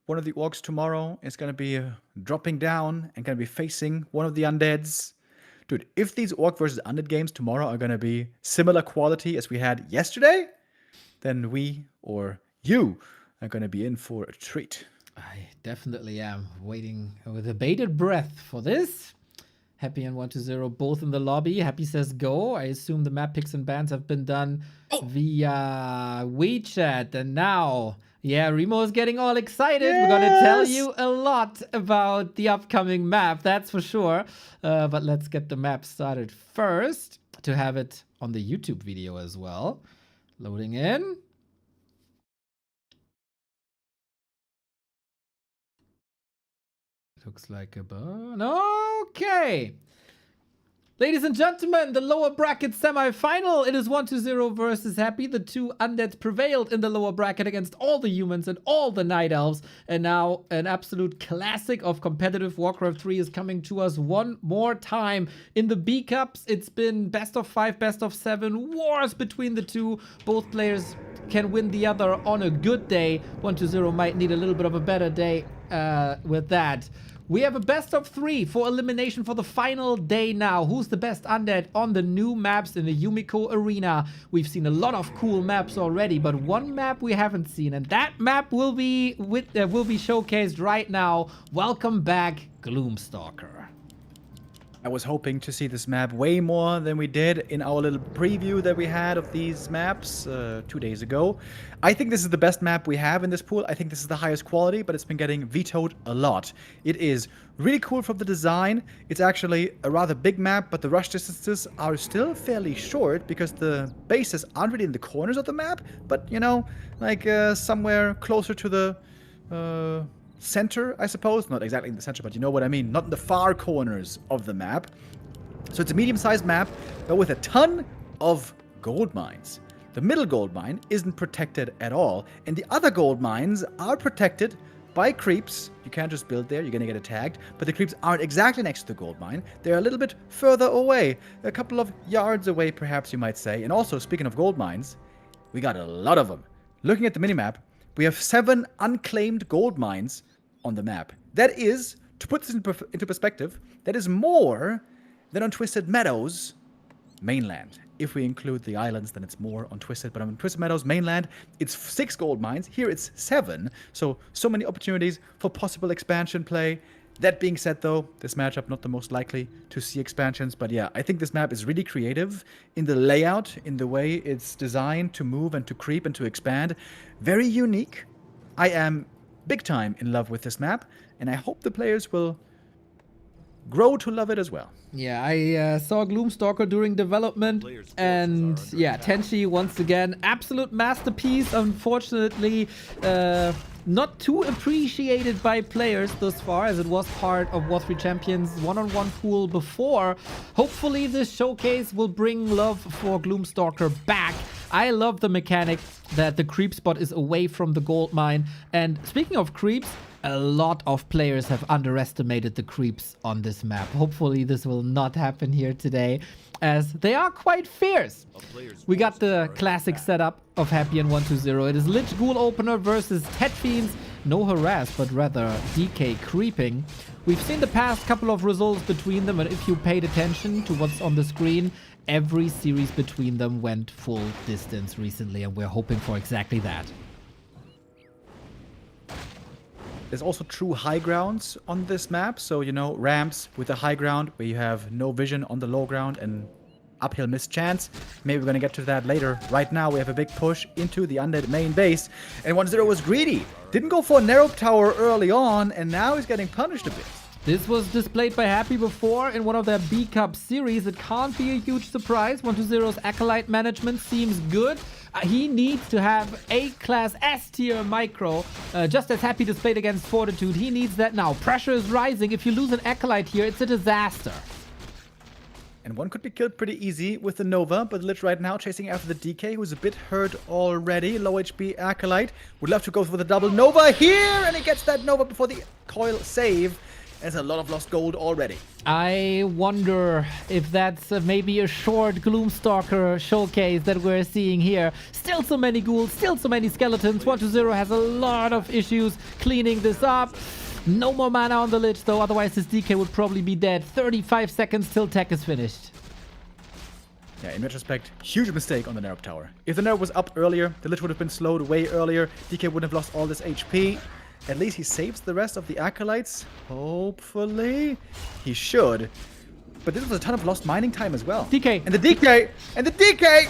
[SPEAKER 2] One of the Orcs tomorrow is going to be dropping down and going to be facing one of the Undeads. Dude, if these Orc versus Undead games tomorrow are going to be similar quality as we had yesterday, then we, or you, are going to be in for a treat.
[SPEAKER 1] I definitely am waiting with a bated breath for this. Happy and 1-0 both in the lobby. Happy says go. I assume the map picks and bans have been done via WeChat. And now, yeah, Remo is getting all excited. Yes! We're going to tell you a lot about the upcoming map, that's for sure. But let's get the map started first to have it on the YouTube video as well. Loading in. Looks like a button. Okay. Ladies and gentlemen, the lower bracket semi-final. It is 1-0 versus Happy. The two undeads prevailed in the lower bracket against all the humans and all the night elves. And now an absolute classic of competitive Warcraft 3 is coming to us one more time. In the B Cups, it's been best of 5, best of 7 wars between the two. Both players can win the other on a good day. 1-0 might need a little bit of a better day with that. We have a best of 3 for elimination for the final day now. Who's the best undead on the new maps in the Yumiko arena? We've seen a lot of cool maps already, but one map we haven't seen, and that map will be showcased right now. Welcome back, Gloomstalker.
[SPEAKER 2] I was hoping to see this map way more than we did in our little preview that we had of these maps 2 days ago. I think this is the best map we have in this pool. I think this is the highest quality, but it's been getting vetoed a lot. It is really cool from the design. It's actually a rather big map, but the rush distances are still fairly short because the bases aren't really in the corners of the map, but, you know, like somewhere closer to the center, I suppose. Not exactly in the center, but you know what I mean. Not in the far corners of the map. So it's a medium-sized map, but with a ton of gold mines. The middle gold mine isn't protected at all, and the other gold mines are protected by creeps. You can't just build there, you're gonna get attacked, but the creeps aren't exactly next to the gold mine. They're a little bit further away, a couple of yards away, perhaps you might say. And also, speaking of gold mines, we got a lot of them. Looking at the minimap, we have 7 unclaimed gold mines on the map. That is, to put this into perspective, that is more than on Twisted Meadows mainland. If we include the islands, then it's more on Twisted, but on Twisted Meadows mainland, it's 6 gold mines. Here it's 7. So many opportunities for possible expansion play. That being said, though, this matchup not the most likely to see expansions, but yeah, I think this map is really creative in the layout, in the way it's designed to move and to creep and to expand. Very unique. I am big time in love with this map, and I hope the players will grow to love it as well.
[SPEAKER 1] Yeah, I saw Gloomstalker during development, and yeah, Tenchi once again, absolute masterpiece. Unfortunately, not too appreciated by players thus far, as it was part of War 3 Champions one-on-one pool before. Hopefully this showcase will bring love for Gloomstalker back. I love the mechanic that the creep spot is away from the gold mine. And speaking of creeps, a lot of players have underestimated the creeps on this map. Hopefully this will not happen here today, as they are quite fierce. We got the classic setup of Happy and 1-2-0. It is Lich Ghoul opener versus Head Fiends. No harass, but rather DK creeping. We've seen the past couple of results between them, and if you paid attention to what's on the screen, every series between them went full distance recently, and we're hoping for exactly that.
[SPEAKER 2] There's also true high grounds on this map, so, you know, ramps with the high ground where you have no vision on the low ground and uphill mischance. Maybe we're gonna get to that later. Right now we have a big push into the undead main base, and 1-0 was greedy. Didn't go for a narrow tower early on, and now he's getting punished a bit.
[SPEAKER 1] This was displayed by Happy before in one of their B Cup series. It can't be a huge surprise. 1-2-0's Acolyte management seems good. He needs to have A-class S-tier micro, just as Happy displayed against Fortitude. He needs that now. Pressure is rising. If you lose an Acolyte here, it's a disaster.
[SPEAKER 2] And one could be killed pretty easy with the Nova, but Lich right now chasing after the DK, who's a bit hurt already. Low HP Acolyte. Would love to go for the double Nova here, and he gets that Nova before the coil save. There's a lot of lost gold already.
[SPEAKER 1] I wonder if that's maybe a short Gloomstalker showcase that we're seeing here. Still so many ghouls, still so many skeletons. 1-2-0 has a lot of issues cleaning this up. No more mana on the Lich, though, otherwise his DK would probably be dead. 35 seconds till tech is finished.
[SPEAKER 2] Yeah, in retrospect, huge mistake on the Nerf tower. If the Nerf was up earlier, the Lich would have been slowed way earlier. DK wouldn't have lost all this HP. At least he saves the rest of the Acolytes. Hopefully. He should. But this was a ton of lost mining time as well.
[SPEAKER 1] DK.
[SPEAKER 2] And the DK! And the DK!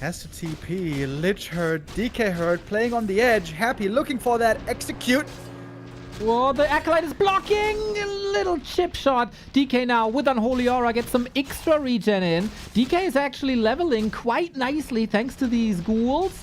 [SPEAKER 2] Has to TP. Lich hurt. DK hurt. Playing on the edge. Happy looking for that execute.
[SPEAKER 1] Whoa, the Acolyte is blocking! A little chip shot. DK now with Unholy Aura gets some extra regen in. DK is actually leveling quite nicely thanks to these ghouls.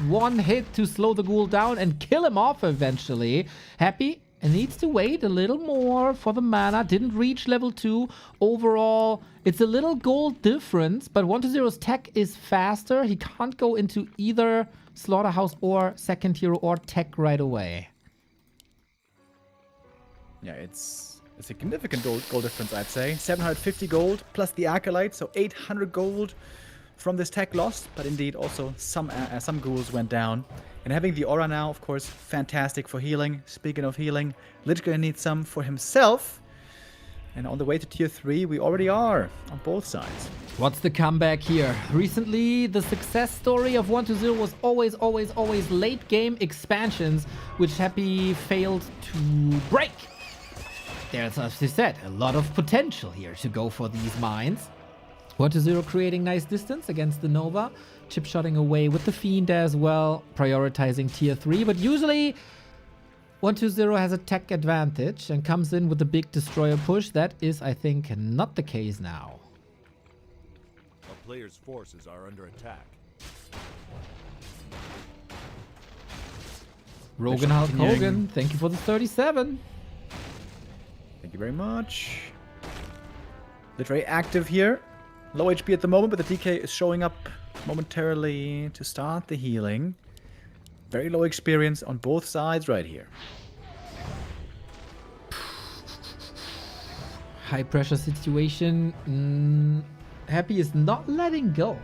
[SPEAKER 1] One hit to slow the ghoul down and kill him off eventually. Happy It needs to wait a little more for the mana. Didn't reach level 2. Overall, it's a little gold difference, but 1-0's tech is faster. He can't go into either Slaughterhouse or second hero or tech right away.
[SPEAKER 2] Yeah, it's a significant gold difference, I'd say. 750 gold plus the Acolyte, so 800 gold from this tech lost. But indeed, also some ghouls went down. And having the aura now, of course, fantastic for healing. Speaking of healing, Lich gonna need some for himself. And on the way to tier 3, we already are on both sides.
[SPEAKER 1] What's the comeback here? Recently, the success story of 1-0 was always late game expansions, which Happy failed to break. There's, as you said, a lot of potential here to go for these mines. 1-0 creating nice distance against the Nova. Chip-shotting away with the Fiend as well, prioritizing tier 3. But usually, 1-0 has a tech advantage and comes in with a big destroyer push. That is, I think, not the case now.
[SPEAKER 3] A player's forces are under attack.
[SPEAKER 1] Rogan Hulk Hogan, thank you for the 37.
[SPEAKER 2] Thank you very much. Literally active here. Low HP at the moment, but the DK is showing up momentarily to start the healing. Very low experience on both sides right here.
[SPEAKER 1] High pressure situation. Happy is not letting go.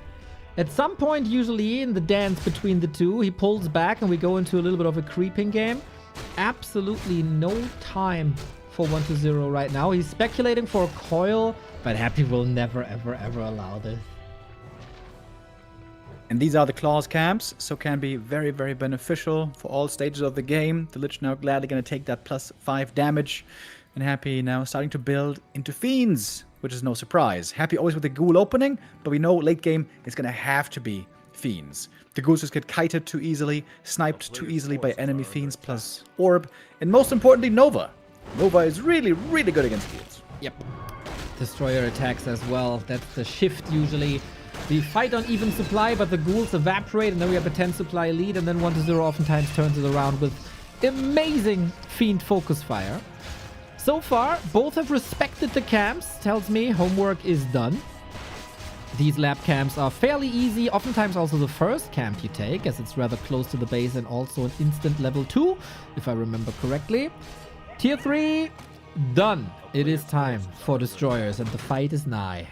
[SPEAKER 1] At some point, usually in the dance between the two, he pulls back and we go into a little bit of a creeping game. Absolutely no time for 1-0 right now. He's speculating for a coil, but Happy will never, ever allow this.
[SPEAKER 2] And these are the claws camps, so can be very, very beneficial for all stages of the game. The Lich now gladly going to take that +5 damage. And Happy now starting to build into Fiends, which is no surprise. Happy always with the Ghoul opening, but we know late game it's going to have to be Fiends. The Ghouls just get kited too easily, sniped too easily by enemy Fiends plus Orb. And most importantly, Nova. Nova is really, really good against Ghouls.
[SPEAKER 1] Yep. Destroyer attacks as well. That's the shift usually. We fight on even supply, but the ghouls evaporate, and then we have a 10 supply lead, and then 1-0 oftentimes turns it around with amazing Fiend focus fire. So far, both have respected the camps. Tells me homework is done. These lab camps are fairly easy, oftentimes also the first camp you take, as it's rather close to the base and also an instant level 2, if I remember correctly. Tier 3, done. It is time for destroyers, and the fight is nigh.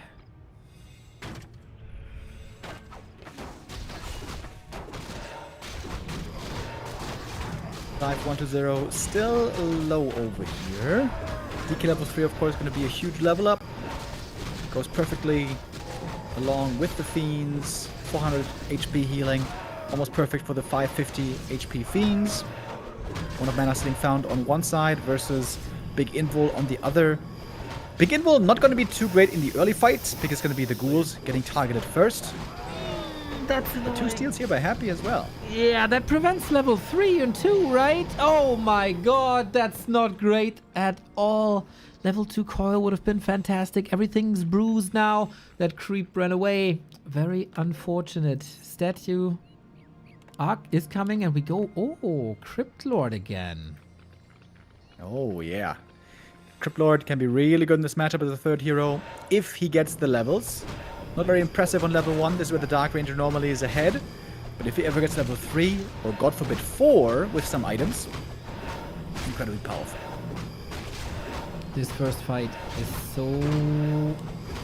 [SPEAKER 2] Dive 1-0, still low over here. DK level 3, of course, going to be a huge level up. Goes perfectly along with the Fiends. 400 HP healing. Almost perfect for the 550 HP Fiends. One of Mana Sling found on one side versus Big Invul on the other. Big Invul not going to be too great in the early fights because it's going to be the ghouls getting targeted first.
[SPEAKER 1] That's
[SPEAKER 2] the 2 steals here by Happy as well.
[SPEAKER 1] Yeah, that prevents level 3 and 2, right? Oh my god, that's not great at all. Level 2 coil would have been fantastic. Everything's bruised now. That creep ran away. Very unfortunate. Statue arc is coming and we go... Oh, Crypt Lord again.
[SPEAKER 2] Oh, yeah. Crypt Lord can be really good in this matchup as a third hero if he gets the levels. Not very impressive on level 1. This is where the Dark Ranger normally is ahead. But if he ever gets level 3, or god forbid 4 with some items, incredibly powerful.
[SPEAKER 1] This first fight is so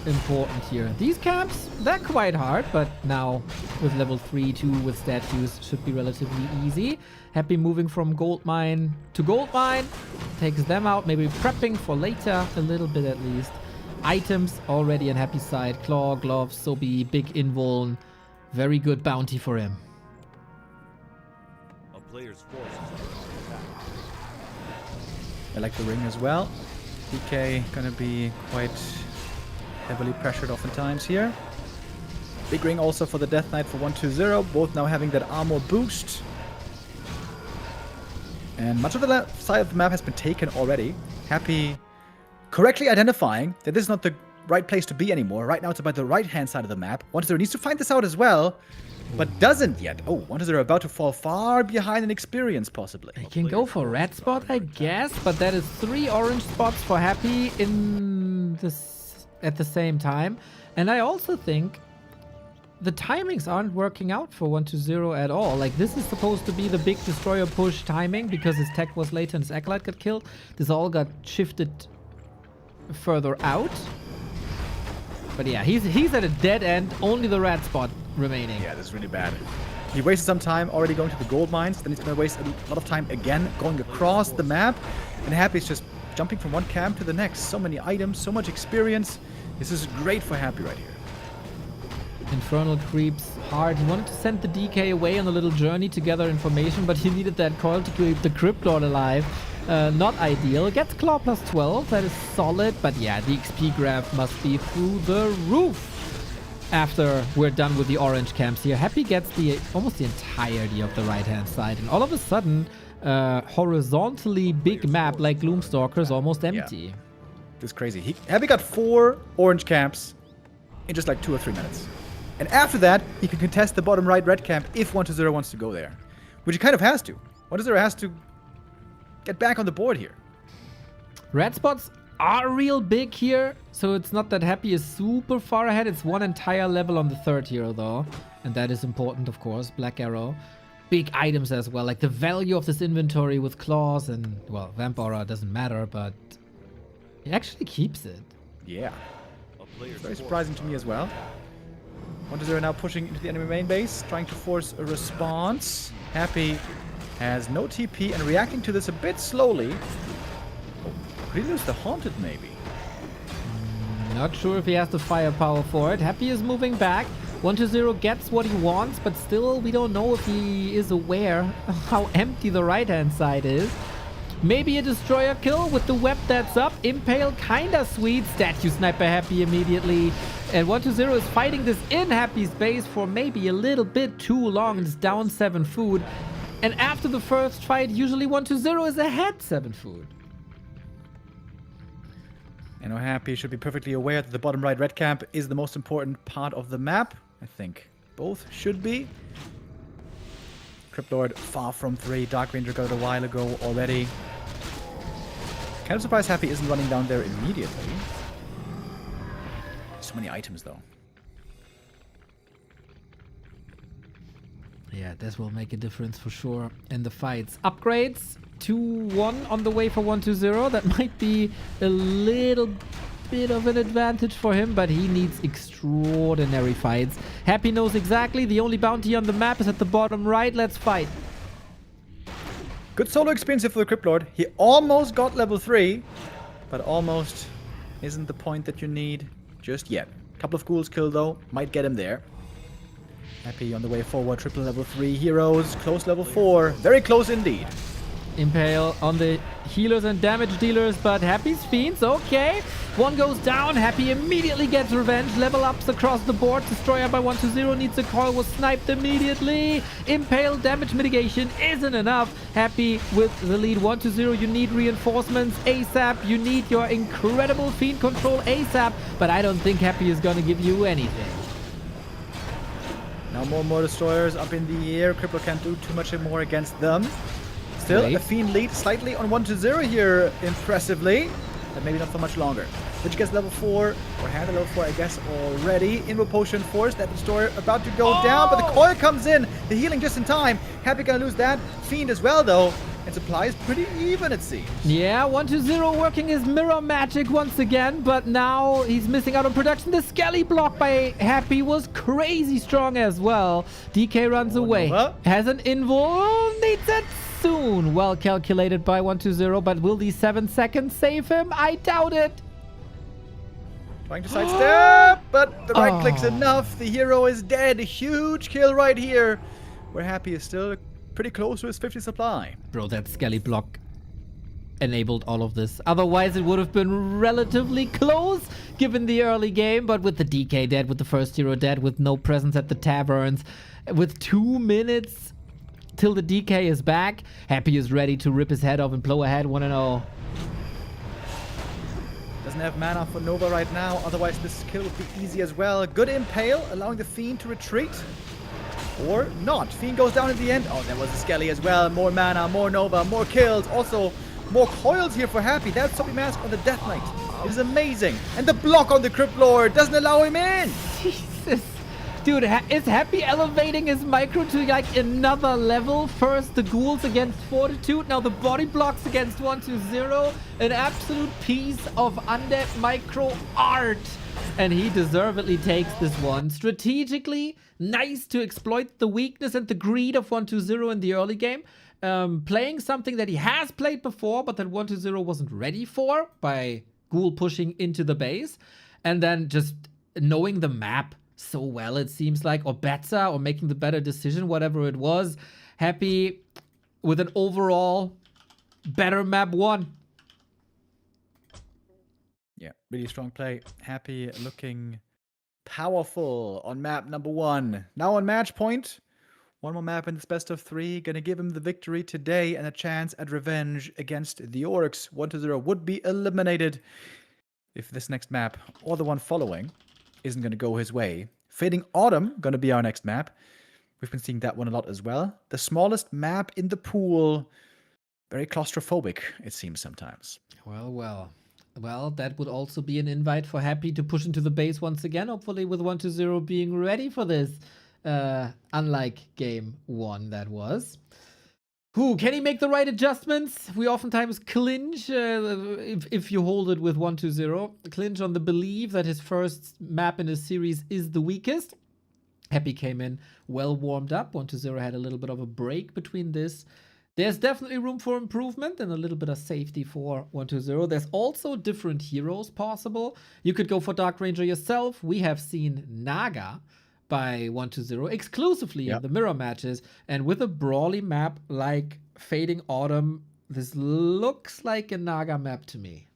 [SPEAKER 1] important here. These camps, they're quite hard, but now with level 3, 2 with statues should be relatively easy. Happy moving from gold mine to gold mine. Takes them out, maybe prepping for later, a little bit at least. Items already on Happy's side. Claw, gloves, Sobi, big invuln. Very good bounty for him.
[SPEAKER 3] A player's forces are under attack.
[SPEAKER 2] I like the ring as well. DK gonna be quite heavily pressured oftentimes here. Big ring also for the Death Knight for 1-2-0. Both now having that armor boost. And much of the left side of the map has been taken already. Happy correctly identifying that this is not the right place to be anymore. Right now it's about the right-hand side of the map. 1-0 needs to find this out as well. but doesn't yet. Oh, 1-0 about to fall far behind in experience, possibly.
[SPEAKER 1] He can go for red spot, I guess, but that is 3 orange spots for Happy in this at the same time. And I also think the timings aren't working out for 1-0 at all. Like, this is supposed to be the big destroyer push timing because his tech was late and his acolyte got killed. This all got shifted further out. But yeah, he's at a dead end. Only the red spot remaining.
[SPEAKER 2] Yeah, this is really bad. He wasted some time already going to the gold mines. Then he's going to waste a lot of time again going across the map. And Happy's just jumping from one camp to the next. So many items, so much experience. This is great for Happy right here.
[SPEAKER 1] Infernal creeps hard. He wanted to send the DK away on a little journey to gather information, but he needed that coil to keep the Crypt Lord alive. Not ideal. Gets Claw plus 12. That is solid. But yeah, the XP graph must be through the roof after we're done with the orange camps here. Happy gets almost the entirety of the right-hand side. And all of a sudden, horizontally big map like Gloomstalker is almost empty.
[SPEAKER 2] Yeah. This is crazy. Happy got 4 orange camps in just like 2 or 3 minutes. And after that, he can contest the bottom right red camp if 1-0 wants to go there. Which he kind of has to. 1-0 has to get back on the board here.
[SPEAKER 1] Red spots are real big here, so it's not that Happy is super far ahead. It's 1 entire level on the 3rd hero though. And that is important, of course. Black Arrow. Big items as well. Like the value of this inventory with claws and, well, Vamp Aura doesn't matter, but he actually keeps it.
[SPEAKER 2] Yeah. It's very surprising to me as well. 1-0 now pushing into the enemy main base, trying to force a response. Happy has no TP and reacting to this a bit slowly. Oh, could he lose the Haunted maybe?
[SPEAKER 1] Not sure if he has the firepower for it. Happy is moving back. 1-0 gets what he wants, but still we don't know if he is aware of how empty the right-hand side is. Maybe a destroyer kill with the web that's up. Impale, kinda sweet. Statue sniper Happy immediately. And 1-0 is fighting this in Happy's base for maybe a little bit too long. It's down 7 food. And after the first fight, usually 1-0 is ahead 7 food.
[SPEAKER 2] I know Happy should be perfectly aware that the bottom right red camp is the most important part of the map. I think both should be. Crypt Lord far from 3. Dark Ranger got it a while ago already. Kind of surprised Happy isn't running down there immediately. So many items though.
[SPEAKER 1] Yeah, this will make a difference for sure in the fights. Upgrades 2-1 on the way for 1-0. That might be a little bit of an advantage for him, but he needs extraordinary fights. Happy knows exactly the only bounty on the map is at the bottom right. Let's fight.
[SPEAKER 2] Good solo experience here for the Crypt Lord. He almost got level 3, but almost isn't the point that you need just yet. Couple of ghouls killed though, might get him there. Happy on the way forward, triple level 3 heroes, close level 4, very close indeed.
[SPEAKER 1] Impale on the healers and damage dealers, but Happy's fiends, okay. One goes down, Happy immediately gets revenge, level ups across the board, destroyer by 1-0, needs a coil, was sniped immediately. Impale damage mitigation isn't enough. Happy with the lead 1-0, you need reinforcements ASAP, you need your incredible fiend control ASAP, but I don't think Happy is gonna give you anything.
[SPEAKER 2] Now more destroyers up in the air, Crippler can't do too much more against them. Still,
[SPEAKER 1] Great.
[SPEAKER 2] a Fiend lead slightly on 1-0 here, impressively. But maybe not for much longer. Which gets level 4, or had a level 4, I guess, already. Inward Potion forced, that destroyer about to go down, but the coil comes in. The healing just in time. Happy gonna lose that. Fiend as well, though. And supply is pretty even, it seems.
[SPEAKER 1] Yeah, 1-0 working his mirror magic once again, but now he's missing out on production. The Skelly block by Happy was crazy strong as well. DK runs away.
[SPEAKER 2] Nova.
[SPEAKER 1] Has an invul, needs it soon. Well calculated by 1-0, but will these 7 seconds save him? I doubt it.
[SPEAKER 2] Trying to sidestep, but the right click's enough. The hero is dead. A huge kill right here. Where Happy is still pretty close to his 50 supply.
[SPEAKER 1] Bro, that Skelly block enabled all of this. Otherwise, it would have been relatively close given the early game. But with the DK dead, with the first hero dead, with no presence at the taverns, with 2 minutes till the DK is back, Happy is ready to rip his head off and blow ahead 1-0.
[SPEAKER 2] Doesn't have mana for Nova right now. Otherwise, this kill would be easy as well. Good impale, allowing the Fiend to retreat. or not. Fiend goes down in the end. Oh, there was a Skelly as well. More mana, more Nova, more kills. Also, more coils here for Happy. That's Soppy Mask on the Death Knight. It is amazing. And the block on the Crypt Lord doesn't allow him in.
[SPEAKER 1] Jesus. Dude, is Happy elevating his micro to like another level? First the ghouls against Fortitude, now the body blocks against 1-2-0. An absolute piece of undead micro art. And he deservedly takes this one. Strategically, nice to exploit the weakness and the greed of 1-2-0 in the early game. Playing something that he has played before, but that 1-2-0 wasn't ready for by ghoul pushing into the base. And then just knowing the map so well, it seems like, or better, or making the better decision, whatever it was. Happy with an overall better map 1.
[SPEAKER 2] Yeah, really strong play. Happy looking powerful on map number 1. Now on match point. One more map in this best of 3. Gonna give him the victory today and a chance at revenge against the Orcs. 1-0 would be eliminated if this next map, or the one following, isn't going to go his way. Fading Autumn, going to be our next map. We've been seeing that one a lot as well. The smallest map in the pool. Very claustrophobic, it seems sometimes.
[SPEAKER 1] Well, that would also be an invite for Happy to push into the base once again, hopefully with 1-0 being ready for this. Unlike game 1 that was. Can he make the right adjustments? We oftentimes clinch if you hold it with 1-2-0. Clinch on the belief that his first map in his series is the weakest. Happy came in well warmed up. 1-2-0 had a little bit of a break between this. There's definitely room for improvement and a little bit of safety for 1-2-0. There's also different heroes possible. You could go for Dark Ranger yourself. We have seen Naga by 1-0 exclusively in the mirror matches, and with a brawly map like Fading Autumn, this looks like a Naga map to me.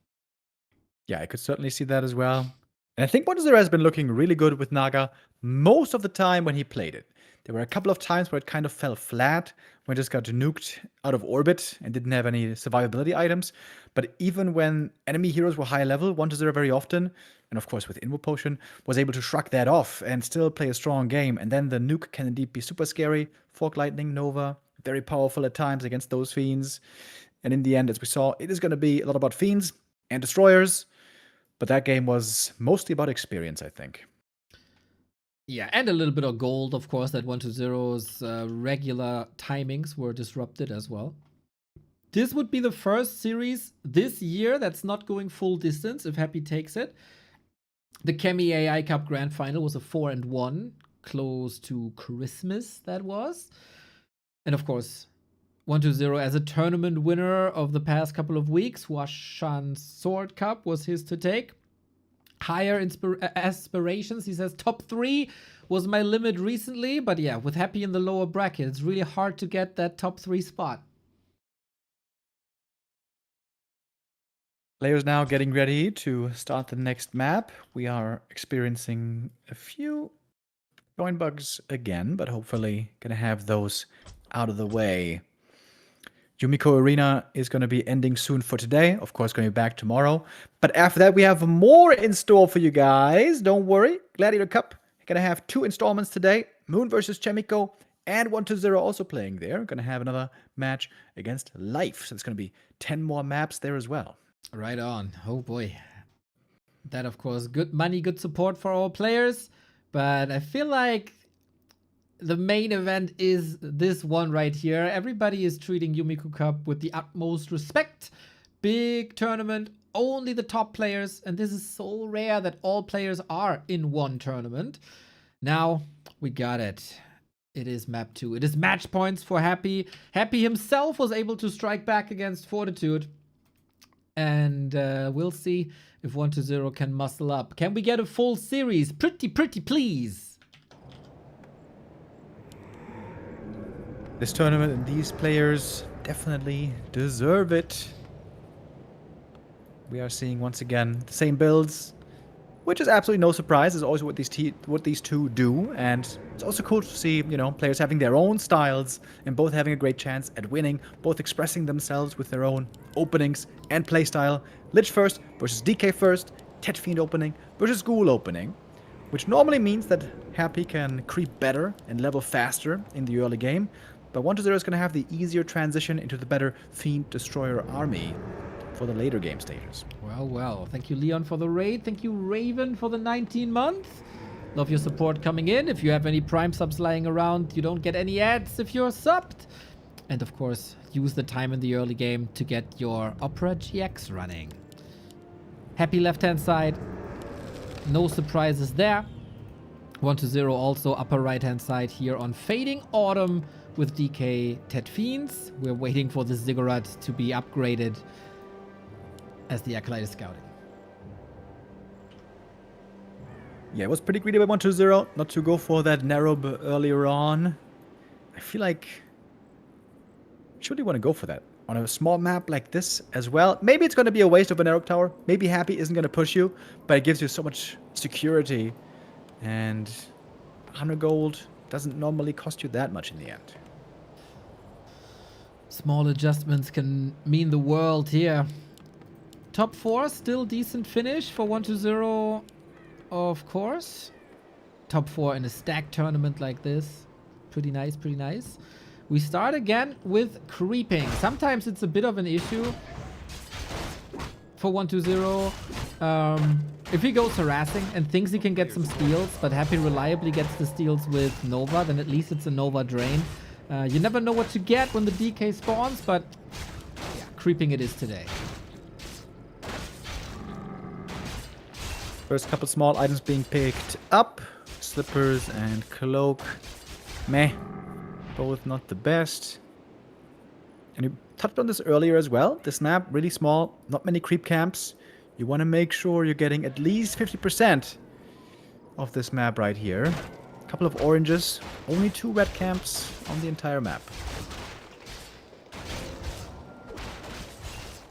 [SPEAKER 2] Yeah, I could certainly see that as well. And I think 1-0 has been looking really good with Naga most of the time when he played it. There were a couple of times where it kind of fell flat, when it just got nuked out of orbit and didn't have any survivability items. But even when enemy heroes were high level, 1-0 very often, and of course with Invo Potion, was able to shrug that off and still play a strong game. And then the nuke can indeed be super scary. Fork Lightning, Nova, very powerful at times against those fiends. And in the end, as we saw, it is going to be a lot about fiends and destroyers. But that game was mostly about experience, I think.
[SPEAKER 1] Yeah, and a little bit of gold, of course, that 1-2-0's regular timings were disrupted as well. This would be the first series this year that's not going full distance if Happy takes it. The Chemi AI Cup Grand Final was a 4-1, close to Christmas, that was. And of course, 1-2-0 as a tournament winner of the past couple of weeks. Huashan Sword Cup was his to take. Higher aspirations, he says top 3 was my limit recently, but yeah, with Happy in the lower bracket, it's really hard to get that top 3 spot.
[SPEAKER 2] Players now getting ready to start the next map. We are experiencing a few join bugs again, but hopefully gonna have those out of the way. Yumiko Arena is going to be ending soon for today. Of course, going to be back tomorrow. But after that, we have more in store for you guys. Don't worry. Gladiator Cup. Going to have 2 installments today. Moon versus Yumiko and 1-0 also playing there. Going to have another match against Life. So it's going to be 10 more maps there as well.
[SPEAKER 1] Right on. Oh boy. That, of course, good money, good support for our players. But I feel like the main event is this one right here. Everybody is treating Yumiko Cup with the utmost respect. Big tournament, only the top players. And this is so rare that all players are in one tournament. Now, we got it. It is map 2. It is match points for Happy. Happy himself was able to strike back against Fortitude. And we'll see if 1-0 can muscle up. Can we get a full series? Pretty please.
[SPEAKER 2] This tournament and these players definitely deserve it. We are seeing once again the same builds, which is absolutely no surprise. It's always what these two do, and it's also cool to see, you know, players having their own styles and both having a great chance at winning, both expressing themselves with their own openings and playstyle. Lich first versus DK first, Tet Fiend opening versus Ghoul opening. which normally means that Happy can creep better and level faster in the early game. But 1-0 is going to have the easier transition into the better Fiend Destroyer army for the later game stages.
[SPEAKER 1] Well. Thank you, Leon, for the raid. Thank you, Raven, for the 19 months. Love your support coming in. If you have any Prime subs lying around, you don't get any ads if you're subbed. And of course, use the time in the early game to get your Opera GX running. Happy left-hand side. No surprises there. 1-0 also upper right-hand side here on Fading Autumn with DK Tet Fiends. We're waiting for the Ziggurat to be upgraded as the Acolyte is scouting.
[SPEAKER 2] Yeah, it was pretty greedy by 1-0 not to go for that Narrow earlier on. I feel like... should you want to go for that? On a small map like this as well. Maybe it's going to be a waste of a Narrow tower. Maybe Happy isn't going to push you, but it gives you so much security. And 100 gold doesn't normally cost you that much in the end.
[SPEAKER 1] Small adjustments can mean the world here. Top 4, still decent finish for 1-0, of course. Top 4 in a stacked tournament like this. Pretty nice, pretty nice. We start again with creeping. Sometimes it's a bit of an issue for 1-0. If he goes harassing and thinks he can get some steals, but Happy reliably gets the steals with Nova, then at least it's a Nova drain. You never know what you get when the DK spawns, but yeah, creeping it is today.
[SPEAKER 2] First couple small items being picked up. Slippers and cloak. Meh. Both not the best. And you touched on this earlier as well. This map, really small, not many creep camps. You want to make sure you're getting at least 50% of this map right here. A couple of oranges, only 2 red camps on the entire map.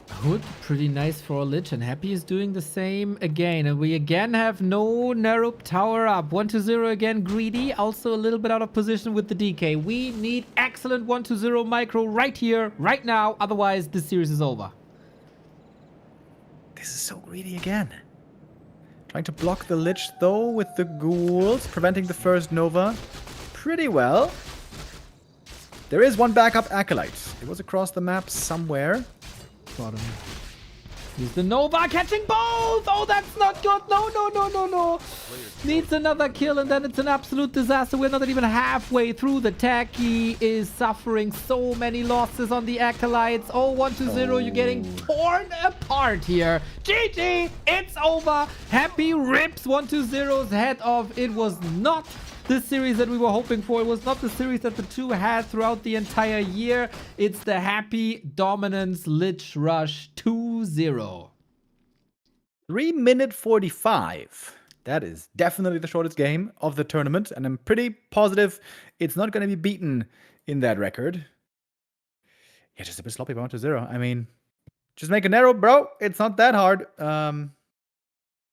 [SPEAKER 1] Hood, pretty nice for a Lich, and Happy is doing the same again. And we again have no Narrow tower up. 1-0 again, greedy. Also a little bit out of position with the DK. We need excellent 1-0 micro right here, right now. Otherwise, this series is over.
[SPEAKER 2] This is so greedy again. Trying to block the Lich, though, with the ghouls, preventing the first Nova pretty well. There is one backup Acolyte. It was across the map somewhere.
[SPEAKER 1] Bottom. He's the Nova catching both! Oh, that's not good! No. Needs another kill and then it's an absolute disaster. We're not even halfway through the tag. He is suffering so many losses on the Acolytes. Oh, 1-0, you're getting torn apart here. GG! It's over! Happy rips 1-0's head off. It was not the series that we were hoping for. It was not the series that the two had throughout the entire year. It's the Happy Dominance Lich Rush 2-0.
[SPEAKER 2] 3 minute 45. That is definitely the shortest game of the tournament, and I'm pretty positive it's not going to be beaten in that record. Yeah, just a bit sloppy by 1-0. I mean, just make a Narrow, bro. It's not that hard.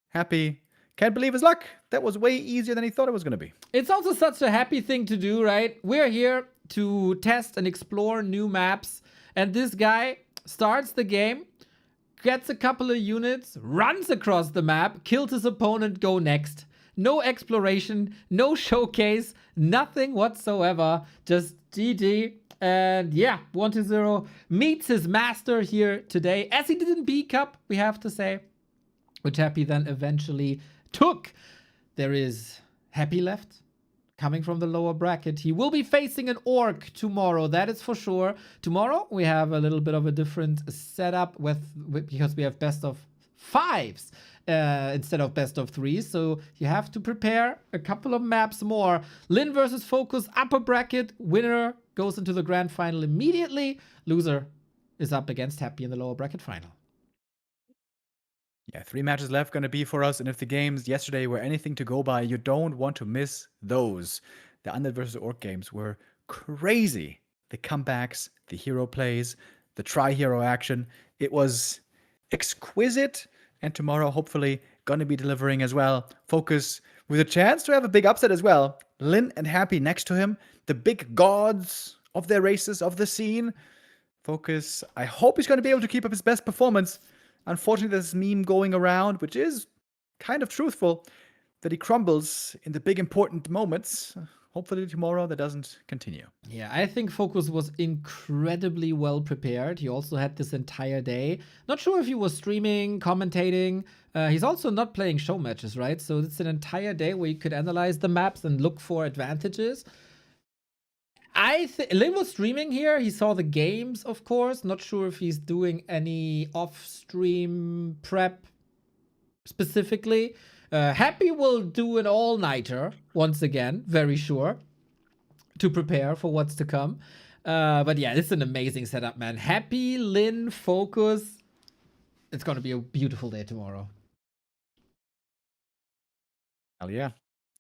[SPEAKER 2] Happy can't believe his luck. That was way easier than he thought it was going to be.
[SPEAKER 1] It's also such a Happy thing to do, right? We're here to test and explore new maps. And this guy starts the game, gets a couple of units, runs across the map, kills his opponent, go next. No exploration, no showcase, nothing whatsoever. Just GG. And yeah, 1-0 meets his master here today. As he did in B Cup, we have to say. Which Happy then eventually took. There is Happy left, coming from the lower bracket. He will be facing an Orc tomorrow, that is for sure. Tomorrow we have a little bit of a different setup because we have best of 5s instead of best of 3s. So you have to prepare a couple of maps more. Lin versus Focus, upper bracket. Winner goes into the grand final immediately. Loser is up against Happy in the lower bracket final.
[SPEAKER 2] Yeah, 3 matches left going to be for us. And if the games yesterday were anything to go by, you don't want to miss those. The Undead versus Orc games were crazy. The comebacks, the hero plays, the tri-hero action. It was exquisite. And tomorrow, hopefully, going to be delivering as well. Focus with a chance to have a big upset as well. Lin and Happy next to him. The big gods of their races, of the scene. Focus, I hope he's going to be able to keep up his best performance. Unfortunately, there's this meme going around, which is kind of truthful, that he crumbles in the big important moments. Hopefully tomorrow that doesn't continue.
[SPEAKER 1] Yeah, I think Focus was incredibly well prepared. He also had this entire day. Not sure if he was streaming, commentating. He's also not playing show matches, right? So it's an entire day where you could analyze the maps and look for advantages. Lin was streaming here. He saw the games, of course. Not sure if he's doing any off-stream prep specifically. Happy will do an all-nighter once again, very sure, to prepare for what's to come. But yeah, this is an amazing setup, man. Happy, Lin, Focus. It's going to be a beautiful day tomorrow.
[SPEAKER 2] Hell yeah.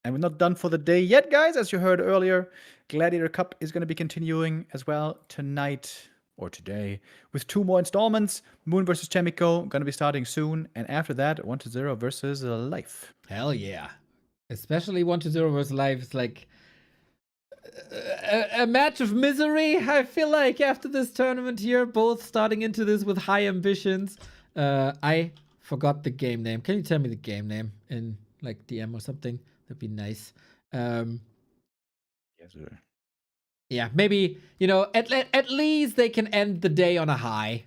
[SPEAKER 2] And we're not done for the day yet, guys. As you heard earlier, Gladiator Cup is going to be continuing as well tonight or today with 2 more installments. Moon versus Yumiko going to be starting soon. And after that, 1-0 versus Life.
[SPEAKER 1] Hell yeah. Especially 1-0 versus Life is like a match of misery, I feel like, after this tournament here. Both starting into this with high ambitions. I forgot the game name. Can you tell me the game name in like DM or something? That'd be nice.
[SPEAKER 2] Yes, sir.
[SPEAKER 1] Yeah, maybe, you know, at least they can end the day on a high.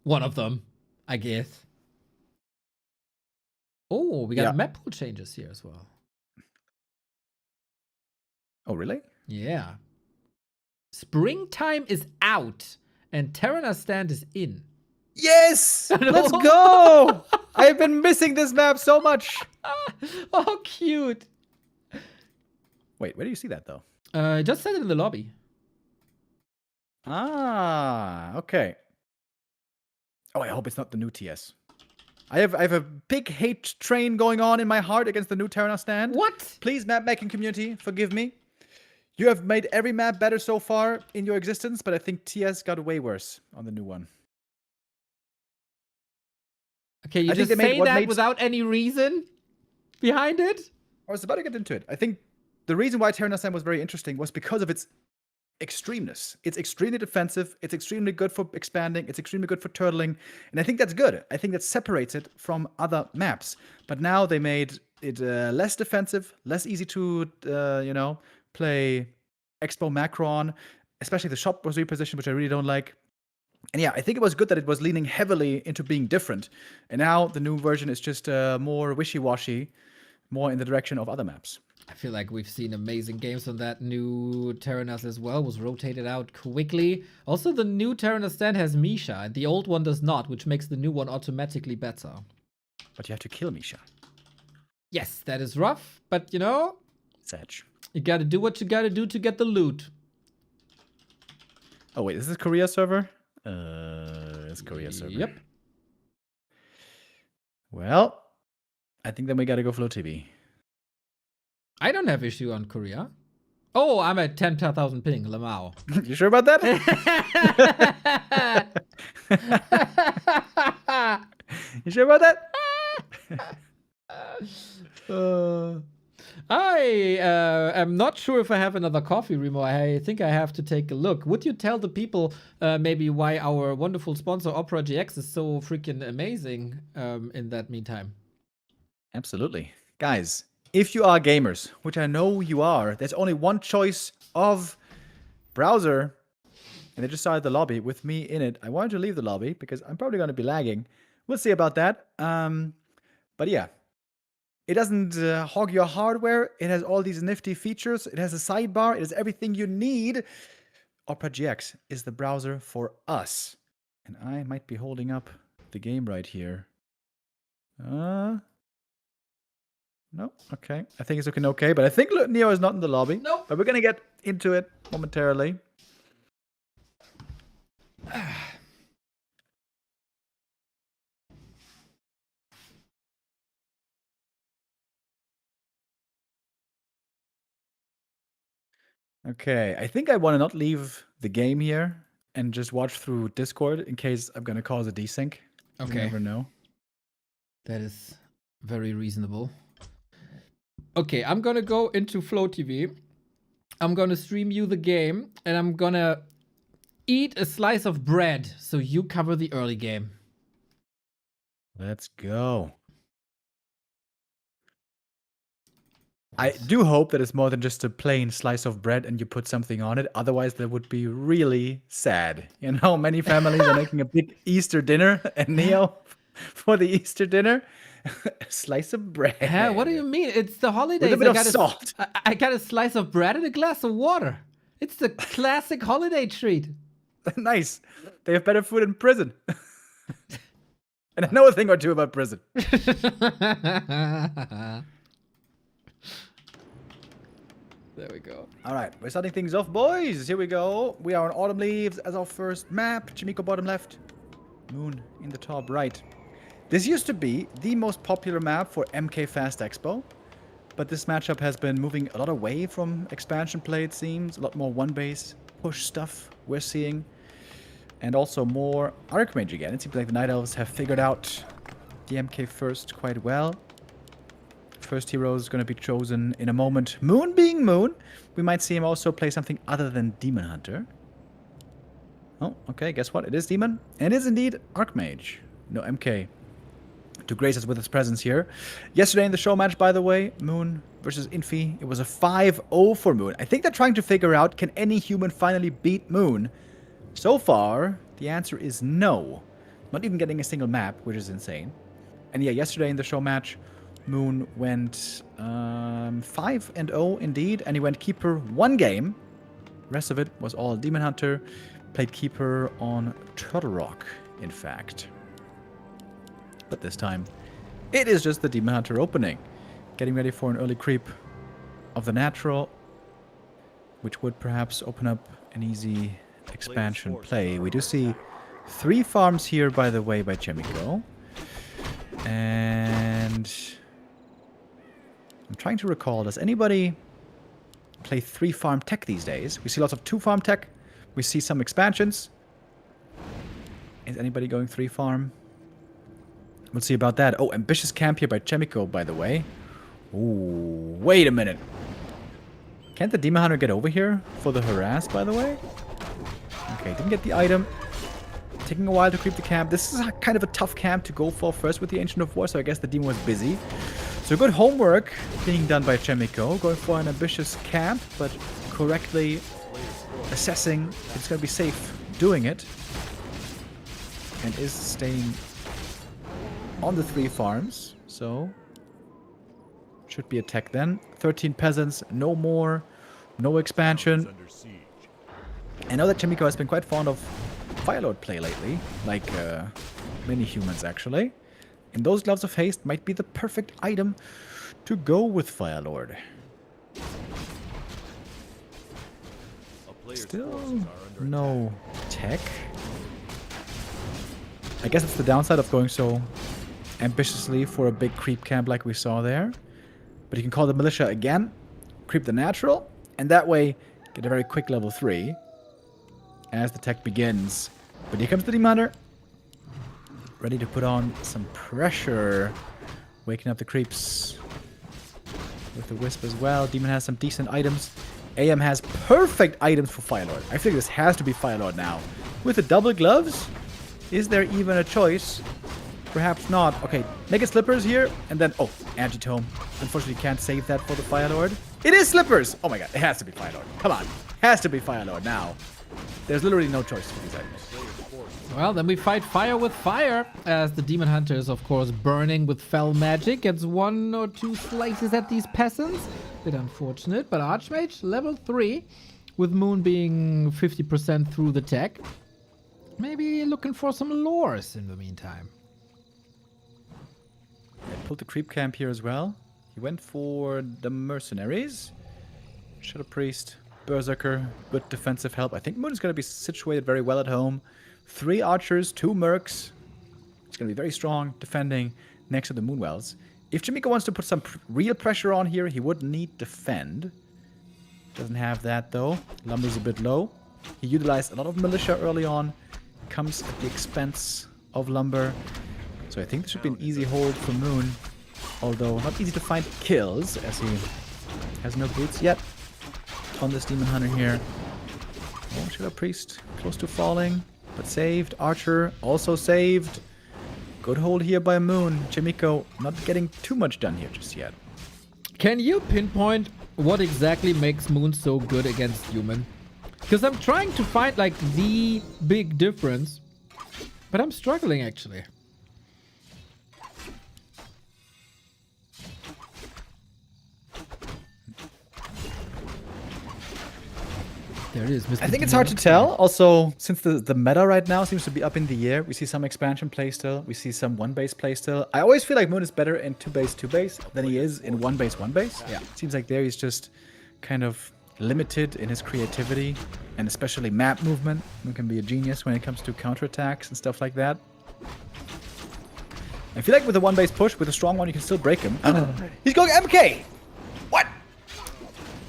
[SPEAKER 1] One of them, I guess. Oh, we got map pool changes here as well.
[SPEAKER 2] Oh, really?
[SPEAKER 1] Yeah. Springtime is out and Terranar Stand is in.
[SPEAKER 2] Yes! Let's go! I've been missing this map so much.
[SPEAKER 1] Oh, cute.
[SPEAKER 2] Wait, where do you see that, though?
[SPEAKER 1] I just said it in the lobby.
[SPEAKER 2] Ah, okay. Oh, I hope it's not the new TS. I have a big hate train going on in my heart against the new Terranar Stand.
[SPEAKER 1] What?
[SPEAKER 2] Please, map making community, forgive me. You have made every map better so far in your existence, but I think TS got way worse on the new one.
[SPEAKER 1] Okay, you just say that without any reason behind it?
[SPEAKER 2] I was about to get into it. I think the reason why Terranar Stand was very interesting was because of its extremeness. It's extremely defensive. It's extremely good for expanding. It's extremely good for turtling. And I think that's good. I think that separates it from other maps. But now they made it less defensive, less easy to, play Expo Macron. Especially the shop was repositioned, which I really don't like. And yeah, I think it was good that it was leaning heavily into being different. And now the new version is just more wishy-washy, more in the direction of other maps.
[SPEAKER 1] I feel like we've seen amazing games on that new Terranas as well. Was rotated out quickly. Also, the new Terranar Stand has Misha, and the old one does not, which makes the new one automatically better.
[SPEAKER 2] But you have to kill Misha.
[SPEAKER 1] Yes, that is rough, but you know,
[SPEAKER 2] Sedge.
[SPEAKER 1] You gotta do what you gotta do to get the loot.
[SPEAKER 2] Oh wait, is this Korea server? It's Korea server.
[SPEAKER 1] Yep.
[SPEAKER 2] Well, I think then we gotta go Flow TV.
[SPEAKER 1] I don't have issue on Korea. Oh, I'm at 10,000 ping, Lamau.
[SPEAKER 2] You sure about that? You sure about that?
[SPEAKER 1] I am not sure if I have another coffee, Remo. I think I have to take a look. Would you tell the people maybe why our wonderful sponsor Opera GX is so freaking amazing in that meantime?
[SPEAKER 2] Absolutely. Guys, if you are gamers, which I know you are, there's only one choice of browser. And they just started the lobby with me in it. I wanted to leave the lobby because I'm probably going to be lagging. We'll see about that. But yeah. It doesn't hog your hardware. It has all these nifty features. It has a sidebar. It has everything you need. Opera GX is the browser for us. And I might be holding up the game right here. No, okay. I think it's looking okay, but I think Neo is not in the lobby.
[SPEAKER 1] Nope.
[SPEAKER 2] But we're going to get into it momentarily. Okay, I think I want to not leave the game here and just watch through Discord in case I'm going to cause a desync.
[SPEAKER 1] Okay.
[SPEAKER 2] You never know.
[SPEAKER 1] That is very reasonable. Okay, I'm gonna go into Flow TV. I'm gonna stream you the game, and I'm gonna eat a slice of bread so you cover the early game.
[SPEAKER 2] Let's go. I do hope that it's more than just a plain slice of bread and you put something on it. Otherwise, that would be really sad. You know, many families are making a big Easter dinner, and Neo for the Easter dinner, a slice of bread.
[SPEAKER 1] Huh, what do you mean? It's the holidays.
[SPEAKER 2] With a bit of salt.
[SPEAKER 1] I got a slice of bread and a glass of water. It's the classic holiday treat.
[SPEAKER 2] Nice. They have better food in prison. And I know a thing or two about prison.
[SPEAKER 1] There we go.
[SPEAKER 2] All right, we're starting things off, boys. Here we go. We are on Autumn Leaves as our first map. Yumiko bottom left. Moon in the top right. This used to be the most popular map for MK Fast Expo. But this matchup has been moving a lot away from expansion play, it seems. A lot more one-base push stuff we're seeing. And also more Archmage again. It seems like the Night Elves have figured out the MK first quite well. First hero is going to be chosen in a moment. Moon being Moon. We might see him also play something other than Demon Hunter. Oh, okay, guess what? It is Demon. And it is indeed Archmage. No MK to grace us with his presence here. Yesterday in the show match, by the way, Moon versus Infi, it was a 5-0 for Moon. I think they're trying to figure out, can any human finally beat Moon? So far, the answer is no. Not even getting a single map, which is insane. And yeah, yesterday in the show match, Moon went 5-0 indeed, and he went Keeper one game. The rest of it was all Demon Hunter. Played Keeper on Turtle Rock, in fact. But this time, it is just the Demon Hunter opening. Getting ready for an early creep of the natural, which would perhaps open up an easy expansion play. We do see 3 farms here, by the way, by Yumiko. And I'm trying to recall, does anybody play 3-farm tech these days? We see lots of 2-farm tech. We see some expansions. Is anybody going 3-farm? We'll see about that. Oh, ambitious camp here by Yumiko, by the way. Ooh, wait a minute. Can't the Demon Hunter get over here for the harass, by the way? Okay, didn't get the item. Taking a while to creep the camp. This is kind of a tough camp to go for first with the Ancient of War, so I guess the Demon was busy. So good homework being done by Yumiko. Going for an ambitious camp, but correctly assessing it's going to be safe doing it. And is staying on the 3 farms. So should be a tech then. 13 peasants, no more. No expansion. I know that Yumiko has been quite fond of Firelord play lately, like many humans actually. And those Gloves of Haste might be the perfect item to go with Firelord. Still no tech. I guess it's the downside of going so ambitiously for a big creep camp like we saw there. But you can call the militia again, creep the natural, and that way get a very quick level 3 as the tech begins. But here comes the Demon Hunter, ready to put on some pressure, waking up the creeps with the Wisp as well. Demon has some decent items. AM has perfect items for Firelord. I figure this has to be Firelord now. With the double gloves, is there even a choice? Perhaps not. Okay, make it Slippers here, and then, oh, Agitome. Unfortunately, can't save that for the Firelord. It is Slippers! Oh my god, it has to be Firelord. Come on, has to be Firelord now. There's literally no choice for these items.
[SPEAKER 1] Well, then we fight fire with fire, as the Demon Hunter is, of course, burning with fell magic. Gets 1 or 2 slices at these peasants. Bit unfortunate, but Archmage, level 3, with Moon being 50% through the tech. Maybe looking for some lures in the meantime.
[SPEAKER 2] Yeah, pulled the creep camp here as well. He went for the mercenaries. Shadow Priest, Berserker, good defensive help. I think Moon is going to be situated very well at home. 3 archers, 2 mercs. He's going to be very strong defending next to the Moonwells. If Yumiko wants to put some real pressure on here, he would need defend. Doesn't have that though. Lumber's a bit low. He utilized a lot of militia early on. Comes at the expense of lumber. So I think this should be an easy hold for Moon. Although not easy to find kills, as he has no boots yet on this Demon Hunter here. Oh, Shadow Priest close to falling, but saved. Archer also saved. Good hold here by Moon. Yumiko not getting too much done here just yet.
[SPEAKER 1] Can you pinpoint what exactly makes Moon so good against human? Because I'm trying to find like the big difference, but I'm struggling actually. There it is, Mr.
[SPEAKER 2] I think it's
[SPEAKER 1] Demon.
[SPEAKER 2] hard to tell. Also, since the meta right now seems to be up in the air, we see some expansion playstyle, we see some one-base playstyle. I always feel like Moon is better in two-base than he is in one-base.
[SPEAKER 1] Yeah.
[SPEAKER 2] Seems like there he's just kind of limited in his creativity and especially map movement. Moon can be a genius when it comes to counterattacks and stuff like that. I feel like with a one-base push, with a strong one, you can still break him. He's going MK! What?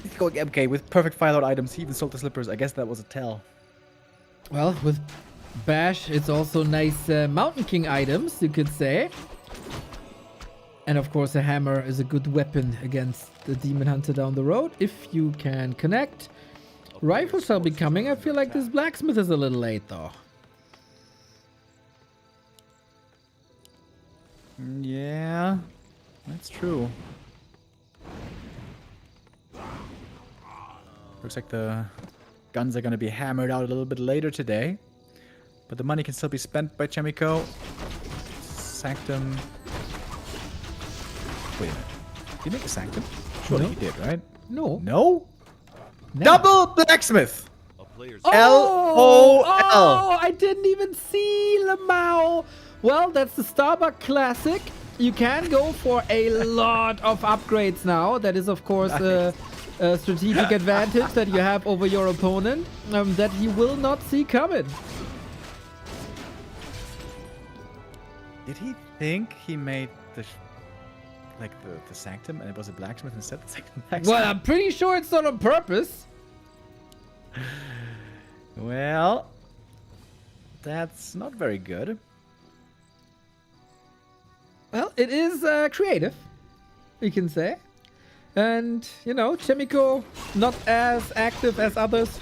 [SPEAKER 2] He's going MK with perfect file-out items. He even sold the slippers. I guess that was a tell.
[SPEAKER 1] Well, with Bash, it's also nice Mountain King items, you could say. And of course, a hammer is a good weapon against the Demon Hunter down the road, if you can connect. Rifles shall be coming. I feel like this blacksmith is a little late, though.
[SPEAKER 2] Yeah, that's true. Looks like the guns are going to be hammered out a little bit later today. But the money can still be spent by Yumiko. Sanctum. Wait a minute. Did he make a Sanctum? Surely
[SPEAKER 1] No.
[SPEAKER 2] he did, right?
[SPEAKER 1] No.
[SPEAKER 2] No?
[SPEAKER 1] No.
[SPEAKER 2] Double Blacksmith!
[SPEAKER 3] A player's
[SPEAKER 2] LOL.
[SPEAKER 1] Oh, I didn't even see Lamau. Well, that's the Starbuck Classic. You can go for a lot of upgrades now. That is, of course, a strategic advantage that you have over your opponent that you will not see coming.
[SPEAKER 2] Did he think he made the the Sanctum and it was a Blacksmith instead? The Sanctum Blacksmith?
[SPEAKER 1] Well, I'm pretty sure it's not on purpose.
[SPEAKER 2] Well, that's not very good.
[SPEAKER 1] Well, it is creative, we can say. And, you know, Yumiko not as active as others.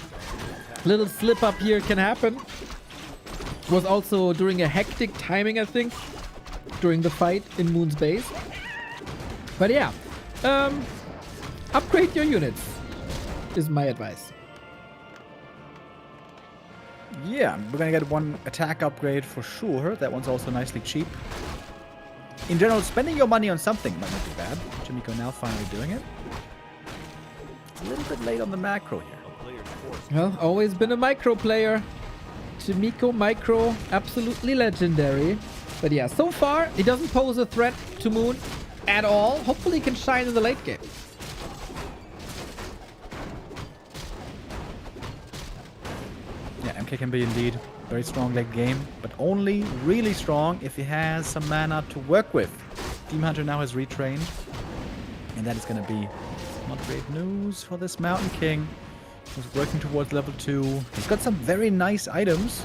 [SPEAKER 1] Little slip up here can happen. Was also during a hectic timing, I think, during the fight in Moon's base. But yeah, upgrade your units is my advice.
[SPEAKER 2] Yeah, we're gonna get one attack upgrade for sure. That one's also nicely cheap. In general, spending your money on something might not be bad. Yumiko now finally doing it. A little bit late on the macro here.
[SPEAKER 3] a player's force.
[SPEAKER 1] Well, always been a micro player. Yumiko micro, absolutely legendary. But yeah, so far, he doesn't pose a threat to Moon at all. Hopefully he can shine in the late game.
[SPEAKER 2] Yeah, MK can be indeed very strong late game, but only really strong if he has some mana to work with. Demon Hunter now has retrained, and that is going to be not great news for this Mountain King, who's working towards level 2. He's got some very nice items.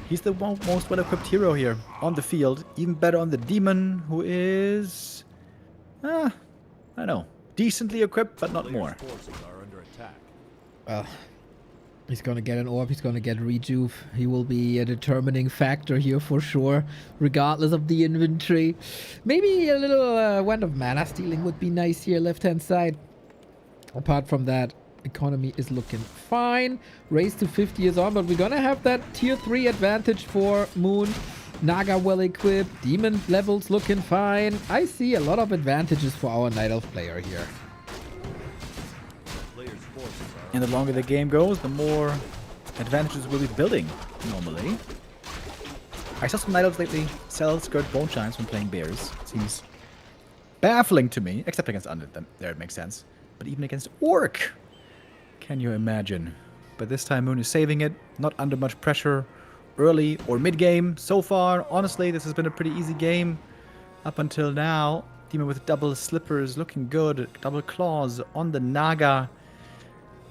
[SPEAKER 2] He's the most well-equipped hero here on the field. Even better on the Demon, who is... I don't know. Decently equipped, but not more.
[SPEAKER 3] Player's forces are under attack.
[SPEAKER 1] Well, he's gonna get an orb, he's gonna get rejuve. He will be a determining factor here for sure, regardless of the inventory. Maybe a little Wand of Mana stealing would be nice here, left-hand side. Apart from that, economy is looking fine. Race to 50 is on, but we're gonna have that tier 3 advantage for Moon. Naga well equipped, demon levels looking fine. I see a lot of advantages for our Night Elf player here.
[SPEAKER 3] Player's forces are
[SPEAKER 2] And the longer the game goes, the more advantages we'll be building, normally. I saw some Night Elves lately sell skirt bone chimes when playing bears. Seems baffling to me, except against undead. There it makes sense. But even against Orc, can you imagine? But this time Moon is saving it, not under much pressure, early or mid-game. So far, honestly, this has been a pretty easy game up until now. Demon with double slippers, looking good. Double claws on the Naga.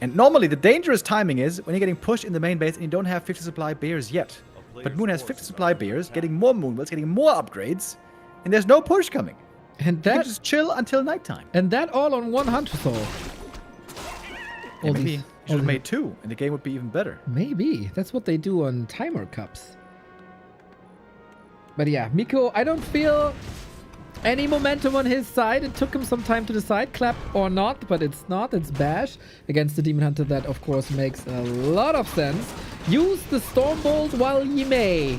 [SPEAKER 2] And normally, the dangerous timing is when you're getting pushed in the main base and you don't have 50 supply bears yet. But Moon has 50 supply bears, getting more Moonwells, getting more upgrades, and there's no push coming.
[SPEAKER 1] And
[SPEAKER 2] You
[SPEAKER 1] that
[SPEAKER 2] can just chill until nighttime.
[SPEAKER 1] all on one Hunter Soul.
[SPEAKER 2] Yeah,
[SPEAKER 1] All
[SPEAKER 2] maybe
[SPEAKER 1] these-
[SPEAKER 2] you should have made 2, and the game would be even better.
[SPEAKER 1] Maybe. That's what they do on timer cups. But yeah, Miko, I don't feel Any momentum on his side. It took him some time to decide, clap or not, but it's not. It's bash against the Demon Hunter. That, of course, makes a lot of sense. Use the Stormbolt while ye may.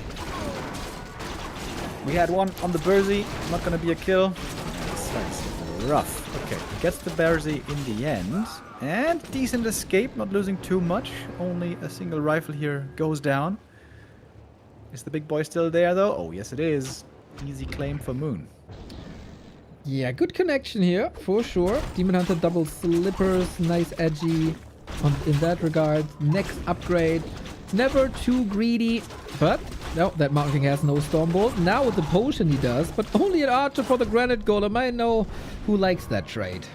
[SPEAKER 2] We had one on the Bursey. Not going to be a kill. That's rough. Okay, gets the Bursey in the end. And decent escape, not losing too much. Only a single rifle here goes down. Is the big boy still there, though? Oh, yes, it is. Easy claim for Moon.
[SPEAKER 1] Yeah, good connection here, for sure. Demon Hunter double slippers, nice edgy in that regard. Next upgrade, never too greedy, but no, that Mountain King has no Stormbolt. Now with the potion he does, but only an archer for the Granite Golem. I know who likes that trade.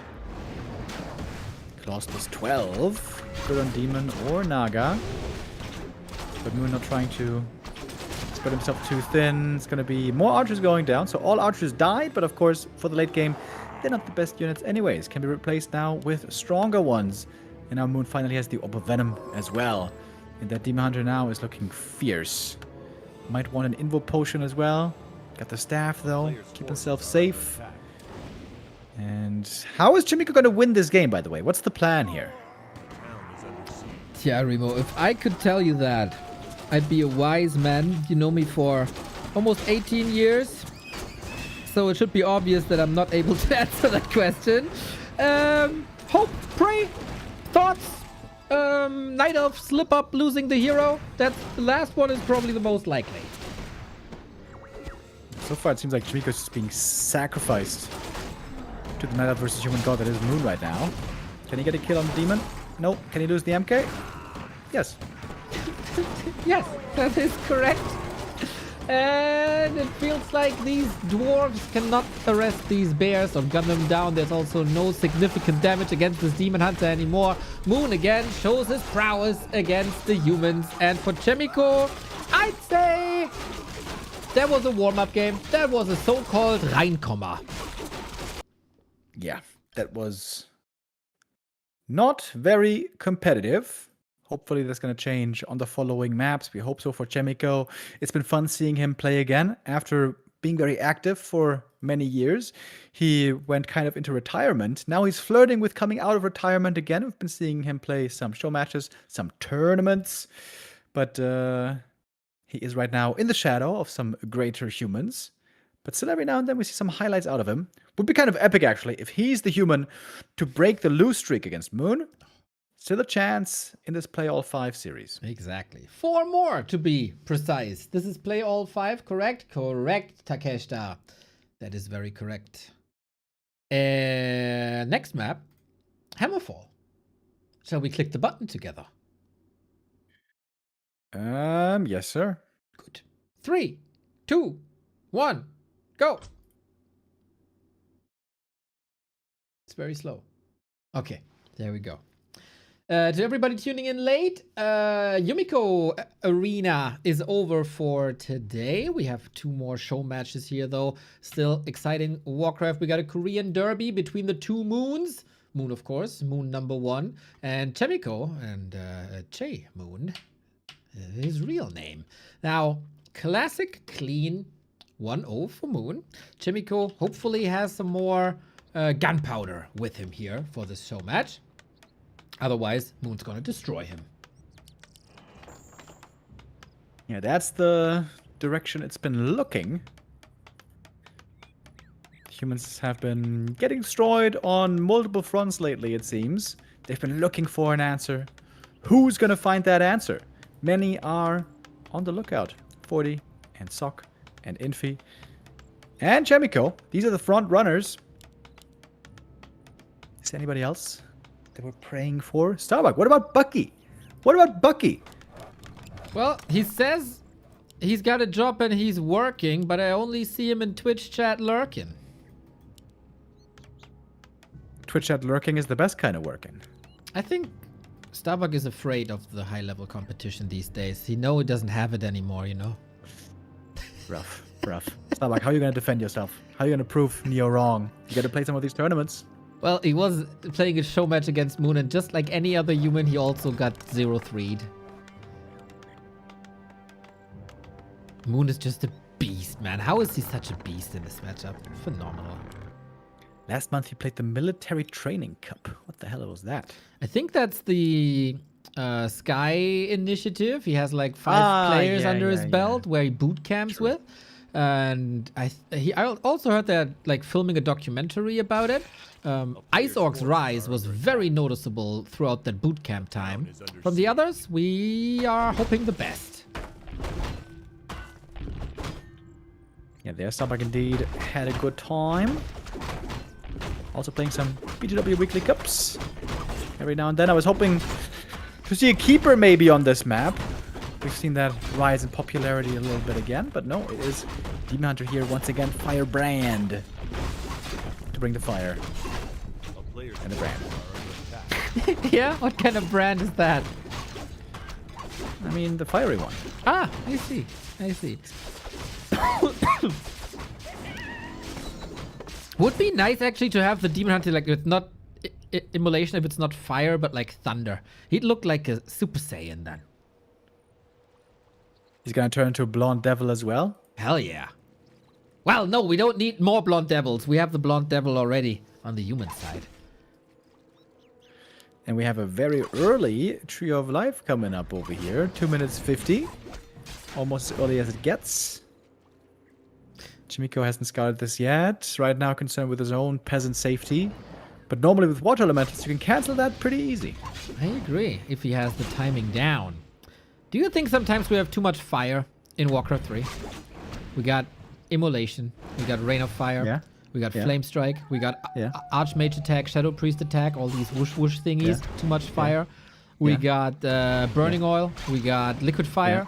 [SPEAKER 2] Claws plus 12. Good on Demon or Naga. But Moon not trying to spread himself too thin. It's going to be more archers going down. So all archers die, but of course, for the late game, they're not the best units anyways. Can be replaced now with stronger ones. And now Moon finally has the Orb of Venom as well. And that Demon Hunter now is looking fierce. Might want an Invo potion as well. Got the staff though. Keep himself safe. And how is Yumiko going to win this game, by the way? What's the plan here?
[SPEAKER 1] Yeah, Remo, if I could tell you that, I'd be a wise man. You know me for almost 18 years. So it should be obvious that I'm not able to answer that question. Hope, pray, thoughts, Night of, slip up, losing the hero. That's the last one is probably the most likely.
[SPEAKER 2] So far it seems like Yumiko is just being sacrificed to the Night Elf versus Human God that is Moon right now. Can he get a kill on the Demon? No. Can he lose the MK? Yes.
[SPEAKER 1] Yes, that is correct. And it feels like these dwarves cannot arrest these bears or gun them down. There's also no significant damage against this Demon Hunter anymore. Moon again shows his prowess against the humans. And for Yumiko, I'd say that was a warm-up game. That was a so-called Reinkommer.
[SPEAKER 2] Yeah, that was not very competitive. Hopefully that's going to change on the following maps. We hope so for Yumiko. It's been fun seeing him play again. After being very active for many years, he went kind of into retirement. Now he's flirting with coming out of retirement again. We've been seeing him play some show matches, some tournaments. But he is right now in the shadow of some greater humans. But still every now and then we see some highlights out of him. Would be kind of epic, actually, if he's the human to break the lose streak against Moon. Still a chance in this Play All 5 series.
[SPEAKER 1] Exactly. 4 more to be precise. This is Play All 5, correct? Correct, Takeshita. That is very correct. Next map, Hammerfall. Shall we click the button together?
[SPEAKER 2] Yes, sir.
[SPEAKER 1] Good. 3, 2, 1, go. It's very slow. Okay, there we go. To everybody tuning in late, Yumiko Arena is over for today. We have 2 more show matches here, though. Still exciting Warcraft. We got a Korean derby between the 2 moons. Moon, of course, Moon number 1, and Yumiko and Che Moon, his real name. Now, classic, clean 1-0 for Moon. Yumiko hopefully has some more gunpowder with him here for this show match. Otherwise, Moon's gonna destroy him.
[SPEAKER 2] Yeah, that's the direction it's been looking. Humans have been getting destroyed on multiple fronts lately, it seems. They've been looking for an answer. Who's gonna find that answer? Many are on the lookout. 40 and Sok and Infi and Yumiko. These are the front runners. Is there anybody else that we're praying for? Starbuck, what about Bucky? What about Bucky?
[SPEAKER 1] Well, he says he's got a job and he's working, but I only see him in Twitch chat lurking.
[SPEAKER 2] Twitch chat lurking is the best kind of working.
[SPEAKER 1] I think Starbuck is afraid of the high-level competition these days. He knows he doesn't have it anymore, you know?
[SPEAKER 2] Rough, rough. Starbuck, how are you going to defend yourself? How are you going to prove Neo wrong? You got to play some of these tournaments.
[SPEAKER 1] Well, he was playing a show match against Moon, and just like any other human, he also got 0-3'd. Moon is just a beast, man. How is he such a beast in this matchup? Phenomenal.
[SPEAKER 2] Last month he played the Military Training Cup. What the hell was that?
[SPEAKER 1] I think that's the Sky Initiative. He has like 5 players under his belt where he boot camps with. And I also heard that like filming a documentary about it. Ice Orc's rise was very noticeable throughout that boot camp time. From the others, we are hoping the best.
[SPEAKER 2] Yeah, their Sabak indeed had a good time. Also playing some BGW Weekly Cups. Every now and then I was hoping to see a keeper maybe on this map. We've seen that rise in popularity a little bit again, but no, it is Demon Hunter here once again. Firebrand to bring the fire and the brand.
[SPEAKER 1] Yeah, what kind of brand is that?
[SPEAKER 2] I mean, the fiery one.
[SPEAKER 1] Ah, I see. I see. Would be nice actually to have the Demon Hunter like it's not immolation if it's not fire, but like thunder. He'd look like a Super Saiyan then.
[SPEAKER 2] He's gonna turn into a blonde devil as well.
[SPEAKER 1] Hell yeah. Well, no, we don't need more blonde devils. We have the blonde devil already on the human side.
[SPEAKER 2] And we have a very early Trio of Life coming up over here. 2 minutes 50. Almost as early as it gets. Yumiko hasn't scouted this yet. Right now concerned with his own peasant safety. But normally with water elementals, you can cancel that pretty easy.
[SPEAKER 1] I agree, if he has the timing down. Do you think sometimes we have too much fire in Warcraft 3? We got Immolation, we got Rain of Fire, we got Flame Strike, we got Archmage attack, Shadow Priest attack, all these whoosh whoosh thingies, too much fire. We got Burning Oil, we got Liquid Fire,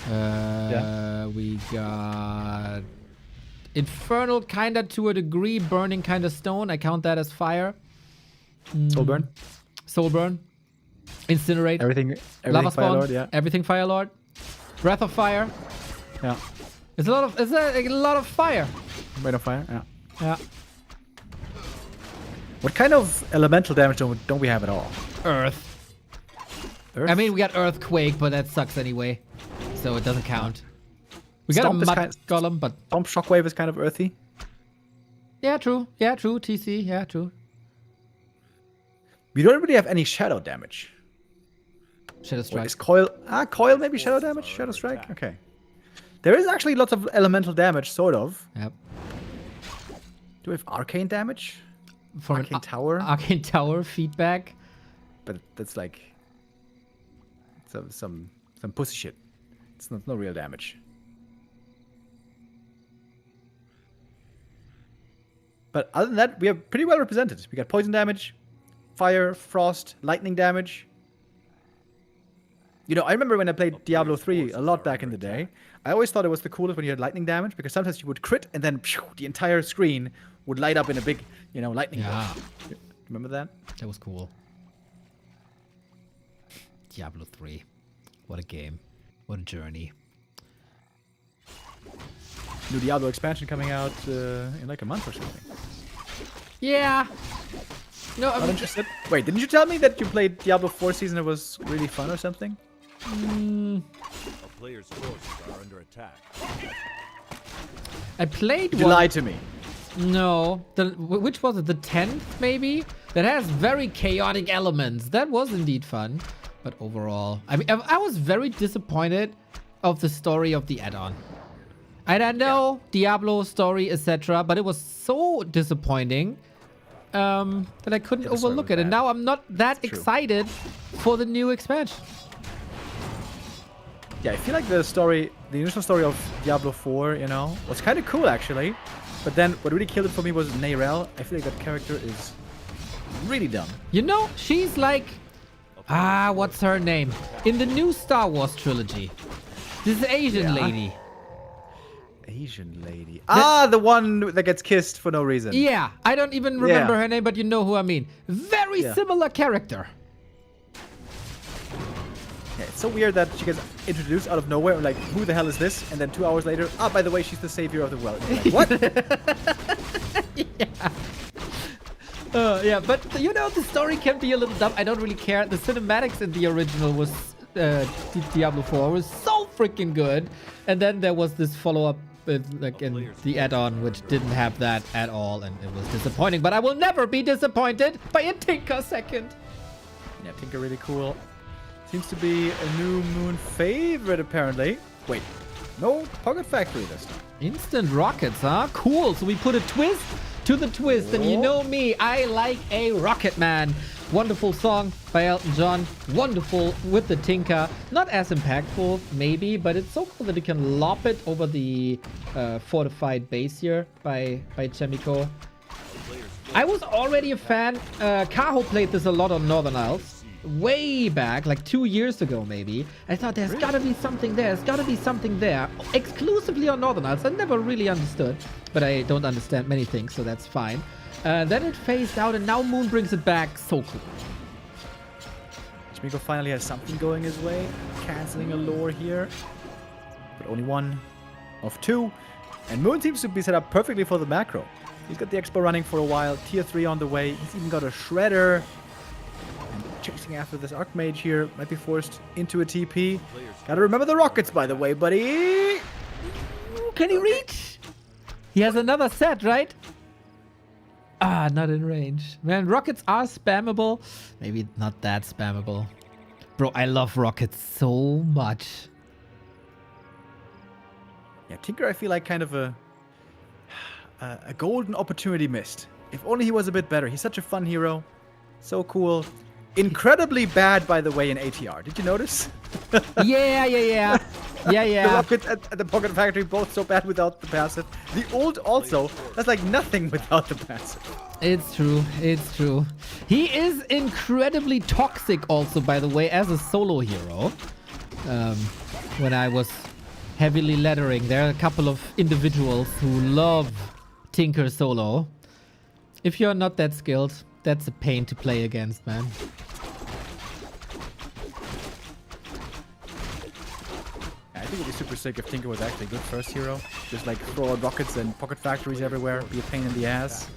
[SPEAKER 1] we got Infernal kinda to a degree, Burning kinda Stone, I count that as fire.
[SPEAKER 2] Soulburn.
[SPEAKER 1] Soulburn. Incinerate.
[SPEAKER 2] Everything
[SPEAKER 1] Lava Spawn.
[SPEAKER 2] Firelord,
[SPEAKER 1] Everything Firelord. Breath of Fire.
[SPEAKER 2] Yeah.
[SPEAKER 1] It's a lot of fire.
[SPEAKER 2] Rain of Fire,
[SPEAKER 1] Yeah.
[SPEAKER 2] What kind of elemental damage don't we have at all?
[SPEAKER 1] Earth.
[SPEAKER 2] Earth?
[SPEAKER 1] I mean, we got Earthquake, but that sucks anyway. So it doesn't count. We got
[SPEAKER 2] Stomp
[SPEAKER 1] a Mud Golem, but...
[SPEAKER 2] Stomp Shockwave is kind of earthy.
[SPEAKER 1] Yeah, true. Yeah, true. TC. Yeah, true.
[SPEAKER 2] We don't really have any shadow damage.
[SPEAKER 1] Shadow Strike.
[SPEAKER 2] Is Coil... Coil maybe shadow damage? Shadow Strike? Okay. There is actually lots of elemental damage, sort of.
[SPEAKER 1] Yep.
[SPEAKER 2] Do we have arcane damage?
[SPEAKER 1] From
[SPEAKER 2] Arcane Tower?
[SPEAKER 1] Arcane Tower feedback.
[SPEAKER 2] But that's like... Some pussy shit. It's no real damage. But other than that, we are pretty well represented. We got poison damage, fire, frost, lightning damage. You know, I remember when I played Diablo 3 a lot back in the day. I always thought it was the coolest when you had lightning damage, because sometimes you would crit and then the entire screen would light up in a big, lightning bolt. Remember that?
[SPEAKER 1] That was cool. Diablo 3. What a game. What a journey.
[SPEAKER 2] New Diablo expansion coming out in like a month or something.
[SPEAKER 1] Yeah. No, I'm
[SPEAKER 2] not interested. Wait, didn't you tell me that you played Diablo 4 season and it was really fun or something?
[SPEAKER 3] A player's forces are under attack.
[SPEAKER 1] I played one.
[SPEAKER 2] You lied to me.
[SPEAKER 1] No. Which was it? The 10th, maybe? That has very chaotic elements. That was indeed fun. But overall, I mean, I was very disappointed of the story of the add-on. And I know Diablo story, etc., but it was so disappointing that I couldn't overlook it. And now I'm not that excited for the new expansion.
[SPEAKER 2] Yeah, I feel like the initial story of Diablo 4, was kind of cool actually. But then what really killed it for me was Neyrelle. I feel like that character is really dumb.
[SPEAKER 1] She's like, what's her name? In the new Star Wars trilogy. This Asian lady.
[SPEAKER 2] Asian lady. The one that gets kissed for no reason.
[SPEAKER 1] Yeah, I don't even remember her name, but you know who I mean. Very similar character.
[SPEAKER 2] Yeah, it's so weird that she gets introduced out of nowhere. Like, who the hell is this? And then 2 hours later, by the way, she's the savior of the world. Like, what?
[SPEAKER 1] Yeah, but the story can be a little dumb. I don't really care. The cinematics in the original was Diablo 4 was so freaking good. And then there was this follow-up like in the add-on, which didn't have that at all, and it was disappointing. But I will never be disappointed by a Tinker second.
[SPEAKER 2] Yeah, Tinker really cool. Seems to be a new Moon favorite, apparently. Wait, no Pocket Factory this time.
[SPEAKER 1] Instant rockets, huh? Cool. So we put a twist to the twist, and you know me, I like a rocket man. Wonderful song by Elton John. Wonderful with the Tinker. Not as impactful, maybe, but it's so cool that you can lop it over the fortified base here by Yumiko. I was already a fan. Kaho played this a lot on Northern Isles. Way back, like 2 years ago, maybe. I thought there's gotta be something there. There's gotta be something there. Exclusively on Northern Isles. I never really understood. But I don't understand many things, so that's fine. Then it phased out, and now Moon brings it back. So cool.
[SPEAKER 2] Yumiko finally has something going his way. Canceling a lore here. But only one of two. And Moon seems to be set up perfectly for the macro. He's got the Expo running for a while. Tier 3 on the way. He's even got a Shredder. And chasing after this Archmage here. Might be forced into a TP. Gotta remember the rockets, by the way, buddy.
[SPEAKER 1] Can he reach? He has another set, right? Ah, not in range. Man, rockets are spammable. Maybe not that spammable. Bro, I love rockets so much.
[SPEAKER 2] Yeah, Tinker, I feel like kind of a golden opportunity missed. If only he was a bit better. He's such a fun hero. So cool. Incredibly bad, by the way, in ATR. Did you notice?
[SPEAKER 1] Yeah.
[SPEAKER 2] The rocket at the Pocket Factory, both so bad without the passive. The ult also, that's like nothing without the passive.
[SPEAKER 1] It's true. It's true. He is incredibly toxic also, by the way, as a solo hero. When I was heavily lettering, there are a couple of individuals who love Tinker solo. If you're not that skilled, that's a pain to play against, man.
[SPEAKER 2] I think it'd be super sick if Tinker was actually a good first hero. Just like throw out rockets and Pocket Factories everywhere, be a pain in the ass.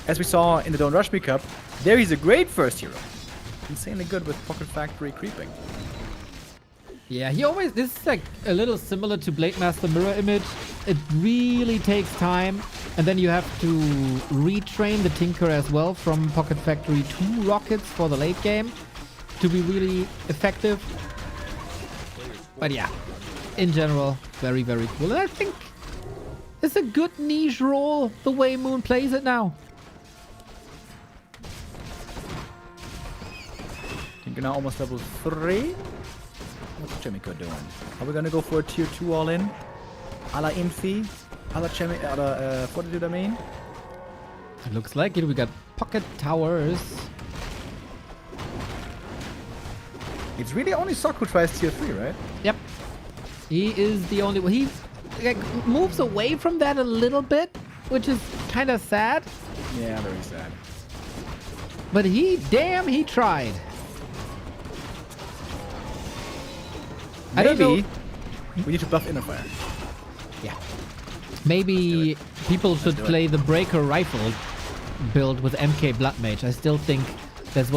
[SPEAKER 2] As we saw in the Don't Rush Me Cup, there he's a great first hero. Insanely good with Pocket Factory creeping.
[SPEAKER 1] Yeah, this is like a little similar to Blade Master Mirror Image. It really takes time, and then you have to retrain the Tinker as well from Pocket Factory to rockets for the late game to be really effective. But yeah, in general, very, very cool. And I think it's a good niche role the way Moon plays it now.
[SPEAKER 2] Tinker now almost level 3. What's Yumiko doing? Are we gonna go for a tier 2 all in? A la Infi? A la Fortitude, I mean?
[SPEAKER 1] It looks like it. We got pocket towers.
[SPEAKER 2] It's really only Sok who tries tier 3, right?
[SPEAKER 1] Yep. He is the only one. He like, moves away from that a little bit, which is kind of sad.
[SPEAKER 2] Yeah, very sad.
[SPEAKER 1] But he tried.
[SPEAKER 2] Maybe we need to buff Inner Fire.
[SPEAKER 1] Yeah. Maybe people should play the Breaker Rifle build with MK Blood Mage. I still think that's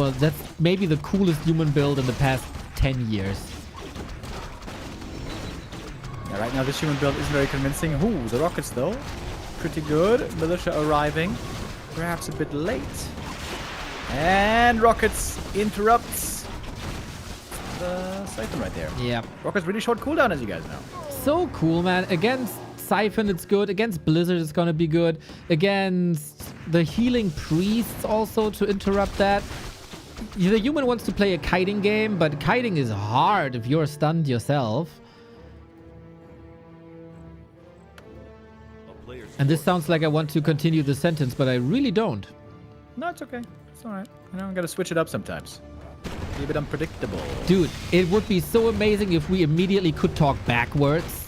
[SPEAKER 1] maybe the coolest human build in the past 10 years.
[SPEAKER 2] Yeah, right now this human build isn't very convincing. Ooh, the rockets though. Pretty good. Militia arriving. Perhaps a bit late. And rockets interrupts the Siphon right there.
[SPEAKER 1] Yeah.
[SPEAKER 2] Rocket's really short cooldown, as you guys know.
[SPEAKER 1] So cool, man. Against Siphon, it's good. Against Blizzard, it's gonna be good. Against the healing priests, also to interrupt that. The human wants to play a kiting game, but kiting is hard if you're stunned yourself. And this sounds like I want to continue the sentence, but I really don't.
[SPEAKER 2] No, it's okay. It's alright. You know, I gotta switch it up sometimes. Be a bit unpredictable.
[SPEAKER 1] Dude, it would be so amazing if we immediately could talk backwards.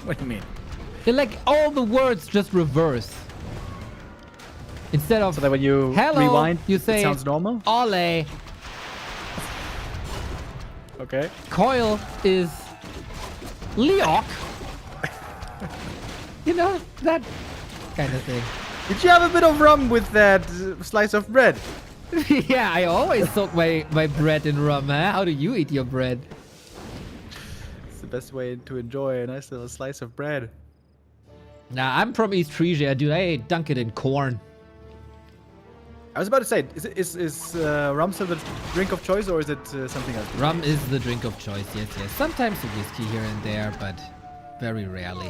[SPEAKER 2] What do you mean?
[SPEAKER 1] Like all the words just reverse. Instead of
[SPEAKER 2] so that when you
[SPEAKER 1] hello,
[SPEAKER 2] rewind,
[SPEAKER 1] you say
[SPEAKER 2] it sounds normal?
[SPEAKER 1] Ole.
[SPEAKER 2] Okay.
[SPEAKER 1] Coil is Leok. You know, that kind of thing.
[SPEAKER 2] Did you have a bit of rum with that slice of bread?
[SPEAKER 1] Yeah, I always soak my bread in rum, huh? How do you eat your bread?
[SPEAKER 2] It's the best way to enjoy a nice little slice of bread.
[SPEAKER 1] Nah, I'm from East Frisia, dude. I dunk it in corn.
[SPEAKER 2] I was about to say, is rum still the drink of choice, or is it something else?
[SPEAKER 1] Rum is the drink of choice, yes. Sometimes a whiskey here and there, but very rarely.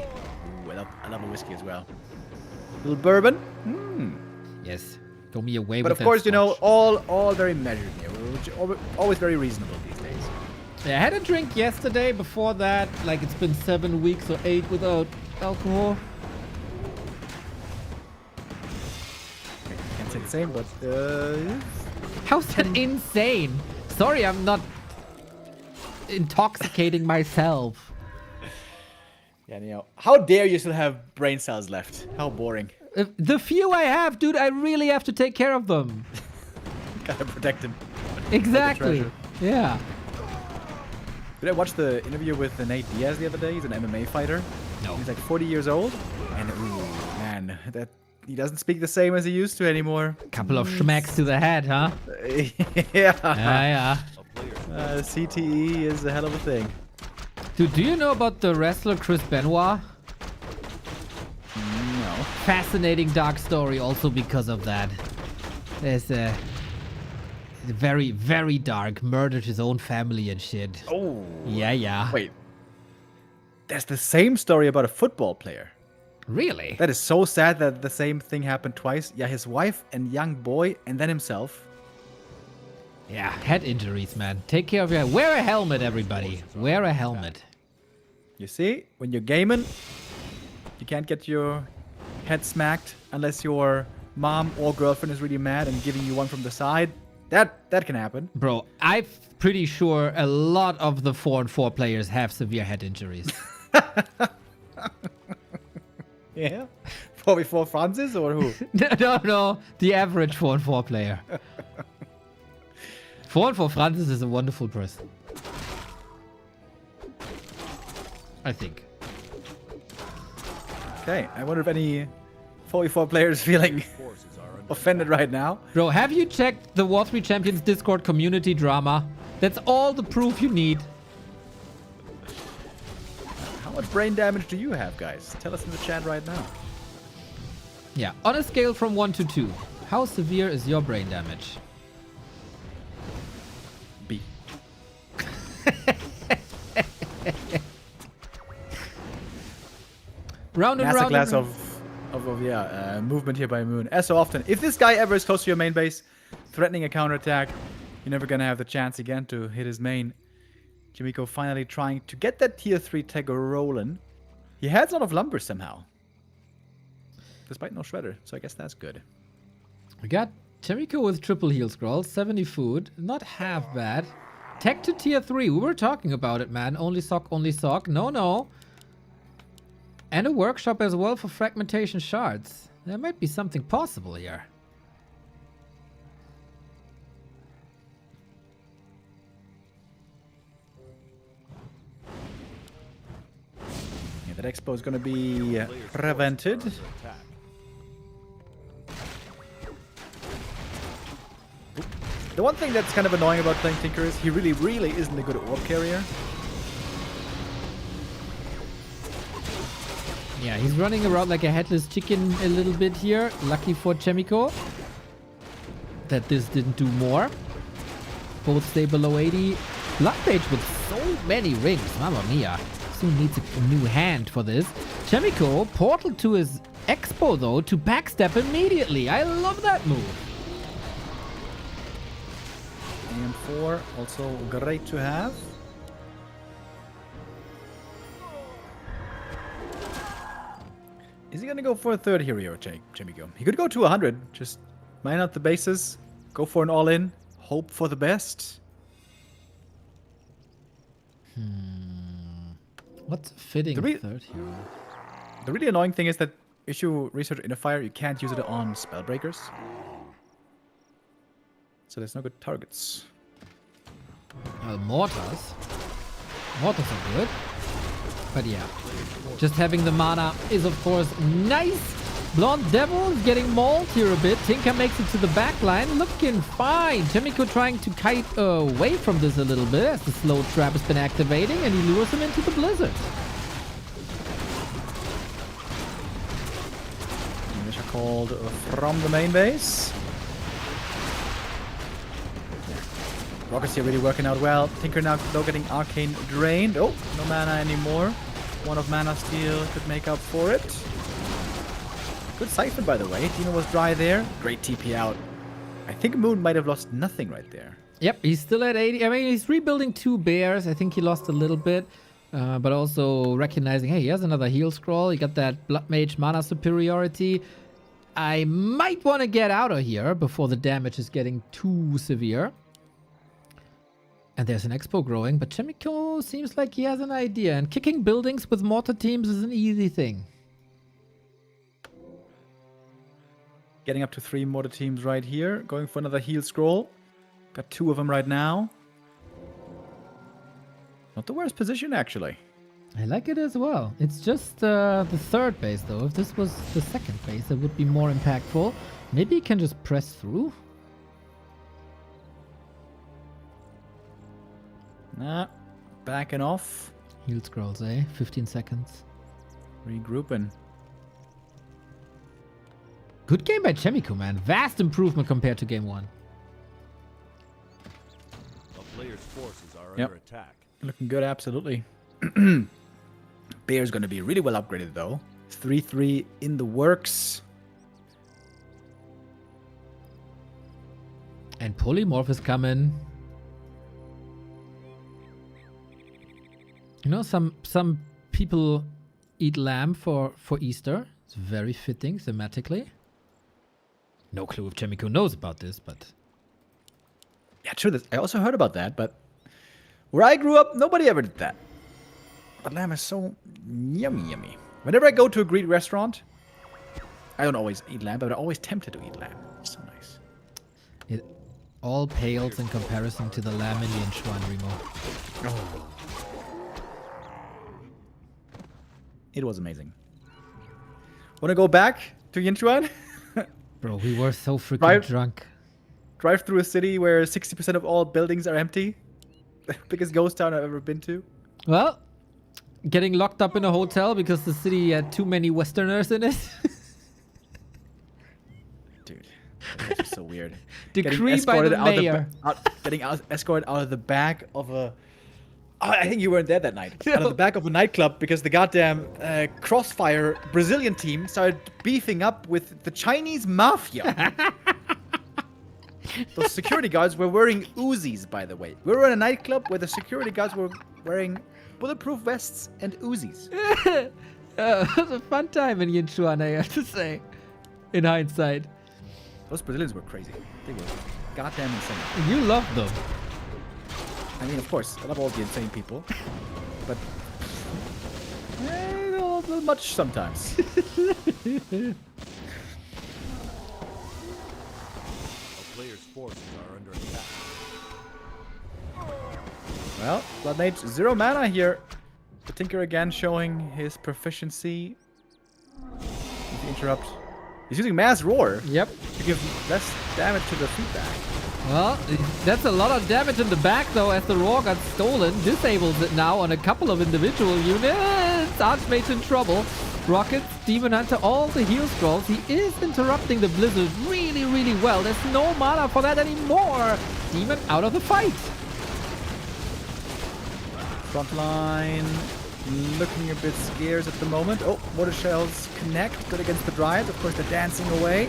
[SPEAKER 2] Ooh, I love a whiskey as well. Little bourbon.
[SPEAKER 1] Yes. Throw me away
[SPEAKER 2] But
[SPEAKER 1] with
[SPEAKER 2] of course,
[SPEAKER 1] that
[SPEAKER 2] you know,
[SPEAKER 1] scotch.
[SPEAKER 2] all very measured here. We're always very reasonable these days.
[SPEAKER 1] Yeah, I had a drink yesterday. Before that, like it's been 7 weeks or 8 without alcohol.
[SPEAKER 2] Can't say the same, but
[SPEAKER 1] How's that insane? Sorry, I'm not intoxicating myself.
[SPEAKER 2] yeah, you know, how dare you still have brain cells left? How boring.
[SPEAKER 1] The few I have, dude, I really have to take care of them.
[SPEAKER 2] Gotta protect them.
[SPEAKER 1] Exactly.
[SPEAKER 2] treasure.
[SPEAKER 1] Yeah.
[SPEAKER 2] Did I watch the interview with Nate Diaz the other day? He's an MMA fighter.
[SPEAKER 1] No.
[SPEAKER 2] He's like 40 years old, and ooh, man, that he doesn't speak the same as he used to anymore.
[SPEAKER 1] Couple of schmacks to the head, huh?
[SPEAKER 2] Yeah.
[SPEAKER 1] Yeah.
[SPEAKER 2] CTE is a hell of a thing.
[SPEAKER 1] Dude, do you know about the wrestler Chris Benoit?
[SPEAKER 2] No.
[SPEAKER 1] Fascinating dark story also because of that. There's a very, very dark. Murdered his own family and shit.
[SPEAKER 2] Oh.
[SPEAKER 1] Yeah.
[SPEAKER 2] Wait. There's the same story about a football player.
[SPEAKER 1] Really?
[SPEAKER 2] That is so sad that the same thing happened twice. Yeah, his wife and young boy, and then himself.
[SPEAKER 1] Yeah, head injuries, man. Take care of your... Wear a helmet, everybody. Wear a helmet.
[SPEAKER 2] You see, when you're gaming, you can't get your head smacked unless your mom or girlfriend is really mad and giving you one from the side. That can happen.
[SPEAKER 1] Bro, I'm pretty sure a lot of the 4-on-4 players have severe head injuries.
[SPEAKER 2] Yeah? 4v4 Francis or who?
[SPEAKER 1] No. The average 4-on-4 player. 4-on-4 Francis is a wonderful person. I think.
[SPEAKER 2] Okay, I wonder if any 4v4 players feeling offended right now.
[SPEAKER 1] Bro, have you checked the War 3 Champions Discord community drama? That's all the proof you need.
[SPEAKER 2] How much brain damage do you have, guys? Tell us in the chat right now.
[SPEAKER 1] Yeah, on a scale from 1 to 2, how severe is your brain damage?
[SPEAKER 2] B.
[SPEAKER 1] Round and round.
[SPEAKER 2] Masterclass of movement here by Moon. As so often, if this guy ever is close to your main base, threatening a counterattack, you're never gonna have the chance again to hit his main. Yumiko finally trying to get that tier 3 tag rolling. He has a lot of lumber somehow. Despite no shredder, so I guess that's good.
[SPEAKER 1] We got Yumiko with triple heal scrolls, 70 food, not half bad. Tech to tier 3, we were talking about it, man. Only sock. No. And a workshop as well for fragmentation shards. There might be something possible here.
[SPEAKER 2] Yeah, that expo is going to be prevented. The one thing that's kind of annoying about playing Tinker is he really isn't a good orb carrier.
[SPEAKER 1] Yeah, he's running around like a headless chicken a little bit here. Lucky for Yumiko that this didn't do more. Both stay below 80. Bloodmage with so many rings. Mamma mia. Soon needs a new hand for this. Yumiko portal to his expo though to backstep immediately. I love that move.
[SPEAKER 2] AM4 also great to have. Is he gonna go for a third hero, Yumiko? He could go to 100. Just mine out the bases, go for an all-in, hope for the best.
[SPEAKER 1] What's a fitting third hero?
[SPEAKER 2] The really annoying thing is that issue Research Interfire, you can't use it on Spellbreakers. So there's no good targets.
[SPEAKER 1] Mortars. Mortars are good. But yeah, just having the mana is of course nice. Blonde Devil is getting mauled here a bit. Tinker makes it to the back line. Looking fine. Yumiko trying to kite away from this a little bit as the slow trap has been activating and he lures him into the blizzard.
[SPEAKER 2] Militia called from the main base. Rockets here really working out well. Tinker now though getting arcane drained. Oh, no mana anymore. One of mana steal could make up for it. Good siphon, by the way. Dino was dry there. Great TP out. I think Moon might have lost nothing right there.
[SPEAKER 1] Yep, he's still at 80. I mean, he's rebuilding 2 bears. I think he lost a little bit. But also recognizing, hey, he has another heal scroll. He got that Blood Mage mana superiority. I might want to get out of here before the damage is getting too severe. And there's an expo growing, but Yumiko seems like he has an idea. And kicking buildings with mortar teams is an easy thing.
[SPEAKER 2] Getting up to 3 mortar teams right here. Going for another heal scroll. Got 2 of them right now. Not the worst position, actually.
[SPEAKER 1] I like it as well. It's just the 3rd base, though. If this was the 2nd base, it would be more impactful. Maybe he can just press through.
[SPEAKER 2] Nah, backing off.
[SPEAKER 1] Heal scrolls, eh? 15 seconds.
[SPEAKER 2] Regrouping.
[SPEAKER 1] Good game by Yumiko, man. Vast improvement compared to game 1.
[SPEAKER 3] A player's forces are
[SPEAKER 2] Yep.
[SPEAKER 3] under attack.
[SPEAKER 2] Looking good, absolutely. Bear's going to be really well upgraded, though. 3-3 in the works.
[SPEAKER 1] And Polymorph is coming. You know, some people eat lamb for Easter. It's very fitting thematically. No clue if Yumiko knows about this, but...
[SPEAKER 2] Yeah, true. I also heard about that, but where I grew up, nobody ever did that. But lamb is so yummy. Whenever I go to a Greek restaurant, I don't always eat lamb, but I'm always tempted to eat lamb. It's so nice.
[SPEAKER 1] It all pales in comparison to the lamb in Yinchuan, Remo.
[SPEAKER 2] Oh. It was amazing. Want to go back to Yinchuan?
[SPEAKER 1] Bro, we were so freaking drunk.
[SPEAKER 2] Drive through a city where 60% of all buildings are empty. Biggest ghost town I've ever been to.
[SPEAKER 1] Well, getting locked up in a hotel because the city had too many Westerners in it.
[SPEAKER 2] Dude, that's just so weird.
[SPEAKER 1] Decree by the mayor.
[SPEAKER 2] Getting escorted out of the back of a... Oh, I think you weren't there that night. Out of the back of a nightclub because the goddamn Crossfire Brazilian team started beefing up with the Chinese mafia. Those security guards were wearing Uzis, by the way. We were in a nightclub where the security guards were wearing bulletproof vests and Uzis.
[SPEAKER 1] It was a fun time in Yinchuan, I have to say. In hindsight.
[SPEAKER 2] Those Brazilians were crazy. They were goddamn insane.
[SPEAKER 1] You love them.
[SPEAKER 2] I mean, of course, I love all the insane people. But... a little much sometimes.
[SPEAKER 3] A player's forces are under attack.
[SPEAKER 2] Well, Blood Mage 0 mana here. The Tinker again showing his proficiency. If you interrupt. He's using Mass Roar
[SPEAKER 1] Yep.
[SPEAKER 2] to give less damage to the feedback.
[SPEAKER 1] Well, that's a lot of damage in the back, though, as the Roar got stolen. Disables it now on a couple of individual units. Archmage's in trouble. Rockets, Demon Hunter, all the heal scrolls. He is interrupting the Blizzard really, really well. There's no mana for that anymore. Demon out of the fight.
[SPEAKER 2] Frontline looking a bit scarce at the moment. Oh, Mortar Shells connect. Good against the Dryads. Of course, they're dancing away.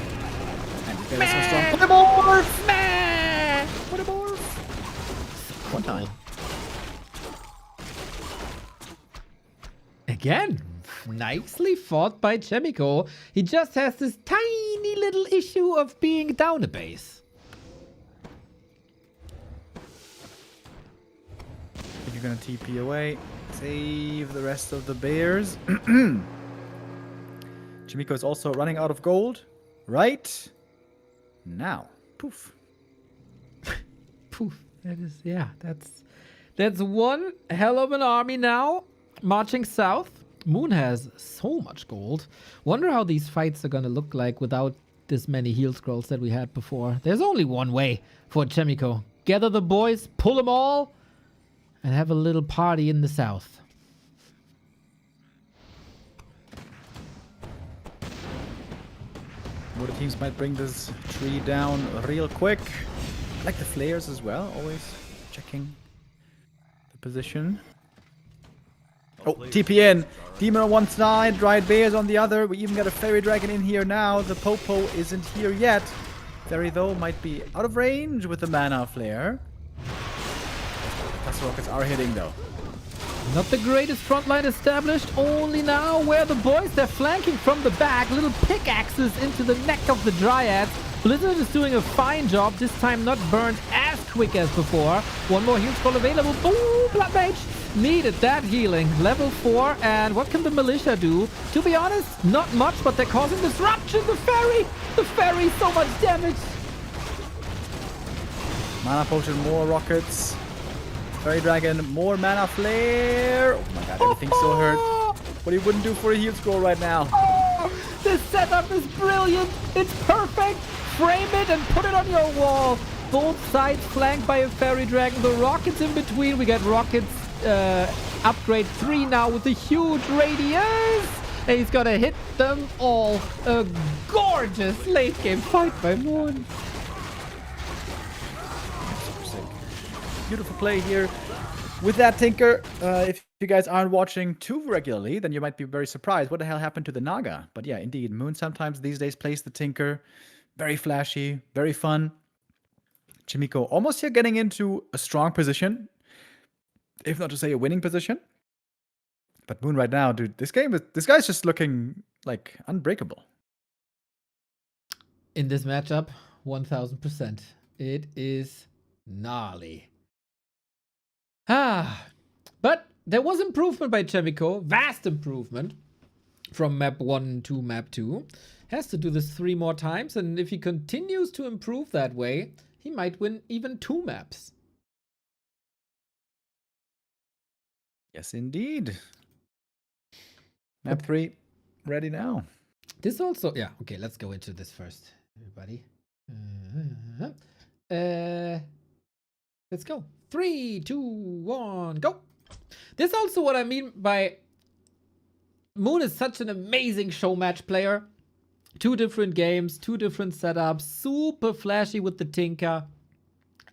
[SPEAKER 2] And they're so strong. Polymorph!
[SPEAKER 1] Meh!
[SPEAKER 2] Polymorph! One time.
[SPEAKER 1] Again, nicely fought by Yumiko. He just has this tiny little issue of being down a base.
[SPEAKER 2] You're gonna TP away. Save the rest of the bears. Yumiko is also running out of gold. Right now. Poof.
[SPEAKER 1] Poof. That is, yeah, that's one hell of an army now. Marching south. Moon has so much gold. Wonder how these fights are gonna look like without this many heal scrolls that we had before. There's only one way for Yumiko. Gather the boys, pull them all, and have a little party in the south.
[SPEAKER 2] More teams might bring this tree down real quick. I like the flares as well, always checking the position. Oh, TPN. Demon on one side, Dried Bears on the other. We even got a Fairy Dragon in here now. The Popo isn't here yet. Fairy, though, might be out of range with the Mana Flare. Plus rockets are hitting, though.
[SPEAKER 1] Not the greatest front line established, only now where the boys, they're flanking from the back. Little pickaxes into the neck of the Dryads. Blizzard is doing a fine job, this time not burned as quick as before. One more heal scroll available. Ooh, Blood Mage needed that healing. Level 4, and what can the Militia do? To be honest, not much, but they're causing disruption. The Fairy, so much damage.
[SPEAKER 2] Mana Potion, more rockets. Fairy Dragon, more Mana Flare. Oh my god, everything's so hurt. What he wouldn't do for a heal scroll right now.
[SPEAKER 1] Oh, this setup is brilliant. It's perfect. Frame it and put it on your wall. Both sides flanked by a Fairy Dragon. The rockets in between. We got rockets upgrade 3 now with a huge radius. And he's gonna hit them all. A gorgeous late game fight by Moon.
[SPEAKER 2] Beautiful play here with that Tinker. If you guys aren't watching too regularly, then you might be very surprised. What the hell happened to the Naga? But yeah, indeed, Moon sometimes these days plays the Tinker. Very flashy, very fun. Yumiko almost here getting into a strong position, if not to say a winning position. But Moon right now, dude, this guy's just looking like unbreakable.
[SPEAKER 1] In this matchup, 1000%. It is gnarly. But there was improvement by Yumiko. Vast improvement from map 1 to map 2. Has to do this 3 more times, and if he continues to improve that way, he might win even 2 maps.
[SPEAKER 2] Yes, indeed. Map 3, ready now.
[SPEAKER 1] This also, yeah, okay, let's go into this first, everybody. Let's go. 3, 2, 1, go. This is also what I mean by Moon is such an amazing show match player. 2 different games, 2 different setups, super flashy with the Tinker.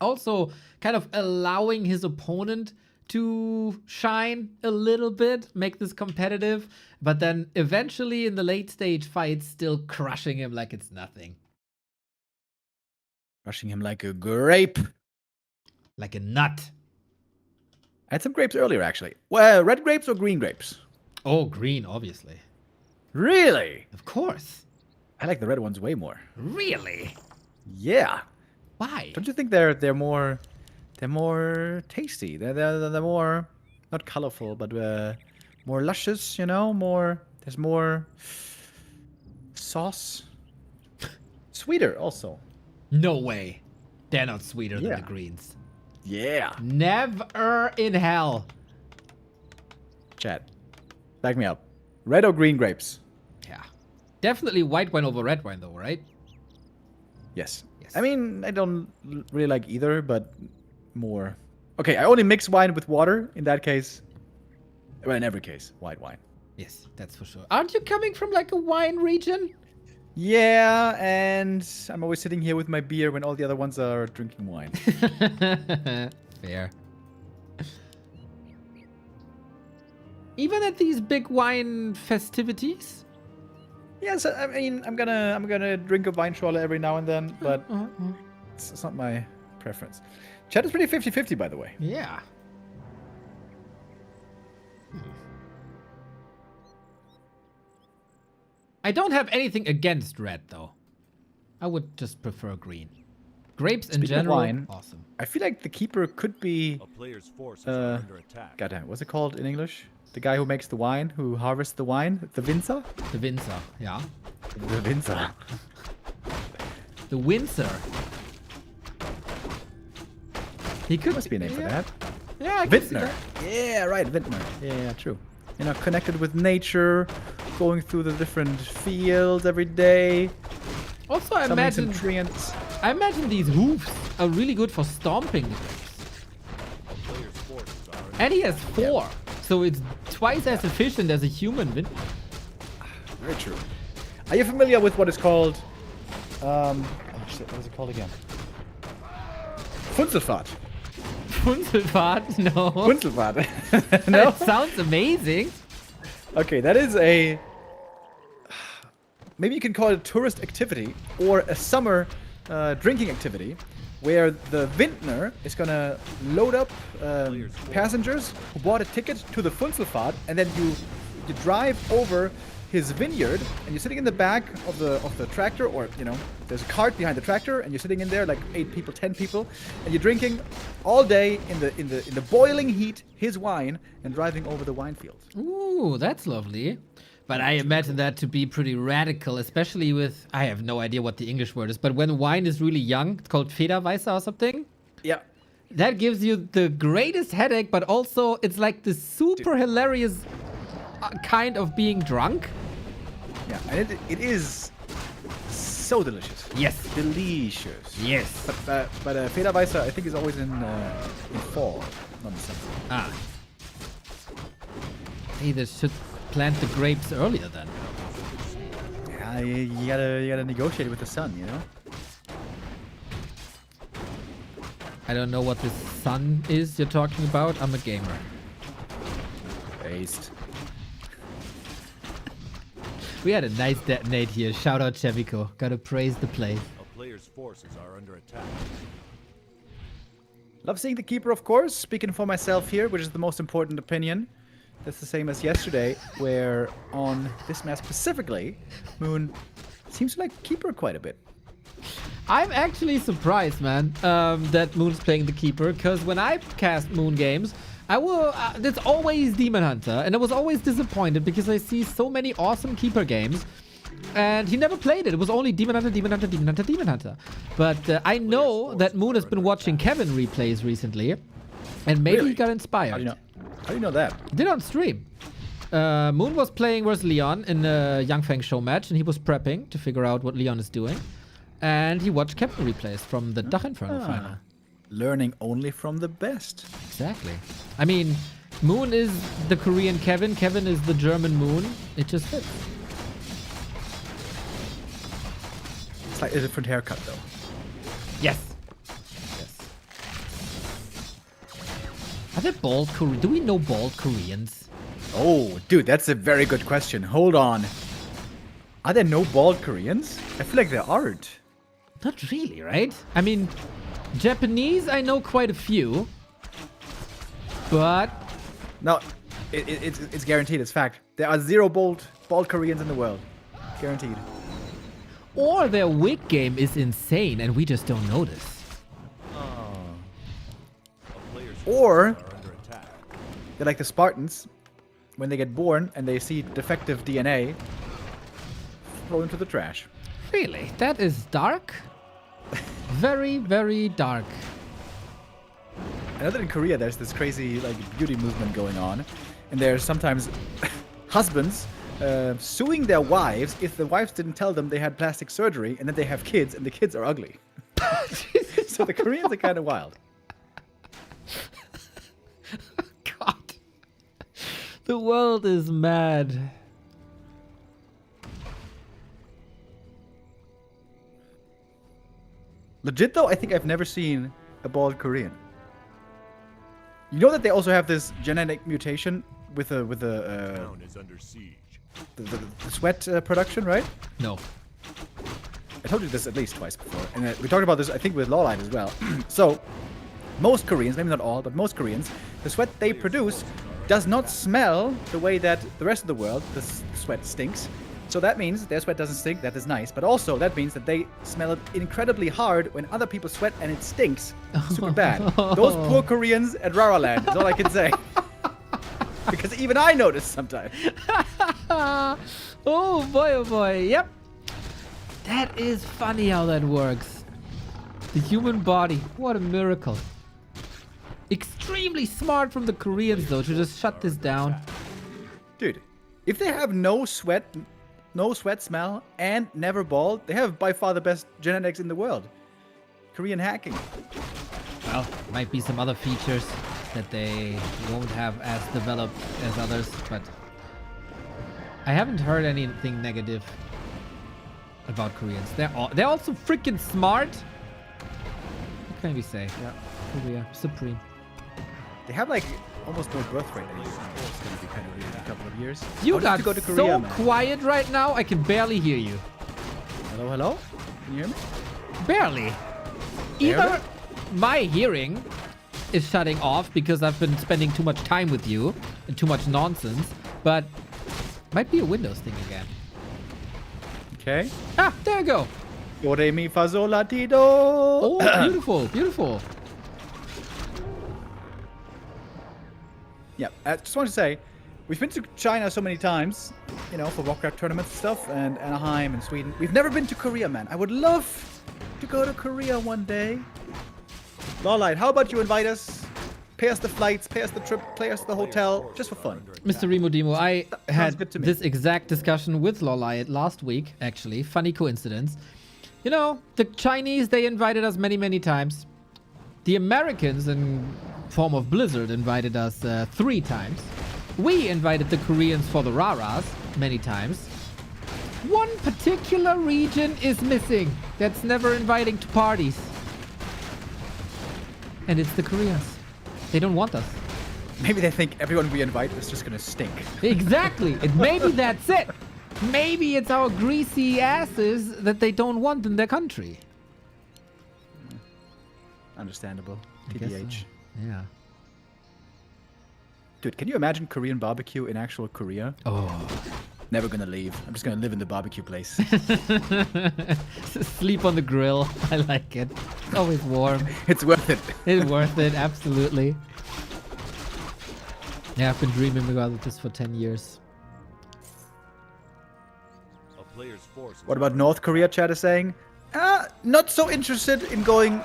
[SPEAKER 1] Also kind of allowing his opponent to shine a little bit, make this competitive, but then eventually in the late stage fights still crushing him like it's nothing.
[SPEAKER 2] Crushing him like a grape.
[SPEAKER 1] Like a nut.
[SPEAKER 2] I had some grapes earlier, actually. Well, red grapes or green grapes?
[SPEAKER 1] Oh, green, obviously.
[SPEAKER 2] Really?
[SPEAKER 1] Of course.
[SPEAKER 2] I like the red ones way more.
[SPEAKER 1] Really?
[SPEAKER 2] Yeah.
[SPEAKER 1] Why?
[SPEAKER 2] Don't you think they're more tasty? They're more not colorful, but more luscious. You know, there's more sauce. Sweeter also.
[SPEAKER 1] No way. They're not sweeter than
[SPEAKER 2] Yeah.
[SPEAKER 1] the greens.
[SPEAKER 2] Yeah.
[SPEAKER 1] Never in hell.
[SPEAKER 2] Chat, back me up. Red or green grapes?
[SPEAKER 1] Yeah. Definitely white wine over red wine though, right?
[SPEAKER 2] Yes.
[SPEAKER 1] Yes.
[SPEAKER 2] I mean, I don't really like either, but more. Okay, I only mix wine with water. In that case, well, in every case, white wine.
[SPEAKER 1] Yes, that's for sure. Aren't you coming from like a wine region?
[SPEAKER 2] Yeah, and I'm always sitting here with my beer when all the other ones are drinking wine.
[SPEAKER 1] Fair. Even at these big wine festivities?
[SPEAKER 2] Yes, I mean, I'm gonna drink a wine schorle every now and then, but it's not my preference. Chat is pretty 50-50, by the way.
[SPEAKER 1] Yeah. I don't have anything against red, though. I would just prefer green. Grapes in
[SPEAKER 2] Speaking of
[SPEAKER 1] general,
[SPEAKER 2] wine,
[SPEAKER 1] awesome.
[SPEAKER 2] I feel like the keeper could be.
[SPEAKER 3] A player's forces are under attack.
[SPEAKER 2] Goddamn, what's it called in English? The guy who makes the wine, who harvests the wine, the Winzer.
[SPEAKER 1] The Windsor, yeah.
[SPEAKER 2] The Winzer.
[SPEAKER 1] The Windsor. He could
[SPEAKER 2] Must be a name for that.
[SPEAKER 1] Yeah, I can see
[SPEAKER 2] Vintner.
[SPEAKER 1] that.
[SPEAKER 2] Yeah, right, Vintner. Yeah, true. You know, connected with nature, going through the different fields every day.
[SPEAKER 1] Also, I
[SPEAKER 2] Summoning some
[SPEAKER 1] imagine
[SPEAKER 2] treants.
[SPEAKER 1] these hooves are really good for stomping.
[SPEAKER 3] A player's forces are
[SPEAKER 1] And he has 4, so it's twice as efficient as a human.
[SPEAKER 2] Very true. Are you familiar with what is called... oh shit, what is it called again? Funzelfahrt.
[SPEAKER 1] Funzelfahrt? No.
[SPEAKER 2] Funzelfahrt. No?
[SPEAKER 1] That sounds amazing.
[SPEAKER 2] Okay, that is a... Maybe you can call it a tourist activity or a summer drinking activity where the vintner is gonna load up passengers who bought a ticket to the Funzelfahrt, and then you drive over his vineyard, and you're sitting in the back of the tractor, or you know, there's a cart behind the tractor, and you're sitting in there like 8 people, 10 people, and you're drinking all day in the boiling heat his wine and driving over the wine fields.
[SPEAKER 1] Ooh, that's lovely. But I imagine that to be pretty radical, especially with, I have no idea what the English word is, but when wine is really young, it's called Federweißer or something.
[SPEAKER 2] Yeah.
[SPEAKER 1] That gives you the greatest headache, but also it's like the super hilarious kind of being drunk.
[SPEAKER 2] Yeah, and it is so delicious.
[SPEAKER 1] Yes.
[SPEAKER 2] Delicious.
[SPEAKER 1] Yes.
[SPEAKER 2] But Federweißer, I think, is always in fall, not in summer.
[SPEAKER 1] Ah. Hey, they should plant the grapes earlier then.
[SPEAKER 2] Yeah, you gotta negotiate with the sun, you know?
[SPEAKER 1] I don't know what this sun is you're talking about. I'm a gamer.
[SPEAKER 2] Based.
[SPEAKER 1] We had a nice detonate here. Shout out Yumiko. Gotta praise the play.
[SPEAKER 3] a player's forces are under attack.
[SPEAKER 2] Love seeing the keeper, of course. Speaking for myself here, which is the most important opinion. That's the same as yesterday, where on this map specifically, Moon seems to like keeper quite a bit.
[SPEAKER 1] I'm actually surprised, man, that Moon's playing the keeper, because when I cast Moon games, it's always Demon Hunter, and I was always disappointed because I see so many awesome keeper games, and he never played it. It was only Demon Hunter, Demon Hunter, Demon Hunter, Demon Hunter. But I know that Moon has been watching Kevin replays recently, and maybe he got inspired.
[SPEAKER 2] How do you know that?
[SPEAKER 1] Did on stream. Moon was playing versus Leon in a Yang Feng show match, and he was prepping to figure out what Leon is doing. And he watched Kevin replays from the Dach Inferno final.
[SPEAKER 2] Learning only from the best.
[SPEAKER 1] Exactly. I mean, Moon is the Korean Kevin. Kevin is the German Moon. It just fits.
[SPEAKER 2] It's like a different haircut, though.
[SPEAKER 1] Yes. Yes. Are there bald Koreans? Do we know bald Koreans?
[SPEAKER 2] Oh, dude, that's a very good question. Hold on. Are there no bald Koreans? I feel like there aren't.
[SPEAKER 1] Not really, right? I mean, Japanese, I know quite a few. But...
[SPEAKER 2] No, it's guaranteed. It's fact. There are 0 bald Koreans in the world. Guaranteed.
[SPEAKER 1] Or their wig game is insane and we just don't notice.
[SPEAKER 3] A player's
[SPEAKER 2] Or
[SPEAKER 3] are under attack.
[SPEAKER 2] they're like the Spartans. When they get born and they see defective DNA, throw into the trash.
[SPEAKER 1] Really? That is dark? Very, very dark.
[SPEAKER 2] I know that in Korea there's this crazy like beauty movement going on, and there's sometimes husbands suing their wives if the wives didn't tell them they had plastic surgery, and then they have kids and the kids are ugly. So the Koreans are kind of wild.
[SPEAKER 1] God. The world is mad.
[SPEAKER 2] Legit though, I think I've never seen a bald Korean. You know that they also have this genetic mutation with the
[SPEAKER 3] Town is under siege.
[SPEAKER 2] sweat production, right?
[SPEAKER 1] No.
[SPEAKER 2] I told you this at least twice before, and we talked about this, I think, with Lawline as well. So, most Koreans, maybe not all, but most Koreans, the sweat they produce does not smell the way that the rest of the world, the sweat stinks. So that means their sweat doesn't stink, that is nice, but also that means that they smell it incredibly hard when other people sweat and it stinks super bad. Those poor Koreans at Rara Land is all I can say. Because even I notice sometimes.
[SPEAKER 1] Oh boy, yep. That is funny how that works. The human body, what a miracle. Extremely smart from the Koreans though to just shut this down.
[SPEAKER 2] Dude, if they have no sweat smell, and never bald, they have by far the best genetics in the world. Korean hacking.
[SPEAKER 1] Well, might be some other features that they won't have as developed as others, but I haven't heard anything negative about Koreans. They're also freaking smart. What can we say? Yeah, Korea, supreme.
[SPEAKER 2] They have like almost no birth rate anymore. It's gonna be kind of weird in a couple of years.
[SPEAKER 1] You
[SPEAKER 2] I
[SPEAKER 1] got
[SPEAKER 2] to go to
[SPEAKER 1] so
[SPEAKER 2] Korea, man.
[SPEAKER 1] quiet right now, I can barely hear you.
[SPEAKER 2] Hello, hello? Can you hear me?
[SPEAKER 1] Barely. Either my hearing is shutting off because I've been spending too much time with you and too much nonsense, but might be a Windows thing again.
[SPEAKER 2] Okay.
[SPEAKER 1] Ah, there you go.
[SPEAKER 2] Do, re, mi, fa, sol, la, ti, do.
[SPEAKER 1] Oh, beautiful, beautiful.
[SPEAKER 2] Yeah, I just want to say, we've been to China so many times, you know, for Warcraft tournaments and stuff, and Anaheim and Sweden. We've never been to Korea, man. I would love to go to Korea one day. Lawlight, how about you invite us? Pay us the flights, pay us the trip, pay us the hotel, just for fun.
[SPEAKER 1] Mr. Remo Demo, I had
[SPEAKER 2] good to me.
[SPEAKER 1] this exact discussion with Lawlight last week, actually. Funny coincidence. You know, the Chinese, they invited us many, many times. The Americans, in form of Blizzard, invited us 3 times. We invited the Koreans for the Raras many times. One particular region is missing that's never inviting to parties. And it's the Koreans. They don't want us.
[SPEAKER 2] Maybe they think everyone we invite is just gonna stink.
[SPEAKER 1] Exactly. Maybe that's it. Maybe it's our greasy asses that they don't want in their country.
[SPEAKER 2] Understandable.
[SPEAKER 1] I guess
[SPEAKER 2] TBH.
[SPEAKER 1] so. Yeah.
[SPEAKER 2] Dude, can you imagine Korean barbecue in actual Korea?
[SPEAKER 1] Oh.
[SPEAKER 2] Never gonna leave. I'm just gonna live in the barbecue place.
[SPEAKER 1] Sleep on the grill. I like it. It's always warm.
[SPEAKER 2] It's worth it.
[SPEAKER 1] It's worth it. Absolutely. Yeah, I've been dreaming about this for 10 years.
[SPEAKER 3] A player's force.
[SPEAKER 2] What about North Korea? Chat is saying, not so interested in going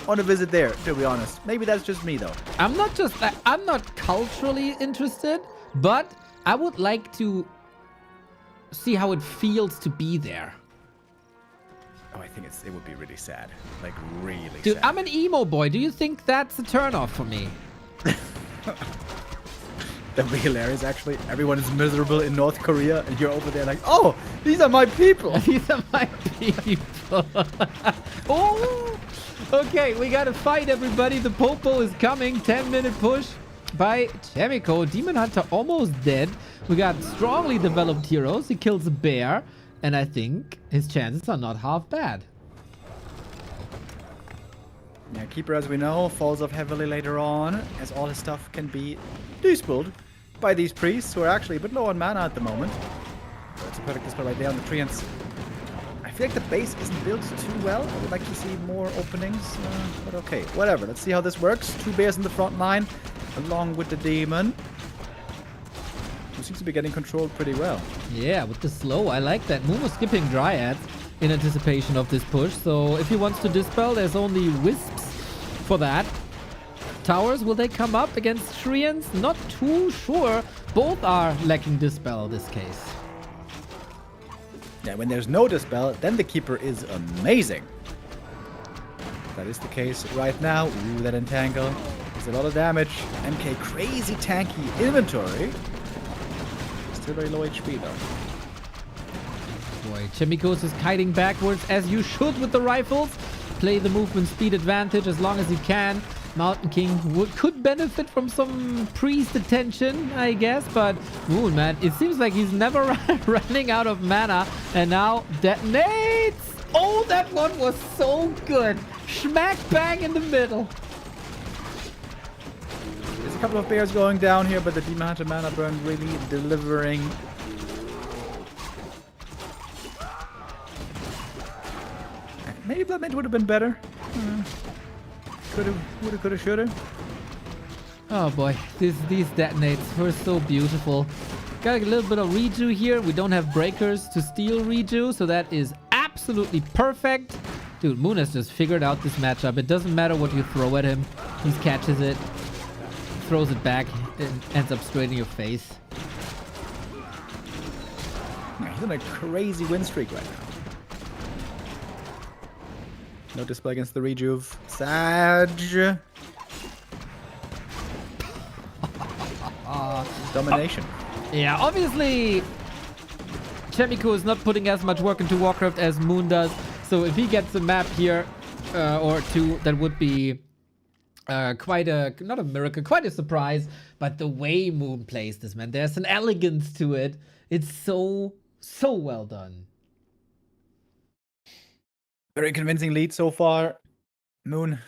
[SPEAKER 2] on a visit there, to be honest. Maybe that's just me, though.
[SPEAKER 1] I'm not culturally interested, but I would like to see how it feels to be there.
[SPEAKER 2] Oh, I think it would be really sad. Like, really
[SPEAKER 1] Dude,
[SPEAKER 2] sad.
[SPEAKER 1] I'm an emo boy. Do you think that's a turnoff for me?
[SPEAKER 2] That'd be hilarious, actually. Everyone is miserable in North Korea, and you're over there like, oh, these are my people.
[SPEAKER 1] These are my people. Oh! Okay, we gotta fight, everybody. The Popo is coming. 10-minute push by Yumiko. Demon Hunter almost dead. We got strongly developed heroes. He kills a bear. And I think his chances are not half bad.
[SPEAKER 2] Yeah, Keeper, as we know, falls off heavily later on, as all his stuff can be dispelled by these priests, who are actually a bit low on mana at the moment. That's a perfect dispel right there on the treants. I feel like the base isn't built too well. I would like to see more openings, but okay, whatever. Let's see how this works. 2 bears in the front line, along with the demon, who seems to be getting controlled pretty well.
[SPEAKER 1] Yeah, with the slow, I like that. Moon was skipping Dryads in anticipation of this push, so if he wants to dispel, there's only wisps for that. Towers, will they come up against Treants? Not too sure. Both are lacking dispel this case.
[SPEAKER 2] Yeah, when there's no dispel, then the Keeper is amazing. That is the case right now. Ooh, that entangle is a lot of damage. MK crazy tanky inventory. Still very low HP though.
[SPEAKER 1] Boy, Yumiko is kiting backwards as you should with the rifles. Play the movement speed advantage as long as you can. Mountain King could benefit from some priest attention, I guess, but Moon, man, it seems like he's never running out of mana, and now detonates! Oh, that one was so good! Smack bang in the middle.
[SPEAKER 2] There's a couple of bears going down here, but the Demon Hunter mana burn really delivering. Maybe Blood Mage would have been better. Woulda, coulda, shoulda.
[SPEAKER 1] Oh boy, these detonates were so beautiful. Got a little bit of reju here. We don't have breakers to steal reju, so that is absolutely perfect. Dude, Moon has just figured out this matchup. It doesn't matter what you throw at him. He catches it, throws it back, and ends up straight in your face.
[SPEAKER 2] Yeah, he's on a crazy win streak right now. No display against the Rejuve. Sag. Domination.
[SPEAKER 1] Yeah, obviously, Yumiko is not putting as much work into Warcraft as Moon does. So if he gets a map here or two, that would be quite a, not a miracle, quite a surprise. But the way Moon plays this, man, there's an elegance to it. It's so well done.
[SPEAKER 2] Very convincing lead so far. Moon.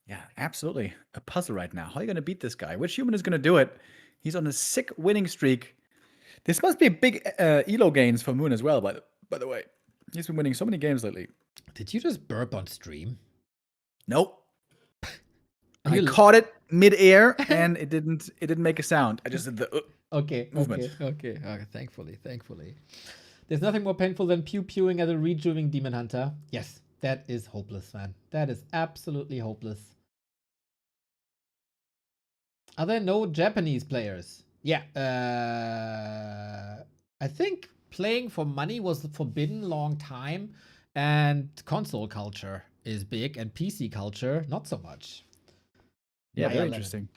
[SPEAKER 2] Yeah, absolutely. A puzzle right now. How are you going to beat this guy? Which human is going to do it? He's on a sick winning streak. This must be big elo gains for Moon as well, by the way. He's been winning so many games lately.
[SPEAKER 1] Did you just burp on stream?
[SPEAKER 2] Nope. I caught it mid-air and it didn't make a sound. I just did the movement.
[SPEAKER 1] Okay. Thankfully. There's nothing more painful than pew-pewing at a rejuving Demon Hunter. Yes, that is hopeless, man. That is absolutely hopeless. Are there no Japanese players? Yeah. I think playing for money was forbidden long time, and console culture is big, and PC culture not so much.
[SPEAKER 2] Yeah, very interesting.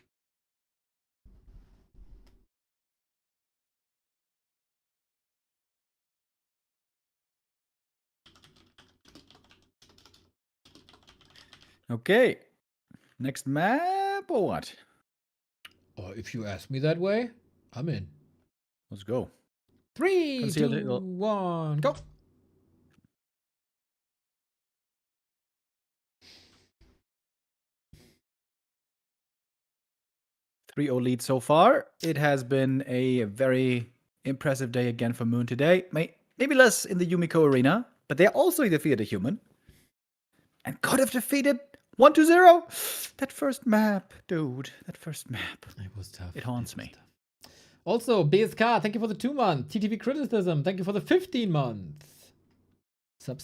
[SPEAKER 2] Okay. Next map or what?
[SPEAKER 1] Oh, if you ask me that way, I'm in.
[SPEAKER 2] Let's go.
[SPEAKER 1] 3, 2, 1, go.
[SPEAKER 2] .3-0 lead so far. It has been a very impressive day again for Moon today. Maybe less in the Yumiko arena, but they also defeated a human. And could have defeated 1-0. That first map, dude. That first map.
[SPEAKER 1] It was tough.
[SPEAKER 2] It haunts me.
[SPEAKER 1] Also, BSK, thank you for the 2 months. TTV Criticism, thank you for the 15 months. Sub.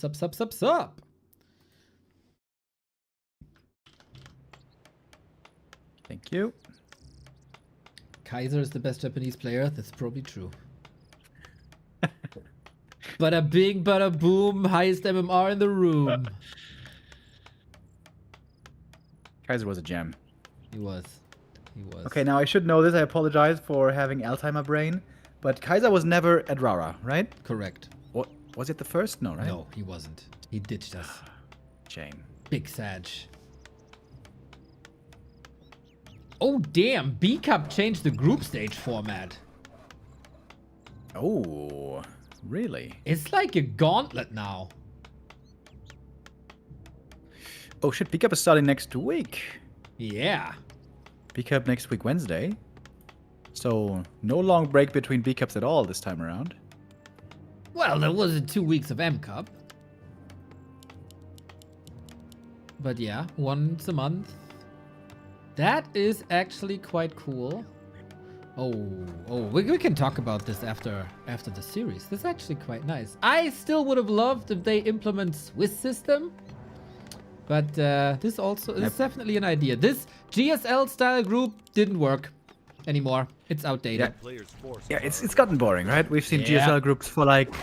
[SPEAKER 2] Thank you.
[SPEAKER 1] Kaiser is the best Japanese player. That's probably true. Bada bing, bada boom. Highest MMR in the room.
[SPEAKER 2] Kaiser was a gem.
[SPEAKER 1] He was.
[SPEAKER 2] Okay, now I should know this. I apologize for having Alzheimer brain. But Kaiser was never at Rara, right?
[SPEAKER 1] Correct.
[SPEAKER 2] What was it the first? No, right?
[SPEAKER 1] No, he wasn't. He ditched us.
[SPEAKER 2] Shame.
[SPEAKER 1] Big Sag. Oh, damn. B-Cup changed the group stage format.
[SPEAKER 2] Oh, really?
[SPEAKER 1] It's like a gauntlet now.
[SPEAKER 2] Oh, shit. Pickup is starting next week.
[SPEAKER 1] Yeah.
[SPEAKER 2] Pickup next week, Wednesday. So, no long break between B-Cups at all this time around.
[SPEAKER 1] Well, there was 2 weeks of M-Cup. But yeah, once a month. That is actually quite cool. Oh, we can talk about this after the series. This is actually quite nice. I still would have loved if they implement Swiss system. But this also is definitely an idea. This GSL style group didn't work anymore. It's outdated.
[SPEAKER 2] Yeah, it's gotten boring, right? We've seen GSL groups for like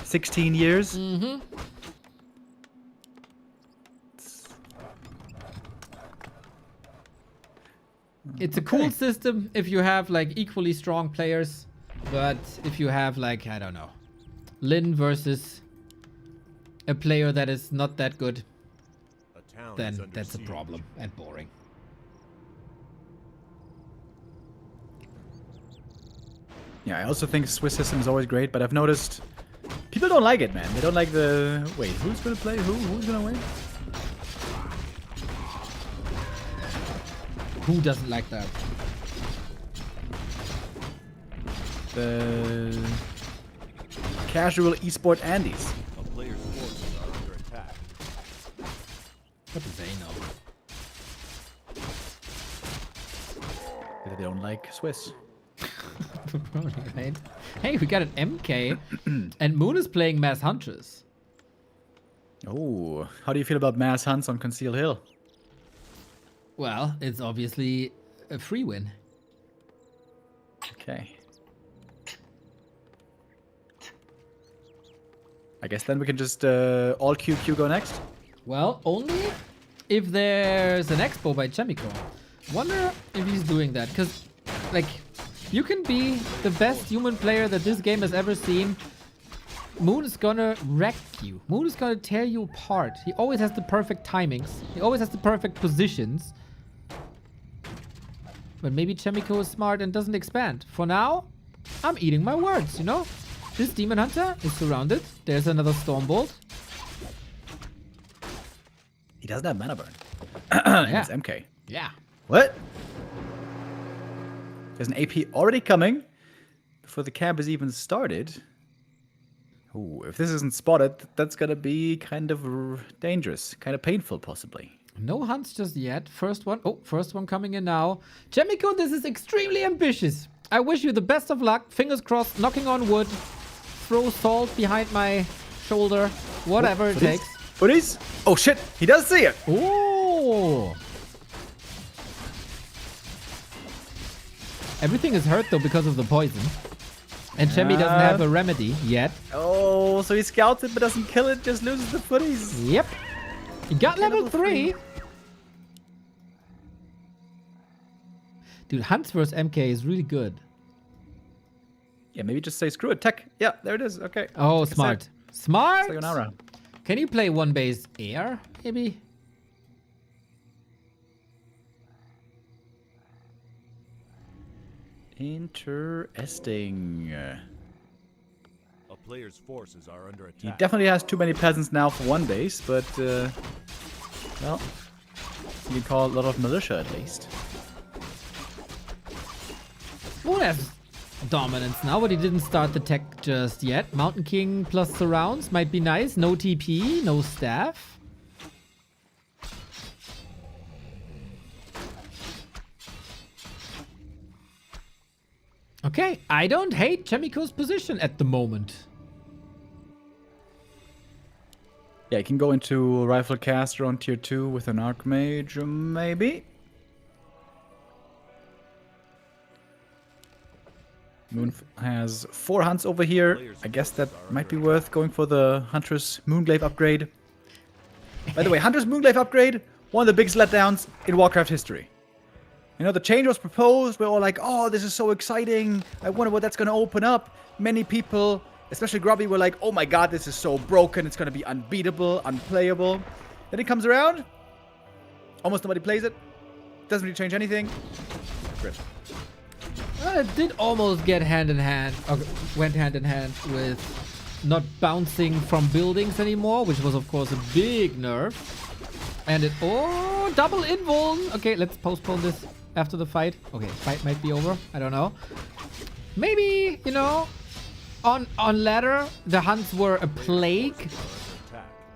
[SPEAKER 2] 16 years.
[SPEAKER 1] Mm-hmm. It's a cool system if you have like equally strong players, but if you have like, I don't know, Lin versus a player that is not that good, then that's a problem and boring.
[SPEAKER 2] Yeah, I also think Swiss system is always great, but I've noticed people don't like it, man. They don't like the... Wait, who's gonna play who? Who's gonna win?
[SPEAKER 1] Who doesn't like that?
[SPEAKER 2] The casual esport Andes.
[SPEAKER 3] A player's forces are under attack.
[SPEAKER 1] What do they know?
[SPEAKER 2] They don't like Swiss.
[SPEAKER 1] Right? Hey, we got an MK, and Moon is playing Mass Huntress.
[SPEAKER 2] Oh, how do you feel about mass hunts on Conceal Hill?
[SPEAKER 1] Well, it's obviously a free win.
[SPEAKER 2] Okay. I guess then we can just all QQ go next.
[SPEAKER 1] Well, only if there's an expo by Yumiko. Wonder if he's doing that, because, like, you can be the best human player that this game has ever seen. Moon is gonna wreck you. Moon is gonna tear you apart. He always has the perfect timings. He always has the perfect positions. But maybe Yumiko is smart and doesn't expand. For now, I'm eating my words, you know? This Demon Hunter is surrounded. There's another Stormbolt.
[SPEAKER 2] He doesn't have mana burn.
[SPEAKER 1] Yeah.
[SPEAKER 2] It's MK.
[SPEAKER 1] Yeah.
[SPEAKER 2] What? There's an AP already coming before the camp is even started. Ooh, if this isn't spotted, that's gonna be kind of dangerous, kind of painful, possibly.
[SPEAKER 1] No hunts just yet. First one. Oh, first one coming in now. Yumiko, this is extremely ambitious. I wish you the best of luck. Fingers crossed. Knocking on wood. Throw salt behind my shoulder. Whatever it takes.
[SPEAKER 2] Hoodies? Oh shit! He does see it.
[SPEAKER 1] Oh. Everything is hurt though because of the poison. And Chemi doesn't have a remedy yet.
[SPEAKER 2] Oh, so he scouts it but doesn't kill it, just loses the footies.
[SPEAKER 1] Yep. He got level 3. Dude, Hunts vs MK is really good.
[SPEAKER 2] Yeah, maybe just say screw it, tech. Yeah, there it is. Okay.
[SPEAKER 1] Oh, smart. Smart.
[SPEAKER 2] Sayonara.
[SPEAKER 1] Can you play one base air, maybe?
[SPEAKER 2] Interesting.
[SPEAKER 3] A player's forces are under
[SPEAKER 2] He
[SPEAKER 3] attack.
[SPEAKER 2] definitely has too many peasants now for one base, but, well, you can call it a lot of militia at least.
[SPEAKER 1] Moon has dominance now, but he didn't start the tech just yet. Mountain King plus surrounds might be nice. No TP, no staff. Okay, I don't hate Yumiko's position at the moment.
[SPEAKER 2] Yeah, you can go into Rifle Caster on tier 2 with an Archmage, maybe. Moon has 4 hunts over here. I guess that might be worth going for the Huntress Moonglaive upgrade. By the way, Huntress Moonglaive upgrade, one of the biggest letdowns in Warcraft history. You know, the change was proposed. We're all like, oh, this is so exciting. I wonder what that's going to open up. Many people, especially Grubby, were like, oh my god, this is so broken. It's going to be unbeatable, unplayable. Then it comes around. Almost nobody plays it. Doesn't really change anything. Great.
[SPEAKER 1] It did almost get hand in hand, or went hand in hand with not bouncing from buildings anymore, which was of course a big nerf. And it, oh, double invuln. Okay, let's postpone this after the fight. Okay, fight might be over. I don't know. Maybe, you know, on ladder, the hunts were a plague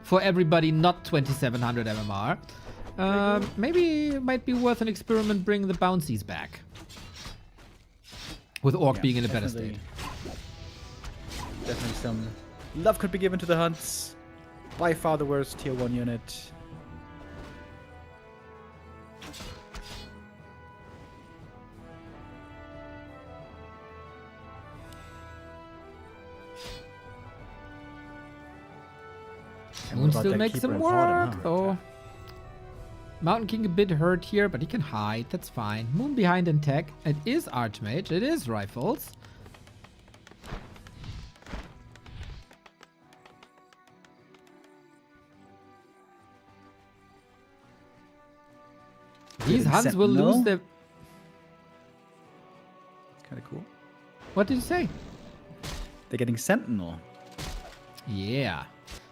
[SPEAKER 1] for everybody not 2700 MMR. Maybe it might be worth an experiment bringing the bouncies back. With Orc being in a better state.
[SPEAKER 2] Definitely some love could be given to the hunts. By far the worst tier 1 unit.
[SPEAKER 1] Moon still makes some work, though. Mountain King a bit hurt here, but he can hide. That's fine. Moon behind in tech. It is Archmage. It is Rifles. These hunts will lose their...
[SPEAKER 2] Kind of cool.
[SPEAKER 1] What did you say?
[SPEAKER 2] They're getting Sentinel.
[SPEAKER 1] Yeah.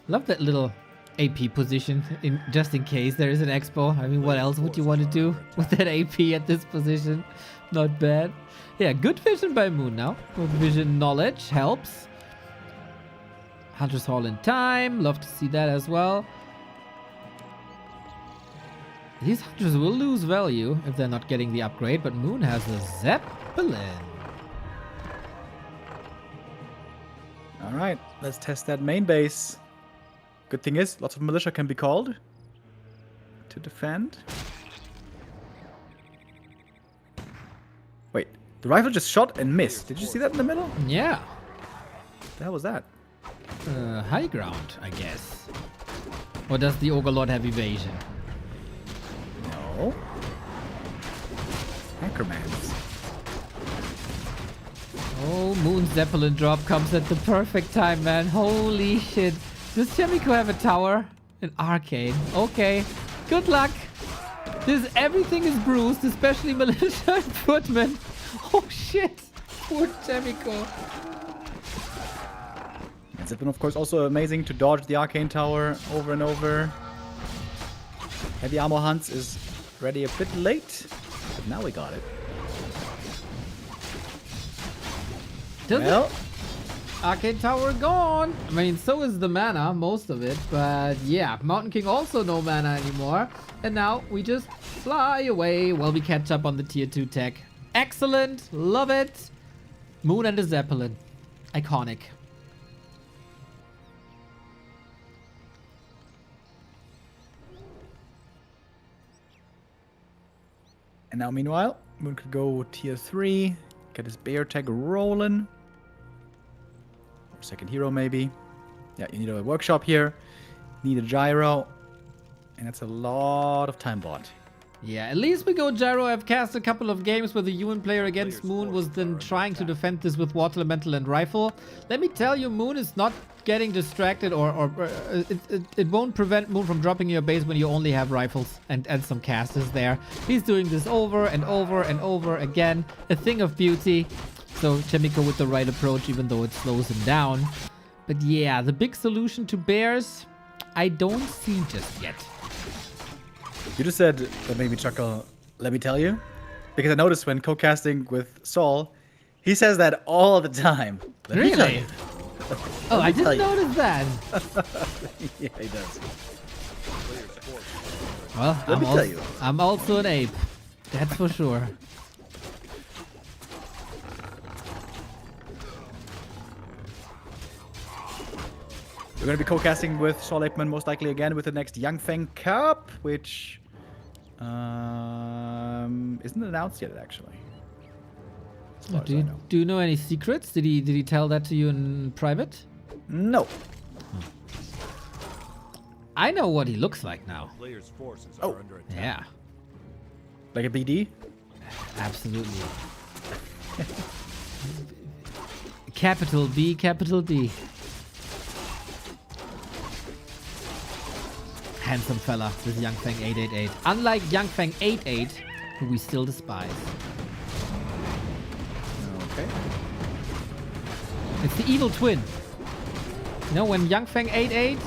[SPEAKER 1] Love that little AP position, just in case there is an expo. I mean, what else would you want to do with that AP at this position? Not bad. Yeah, good vision by Moon now. Good vision knowledge helps. Hunter's Hall in time. Love to see that as well. These hunters will lose value if they're not getting the upgrade, but Moon has a Zeppelin.
[SPEAKER 2] Alright, let's test that main base. Good thing is, lots of militia can be called to defend. Wait, the rifle just shot and missed. Did you see that in the middle?
[SPEAKER 1] Yeah.
[SPEAKER 2] What the hell was that?
[SPEAKER 1] High ground, I guess. Or does the Ogre Lord have evasion?
[SPEAKER 2] No. Anchormans.
[SPEAKER 1] Oh, Moon Zeppelin drop comes at the perfect time, man. Holy shit. Does Yumiko have a tower? An arcane. Okay. Good luck. Everything is bruised, especially Militia and Footman. Oh shit. Poor Yumiko.
[SPEAKER 2] And Zeppelin, of course, also amazing to dodge the arcane tower over and over. Heavy Armor Hunts is ready a bit late, but now we got it.
[SPEAKER 1] Well, Arcane Tower gone. I mean, so is the mana, most of it. But yeah, Mountain King also no mana anymore. And now we just fly away while we catch up on the tier 2 tech. Excellent. Love it. Moon and a Zeppelin. Iconic.
[SPEAKER 2] And now, meanwhile, Moon could go tier 3, get his bear tag rolling. Or second hero, maybe. Yeah, you need a workshop here. Need a gyro. And that's a lot of time bought.
[SPEAKER 1] Yeah, at least we go gyro. I've cast a couple of games where the human player against Moon was then trying to defend this with water elemental and rifle. Let me tell you, Moon is not getting distracted, or it won't prevent Moon from dropping your base when you only have rifles and some casters there. He's doing this over and over and over again. A thing of beauty. So Yumiko with the right approach, even though it slows him down. But yeah, the big solution to bears, I don't see just yet.
[SPEAKER 2] You just said, that made me chuckle, let me tell you. Because I noticed when co-casting with Saul, he says that all the time. Let me tell
[SPEAKER 1] Really?
[SPEAKER 2] you.
[SPEAKER 1] Oh, I didn't notice that.
[SPEAKER 2] Yeah, he does.
[SPEAKER 1] Well,
[SPEAKER 2] Let me tell you.
[SPEAKER 1] I'm also an ape. That's for sure.
[SPEAKER 2] We're going to be co-casting with Saul Aikman most likely again with the next Young Feng Cup, which isn't announced yet, actually. As far as I know.
[SPEAKER 1] Do you know any secrets? Did he tell that to you in private?
[SPEAKER 2] No.
[SPEAKER 1] I know what he looks like now.
[SPEAKER 3] Players' forces are under attack.
[SPEAKER 1] Yeah,
[SPEAKER 2] Like a BD?
[SPEAKER 1] absolutely. Capital B, capital D. Handsome fella, this Young Feng 888. Unlike Young Feng 88, who we still despise.
[SPEAKER 2] Okay.
[SPEAKER 1] It's the evil twin. You know, when Young Feng 88,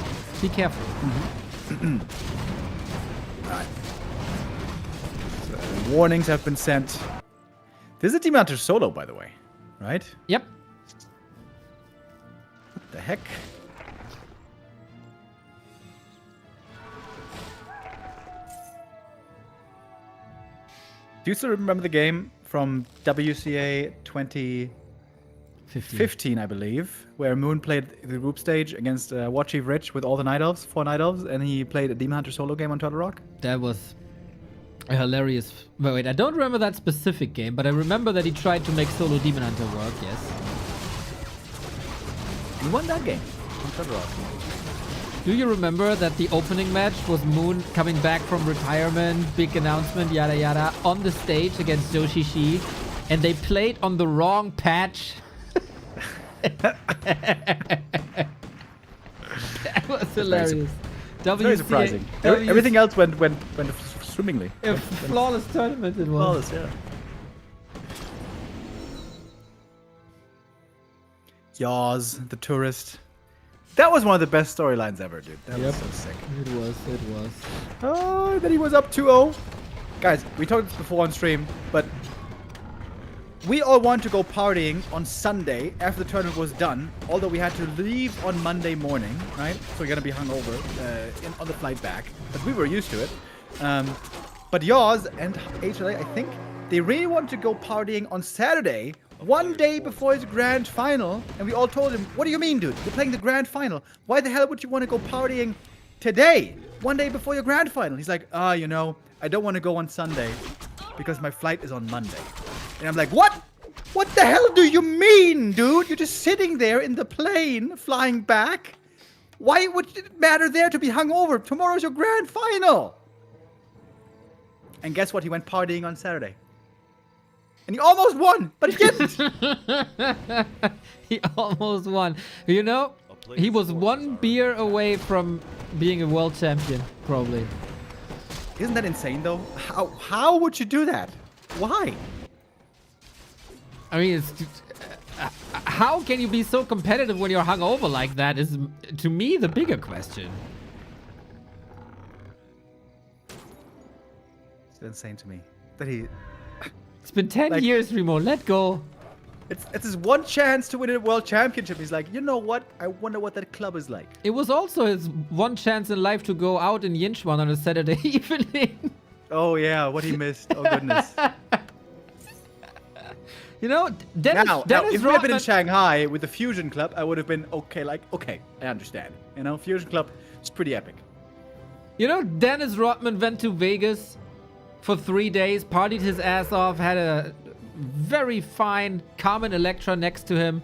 [SPEAKER 1] be careful.
[SPEAKER 2] Alright. So, warnings have been sent. This is a Demon Hunter solo, by the way. Right?
[SPEAKER 1] Yep.
[SPEAKER 2] What the heck? Do you still remember the game from WCA 2015, I believe, where Moon played the group stage against War Chief Rich with all the Night Elves, 4 Night Elves, and he played a Demon Hunter solo game on Turtle Rock?
[SPEAKER 1] That was a hilarious... Wait, I don't remember that specific game, but I remember that he tried to make solo Demon Hunter work, yes.
[SPEAKER 2] He won that game on Turtle Rock.
[SPEAKER 1] Do you remember that the opening match was Moon coming back from retirement, big announcement, yada yada, on the stage against Joshi Shi, and they played on the wrong patch? That was hilarious.
[SPEAKER 2] Very surprising. Everything else went swimmingly.
[SPEAKER 1] A flawless tournament it was.
[SPEAKER 2] Flawless, yeah. Yaws, the tourist. That was one of the best storylines ever, dude. That was so sick.
[SPEAKER 1] It was.
[SPEAKER 2] Oh, then he was up 2-0. Guys, we talked this before on stream, but we all want to go partying on Sunday after the tournament was done, although we had to leave on Monday morning, right? So we're going to be hungover on the flight back, but we were used to it. But Yaws and HLA, I think, they really want to go partying on Saturday, one day before his grand final, and we all told him, what do you mean, dude? You're playing the grand final. Why the hell would you want to go partying today, one day before your grand final? He's like, you know, I don't want to go on Sunday because my flight is on Monday. And I'm like, what? What the hell do you mean, dude? You're just sitting there in the plane, flying back. Why would it matter there to be hungover? Tomorrow's your grand final. And guess what? He went partying on Saturday. And he almost won, but he didn't.
[SPEAKER 1] He almost won. You know, he was one beer away from being a world champion, probably.
[SPEAKER 2] Isn't that insane, though? How would you do that? Why?
[SPEAKER 1] I mean, how can you be so competitive when you're hungover like that is, to me, the bigger question.
[SPEAKER 2] It's insane to me that he...
[SPEAKER 1] It's been 10 years, Remo. Let go.
[SPEAKER 2] It's his one chance to win a world championship. He's like, you know what? I wonder what that club is like.
[SPEAKER 1] It was also his one chance in life to go out in Yinchuan on a Saturday evening.
[SPEAKER 2] Oh, yeah. What he missed. Oh, goodness.
[SPEAKER 1] You know, Dennis
[SPEAKER 2] if we had been in Shanghai with the Fusion Club, I would have been okay, I understand. You know, Fusion Club is pretty epic.
[SPEAKER 1] You know, Dennis Rodman went to Vegas for 3 days, partied his ass off, had a very fine Carmen Electra next to him,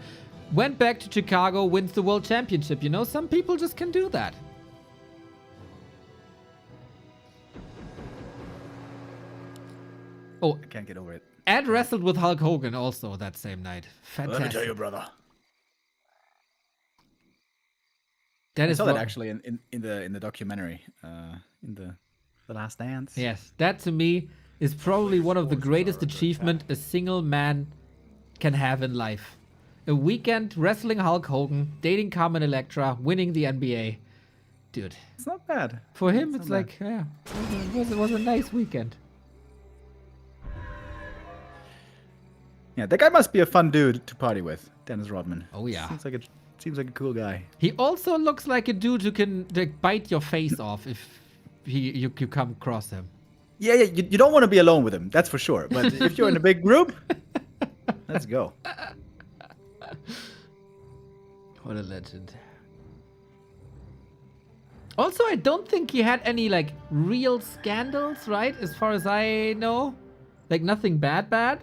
[SPEAKER 1] went back to Chicago, wins the world championship. You know, some people just can do that. Oh,
[SPEAKER 2] I can't get over it.
[SPEAKER 1] Ed wrestled with Hulk Hogan also that same night. Fantastic.
[SPEAKER 2] Let me tell you, brother.
[SPEAKER 1] That
[SPEAKER 2] I saw that actually in the documentary, in the Last Dance.
[SPEAKER 1] Yes, that to me is probably one of the greatest achievements a single man can have in life. A weekend wrestling Hulk Hogan, dating Carmen Electra, winning the NBA. Dude.
[SPEAKER 2] It's not bad.
[SPEAKER 1] For him, it's like, yeah, it was a nice weekend.
[SPEAKER 2] Yeah, that guy must be a fun dude to party with, Dennis Rodman.
[SPEAKER 1] Oh, yeah.
[SPEAKER 2] Seems like a cool guy.
[SPEAKER 1] He also looks like a dude who can bite your face off if you come across him.
[SPEAKER 2] Yeah, you don't want to be alone with him, that's for sure. But if you're in a big group, let's go.
[SPEAKER 1] What a legend. Also, I don't think he had any, like, real scandals, right? As far as I know. Like, nothing bad.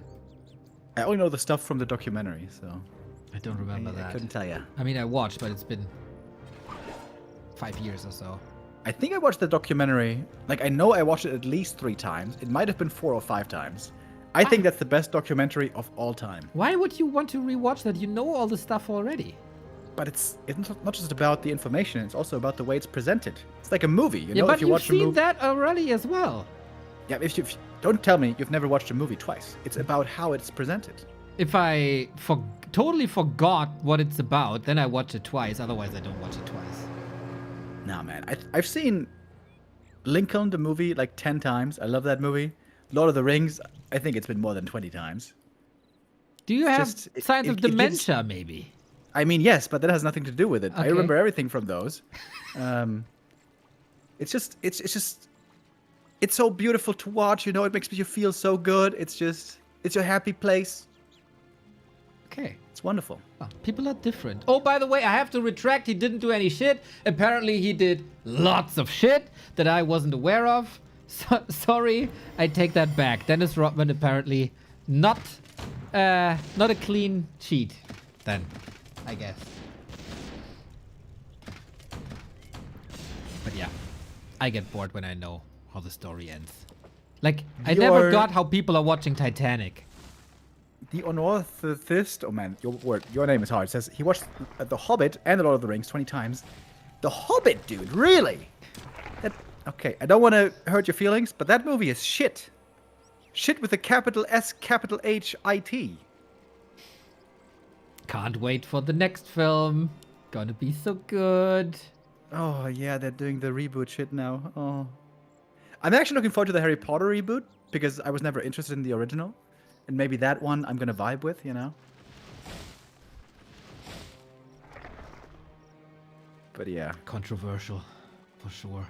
[SPEAKER 2] I only know the stuff from the documentary, so...
[SPEAKER 1] I don't remember that.
[SPEAKER 2] I couldn't tell you.
[SPEAKER 1] I mean, I watched, but it's been 5 years or so.
[SPEAKER 2] I think I watched the documentary... Like, I know I watched it at least 3 times. It might have been 4 or 5 times. I think that's the best documentary of all time.
[SPEAKER 1] Why would you want to rewatch that? You know all the stuff already.
[SPEAKER 2] But it's not just about the information. It's also about the way it's presented. It's like a movie, you know?
[SPEAKER 1] But
[SPEAKER 2] if you watch a movie...
[SPEAKER 1] you've seen that already as well.
[SPEAKER 2] Yeah, don't tell me you've never watched a movie twice. It's about how it's presented.
[SPEAKER 1] If I totally forgot what it's about, then I watch it twice. Otherwise, I don't watch it twice.
[SPEAKER 2] Nah, man. I've seen Lincoln, the movie, like 10 times. I love that movie. Lord of the Rings, I think it's been more than 20 times.
[SPEAKER 1] Do you have signs of dementia, maybe?
[SPEAKER 2] I mean, yes, but that has nothing to do with it. Okay. I remember everything from those. It's so beautiful to watch, you know, it makes you feel so good. It's a happy place.
[SPEAKER 1] Okay.
[SPEAKER 2] It's wonderful.
[SPEAKER 1] Oh, people are different. Oh, by the way, I have to retract. He didn't do any shit. Apparently, he did lots of shit that I wasn't aware of. Sorry, I take that back. Dennis Rodman apparently not a clean sheet then, I guess. But yeah, I get bored when I know how the story ends. Like, I never got how people are watching Titanic.
[SPEAKER 2] The Unorthist, oh man, your name is hard. It says he watched The Hobbit and The Lord of the Rings 20 times. The Hobbit, dude, really? Okay, I don't want to hurt your feelings, but that movie is shit. Shit with a capital S, capital H-I-T.
[SPEAKER 1] Can't wait for the next film. Gonna be so good.
[SPEAKER 2] Oh yeah, they're doing the reboot shit now. Oh. I'm actually looking forward to the Harry Potter reboot because I was never interested in the original. And maybe that one I'm gonna vibe with, you know? But yeah.
[SPEAKER 1] Controversial, for sure.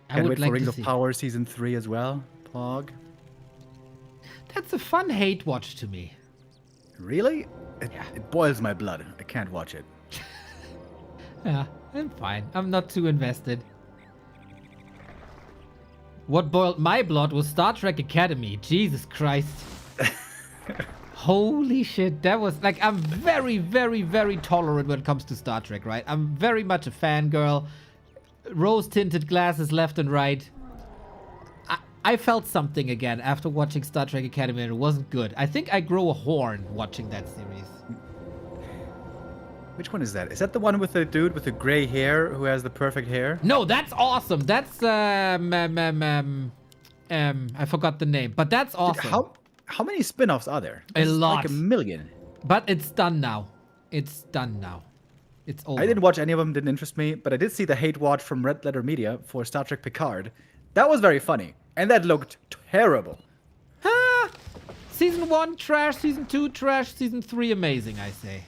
[SPEAKER 2] Can't wait for Rings of Power Season 3 as well. Pog.
[SPEAKER 1] That's a fun hate watch to me.
[SPEAKER 2] Really? It boils my blood. I can't watch it.
[SPEAKER 1] Yeah, I'm fine. I'm not too invested. What boiled my blood was Star Trek Academy. Jesus Christ. Holy shit. That was like, I'm very, very, very tolerant when it comes to Star Trek, right? I'm very much a fangirl. Rose-tinted glasses left and right. I felt something again after watching Star Trek Academy, and it wasn't good. I think I grow a horn watching that series.
[SPEAKER 2] Which one is that? Is that the one with the dude with the gray hair who has the perfect hair?
[SPEAKER 1] No, that's awesome. That's I forgot the name, but that's awesome.
[SPEAKER 2] Dude, how many spin-offs are there?
[SPEAKER 1] A lot.
[SPEAKER 2] Like a million.
[SPEAKER 1] But it's done now. It's done now. It's over.
[SPEAKER 2] I didn't watch any of them, didn't interest me, but I did see the hate watch from Red Letter Media for Star Trek Picard. That was very funny, and that looked terrible.
[SPEAKER 1] Ah, season 1 trash, season 2 trash, season 3 amazing, I say.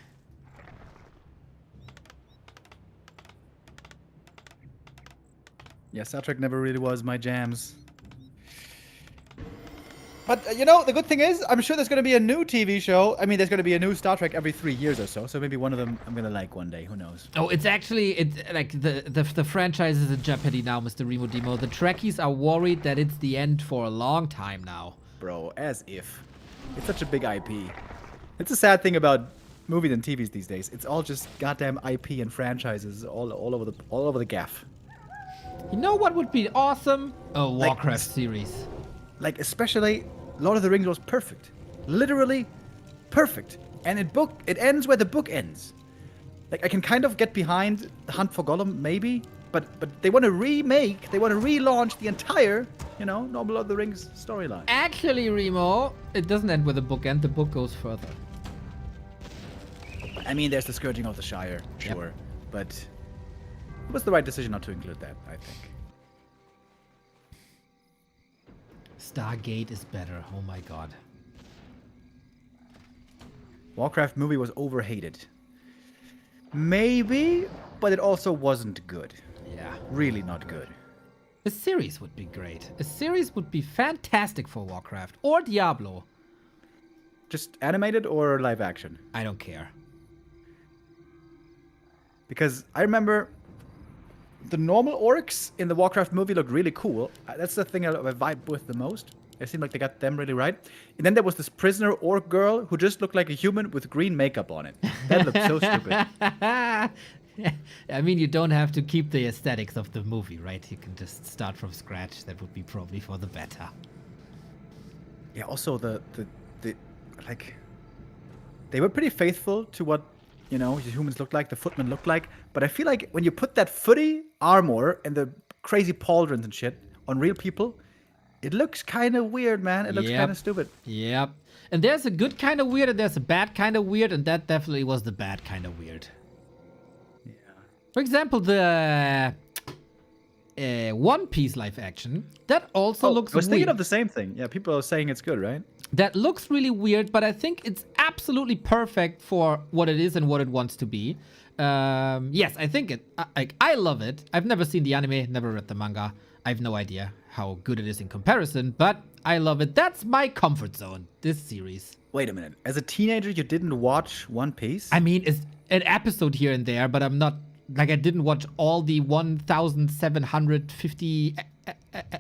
[SPEAKER 2] Yeah, Star Trek never really was my jams. But, you know, the good thing is, I'm sure there's going to be a new TV show. I mean, there's going to be a new Star Trek every 3 years or so. So maybe one of them I'm going to like one day. Who knows?
[SPEAKER 1] Oh, it's actually, like the franchise is in jeopardy now, Mr. Remo Demo. The Trekkies are worried that it's the end for a long time now.
[SPEAKER 2] Bro, as if. It's such a big IP. It's a sad thing about movies and TVs these days. It's all just goddamn IP and franchises all over the gaff.
[SPEAKER 1] You know what would be awesome? A Warcraft series.
[SPEAKER 2] Like, especially, Lord of the Rings was perfect. Literally perfect. And it ends where the book ends. Like, I can kind of get behind The Hunt for Gollum, maybe. But they want to remake, they want to relaunch the entire, you know, normal Lord of the Rings storyline.
[SPEAKER 1] Actually, Remo, it doesn't end where the book ends. The book goes further.
[SPEAKER 2] I mean, there's the Scourging of the Shire, sure. Yep. But it was the right decision not to include that, I think.
[SPEAKER 1] Stargate is better. Oh my god.
[SPEAKER 2] Warcraft movie was overhated. Maybe, but it also wasn't good.
[SPEAKER 1] Yeah.
[SPEAKER 2] Really not good.
[SPEAKER 1] A series would be great. A series would be fantastic for Warcraft. Or Diablo.
[SPEAKER 2] Just animated or live action?
[SPEAKER 1] I don't care.
[SPEAKER 2] Because I remember the normal orcs in the Warcraft movie looked really cool. That's the thing I vibe with the most. It seemed like they got them really right. And then there was this prisoner orc girl who just looked like a human with green makeup on it. That looked so stupid.
[SPEAKER 1] I mean, you don't have to keep the aesthetics of the movie, right? You can just start from scratch. That would be probably for the better.
[SPEAKER 2] Yeah, also the like, they were pretty faithful to what, you know, humans looked like, the footmen looked like. But I feel like when you put that footy armor and the crazy pauldrons and shit on real people, it looks kind of weird, man. It looks kind of stupid.
[SPEAKER 1] Yep. And there's a good kind of weird and there's a bad kind of weird, and that definitely was the bad kind of weird.
[SPEAKER 2] Yeah.
[SPEAKER 1] For example, the One Piece live action, that also looks weird.
[SPEAKER 2] I was thinking of the same thing. Yeah, people are saying it's good, right?
[SPEAKER 1] That looks really weird, but I think it's absolutely perfect for what it is and what it wants to be. Yes, I think I love it. I've never seen the anime, never read the manga. I have no idea how good it is in comparison, but I love it. That's my comfort zone, this series.
[SPEAKER 2] Wait a minute. As a teenager, you didn't watch One Piece?
[SPEAKER 1] I mean, it's an episode here and there, but I'm not, like, I didn't watch all the 1,750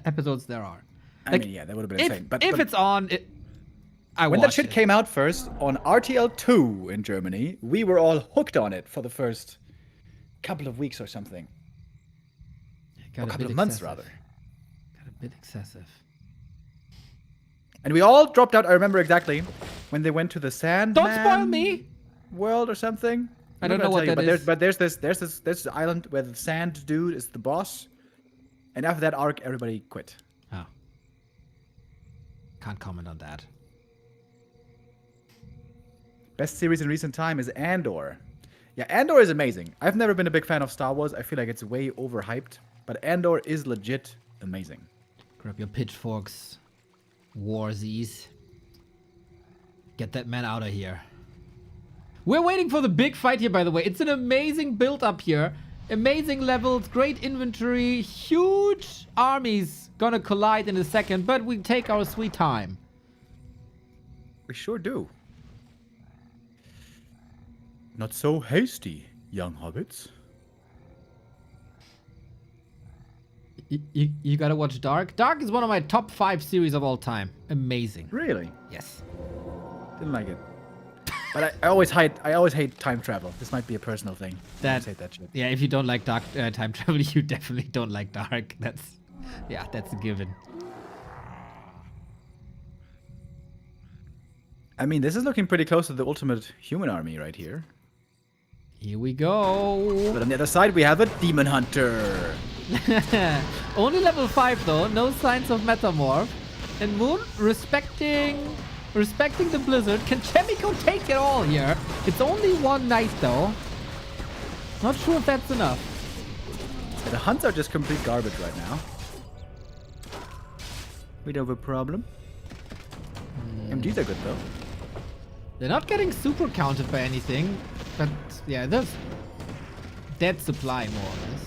[SPEAKER 1] episodes there are.
[SPEAKER 2] I mean, yeah, that would have been insane. But
[SPEAKER 1] if it's on,
[SPEAKER 2] when that shit came out first on RTL2 in Germany, we were all hooked on it for the first couple of weeks or something. A couple of months, rather.
[SPEAKER 1] Got a bit excessive.
[SPEAKER 2] And we all dropped out. I remember exactly when they went to the Sandman.
[SPEAKER 1] Don't spoil me.
[SPEAKER 2] World or something.
[SPEAKER 1] I don't know what that is.
[SPEAKER 2] But there's this island where the sand dude is the boss, and after that arc, everybody quit.
[SPEAKER 1] Oh. Can't comment on that.
[SPEAKER 2] Best series in recent time is Andor. Yeah, Andor is amazing. I've never been a big fan of Star Wars. I feel like it's way overhyped. But Andor is legit amazing.
[SPEAKER 1] Grab your pitchforks, warsies. Get that man out of here. We're waiting for the big fight here, by the way. It's an amazing build up here. Amazing levels, great inventory, huge armies gonna collide in a second, but we take our sweet time.
[SPEAKER 2] We sure do. Not so hasty, young hobbits.
[SPEAKER 1] You gotta watch Dark. Dark is one of my top 5 series of all time. Amazing.
[SPEAKER 2] Really?
[SPEAKER 1] Yes.
[SPEAKER 2] Didn't like it. But I always hate time travel. This might be a personal thing. I always hate that shit.
[SPEAKER 1] Yeah, if you don't like Dark time travel, you definitely don't like Dark. That's a given.
[SPEAKER 2] I mean, this is looking pretty close to the ultimate human army right here.
[SPEAKER 1] Here we go.
[SPEAKER 2] But on the other side, we have a demon hunter.
[SPEAKER 1] Only level 5 though, no signs of metamorph. And Moon respecting the blizzard. Can Yumiko take it all here? It's only one night though. Not sure if that's enough.
[SPEAKER 2] The hunts are just complete garbage right now. We don't have a problem. MGs are good though.
[SPEAKER 1] They're not getting super counted by anything, but yeah, there's dead supply more or less.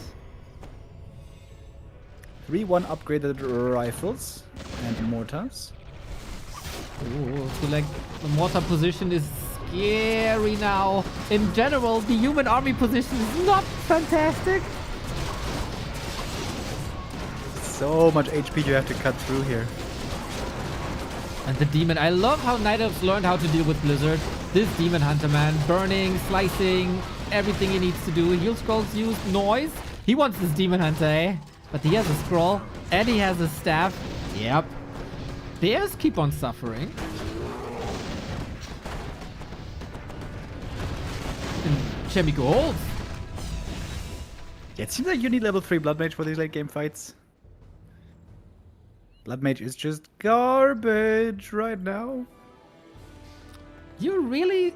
[SPEAKER 2] 3-1 upgraded rifles and mortars.
[SPEAKER 1] Ooh, so like the mortar position is scary now. In general, the human army position is not fantastic.
[SPEAKER 2] So much HP you have to cut through here.
[SPEAKER 1] And the demon, I love how Night Elves learned how to deal with Blizzard. This demon hunter, man, burning, slicing, everything he needs to do. Heal scrolls use noise. He wants this demon hunter, eh? But he has a scroll and he has a staff. Yep. Bears keep on suffering. And Yumiko holds.
[SPEAKER 2] Yeah, it seems like you need level 3 Blood Mage for these late game fights. Blood Mage is just garbage right now.
[SPEAKER 1] You really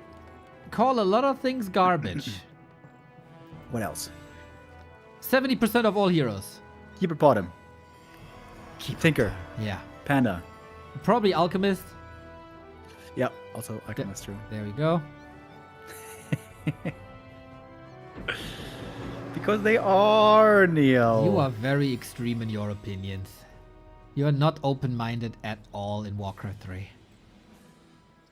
[SPEAKER 1] call a lot of things garbage.
[SPEAKER 2] What else?
[SPEAKER 1] 70% of all heroes.
[SPEAKER 2] Keeper Bottom. Tinker.
[SPEAKER 1] Yeah.
[SPEAKER 2] Panda.
[SPEAKER 1] Probably Alchemist.
[SPEAKER 2] Yep, also Alchemist true.
[SPEAKER 1] There we go.
[SPEAKER 2] Because they are, Neil.
[SPEAKER 1] You are very extreme in your opinions. You are not open-minded at all in Warcraft 3.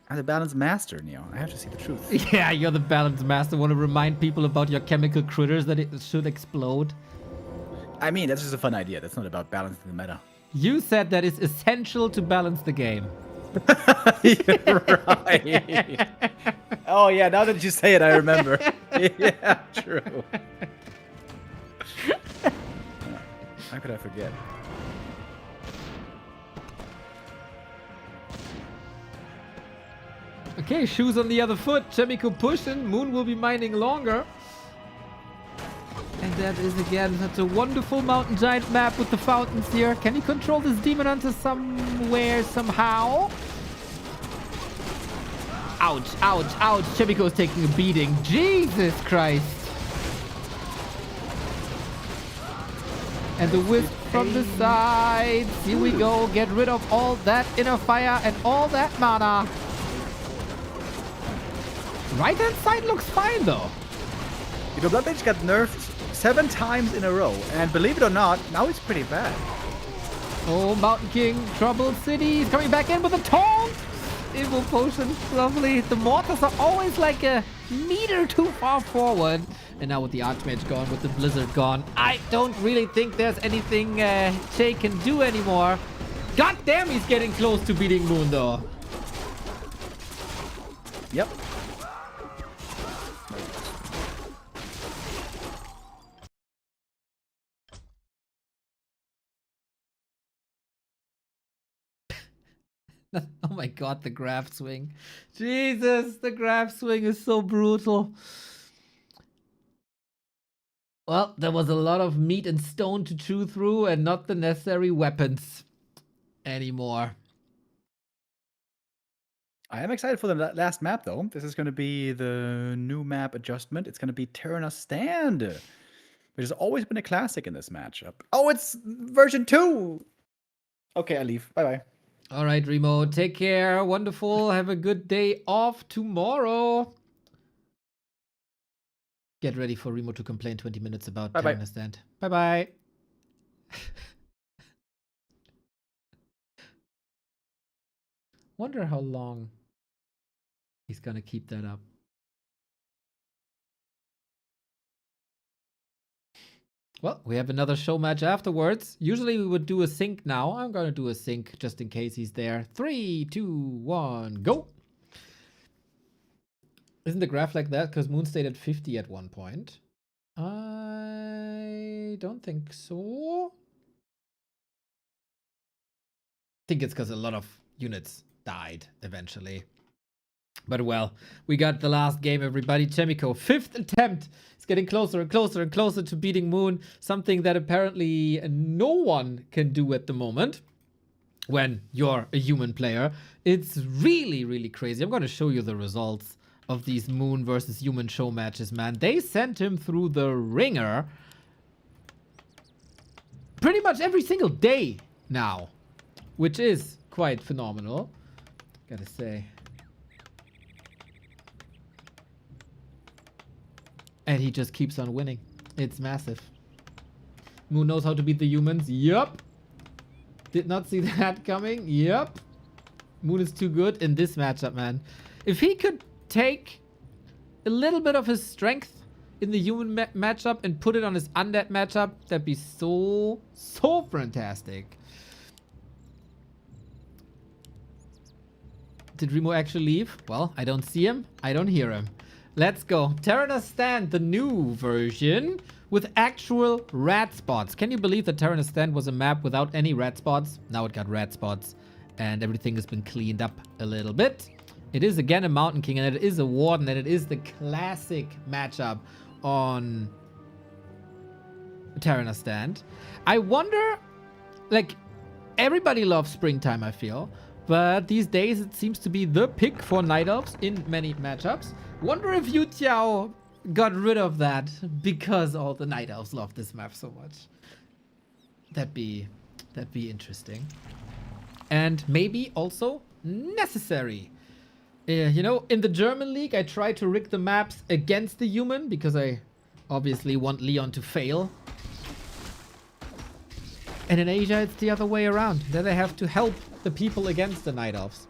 [SPEAKER 2] I'm the balance master, Neil. I have to see the truth.
[SPEAKER 1] Yeah, you're the balance master. Want to remind people about your chemical critters that it should explode?
[SPEAKER 2] I mean, that's just a fun idea. That's not about balancing the meta.
[SPEAKER 1] You said that it's essential to balance the game.
[SPEAKER 2] You're right. Oh, yeah, now that you say it, I remember. Yeah, true. How could I forget?
[SPEAKER 1] Okay, shoes on the other foot. Yumiko pushing. Moon will be mining longer. And that is again such a wonderful mountain giant map with the fountains here. Can you control this demon hunter somewhere, somehow? Ouch, ouch, ouch. Yumiko is taking a beating. Jesus Christ. And the wisp from the sides. Here we go. Get rid of all that inner fire and all that mana. Right-hand side looks fine, though.
[SPEAKER 2] You know, Blood Mage got nerfed 7 times in a row. And believe it or not, now it's pretty bad.
[SPEAKER 1] Oh, Mountain King, Troubled City. He's coming back in with a taunt. Evil Potion, lovely. The mortars are always like a meter too far forward. And now with the Archmage gone, with the Blizzard gone, I don't really think there's anything Shay can do anymore. God damn, he's getting close to beating Moon, though.
[SPEAKER 2] Yep.
[SPEAKER 1] Oh my god, the graph swing. Jesus, the graph swing is so brutal. Well, there was a lot of meat and stone to chew through and not the necessary weapons anymore.
[SPEAKER 2] I am excited for the last map, though. This is going to be the new map adjustment. It's going to be Terranos Stand, which has always been a classic in this matchup. Oh, it's version 2! Okay, I leave. Bye-bye.
[SPEAKER 1] All right, Remo, take care. Wonderful. Have a good day off tomorrow. Get ready for Remo to complain 20 minutes about Terranos Stand. Bye-bye. Wonder how long he's gonna keep that up. Well, we have another show match afterwards. Usually we would do a sync now. I'm going to do a sync just in case he's there. 3, 2, 1, go. Isn't the graph like that? Because Moon stayed at 50 at one point. I don't think so. I think it's because a lot of units died eventually. But well, we got the last game, everybody. Yumiko, 5th attempt. It's getting closer and closer and closer to beating Moon. Something that apparently no one can do at the moment when you're a human player. It's really, really crazy. I'm going to show you the results of these Moon versus human show matches, man. They sent him through the ringer pretty much every single day now, which is quite phenomenal, gotta say. And he just keeps on winning. It's massive. Moon knows how to beat the humans. Yup. Did not see that coming. Yup. Moon is too good in this matchup, man. If he could take a little bit of his strength in the human matchup and put it on his undead matchup, that'd be so fantastic. Did Remo actually leave? Well, I don't see him. I don't hear him. Let's go. Terranos Stand, the new version with actual rat spots. Can you believe that Terranos Stand was a map without any rat spots? Now it got rat spots and everything has been cleaned up a little bit. It is again a Mountain King and it is a Warden and it is the classic matchup on Terranos Stand. I wonder, like, everybody loves springtime, I feel. But these days it seems to be the pick for Night Elves in many matchups. Wonder if Yu Tiao got rid of that because all the Night Elves love this map so much. That'd be interesting. And maybe also necessary. You know, in the German league, I try to rig the maps against the human because I obviously want Leon to fail. And in Asia, it's the other way around. Then they have to help the people against the Night Elves.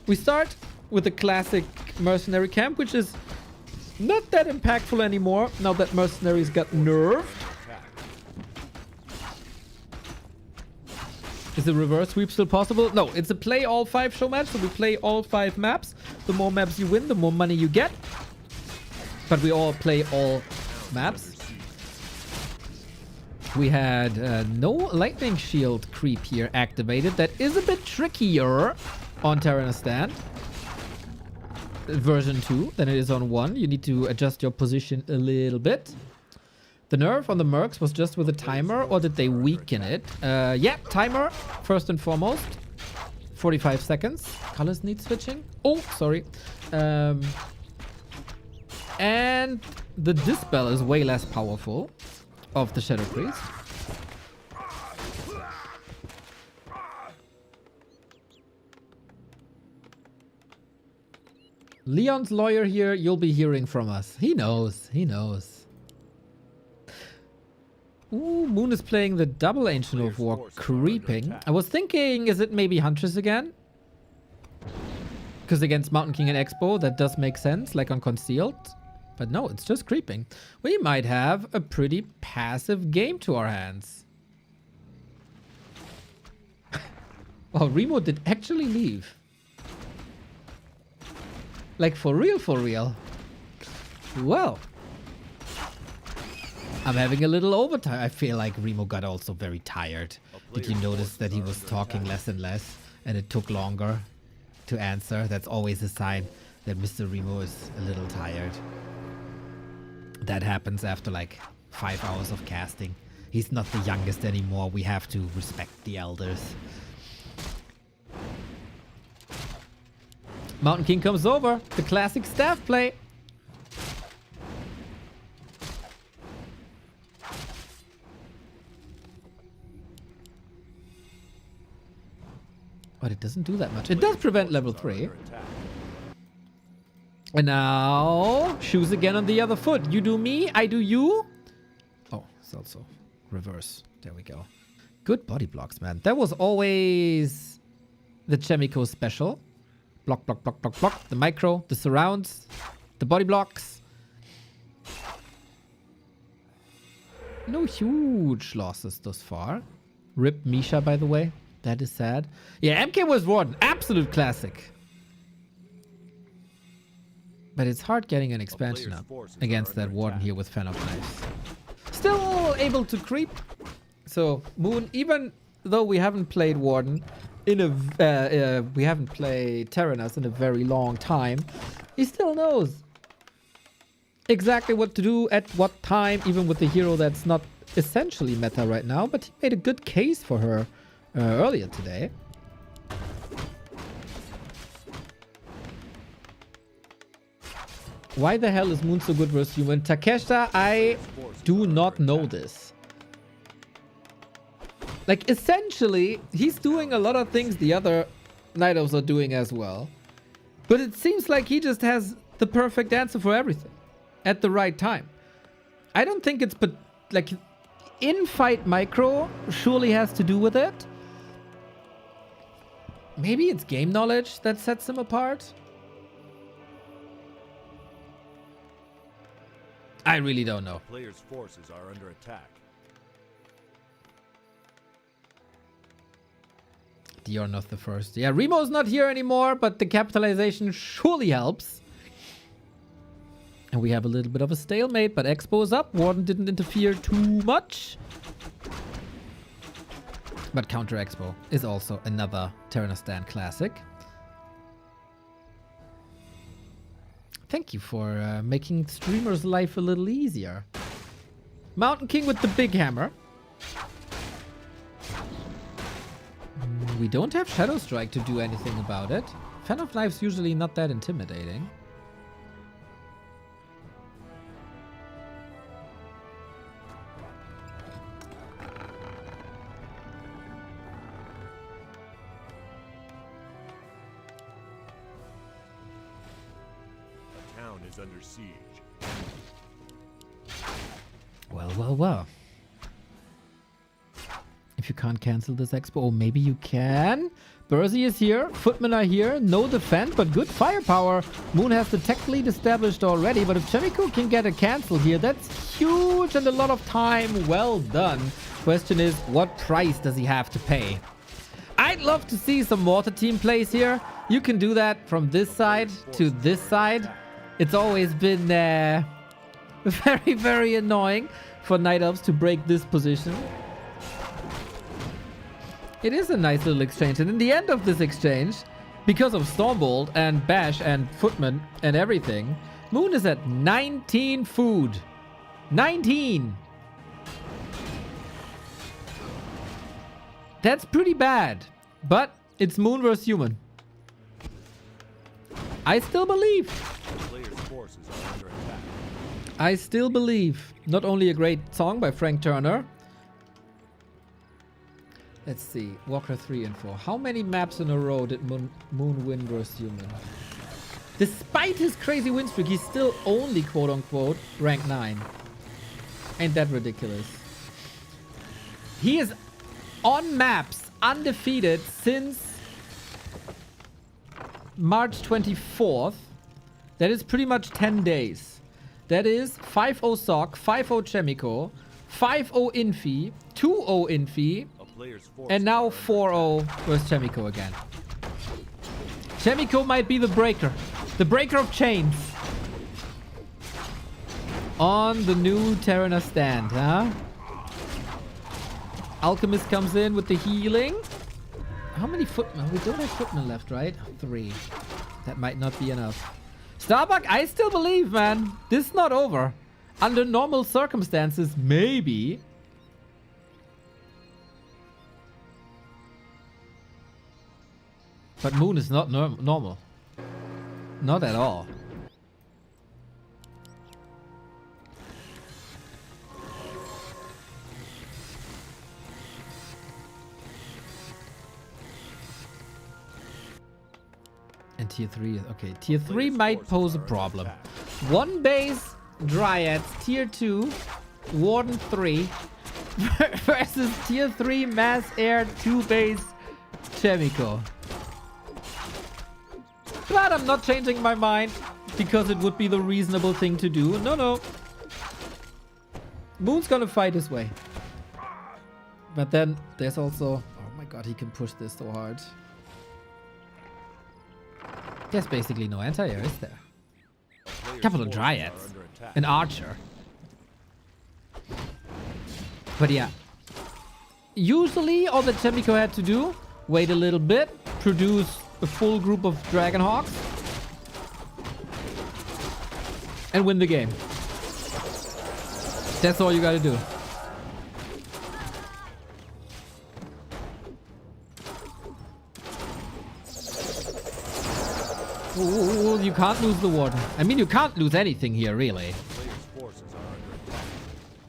[SPEAKER 1] We start with the classic mercenary camp, which is not that impactful anymore now that mercenaries got nerfed. Is the reverse sweep still possible? No, it's a play all 5 show match, so we play all 5 maps. The more maps you win, the more money you get. But we all play all maps. We had no lightning shield creep here activated. That is a bit trickier on Terranos Stand. Version 2 than it is on 1. You need to adjust your position a little bit. The nerf on the mercs was just with a timer, or did they weaken it? Yeah, timer, first and foremost. 45 seconds. Colors need switching. Oh, sorry. And the dispel is way less powerful of the Shadow Priest. Leon's lawyer here, you'll be hearing from us. He knows. He knows. Ooh, Moon is playing the double Ancient of War creeping. I was thinking, is it maybe Huntress again? Because against Mountain King and Expo, that does make sense, like on Concealed. But no, it's just creeping. We might have a pretty passive game to our hands. Well, Remo did actually leave. Like, for real, for real. Well. I'm having a little overtime. I feel like Remo got also very tired. Did you notice that he was talking less and less? And it took longer to answer? That's always a sign that Mr. Remo is a little tired. That happens after like 5 hours of casting. He's not the youngest anymore. We have to respect the elders. Mountain King comes over. The classic staff play. But it doesn't do that much. It does prevent level 3. And now, shoes again on the other foot. You do me, I do you. Oh, it's also reverse. There we go. Good body blocks, man. That was always the Yumiko special. Block, block, block, block, block. The micro, the surrounds, the body blocks. No huge losses thus far. Rip Misha, by the way. That is sad. Yeah, MK was Warden. Absolute classic. But it's hard getting an expansion up against that Warden here with Fan of Knives. Still able to creep. So, Moon, even though we haven't played Warden in a... we haven't played Terranas in a very long time, he still knows exactly what to do at what time, even with the hero that's not essentially meta right now, but he made a good case for her earlier today. Why the hell is Moon so good versus human? Takeshita, I do not know this. Like, essentially, he's doing a lot of things the other Night Elves are doing as well. But it seems like he just has the perfect answer for everything at the right time. I don't think it's... but like, in-fight micro surely has to do with it. Maybe it's game knowledge that sets him apart. I really don't know.
[SPEAKER 3] Players' forces are under attack.
[SPEAKER 1] You're not the first. Yeah, Remo's not here anymore, but the capitalization surely helps. And we have a little bit of a stalemate, but Expo's up. Warden didn't interfere too much. But Counter Expo is also another Terranas Stand classic. Thank you for making streamers' life a little easier. Mountain King with the big hammer. We don't have Shadow Strike to do anything about it. Fan of Knife's usually not that intimidating.
[SPEAKER 3] Is under siege.
[SPEAKER 1] Well. If you can't cancel this expo, or maybe you can. Burzy is here, footmen are here, no defense, but good firepower. Moon has the tech lead established already, but if Yumiko can get a cancel here, that's huge and a lot of time. Well done. Question is, what price does he have to pay? I'd love to see some water team plays here. You can do that from this side to this side. It's always been very, very annoying for Night Elves to break this position. It is a nice little exchange. And in the end of this exchange, because of Stormbolt and Bash and Footman and everything, Moon is at 19 food. 19! That's pretty bad. But it's Moon versus human. I still believe. I still believe. Not only a great song by Frank Turner. Let's see. Warcraft 3 and 4. How many maps in a row did Moon win versus human? Despite his crazy win streak, he's still only quote-unquote rank 9. Ain't that ridiculous? He is on maps undefeated since March 24th. That is pretty much 10 days. That is 5-0 Sock, 5-0 Yumiko, 5-0 Infi, 2-0 Infi, and now 4-0 versus Yumiko again. Yumiko might be the breaker of chains. On the new Terranas Stand, huh? Alchemist comes in with the healing. How many footmen? We don't have footmen left, right? 3. That might not be enough. Starbuck, I still believe, man. This is not over. Under normal circumstances, maybe. But Moon is not normal. Not at all. And tier 3 is okay. Tier 3 might pose a problem. 1 base Dryads, tier 2, Warden 3 versus tier 3 Mass Air 2 base Yumiko. But I'm not changing my mind because it would be the reasonable thing to do. No. Moon's gonna fight his way. But then there's also... Oh my god, he can push this so hard. There's basically no anti-air, is there? Couple of dryads. An archer. But yeah. Usually all that Yumiko had to do, wait a little bit, produce a full group of Dragonhawks, and win the game. That's all you gotta do. Ooh, you can't lose the Warden. I mean, you can't lose anything here, really.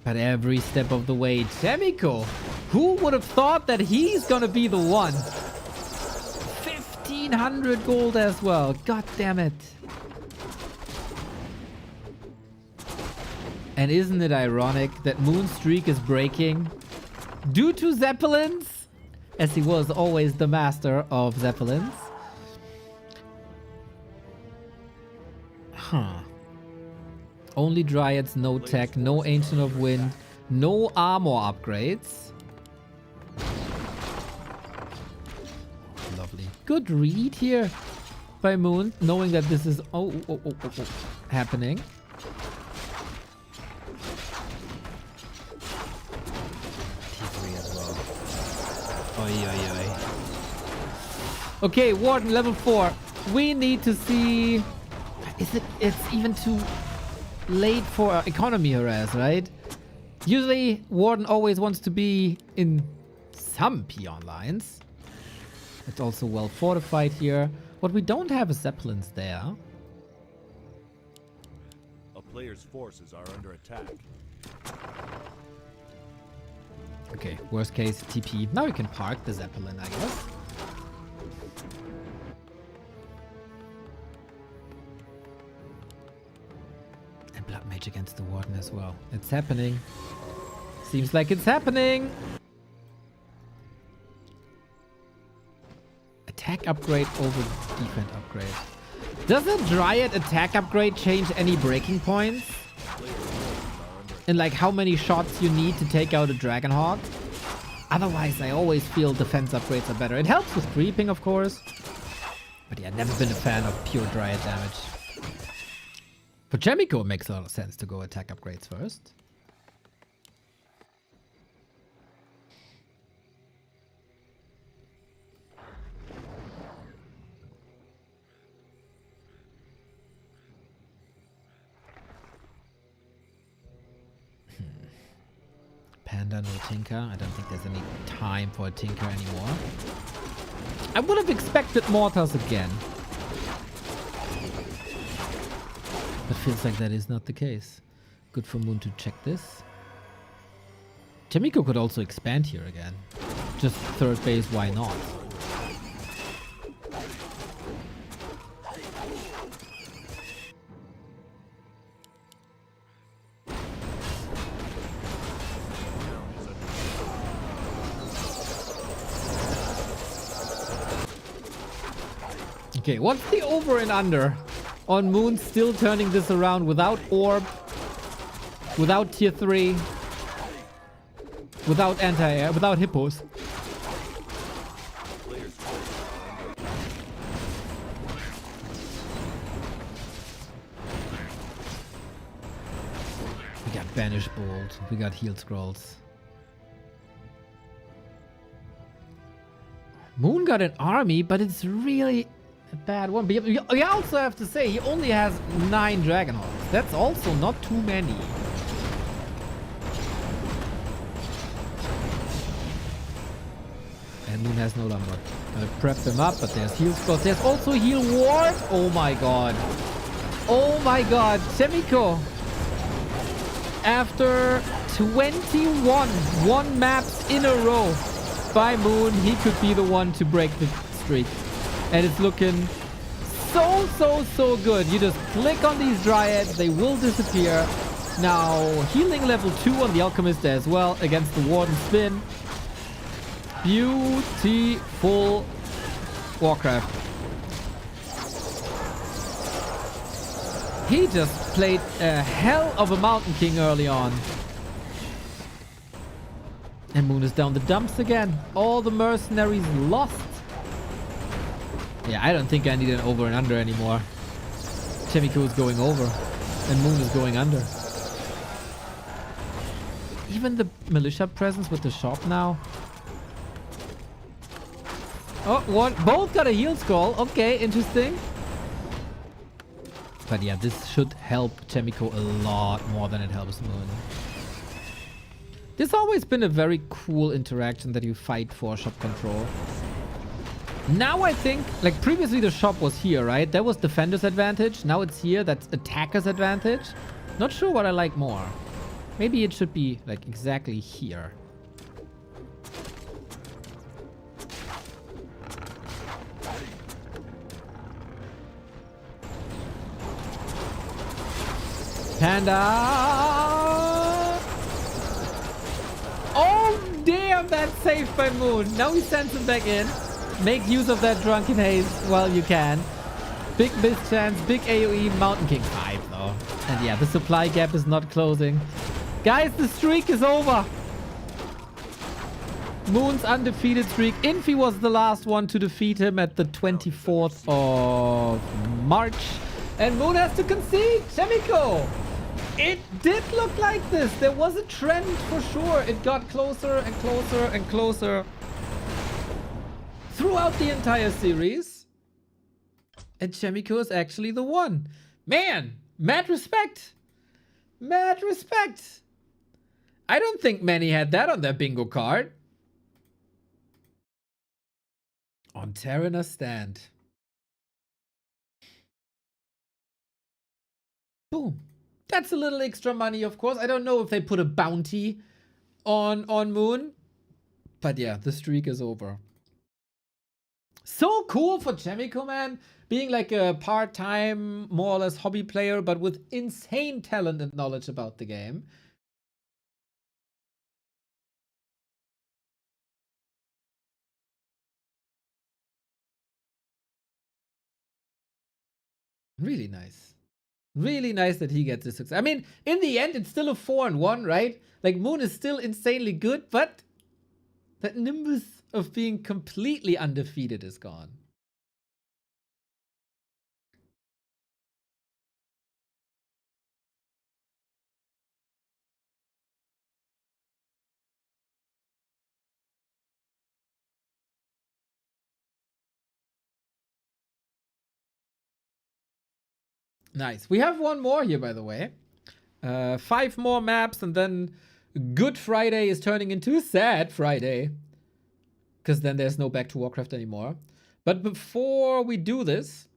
[SPEAKER 1] But every step of the way, Yumiko. Who would have thought that he's gonna be the one? 1,500 gold as well. God damn it. And isn't it ironic that Moon Streak is breaking due to Zeppelins? As he was always the master of Zeppelins. Huh. Only Dryads, no tech, no Ancient of Wind, no armor upgrades. Lovely. Good read here by Moon, knowing that this is happening. T3 as well. Oi, oi, oi. Okay, Warden level 4. We need to see... It's even too late for economy harass, right? Usually Warden always wants to be in some peon lines. It's also well fortified here. What we don't have is Zeppelins there.
[SPEAKER 3] A player's forces are under attack.
[SPEAKER 1] Okay, worst case TP. Now we can park the Zeppelin, I guess. Blood Mage against the Warden as well. It's happening. Seems like it's happening. Attack upgrade over defense upgrade. Does a Dryad attack upgrade change any breaking points? And like how many shots you need to take out a Dragonhawk? Otherwise, I always feel defense upgrades are better. It helps with creeping, of course. But yeah, never been a fan of pure Dryad damage. For Yumiko, it makes a lot of sense to go attack upgrades first. Panda, no Tinker. I don't think there's any time for a Tinker anymore. I would have expected Mortars again. But feels like that is not the case. Good for Moon to check this. Yumiko could also expand here again. Just third base, why not? Okay, what's the over and under on Moon still turning this around without Orb, without tier 3, without anti-air, without hippos? We got Banish Bolt, we got Heal Scrolls. Moon got an army, but it's really a bad one. But you also have to say he only has 9 Dragonhawks. That's also not too many. And Moon has no lumber. I prepped him up, but there's heal scrolls. There's also heal ward. Oh my god. Oh my god. Yumiko. After 21 maps in a row by Moon, he could be the one to break the streak. And it's looking so good. You just click on these Dryads, they will disappear. Now, healing level 2 on the Alchemist as well against the Warden spin. Beautiful Warcraft. He just played a hell of a Mountain King early on. And Moon is down the dumps again. All the mercenaries lost. Yeah, I don't think I need an over and under anymore. Yumiko is going over. And Moon is going under. Even the militia presence with the shop now. Oh, one. Both got a heal scroll. Okay, interesting. But yeah, this should help Yumiko a lot more than it helps Moon. This has always been a very cool interaction that you fight for shop control. Now I think, like previously the shop was here, right? That was defender's advantage. Now it's here. That's attacker's advantage. Not sure what I like more. Maybe it should be like exactly here. Panda! Oh, damn, that's safe by Moon. Now he sends him back in. Make use of that drunken haze while you can. Big miss chance, big AoE, Mountain King 5 though. And yeah, the supply gap is not closing. Guys, the streak is over. Moon's undefeated streak. Infi was the last one to defeat him at the 24th of March. And Moon has to concede. Yumiko! It did look like this. There was a trend for sure. It got closer and closer and closer throughout the entire series. And Yumiko is actually the one. Man, mad respect. Mad respect. I don't think many had that on their bingo card. On Terraner's stand. Boom. That's a little extra money, of course. I don't know if they put a bounty on Moon. But yeah, the streak is over. So cool for Yumiko, man. Being like a part-time, more or less hobby player, but with insane talent and knowledge about the game. Really nice. Really nice that he gets this success. I mean, in the end, it's still a 4-1, right? Like, Moon is still insanely good, but that nimbus of being completely undefeated is gone. Nice. We have one more here, by the way. 5 more maps, and then Good Friday is turning into Sad Friday. Because then there's no Back to Warcraft anymore. But before we do this,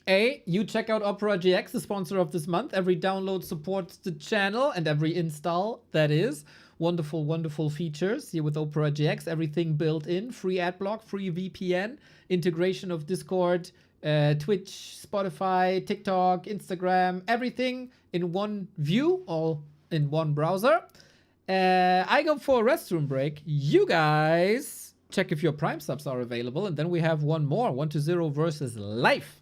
[SPEAKER 1] you check out Opera GX, the sponsor of this month. Every download supports the channel, and every install, that is. Wonderful, wonderful features here with Opera GX. Everything built in. Free adblock, free VPN, integration of Discord, Twitch, Spotify, TikTok, Instagram, everything in one view, all in one browser. I go for a restroom break. You guys check if your Prime subs are available, and then we have one more, 1-0 versus Life.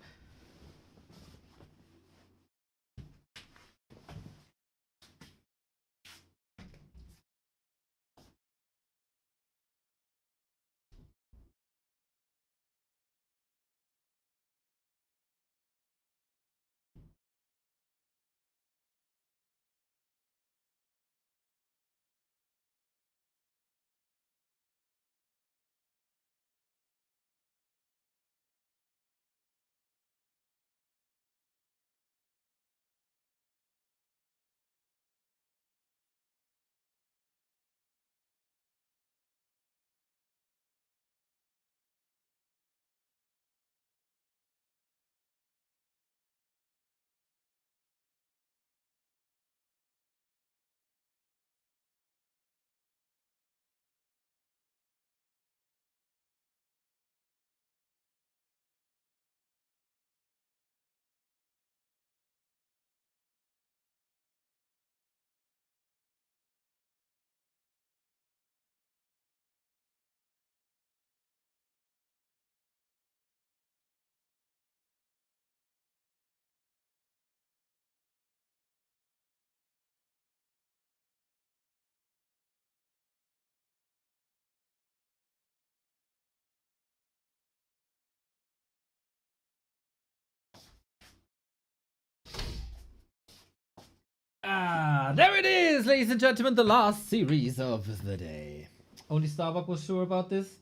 [SPEAKER 1] There it is, ladies and gentlemen, the last series of the day. Only Starbuck was sure about this.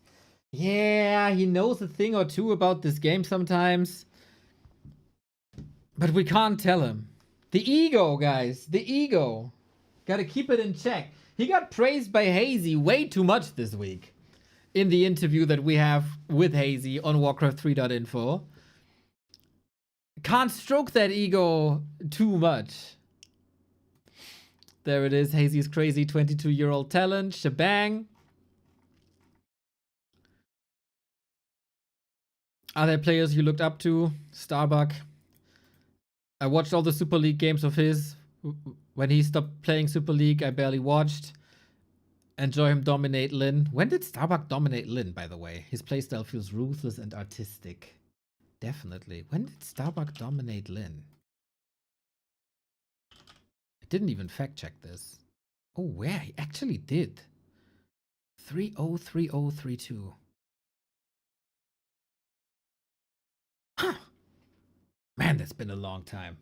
[SPEAKER 1] Yeah, he knows a thing or two about this game sometimes. But we can't tell him. The ego, guys. The ego. Gotta keep it in check. He got praised by Hazy way too much this week. In the interview that we have with Hazy on Warcraft 3.info. Can't stroke that ego too much. There it is. Hazy's crazy 22-year-old talent. Shebang. Are there players you looked up to? Starbuck. I watched all the Super League games of his. When he stopped playing Super League, I barely watched. Enjoy him dominate Lin. When did Starbuck dominate Lin, by the way? His playstyle feels ruthless and artistic. Definitely. When did Starbuck dominate Lin? I didn't even fact check this. Oh, where? He actually did. 303032. Huh. Man, that's been a long time.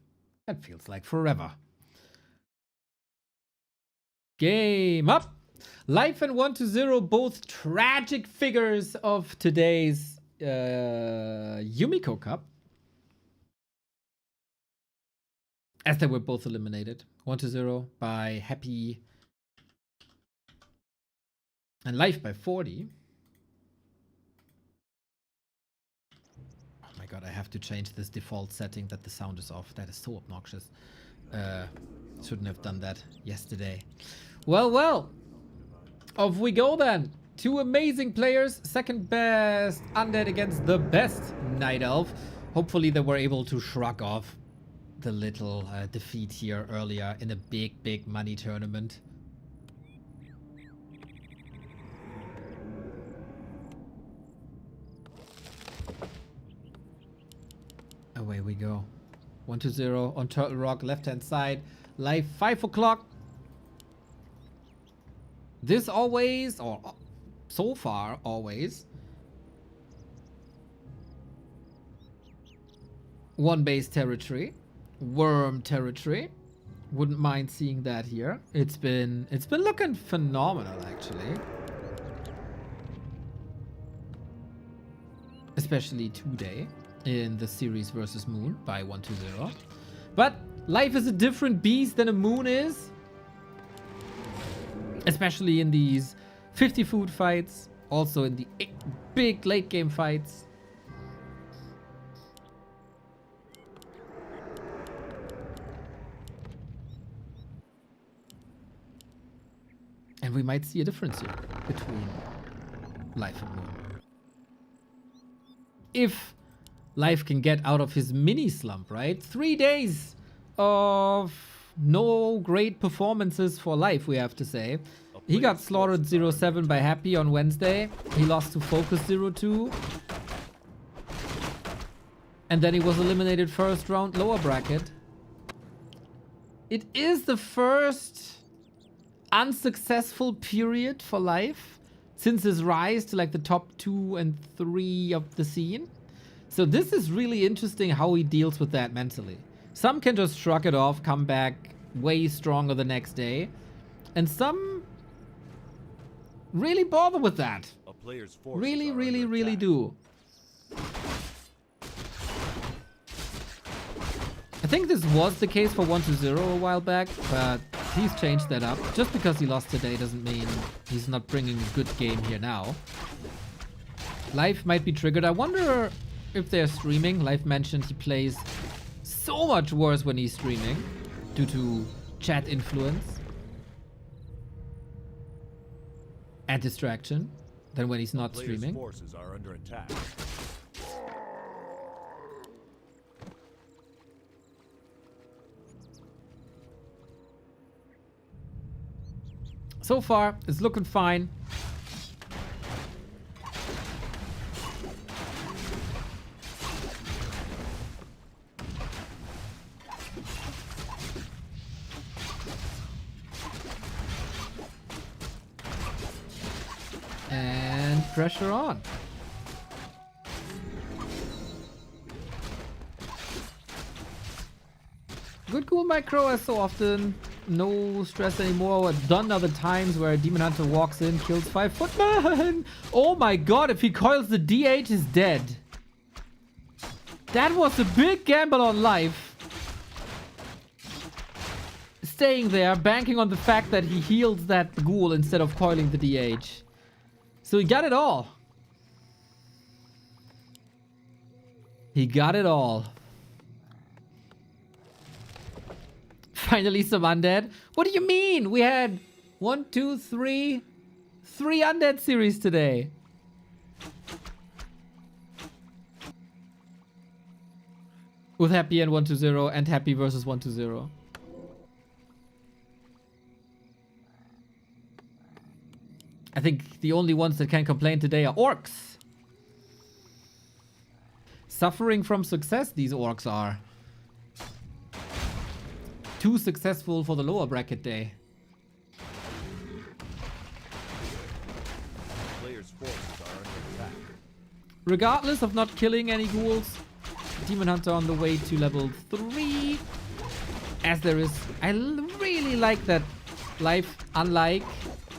[SPEAKER 1] That feels like forever. Game up. Life and 1-0, both tragic figures of today's Yumiko Cup. As they were both eliminated. 1-0 by Happy. And Life by 40. Oh my god, I have to change this default setting that the sound is off. That is so obnoxious. Shouldn't have done that yesterday. Well. Off we go then. Two amazing players. Second best Undead against the best Night Elf. Hopefully they were able to shrug off the little defeat here earlier in a big money tournament. Away we go. 1-0 on Turtle Rock, left hand side. Live 5 o'clock. This always, or so far always, one base territory, worm territory. Wouldn't mind seeing that here. It's been looking phenomenal actually. Especially today in the series versus Moon by 1-0. But life is a different beast than a Moon is. Especially in these 50 food fights. Also in the big late game fights. And we might see a difference here between Life and Moon. If Life can get out of his mini slump, right? 3 days of no great performances for Life, we have to say. He got slaughtered 0-7 by Happy on Wednesday. He lost to Focus 0-2. And then he was eliminated first round lower bracket. It is the first unsuccessful period for Life since his rise to like the top 2 and 3 of the scene. So this is really interesting how he deals with that mentally. Some can just shrug it off, come back way stronger the next day. And some really bother with that.
[SPEAKER 3] A player's forces
[SPEAKER 1] Really,
[SPEAKER 3] are
[SPEAKER 1] really,
[SPEAKER 3] under
[SPEAKER 1] really
[SPEAKER 3] attack.
[SPEAKER 1] do. I think this was the case for 1-0 a while back, but he's changed that up. Just because he lost today doesn't mean he's not bringing a good game here now. Life might be triggered. I wonder if they're streaming. Life mentioned he plays so much worse when he's streaming due to chat influence and distraction than when he's not
[SPEAKER 3] Players'
[SPEAKER 1] streaming.
[SPEAKER 3] forces are under attack.
[SPEAKER 1] So far, it's looking fine. And pressure on. Good cool micro as so often. no stress anymore. I've done other times where a Demon Hunter walks in, kills 5 footmen. Oh my god, if he coils the DH, he's dead. That was a big gamble on life. Staying there, banking on the fact that he heals that ghoul instead of coiling the DH. So he got it all. He got it all. Finally some undead. What do you mean? We had 1, 2, 3 undead series today. With Happy and 120 and Happy versus 120. I think the only ones that can complain today are orcs. Suffering from success, these orcs are. Too successful for the lower bracket day.
[SPEAKER 3] Players' forces are under attack.
[SPEAKER 1] Regardless of not killing any ghouls, Demon Hunter on the way to level 3. As there is... I really like that life, unlike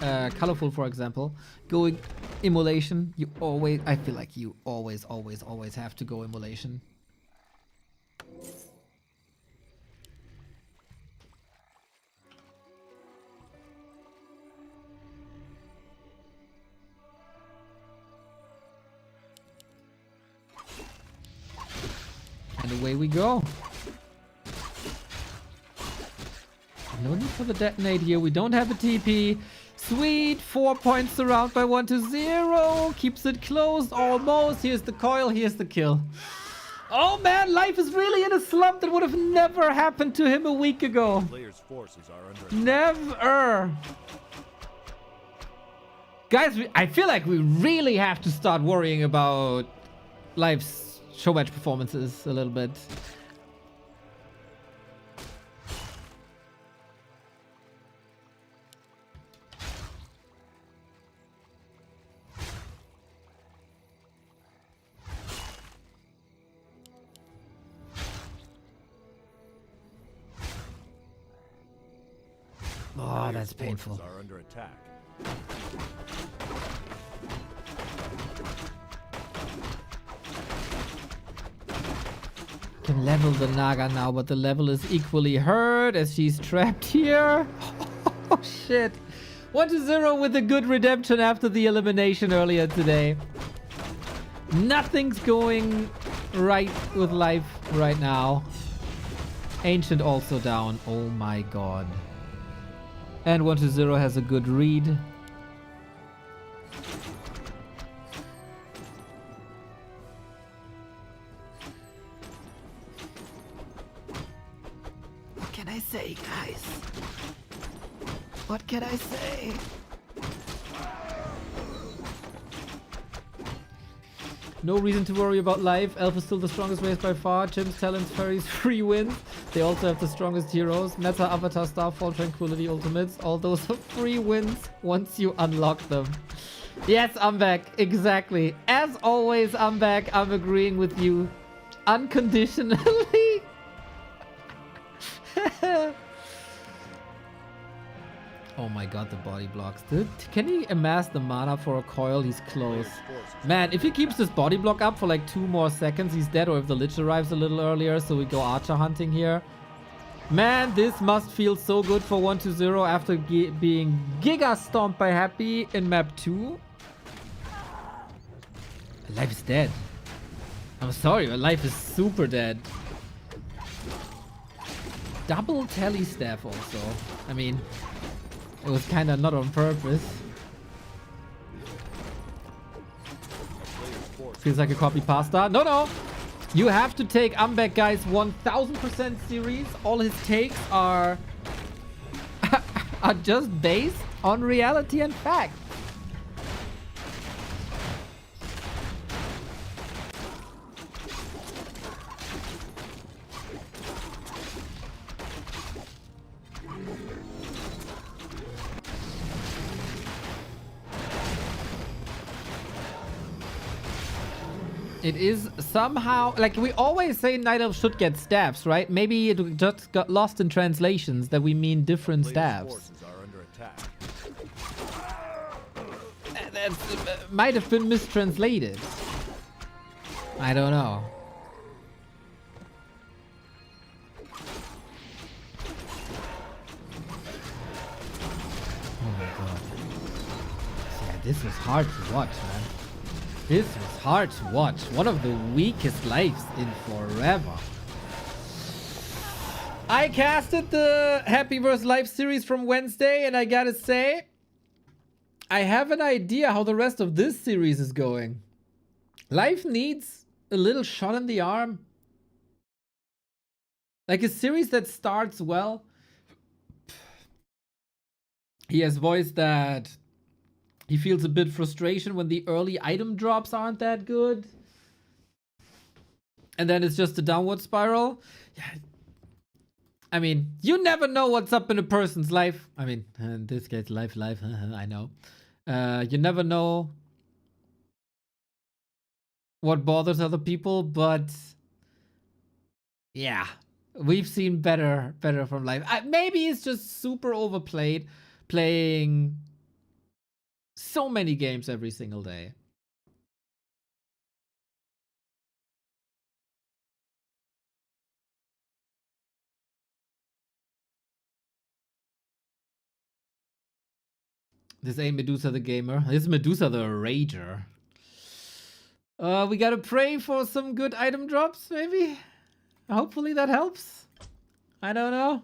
[SPEAKER 1] Colorful, for example, going immolation. You always... I feel like you always have to go immolation. And away we go. No need for the detonate here. We don't have a TP. Sweet. 4 points surround by 120. Keeps it closed almost. Here's the coil. Here's the kill. Oh man, life is really in a slump that would have never happened to him a week ago.
[SPEAKER 3] Players' forces are under attack.
[SPEAKER 1] Never. Guys, I feel like we really have to start worrying about life's show match performances a little bit. Oh, that's painful.
[SPEAKER 3] Are under attack.
[SPEAKER 1] Can level the Naga now, but the level is equally hurt as she's trapped here. Oh shit. 1-0 with a good redemption after the elimination earlier today. Nothing's going right with life right now. Ancient also down. Oh my god. And 1-0 has a good read. What can I say, guys? What can I say? No reason to worry about life. Elf is still the strongest race by far. Jim's talents, fairies, free wins. They also have the strongest heroes. Meta, Avatar, Starfall, Tranquility, Ultimates. All those are free wins once you unlock them. Yes, I'm back. Exactly. As always, I'm back. I'm agreeing with you. Unconditionally. Oh my god, the body blocks. Dude, can he amass the mana for a coil? He's close. Man, if he keeps this body block up for like 2 more seconds, he's dead. Or if the Lich arrives a little earlier, so we go archer hunting here. Man, this must feel so good for 1-0 after being giga stomped by Happy in map 2. Life is dead. I'm sorry, but life is super dead. Double tally staff also. I mean... it was kind of not on purpose. Feels like a copy pasta. No, no. You have to take Ambek, guys. 1000% series. All his takes are are just based on reality and fact. It is somehow, like we always say Night Elf should get staffs, right? Maybe it just got lost in translations that we mean different
[SPEAKER 3] Player's
[SPEAKER 1] staffs.
[SPEAKER 3] forces are under attack.
[SPEAKER 1] That might have been mistranslated. I don't know. Oh my god. Yeah, this was hard to watch, man. This was hard to watch. One of the weakest lives in forever. I casted the Happy vs. Life series from Wednesday, and I gotta say, I have an idea how the rest of this series is going. Life needs a little shot in the arm. Like a series that starts well. He has voiced that he feels a bit frustration when the early item drops aren't that good. And then it's just a downward spiral. Yeah. I mean, you never know what's up in a person's life. I mean, in this case, life, I know. You never know what bothers other people, but yeah, we've seen better from Life. Maybe it's just super overplayed, playing so many games every single day. This ain't Medusa the gamer. This is Medusa the rager. We gotta pray for some good item drops, maybe? Hopefully that helps. I don't know.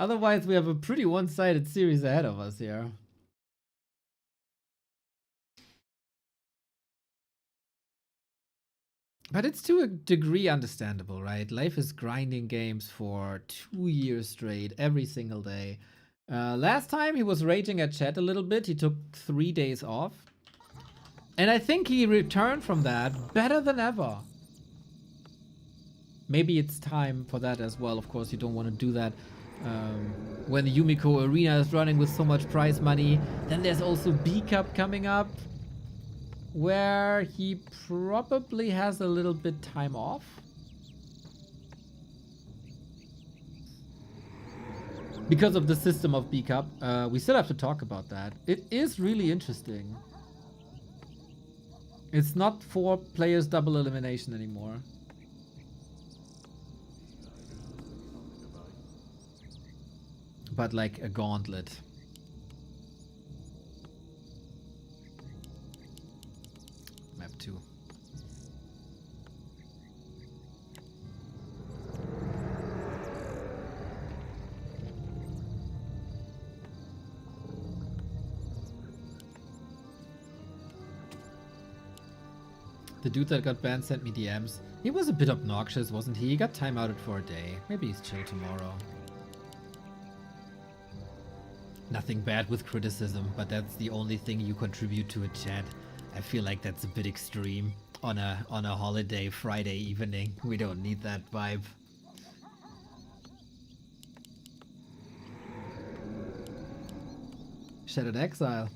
[SPEAKER 1] Otherwise, we have a pretty one-sided series ahead of us here. But it's to a degree understandable, right? Life is grinding games for 2 years straight, every single day. Last time he was raging at chat a little bit. He took 3 days off. And I think he returned from that better than ever. Maybe it's time for that as well. Of course, you don't want to do that when the Yumiko arena is running with so much prize money. Then there's also B Cup coming up, where he probably has a little bit time off. Because of the system of B Cup. We still have to talk about that. It is really interesting. It's not 4 players double elimination anymore. But like a gauntlet. Map 2. The dude that got banned sent me DMs. He was a bit obnoxious, wasn't he? He got time outed for a day. Maybe he's chill tomorrow. Nothing bad with criticism, but that's the only thing you contribute to a chat. I feel like that's a bit extreme on a holiday Friday evening. We don't need that vibe. Shattered Exile.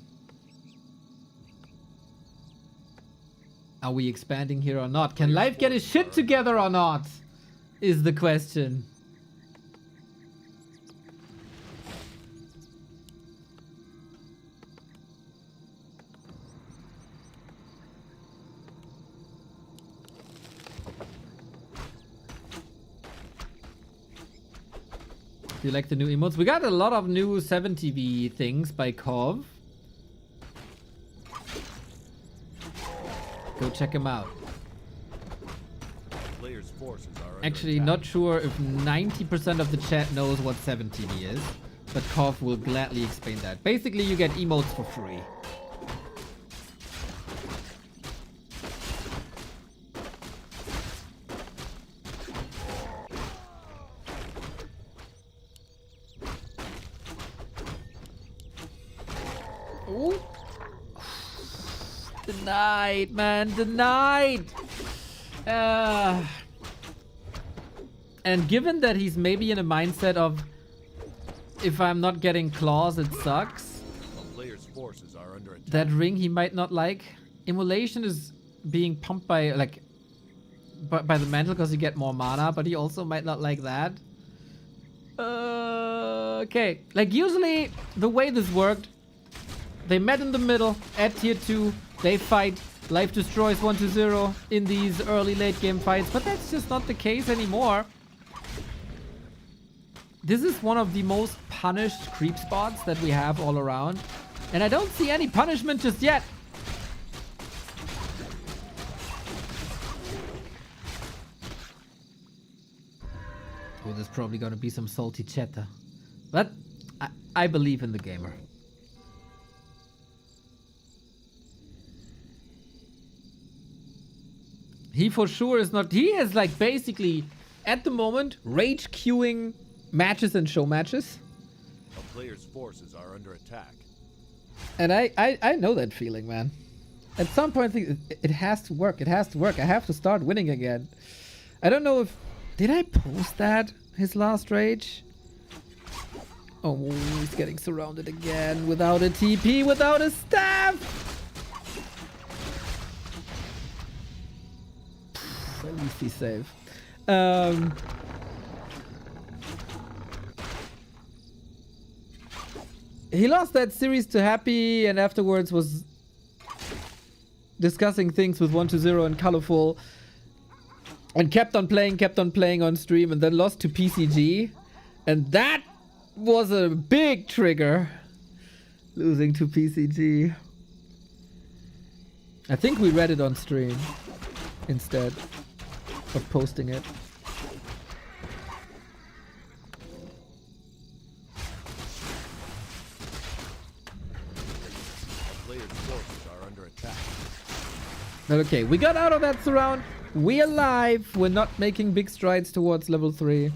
[SPEAKER 1] Are we expanding here or not? Can Life get his shit together or not? Is the question. Do you like the new emotes? We got a lot of new 7TV things by Kov. Go check him out.
[SPEAKER 3] Players' forces are
[SPEAKER 1] Actually, not sure if 90% of the chat knows what 7TV is, but Kov will gladly explain that. Basically, you get emotes for free. Ooh. Denied, man, denied. And given that he's maybe in a mindset of, if I'm not getting claws, it sucks.
[SPEAKER 3] Players' forces are under attack.
[SPEAKER 1] That ring he might not like. Immolation is being pumped by like by the mantle because you get more mana, but he also might not like that. Okay, like usually the way this worked, they met in the middle at tier 2, they fight, life destroys 1-0 in these early late game fights, but that's just not the case anymore. This is one of the most punished creep spots that we have all around, and I don't see any punishment just yet. Oh, there's probably gonna be some salty chatter. But I believe in the gamer. He for sure is not... He is like basically, at the moment, rage queuing matches and show matches.
[SPEAKER 3] A player's forces are under attack.
[SPEAKER 1] And I know that feeling, man. At some point, it has to work. It has to work. I have to start winning again. I don't know if... Did I post that? His last rage? Oh, he's getting surrounded again. Without a TP, without a staff! At least he's safe. He lost that series to Happy and afterwards was discussing things with 1-0 and Colorful. And kept on playing on stream, and then lost to PCG. And that was a big trigger. Losing to PCG. I think we read it on stream instead of posting it.
[SPEAKER 3] Player's forces are under attack.
[SPEAKER 1] But okay, we got out of that surround. We're alive. We're not making big strides towards level 3.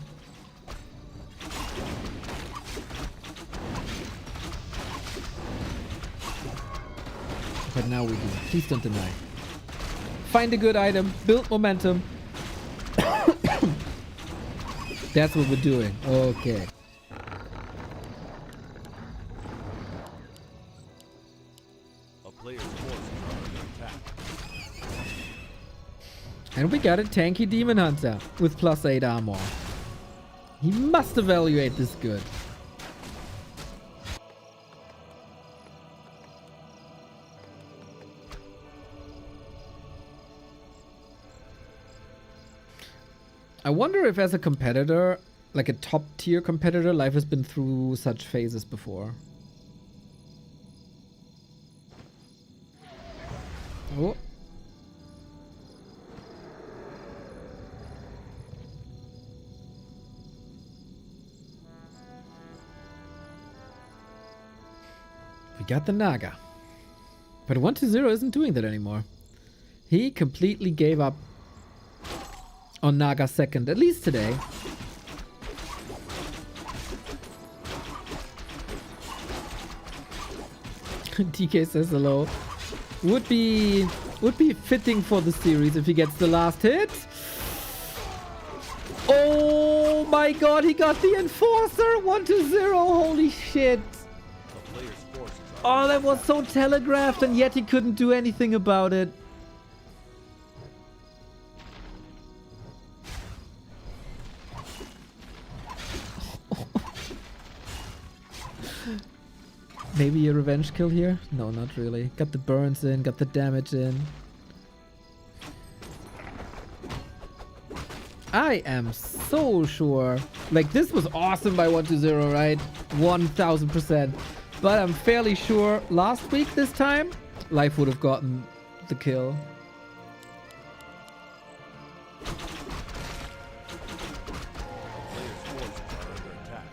[SPEAKER 1] But now we do. Please don't deny. Find a good item. Build momentum. That's what we're doing. Okay.
[SPEAKER 3] A player's forces are under attack.
[SPEAKER 1] And we got a tanky Demon Hunter with +8 armor. He must evaluate this good. I wonder if as a competitor, like a top tier competitor, Life has been through such phases before. Oh. We got the Naga. But 1-0 isn't doing that anymore. He completely gave up on Naga second, at least today. TK says hello. Would be fitting for the series if he gets the last hit. Oh my god, he got the Enforcer! 1-0, holy shit!
[SPEAKER 3] A player's forces are
[SPEAKER 1] Oh, that was so telegraphed, and yet he couldn't do anything about it. Maybe a revenge kill here? No, not really. Got the burns in, got the damage in. I am so sure. Like, this was awesome by 1-0, right? 1000%. But I'm fairly sure last week this time, Life would have gotten the kill.
[SPEAKER 3] player's forces are under attack.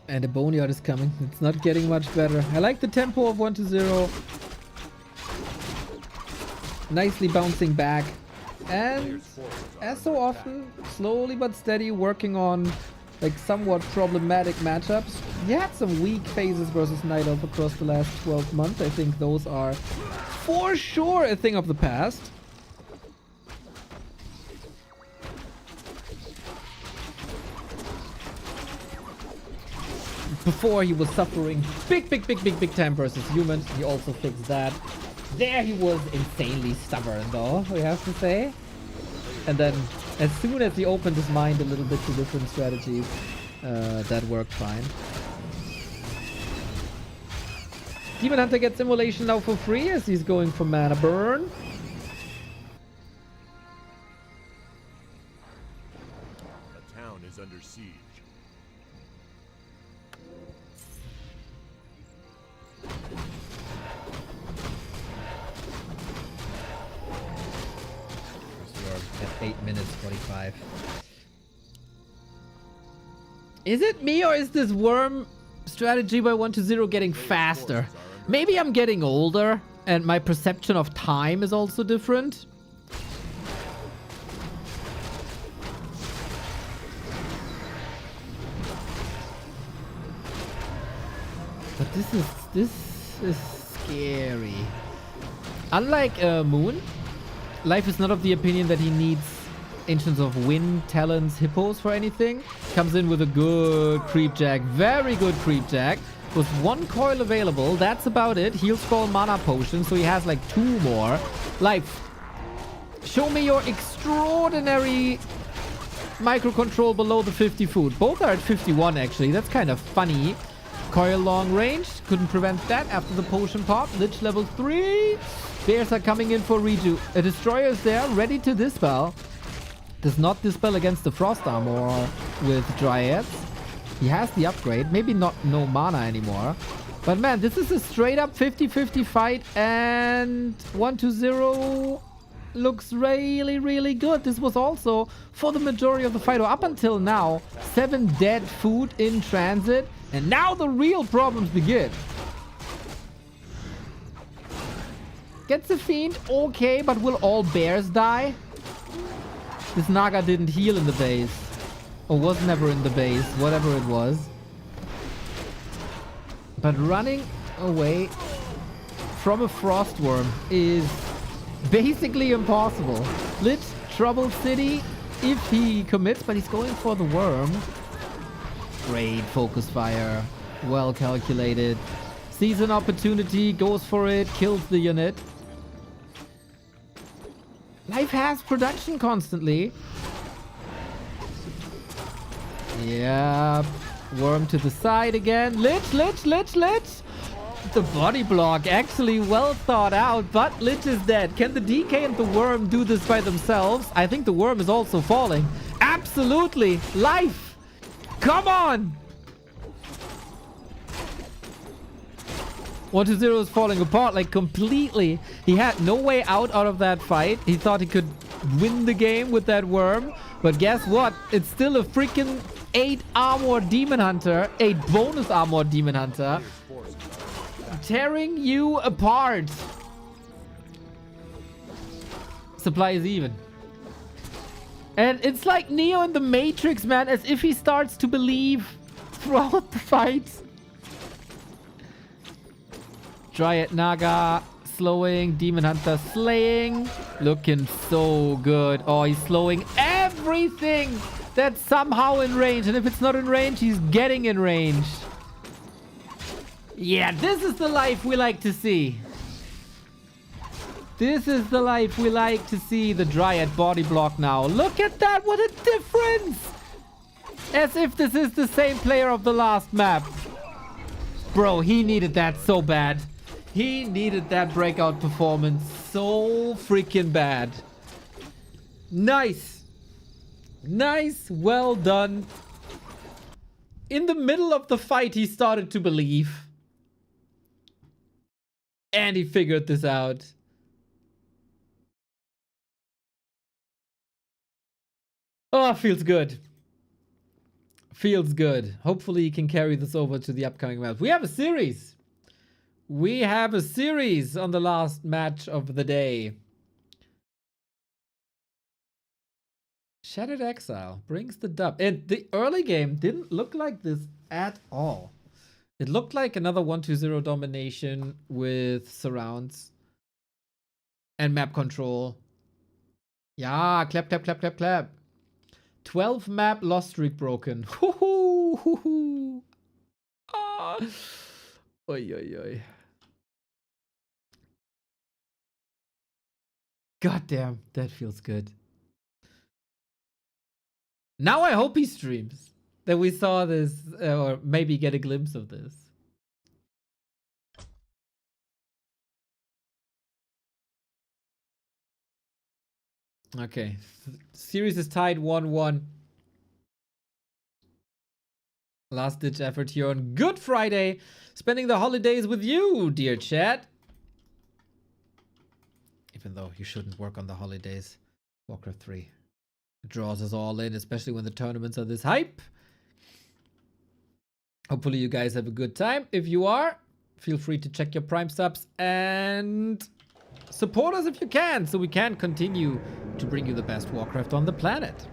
[SPEAKER 1] And a Boneyard is coming. It's not getting much better. I like the tempo of 1-0. Nicely bouncing back. And as so often, slowly but steady, working on like somewhat problematic matchups. He had some weak phases versus Night Elf across the last 12 months. I think those are for sure a thing of the past. Before he was suffering big time versus humans. He also fixed that. There he was insanely stubborn though, we have to say. And then as soon as he opened his mind a little bit to different strategies, that worked fine. Demon Hunter gets Immolation now for free as he's going for mana burn.
[SPEAKER 3] A town is under siege.
[SPEAKER 1] At 8 minutes 45. Is it me or is this worm strategy by 1-0 getting faster? Maybe I'm getting older and my perception of time is also different. But this is scary. Unlike Moon, Life is not of the opinion that he needs Ancients of Wind, Talons, Hippos for anything. Comes in with a good creep jack. Very good creep jack. With 1 coil available. That's about it. He'll scroll mana potion. So he has like 2 more. Life. Show me your extraordinary microcontrol below the 50 food. Both are at 51 actually. That's kind of funny. Coil long range. Couldn't prevent that after the potion pop. Lich level 3. Bears are coming in for redo. A destroyer is there, ready to dispel. Does not dispel against the frost armor with Dryads. He has the upgrade. Maybe not no mana anymore. But man, this is a straight up 50-50 fight. And 1-0 looks really good. This was also, for the majority of the fight, or up until now, 7 dead food in transit. And now the real problems begin. Gets the Fiend, okay, but will all bears die? This Naga didn't heal in the base. Or was never in the base, whatever it was. But running away from a Frostworm is basically impossible. Lich, Troubled City, if he commits, but he's going for the worm. Great focus fire. Well calculated. Sees an opportunity, goes for it, kills the unit. Life has production constantly. Yeah. Worm to the side again. Lich. The body block actually well thought out, but Lich is dead. Can the DK and the worm do this by themselves? I think the worm is also falling. Absolutely. Life. Come on. 1-0 is falling apart like completely. He had no way out of that fight. He thought he could win the game with that worm. But guess what? It's still a freaking 8 armor demon hunter. 8 bonus armor demon hunter. Tearing you apart. Supply is even. And it's like Neo in the Matrix, man. As if he starts to believe throughout the fight. Dryad Naga slowing, Demon Hunter slaying, looking so good. Oh, he's slowing everything that's somehow in range, and if it's not in range, he's getting in range. Yeah, this is the life we like to see. This is the life we like to see. The Dryad body block now. Look at that, what a difference! As if this is the same player of the last map. Bro, he needed that so bad. He needed that breakout performance so freaking bad. Nice. Nice. Well done. In the middle of the fight, he started to believe. And he figured this out. Oh, feels good. Feels good. Hopefully he can carry this over to the upcoming match. We have a series. We have a series on the last match of the day. Shattered Exile brings the dub. And the early game didn't look like this at all. It looked like another 1-2-0 domination with surrounds and map control. Yeah, clap, clap, clap, clap, clap. 12 map loss streak broken. Hoo hoo hoo. Ah. Oi, oi, oi. God damn, that feels good. Now I hope he streams that we saw this, or maybe get a glimpse of this. Okay, series is tied 1-1. Last ditch effort here on Good Friday. Spending the holidays with you, dear chat. Even though you shouldn't work on the holidays. Warcraft 3 draws us all in, especially when the tournaments are this hype. Hopefully you guys have a good time. If you are, feel free to check your Prime subs and support us if you can, so we can continue to bring you the best Warcraft on the planet.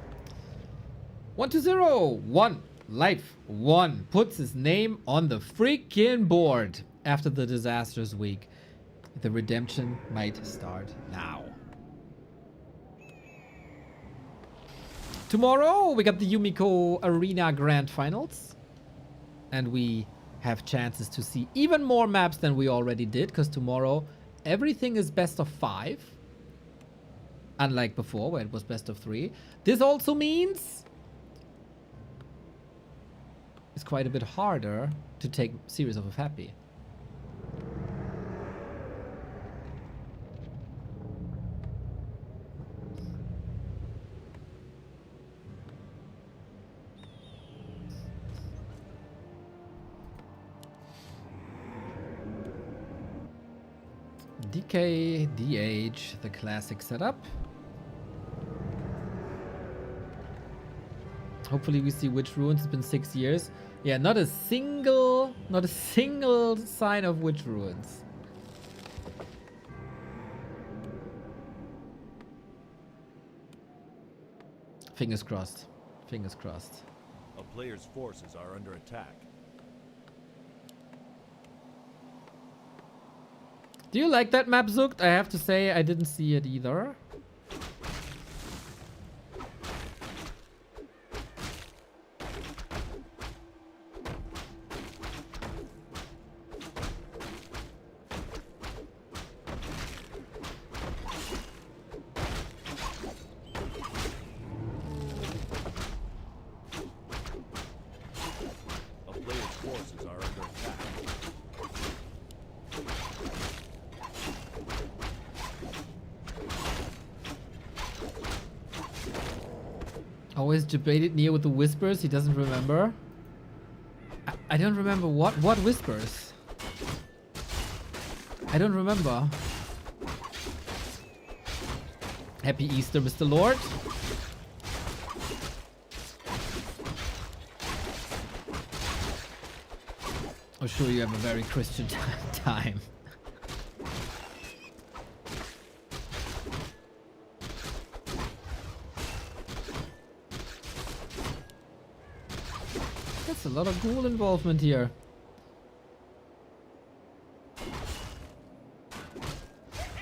[SPEAKER 1] 1-2-0, 1 life 1 puts his name on the freaking board after the disastrous week. The redemption might start now. Tomorrow we got the Yumiko Arena Grand Finals, and we have chances to see even more maps than we already did, because tomorrow everything is best of 5, unlike before where it was best of 3. This also means it's quite a bit harder to take Series of Happy. DK, DH, the classic setup. Hopefully we see Witch Ruins. It's been 6 years. Yeah, not a single sign of Witch Ruins. Fingers crossed. Fingers crossed.
[SPEAKER 3] A player's forces are under attack.
[SPEAKER 1] Do you like that map, Zukt? I have to say, I didn't see it either.
[SPEAKER 3] A player's forces are under attack.
[SPEAKER 1] Always debated Neo with the whispers. He doesn't remember. I don't remember what whispers. I don't remember. Happy Easter, Mr. Lord. I'm sure you have a very Christian time. That's a lot of ghoul involvement here.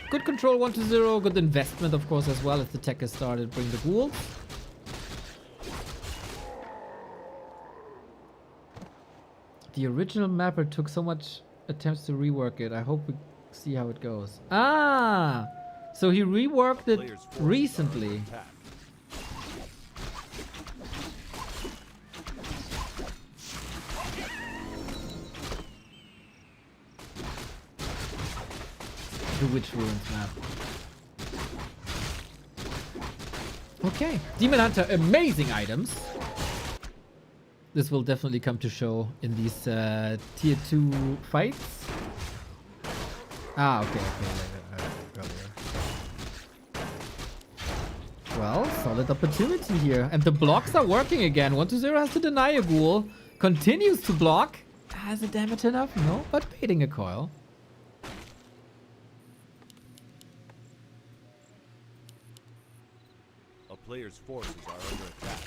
[SPEAKER 1] Good control 1-0, good investment of course as well as the tech has started. Bring the ghouls. The original mapper took so much attempts to rework it. I hope we see how it goes. Ah! So he reworked it recently. The Witch Ruins map. Okay. Demon Hunter, amazing items. This will definitely come to show in these tier 2 fights. Ah, okay. Earlier. Well, solid opportunity here. And the blocks are working again. 1-0 has to deny a ghoul. Continues to block. Has it damage enough? No, but baiting a coil.
[SPEAKER 3] A player's forces are under attack.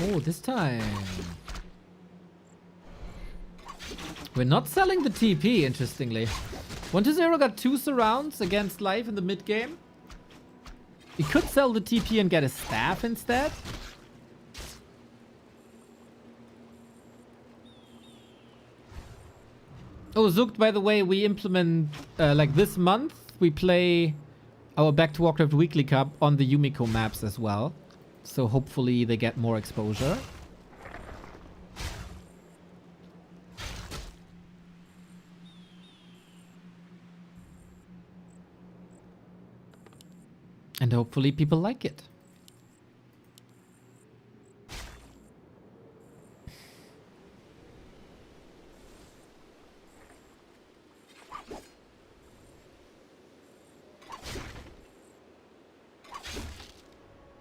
[SPEAKER 1] Oh, this time. We're not selling the TP, interestingly. 1-0 got 2 surrounds against life in the mid game. We could sell the TP and get a staff instead. Oh, Zukt, by the way, we implement, like this month, we play our Back to Warcraft Weekly Cup on the Yumiko maps as well. So hopefully they get more exposure. And hopefully people like it.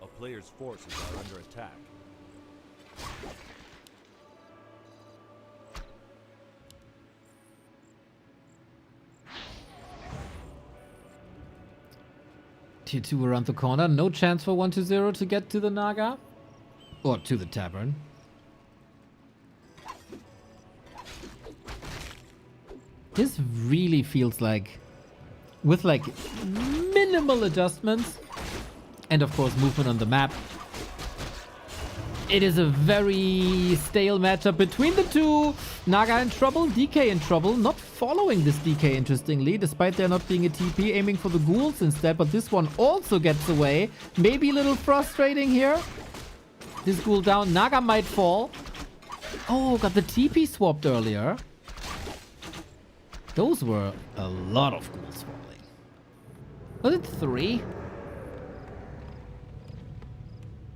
[SPEAKER 3] A player's forces are under attack.
[SPEAKER 1] Tier 2 around the corner. No chance for 1-0 to get to the Naga. Or to the tavern. This really feels like, with like minimal adjustments, and of course movement on the map, it is a very stale matchup between the two. Naga in trouble, DK in trouble. Not following this DK, interestingly, despite there not being a TP, aiming for the ghouls instead. But this one also gets away. Maybe a little frustrating here. This ghoul down. Naga might fall. Oh, got the TP swapped earlier. Those were a lot of ghouls falling. Was it 3?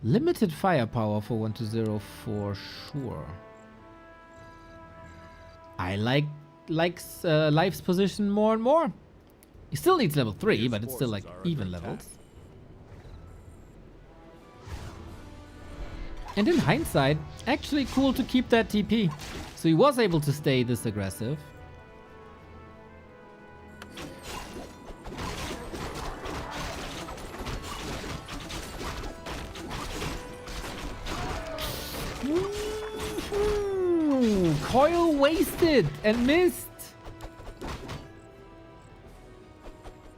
[SPEAKER 1] Limited firepower for 1-0 for sure. I like Life's position more and more. He still needs level 3, but it's still like even levels. And in hindsight, actually cool to keep that TP. So he was able to stay this aggressive. Coil wasted and missed.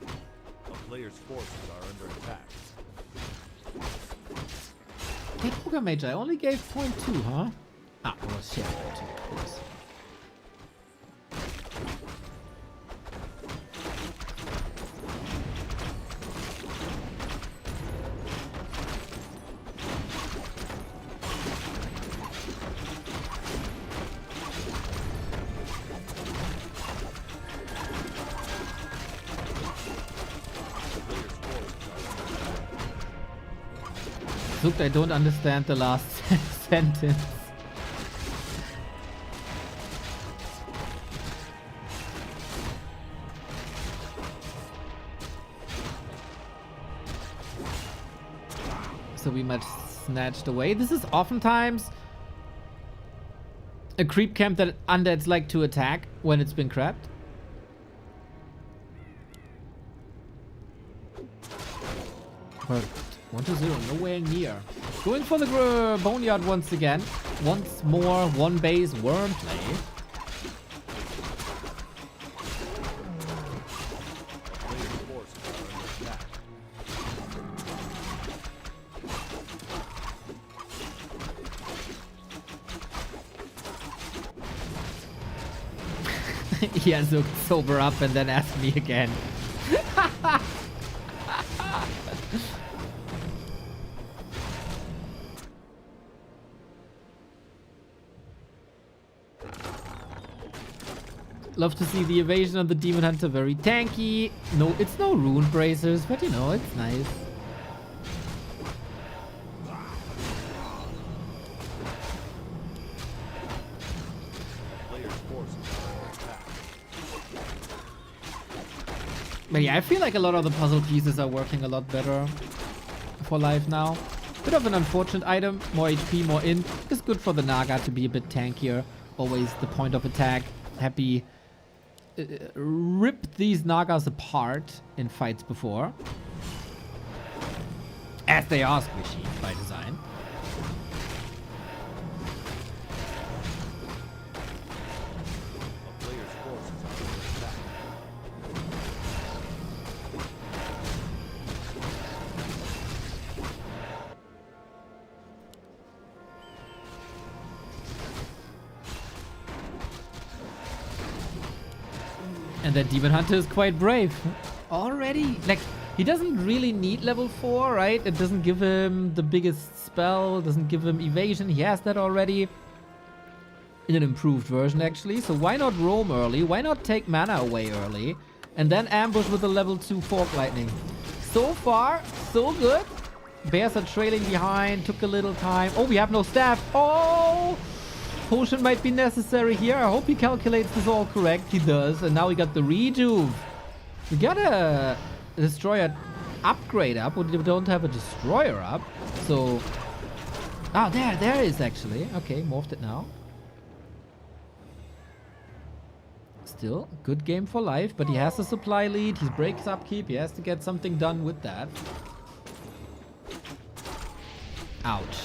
[SPEAKER 3] A player's forces are under attack.
[SPEAKER 1] Hey, Poker Mage, I only gave 0.2, huh? Ah, it was shared 0.2, of course. Look, I don't understand the last sentence. So we might snatched away. This is oftentimes a creep camp that undeads like to attack when it's been crapped. But 1-0, nowhere near. Going for the boneyard once again. Once more, one base worm play. Yeah, so sober up and then ask me again. Love to see the evasion of the Demon Hunter, very tanky. No, it's no rune bracers, but you know, it's nice. But yeah, I feel like a lot of the puzzle pieces are working a lot better for life now. Bit of an unfortunate item, more HP, more int. It's good for the Naga to be a bit tankier. Always the point of attack. Happy ripped these Nagas apart in fights before. As they are squishy by design.
[SPEAKER 3] A player's forces are under attack.
[SPEAKER 1] And that Demon Hunter is quite brave. Already, like, he doesn't really need level 4, right? It doesn't give him the biggest spell, doesn't give him evasion. He has that already in an improved version, actually. So why not roam early? Why not take mana away early? And then ambush with a level 2 Fork Lightning. So far, so good. Bears are trailing behind, took a little time. Oh, we have no staff. Oh! Potion might be necessary here. I hope he calculates this all correct. He does. And now we got the rejuve. We got a destroyer upgrade up. We don't have a destroyer up. So... Ah, there is actually. Okay, morphed it now. Still, good game for life. But he has a supply lead. He breaks upkeep. He has to get something done with that. Ouch.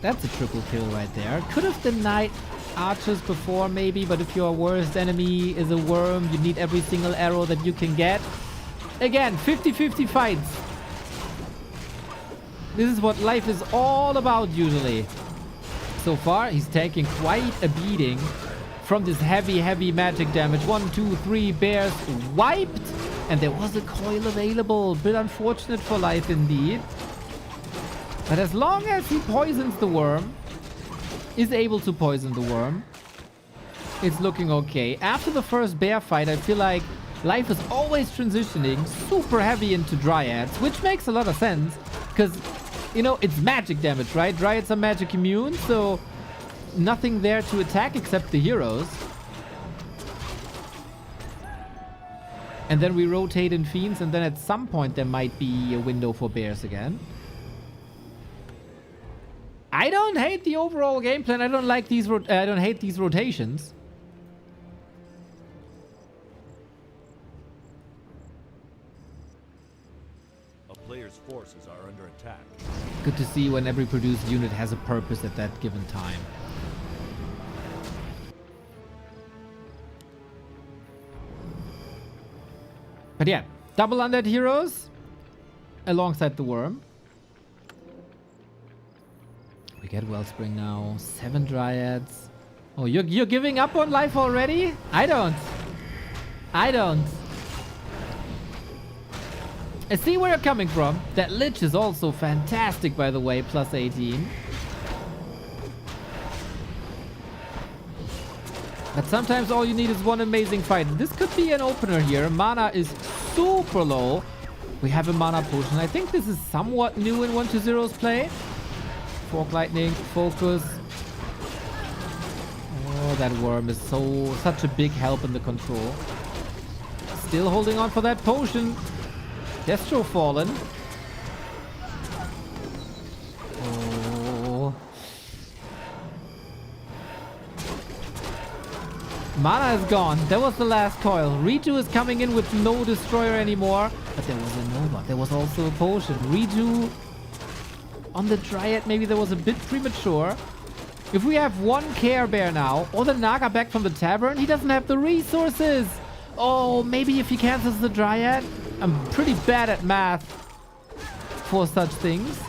[SPEAKER 1] That's a triple kill right there. Could have denied archers before maybe, but if your worst enemy is a worm, you need every single arrow that you can get. Again, 50-50 fights. This is what life is all about usually. So far, he's taking quite a beating from this heavy magic damage. 1, 2, 3 bears wiped. And there was a coil available. Bit unfortunate for life indeed. But as long as he poisons the worm, is able to poison the worm, it's looking okay. After the first bear fight, I feel like life is always transitioning super heavy into dryads, which makes a lot of sense because, you know, it's magic damage, right? Dryads are magic immune, so nothing there to attack except the heroes. And then we rotate in fiends, and then at some point there might be a window for bears again. I don't hate the overall game plan. I don't like these. I don't hate these rotations.
[SPEAKER 3] A player's forces are under attack.
[SPEAKER 1] Good to see when every produced unit has a purpose at that given time. But yeah, double undead heroes alongside the worm. We get Wellspring now. 7 dryads. Oh, you're giving up on life already? I don't. I see where you're coming from. That Lich is also fantastic, by the way. Plus 18. But sometimes all you need is one amazing fight. This could be an opener here. Mana is super low. We have a mana potion. I think this is somewhat new in 1-2-0's play. Fork Lightning, focus. Oh, that worm is such a big help in the control. Still holding on for that potion. Destro fallen. Oh. Mana is gone. That was the last coil. Reju is coming in with no destroyer anymore. But there was a Nova. There was also a potion. Reju on the Dryad, maybe that was a bit premature. If we have one Care Bear now, or the Naga back from the tavern, he doesn't have the resources. Oh, maybe if he cancels the Dryad. I'm pretty bad at math for such things.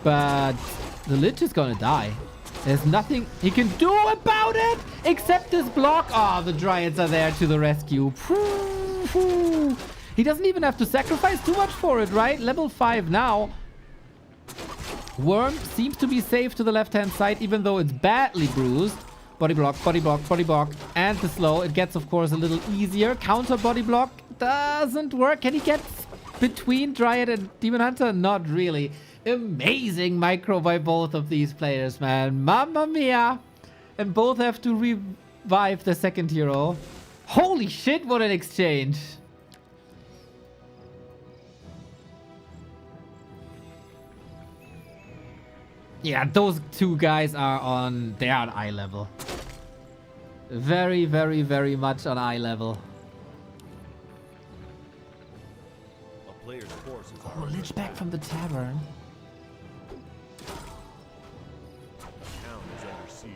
[SPEAKER 1] But the Lich is gonna die. There's nothing he can do about it except this block. Oh, the Dryads are there to the rescue. He doesn't even have to sacrifice too much for it, right? Level 5 now. Worm seems to be safe to the left-hand side, even though it's badly bruised. Body block, body block, body block. And the slow. It gets, of course, a little easier. Counter body block doesn't work. Can he get between Dryad and Demon Hunter? Not really. Amazing micro by both of these players, man. Mamma mia. And both have to revive the second hero. Holy shit, what an exchange. Yeah, those two guys are on... They are on eye level. Very, very, very much on eye level.
[SPEAKER 3] A player's forces
[SPEAKER 1] Oh,
[SPEAKER 3] are under
[SPEAKER 1] Lich back
[SPEAKER 3] attack.
[SPEAKER 1] from the tavern.
[SPEAKER 3] A town is under siege.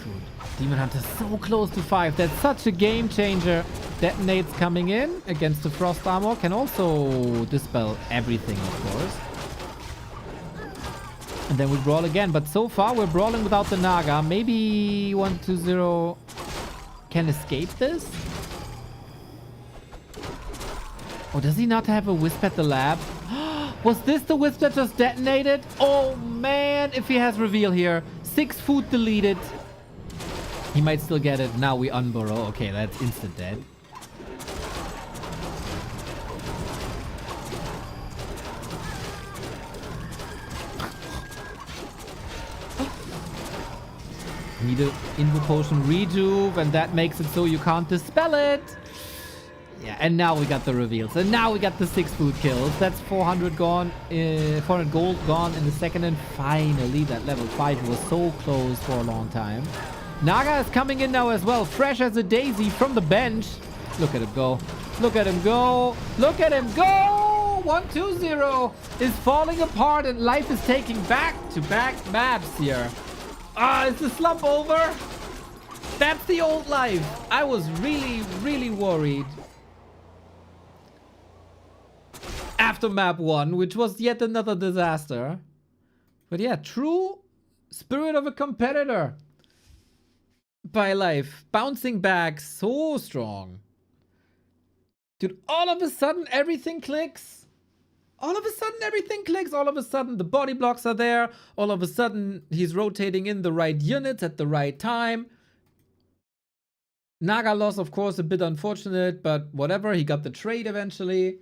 [SPEAKER 1] Food. Demon Hunter so close to 5. That's such a game changer. Detonates coming in against the Frost Armor. Can also dispel everything, of course. And then we brawl again. But so far, we're brawling without the Naga. Maybe 120 can escape this? Oh, does he not have a Wisp at the lab? Was this the Wisp that just detonated? Oh, man. If he has reveal here. 6 food deleted. He might still get it. Now we unburrow. Okay, that's instant dead. Need a Invo Potion rejuve, and that makes it so you can't dispel it. Yeah, and now we got the reveals. And now we got the 6 food kills. That's 400 gone. 400 gold gone in the second, and finally that level 5 was so close for a long time. Naga is coming in now as well, fresh as a daisy from the bench. Look at him go. Look at him go. Look at him go. 120 is falling apart and life is taking back-to-back maps here. Ah, is the slump over? That's the old life. I was really, really worried. After map 1, which was yet another disaster. But yeah, true spirit of a competitor. By life, bouncing back so strong. Dude, all of a sudden everything clicks. All of a sudden everything clicks. All of a sudden the body blocks are there. All of a sudden he's rotating in the right units at the right time. Naga loss, of course, a bit unfortunate, but whatever. He got the trade eventually.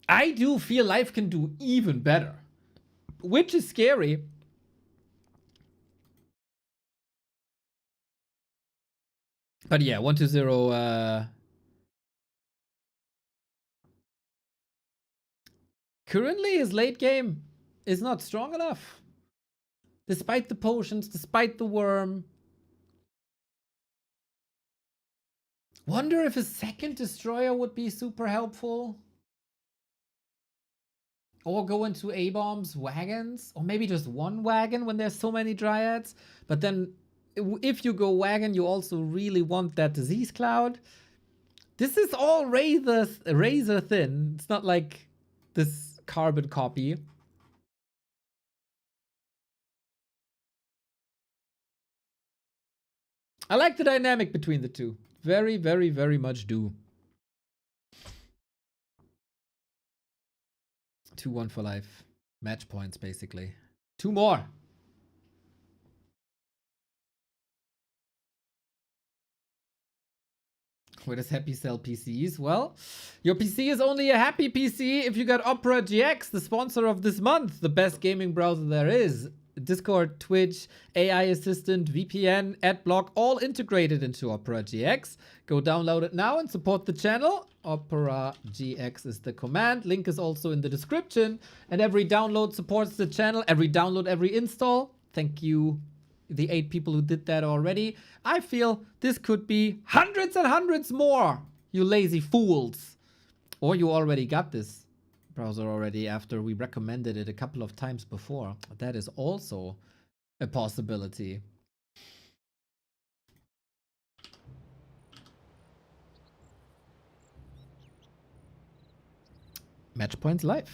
[SPEAKER 1] I do feel life can do even better, which is scary. But yeah, 120. Currently, his late game is not strong enough. Despite the potions, despite the worm. Wonder if a second destroyer would be super helpful. Or go into A-bombs, wagons. Or maybe just one wagon when there's so many dryads. But then if you go wagon, you also really want that disease cloud. This is all razor thin. It's not like this carbon copy. I like the dynamic between the two. Very, very, very much do. 2-1 for life. Match points, basically. 2 more. Where does Happy sell PCs? Well, your PC is only a happy PC if you got Opera GX, the sponsor of this month. The best gaming browser there is. Discord, Twitch, AI Assistant, VPN, Adblock, all integrated into Opera GX. Go download it now and support the channel. Opera GX is the command. Link is also in the description. And every download supports the channel. Every download, every install. Thank you, the 8 people who did that already. I feel this could be hundreds and hundreds more, you lazy fools. Or you already got this browser already after we recommended it a couple of times before. That is also a possibility. Match points live.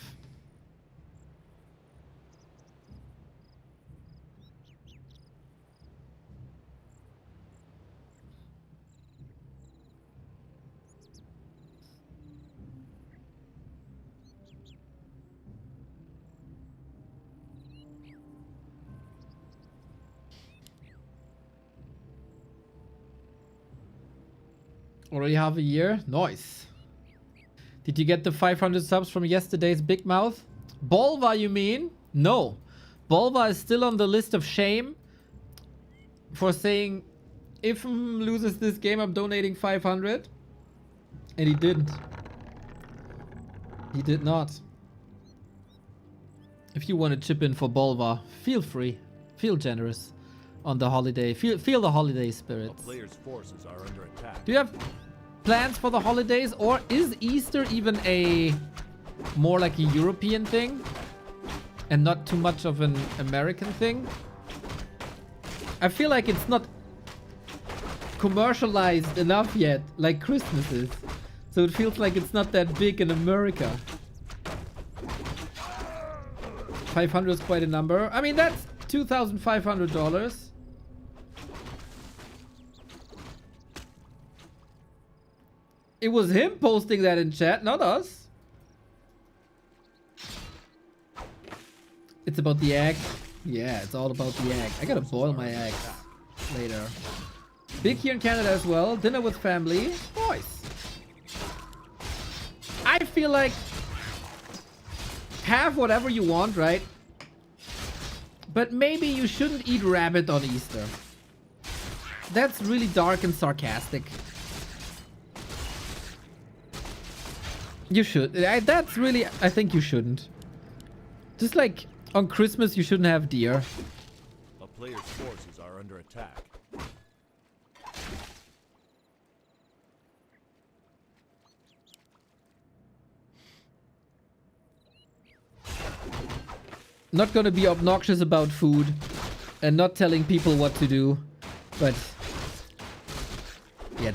[SPEAKER 1] Already half a year. Nice. Did you get the 500 subs from yesterday's Big Mouth? Bolva, you mean? No. Bolva is still on the list of shame for saying, if loses this game, I'm donating 500. And he didn't. He did not. If you want to chip in for Bolva, feel free. Feel generous on the holiday. Feel the holiday
[SPEAKER 3] A
[SPEAKER 1] spirits.
[SPEAKER 3] player's forces are under attack.
[SPEAKER 1] Do you have plans for the holidays, or is Easter even a more like a European thing and not too much of an American thing? I feel like it's not commercialized enough yet, like Christmas is. So it feels like it's not that big in America. 500 is quite a number. I mean, that's $2,500. It was him posting that in chat, not us. It's about the egg. Yeah, it's all about the egg. I gotta boil my eggs later. Big here in Canada as well. Dinner with family. Boys. I feel like have whatever you want, right? But maybe you shouldn't eat rabbit on Easter. That's really dark and sarcastic. You should. That's really... I think you shouldn't. Just like on Christmas, you shouldn't have deer.
[SPEAKER 3] A player's forces are under attack.
[SPEAKER 1] Not gonna be obnoxious about food and not telling people what to do, but yeah,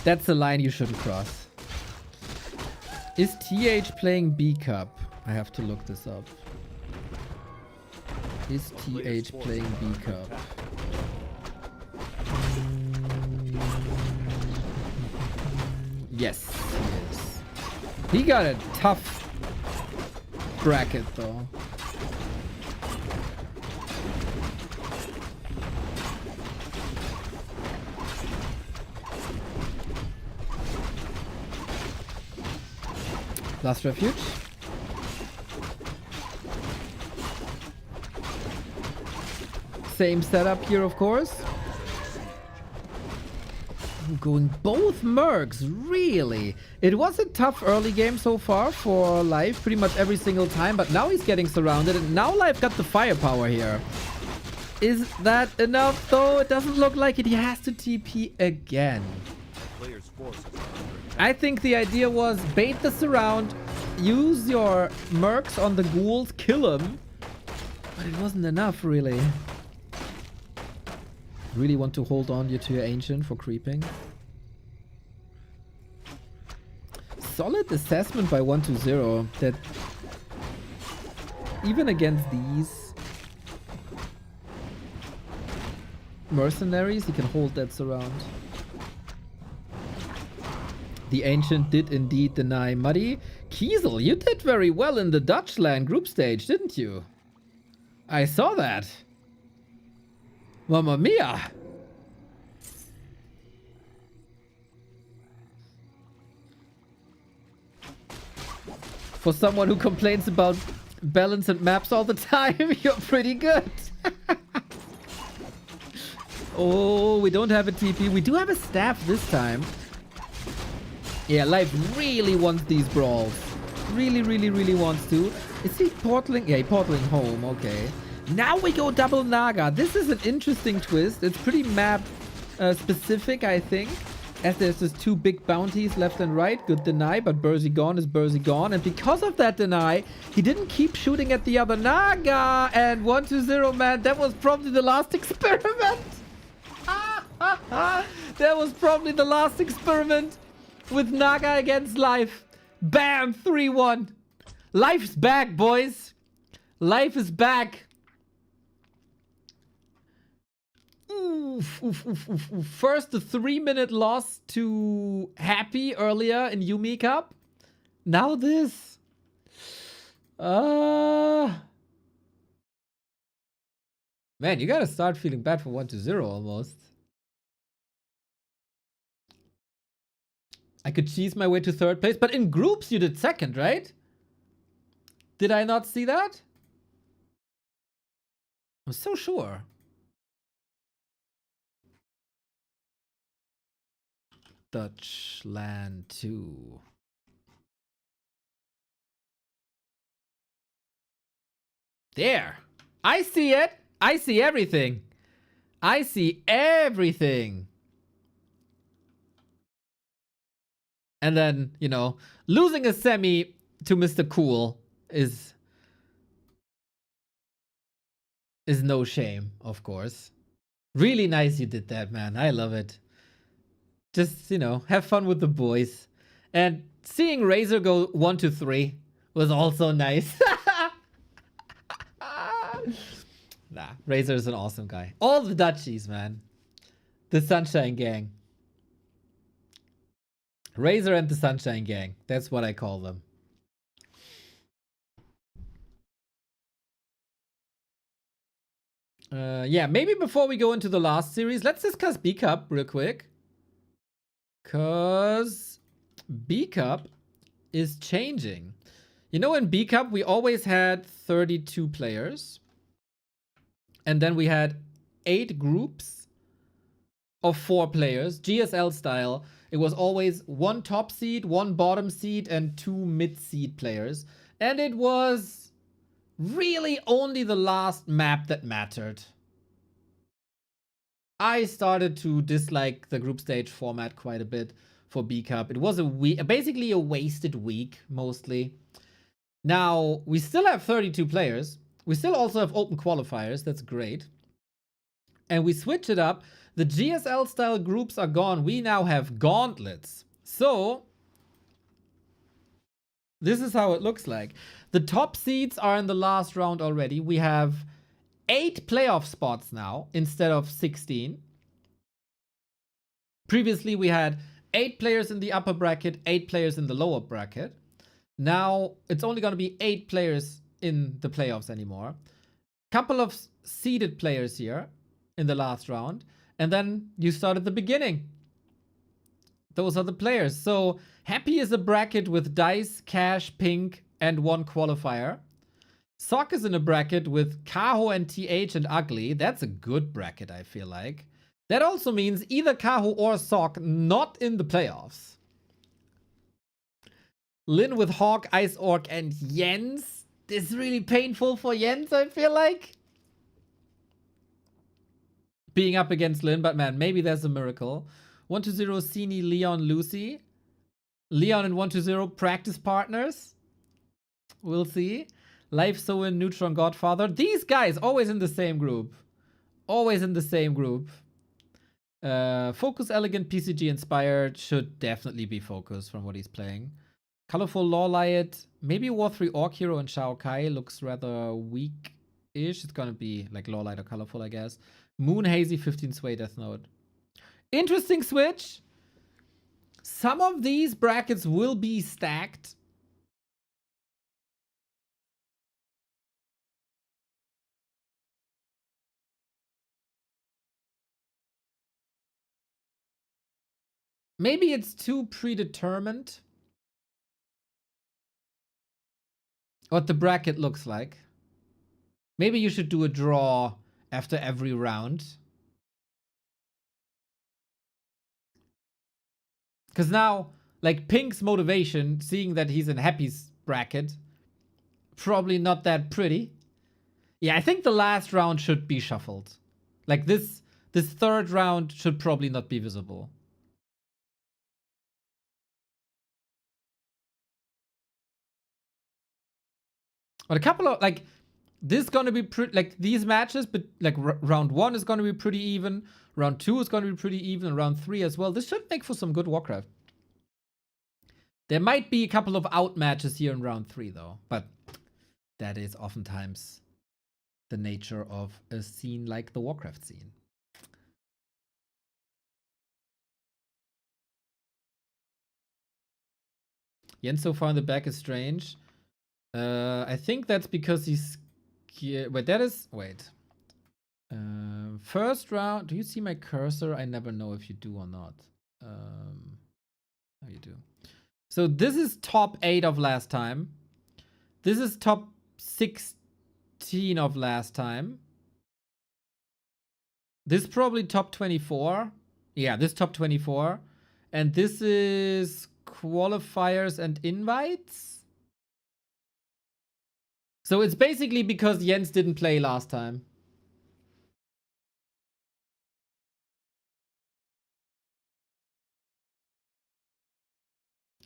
[SPEAKER 1] that's a line you shouldn't cross. Is TH playing B Cup? I have to look this up. Is TH playing B Cup? Yes, he is. He got a tough bracket though. Last refuge. Same setup here, of course. Going both mercs, really? It was a tough early game so far for Life, pretty much every single time, but now he's getting surrounded, and now Life got the firepower here. Is that enough, though? It doesn't look like it. He has to TP again.
[SPEAKER 3] Player's forces are under attack.
[SPEAKER 1] I think the idea was bait the surround, use your mercs on the ghouls, kill them, but it wasn't enough, really. Really want to hold on to your ancient for creeping. Solid assessment by 120 that even against these mercenaries he can hold that surround. The ancient did indeed deny Muddy. Kiesel, you did very well in the Dutchland group stage, didn't you? I saw that. Mamma mia! For someone who complains about balance and maps all the time, you're pretty good. Oh, we don't have a TP. We do have a staff this time. Yeah, Life really wants these brawls. Really, really, really wants to. Is he portaling? Yeah, he portaling home. Okay. Now we go double Naga. This is an interesting twist. It's pretty map specific, I think. As there's just two big bounties left and right. Good deny, but Bursey gone is Bursey gone. And because of that deny, he didn't keep shooting at the other Naga. And 120, man, that was probably the last experiment. That was probably the last experiment with Naga against Life. Bam, 3-1. Life's back, boys. Life is back. Oof, oof, oof, oof, oof. First, the 3-minute loss to Happy earlier in Yumi Cup. Now this. Man, you gotta start feeling bad for 120 almost. I could cheese my way to 3rd place, but in groups you did 2nd, right? Did I not see that? I'm so sure. Dutch land 2. There. I see it. I see everything. I see everything. And then, you know, losing a semi to Mr. Cool is no shame, of course. Really nice you did that, man. I love it. Just, you know, have fun with the boys. And seeing Razor go 1 to 3 was also nice. Nah, Razor is an awesome guy. All the Dutchies, man. The Sunshine Gang. Razor and the Sunshine Gang. That's what I call them. Yeah, maybe before we go into the last series, let's discuss B Cup real quick. Because B Cup is changing. You know, in B Cup, we always had 32 players. And then we had 8 groups of 4 players, GSL style. It was always 1 top seed, 1 bottom seed, and 2 mid seed players. And it was really only the last map that mattered. I started to dislike the group stage format quite a bit for B Cup. It was basically a wasted week, mostly. Now, we still have 32 players. We still also have open qualifiers. That's great. And we switch it up. The GSL style groups are gone. We now have gauntlets. So, this is how it looks like. The top seeds are in the last round already. We have 8 playoff spots now instead of 16. Previously, we had 8 players in the upper bracket, 8 players in the lower bracket. Now, it's only going to be 8 players in the playoffs anymore. Couple of seeded players here in the last round. And then you start at the beginning. Those are the players. So, Happy is a bracket with Dice, Cash, Pink, and 1 qualifier. Sock is in a bracket with Kaho and TH and Ugly. That's a good bracket, I feel like. That also means either Kaho or Sock not in the playoffs. Lin with Hawk, Ice Orc, and Jens. This is really painful for Jens, I feel like. Being up against Lin, but man, maybe there's a miracle. 1-0 Cini, Leon, Lucy. Leon and 1-0 practice partners. We'll see. Life Soin, Neutron, Godfather. These guys always in the same group. Always in the same group. Focus, Elegant, PCG inspired. Should definitely be Focus from what he's playing. Colorful Lawliot. Maybe War 3 Orc Hero and Shao Kai. Looks rather weak-ish. It's gonna be like Lawlight or Colorful, I guess. Moon, Hazy, 15 Sway, Death Note. Interesting switch. Some of these brackets will be stacked. Maybe it's too predetermined what the bracket looks like. Maybe you should do a draw after every round. Because now, like, Pink's motivation, seeing that he's in Happy's bracket, probably not that pretty. Yeah, I think the last round should be shuffled. Like, this 3rd round should probably not be visible. But a couple of, like, this is going to be pretty, like, these matches, but, like, round 1 is going to be pretty even. Round 2 is going to be pretty even. And round 3 as well. This should make for some good Warcraft. There might be a couple of out matches here in round 3, though. But that is oftentimes the nature of a scene like the Warcraft scene. Jens so far in the back is strange. I think that's because he's... Wait, that is... Wait. First round... Do you see my cursor? I never know if you do or not. How you do? So this is top 8 of last time. This is top 16 of last time. This is probably top 24. Yeah, this top 24. And this is qualifiers and invites. So it's basically because Jens didn't play last time.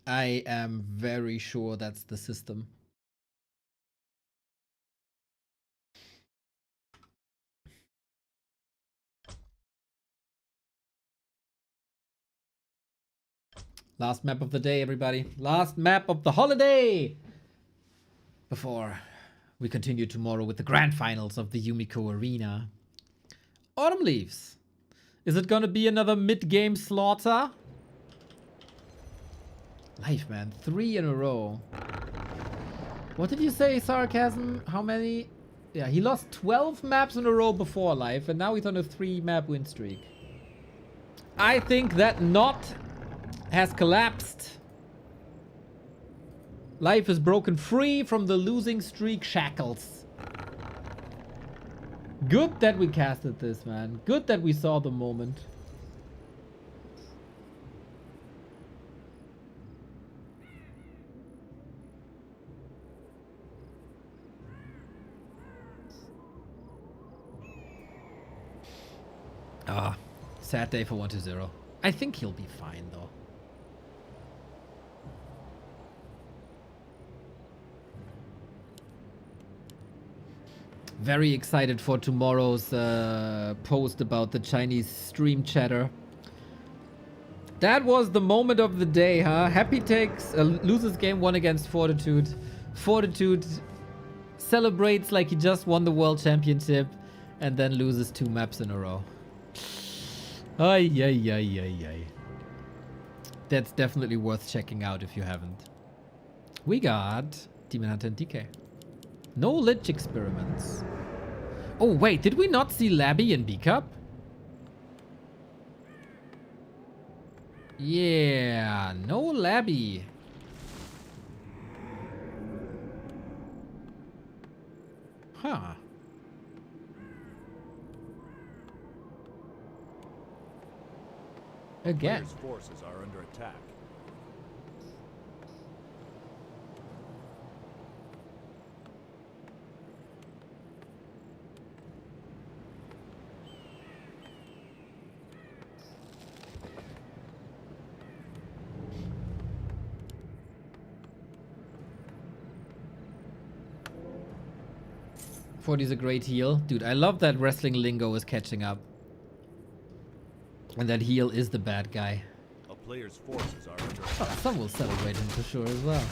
[SPEAKER 1] I am very sure that's the system. Last map of the day, everybody. Last map of the holiday! Before we continue tomorrow with the grand finals of the Yumiko Arena. Autumn Leaves. Is it gonna be another mid-game slaughter? Life, man. 3 in a row. What did you say, Sarcasm? How many? Yeah, he lost 12 maps in a row before Life, and now he's on a 3-map win streak. I think that knot has collapsed. Life is broken free from the losing streak shackles. Good that we casted this, man. Good that we saw the moment. Ah, sad day for 1-0. I think he'll be fine, though. Very excited for tomorrow's post about the Chinese stream chatter. That was the moment of the day, huh? Happy takes loses game 1 against Fortitude. Fortitude celebrates like he just won the world championship and then loses 2 maps in a row. Ay, ay, ay, ay, ay. That's definitely worth checking out if you haven't. We got Demon Hunter and DK. No Lich experiments. Oh, wait, did we not see Labby in B-Cup? Yeah, no Labby. Huh. Again.
[SPEAKER 3] Players' forces are under attack.
[SPEAKER 1] Forty's a great heal. Dude, I love that wrestling lingo is catching up. And that heal is the bad guy.
[SPEAKER 3] A player's forces are under
[SPEAKER 1] Oh,
[SPEAKER 3] attack.
[SPEAKER 1] some will celebrate him for sure as well.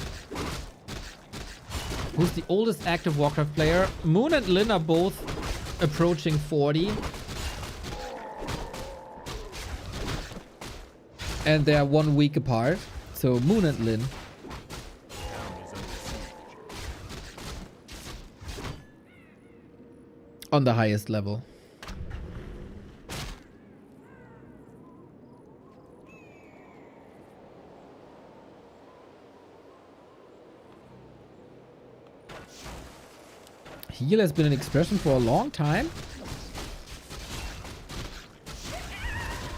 [SPEAKER 1] Who's the oldest active Warcraft player? Moon and Lin are both approaching 40. And they are 1 week apart. So Moon and Lin.
[SPEAKER 3] Town is under siege.
[SPEAKER 1] On the highest level. Heal has been an expression for a long time.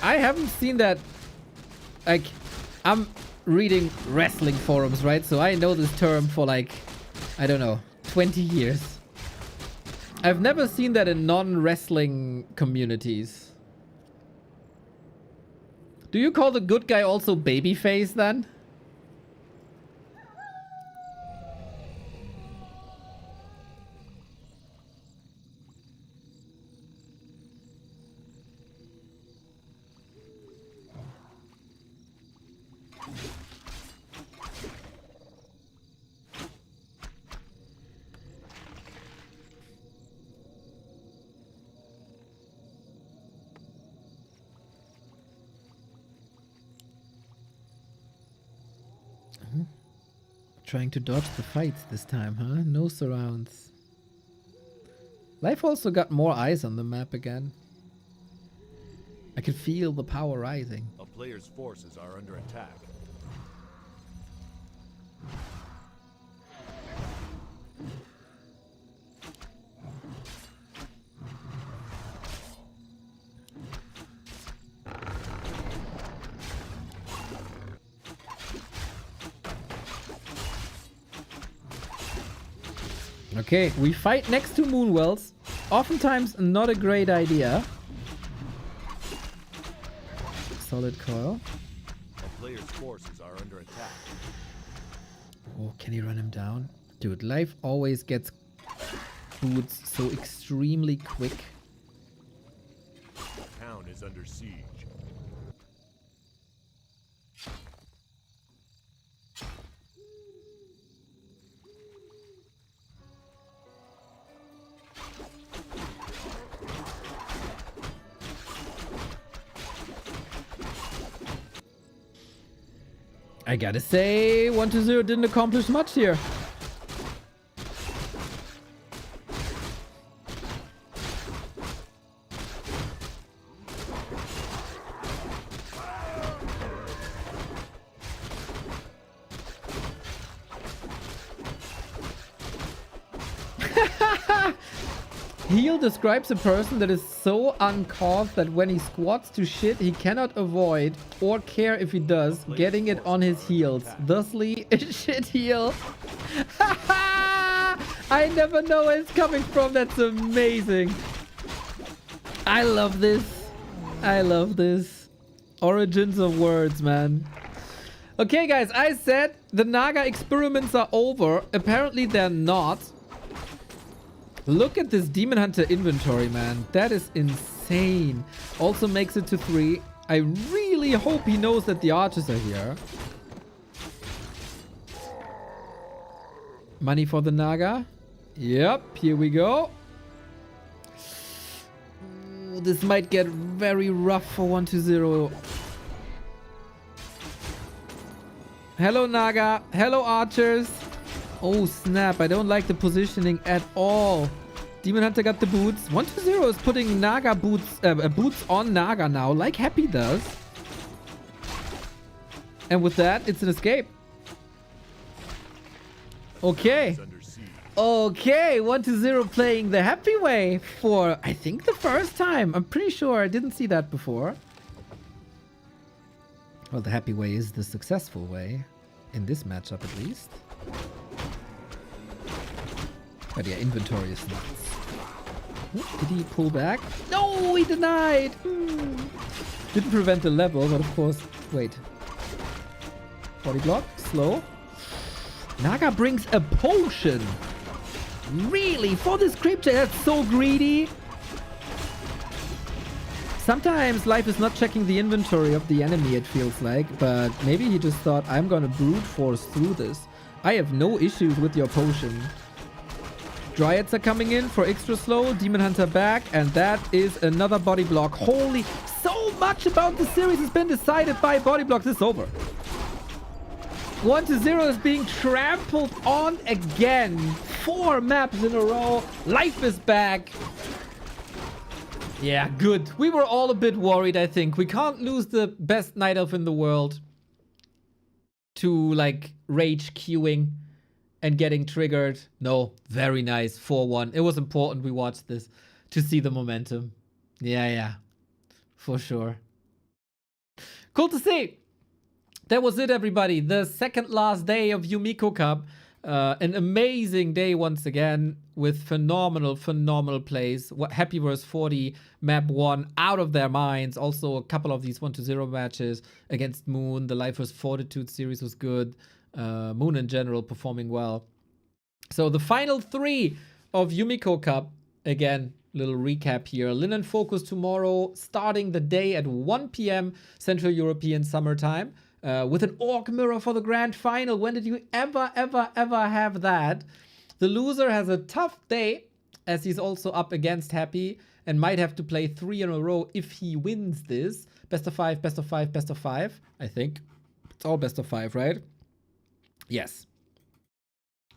[SPEAKER 1] I haven't seen that. Like, I'm reading wrestling forums, right? So I know this term for like, I don't know, 20 years. I've never seen that in non-wrestling communities. Do you call the good guy also babyface then? Trying to dodge the fights this time, huh? No surrounds. Life also got more eyes on the map again. I can feel the power rising.
[SPEAKER 3] A player's forces are under attack.
[SPEAKER 1] Okay, we fight next to Moonwells. Oftentimes not a great idea. Solid coil.
[SPEAKER 3] A player's forces are under attack.
[SPEAKER 1] Oh, can he run him down? Dude, life always gets boots so extremely quick.
[SPEAKER 3] The town is under siege.
[SPEAKER 1] I gotta say, 1-0 didn't accomplish much here. Heal describes a person that is so uncaused that when he squats to shit, he cannot avoid or care if he does, getting it on his heels. Thusly, a shit heal. I never know where it's coming from. That's amazing. I love this. I love this. Origins of words, man. Okay, guys, I said the Naga experiments are over. Apparently, they're not. Look at this Demon Hunter inventory, man. That is insane. Also makes it to 3. I really hope he knows that the archers are here. Money for the Naga. Yep, here we go. Ooh, this might get very rough for 1-0. Hello, Naga. Hello, archers. Oh, snap. I don't like the positioning at all. Demon Hunter got the boots. 1-0 is putting Naga boots, boots on Naga now, like Happy does. And with that, it's an escape. Okay. Okay, 1-0 playing the Happy way for, I think, the first time. I'm pretty sure I didn't see that before. Well, the Happy way is the successful way. In this matchup, at least. But yeah, inventory is nuts. Did he pull back? No, he denied! Didn't prevent the level, but of course... Wait. Body block, slow. Naga brings a potion! Really? For this creature? That's so greedy! Sometimes life is not checking the inventory of the enemy, it feels like. But maybe he just thought, I'm gonna brute force through this. I have no issues with your potion. Dryads are coming in for extra slow. Demon Hunter back. And that is another body block. Holy... So much about the series has been decided by body blocks. It's over. 1-0 is being trampled on again. 4 maps in a row. Life is back. Yeah, good. We were all a bit worried, I think. We can't lose the best Night Elf in the world to, like, rage queuing and getting triggered. No, very nice. 4-1. It was important we watched this to see the momentum. Yeah. For sure. Cool to see. That was it, everybody. The second last day of Yumiko Cup. An amazing day once again with phenomenal plays. Happy vs 40, map 1, out of their minds. Also, a couple of these 1-0 matches against Moon. The Life vs Fortitude series was good. Moon in general performing well. So the final 3 of Yumiko Cup. Again, little recap here. Linen Focus tomorrow, starting the day at 1 p.m. Central European summertime. With an Orc Mirror for the grand final. When did you ever have that? The loser has a tough day, as he's also up against Happy, and might have to play 3 in a row if he wins this. Best of 5, best of 5, best of 5, I think. It's all best of 5, right? Yes.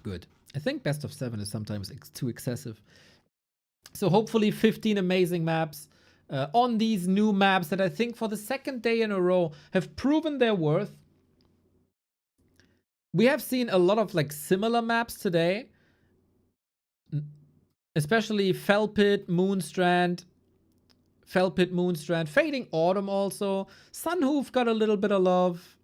[SPEAKER 1] Good. I think best of 7 is sometimes too excessive. So hopefully 15 amazing maps. On these new maps that I think for the second day in a row have proven their worth. We have seen a lot of like similar maps today, especially Fell Pit, Moon Strand, Fading Autumn also. Sunhoof got a little bit of love.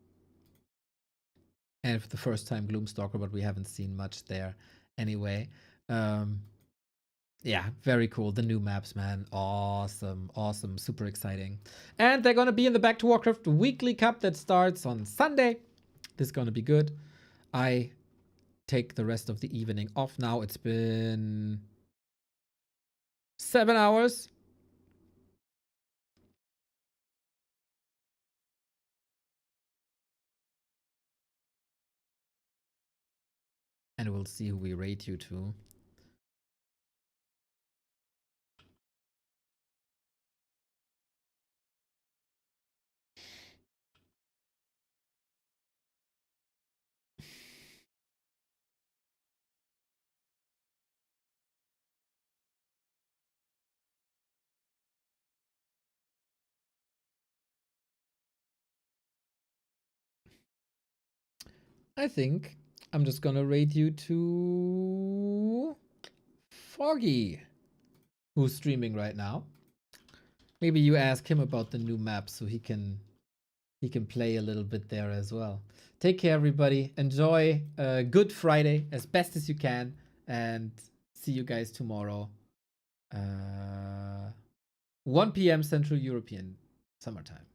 [SPEAKER 1] And for the first time, Gloomstalker, but we haven't seen much there anyway. Yeah, very cool. The new maps, man. Awesome. Awesome. Super exciting. And they're going to be in the Back to Warcraft Weekly Cup that starts on Sunday. This is going to be good. I take the rest of the evening off now. It's been 7 hours. And we'll see who we rate you to. I think I'm just gonna rate you to Foggy, who's streaming right now. Maybe you ask him about the new map so he can play a little bit there as well. Take care, everybody. Enjoy Good Friday as best as you can, and see you guys tomorrow. 1 p.m. Central European Summertime.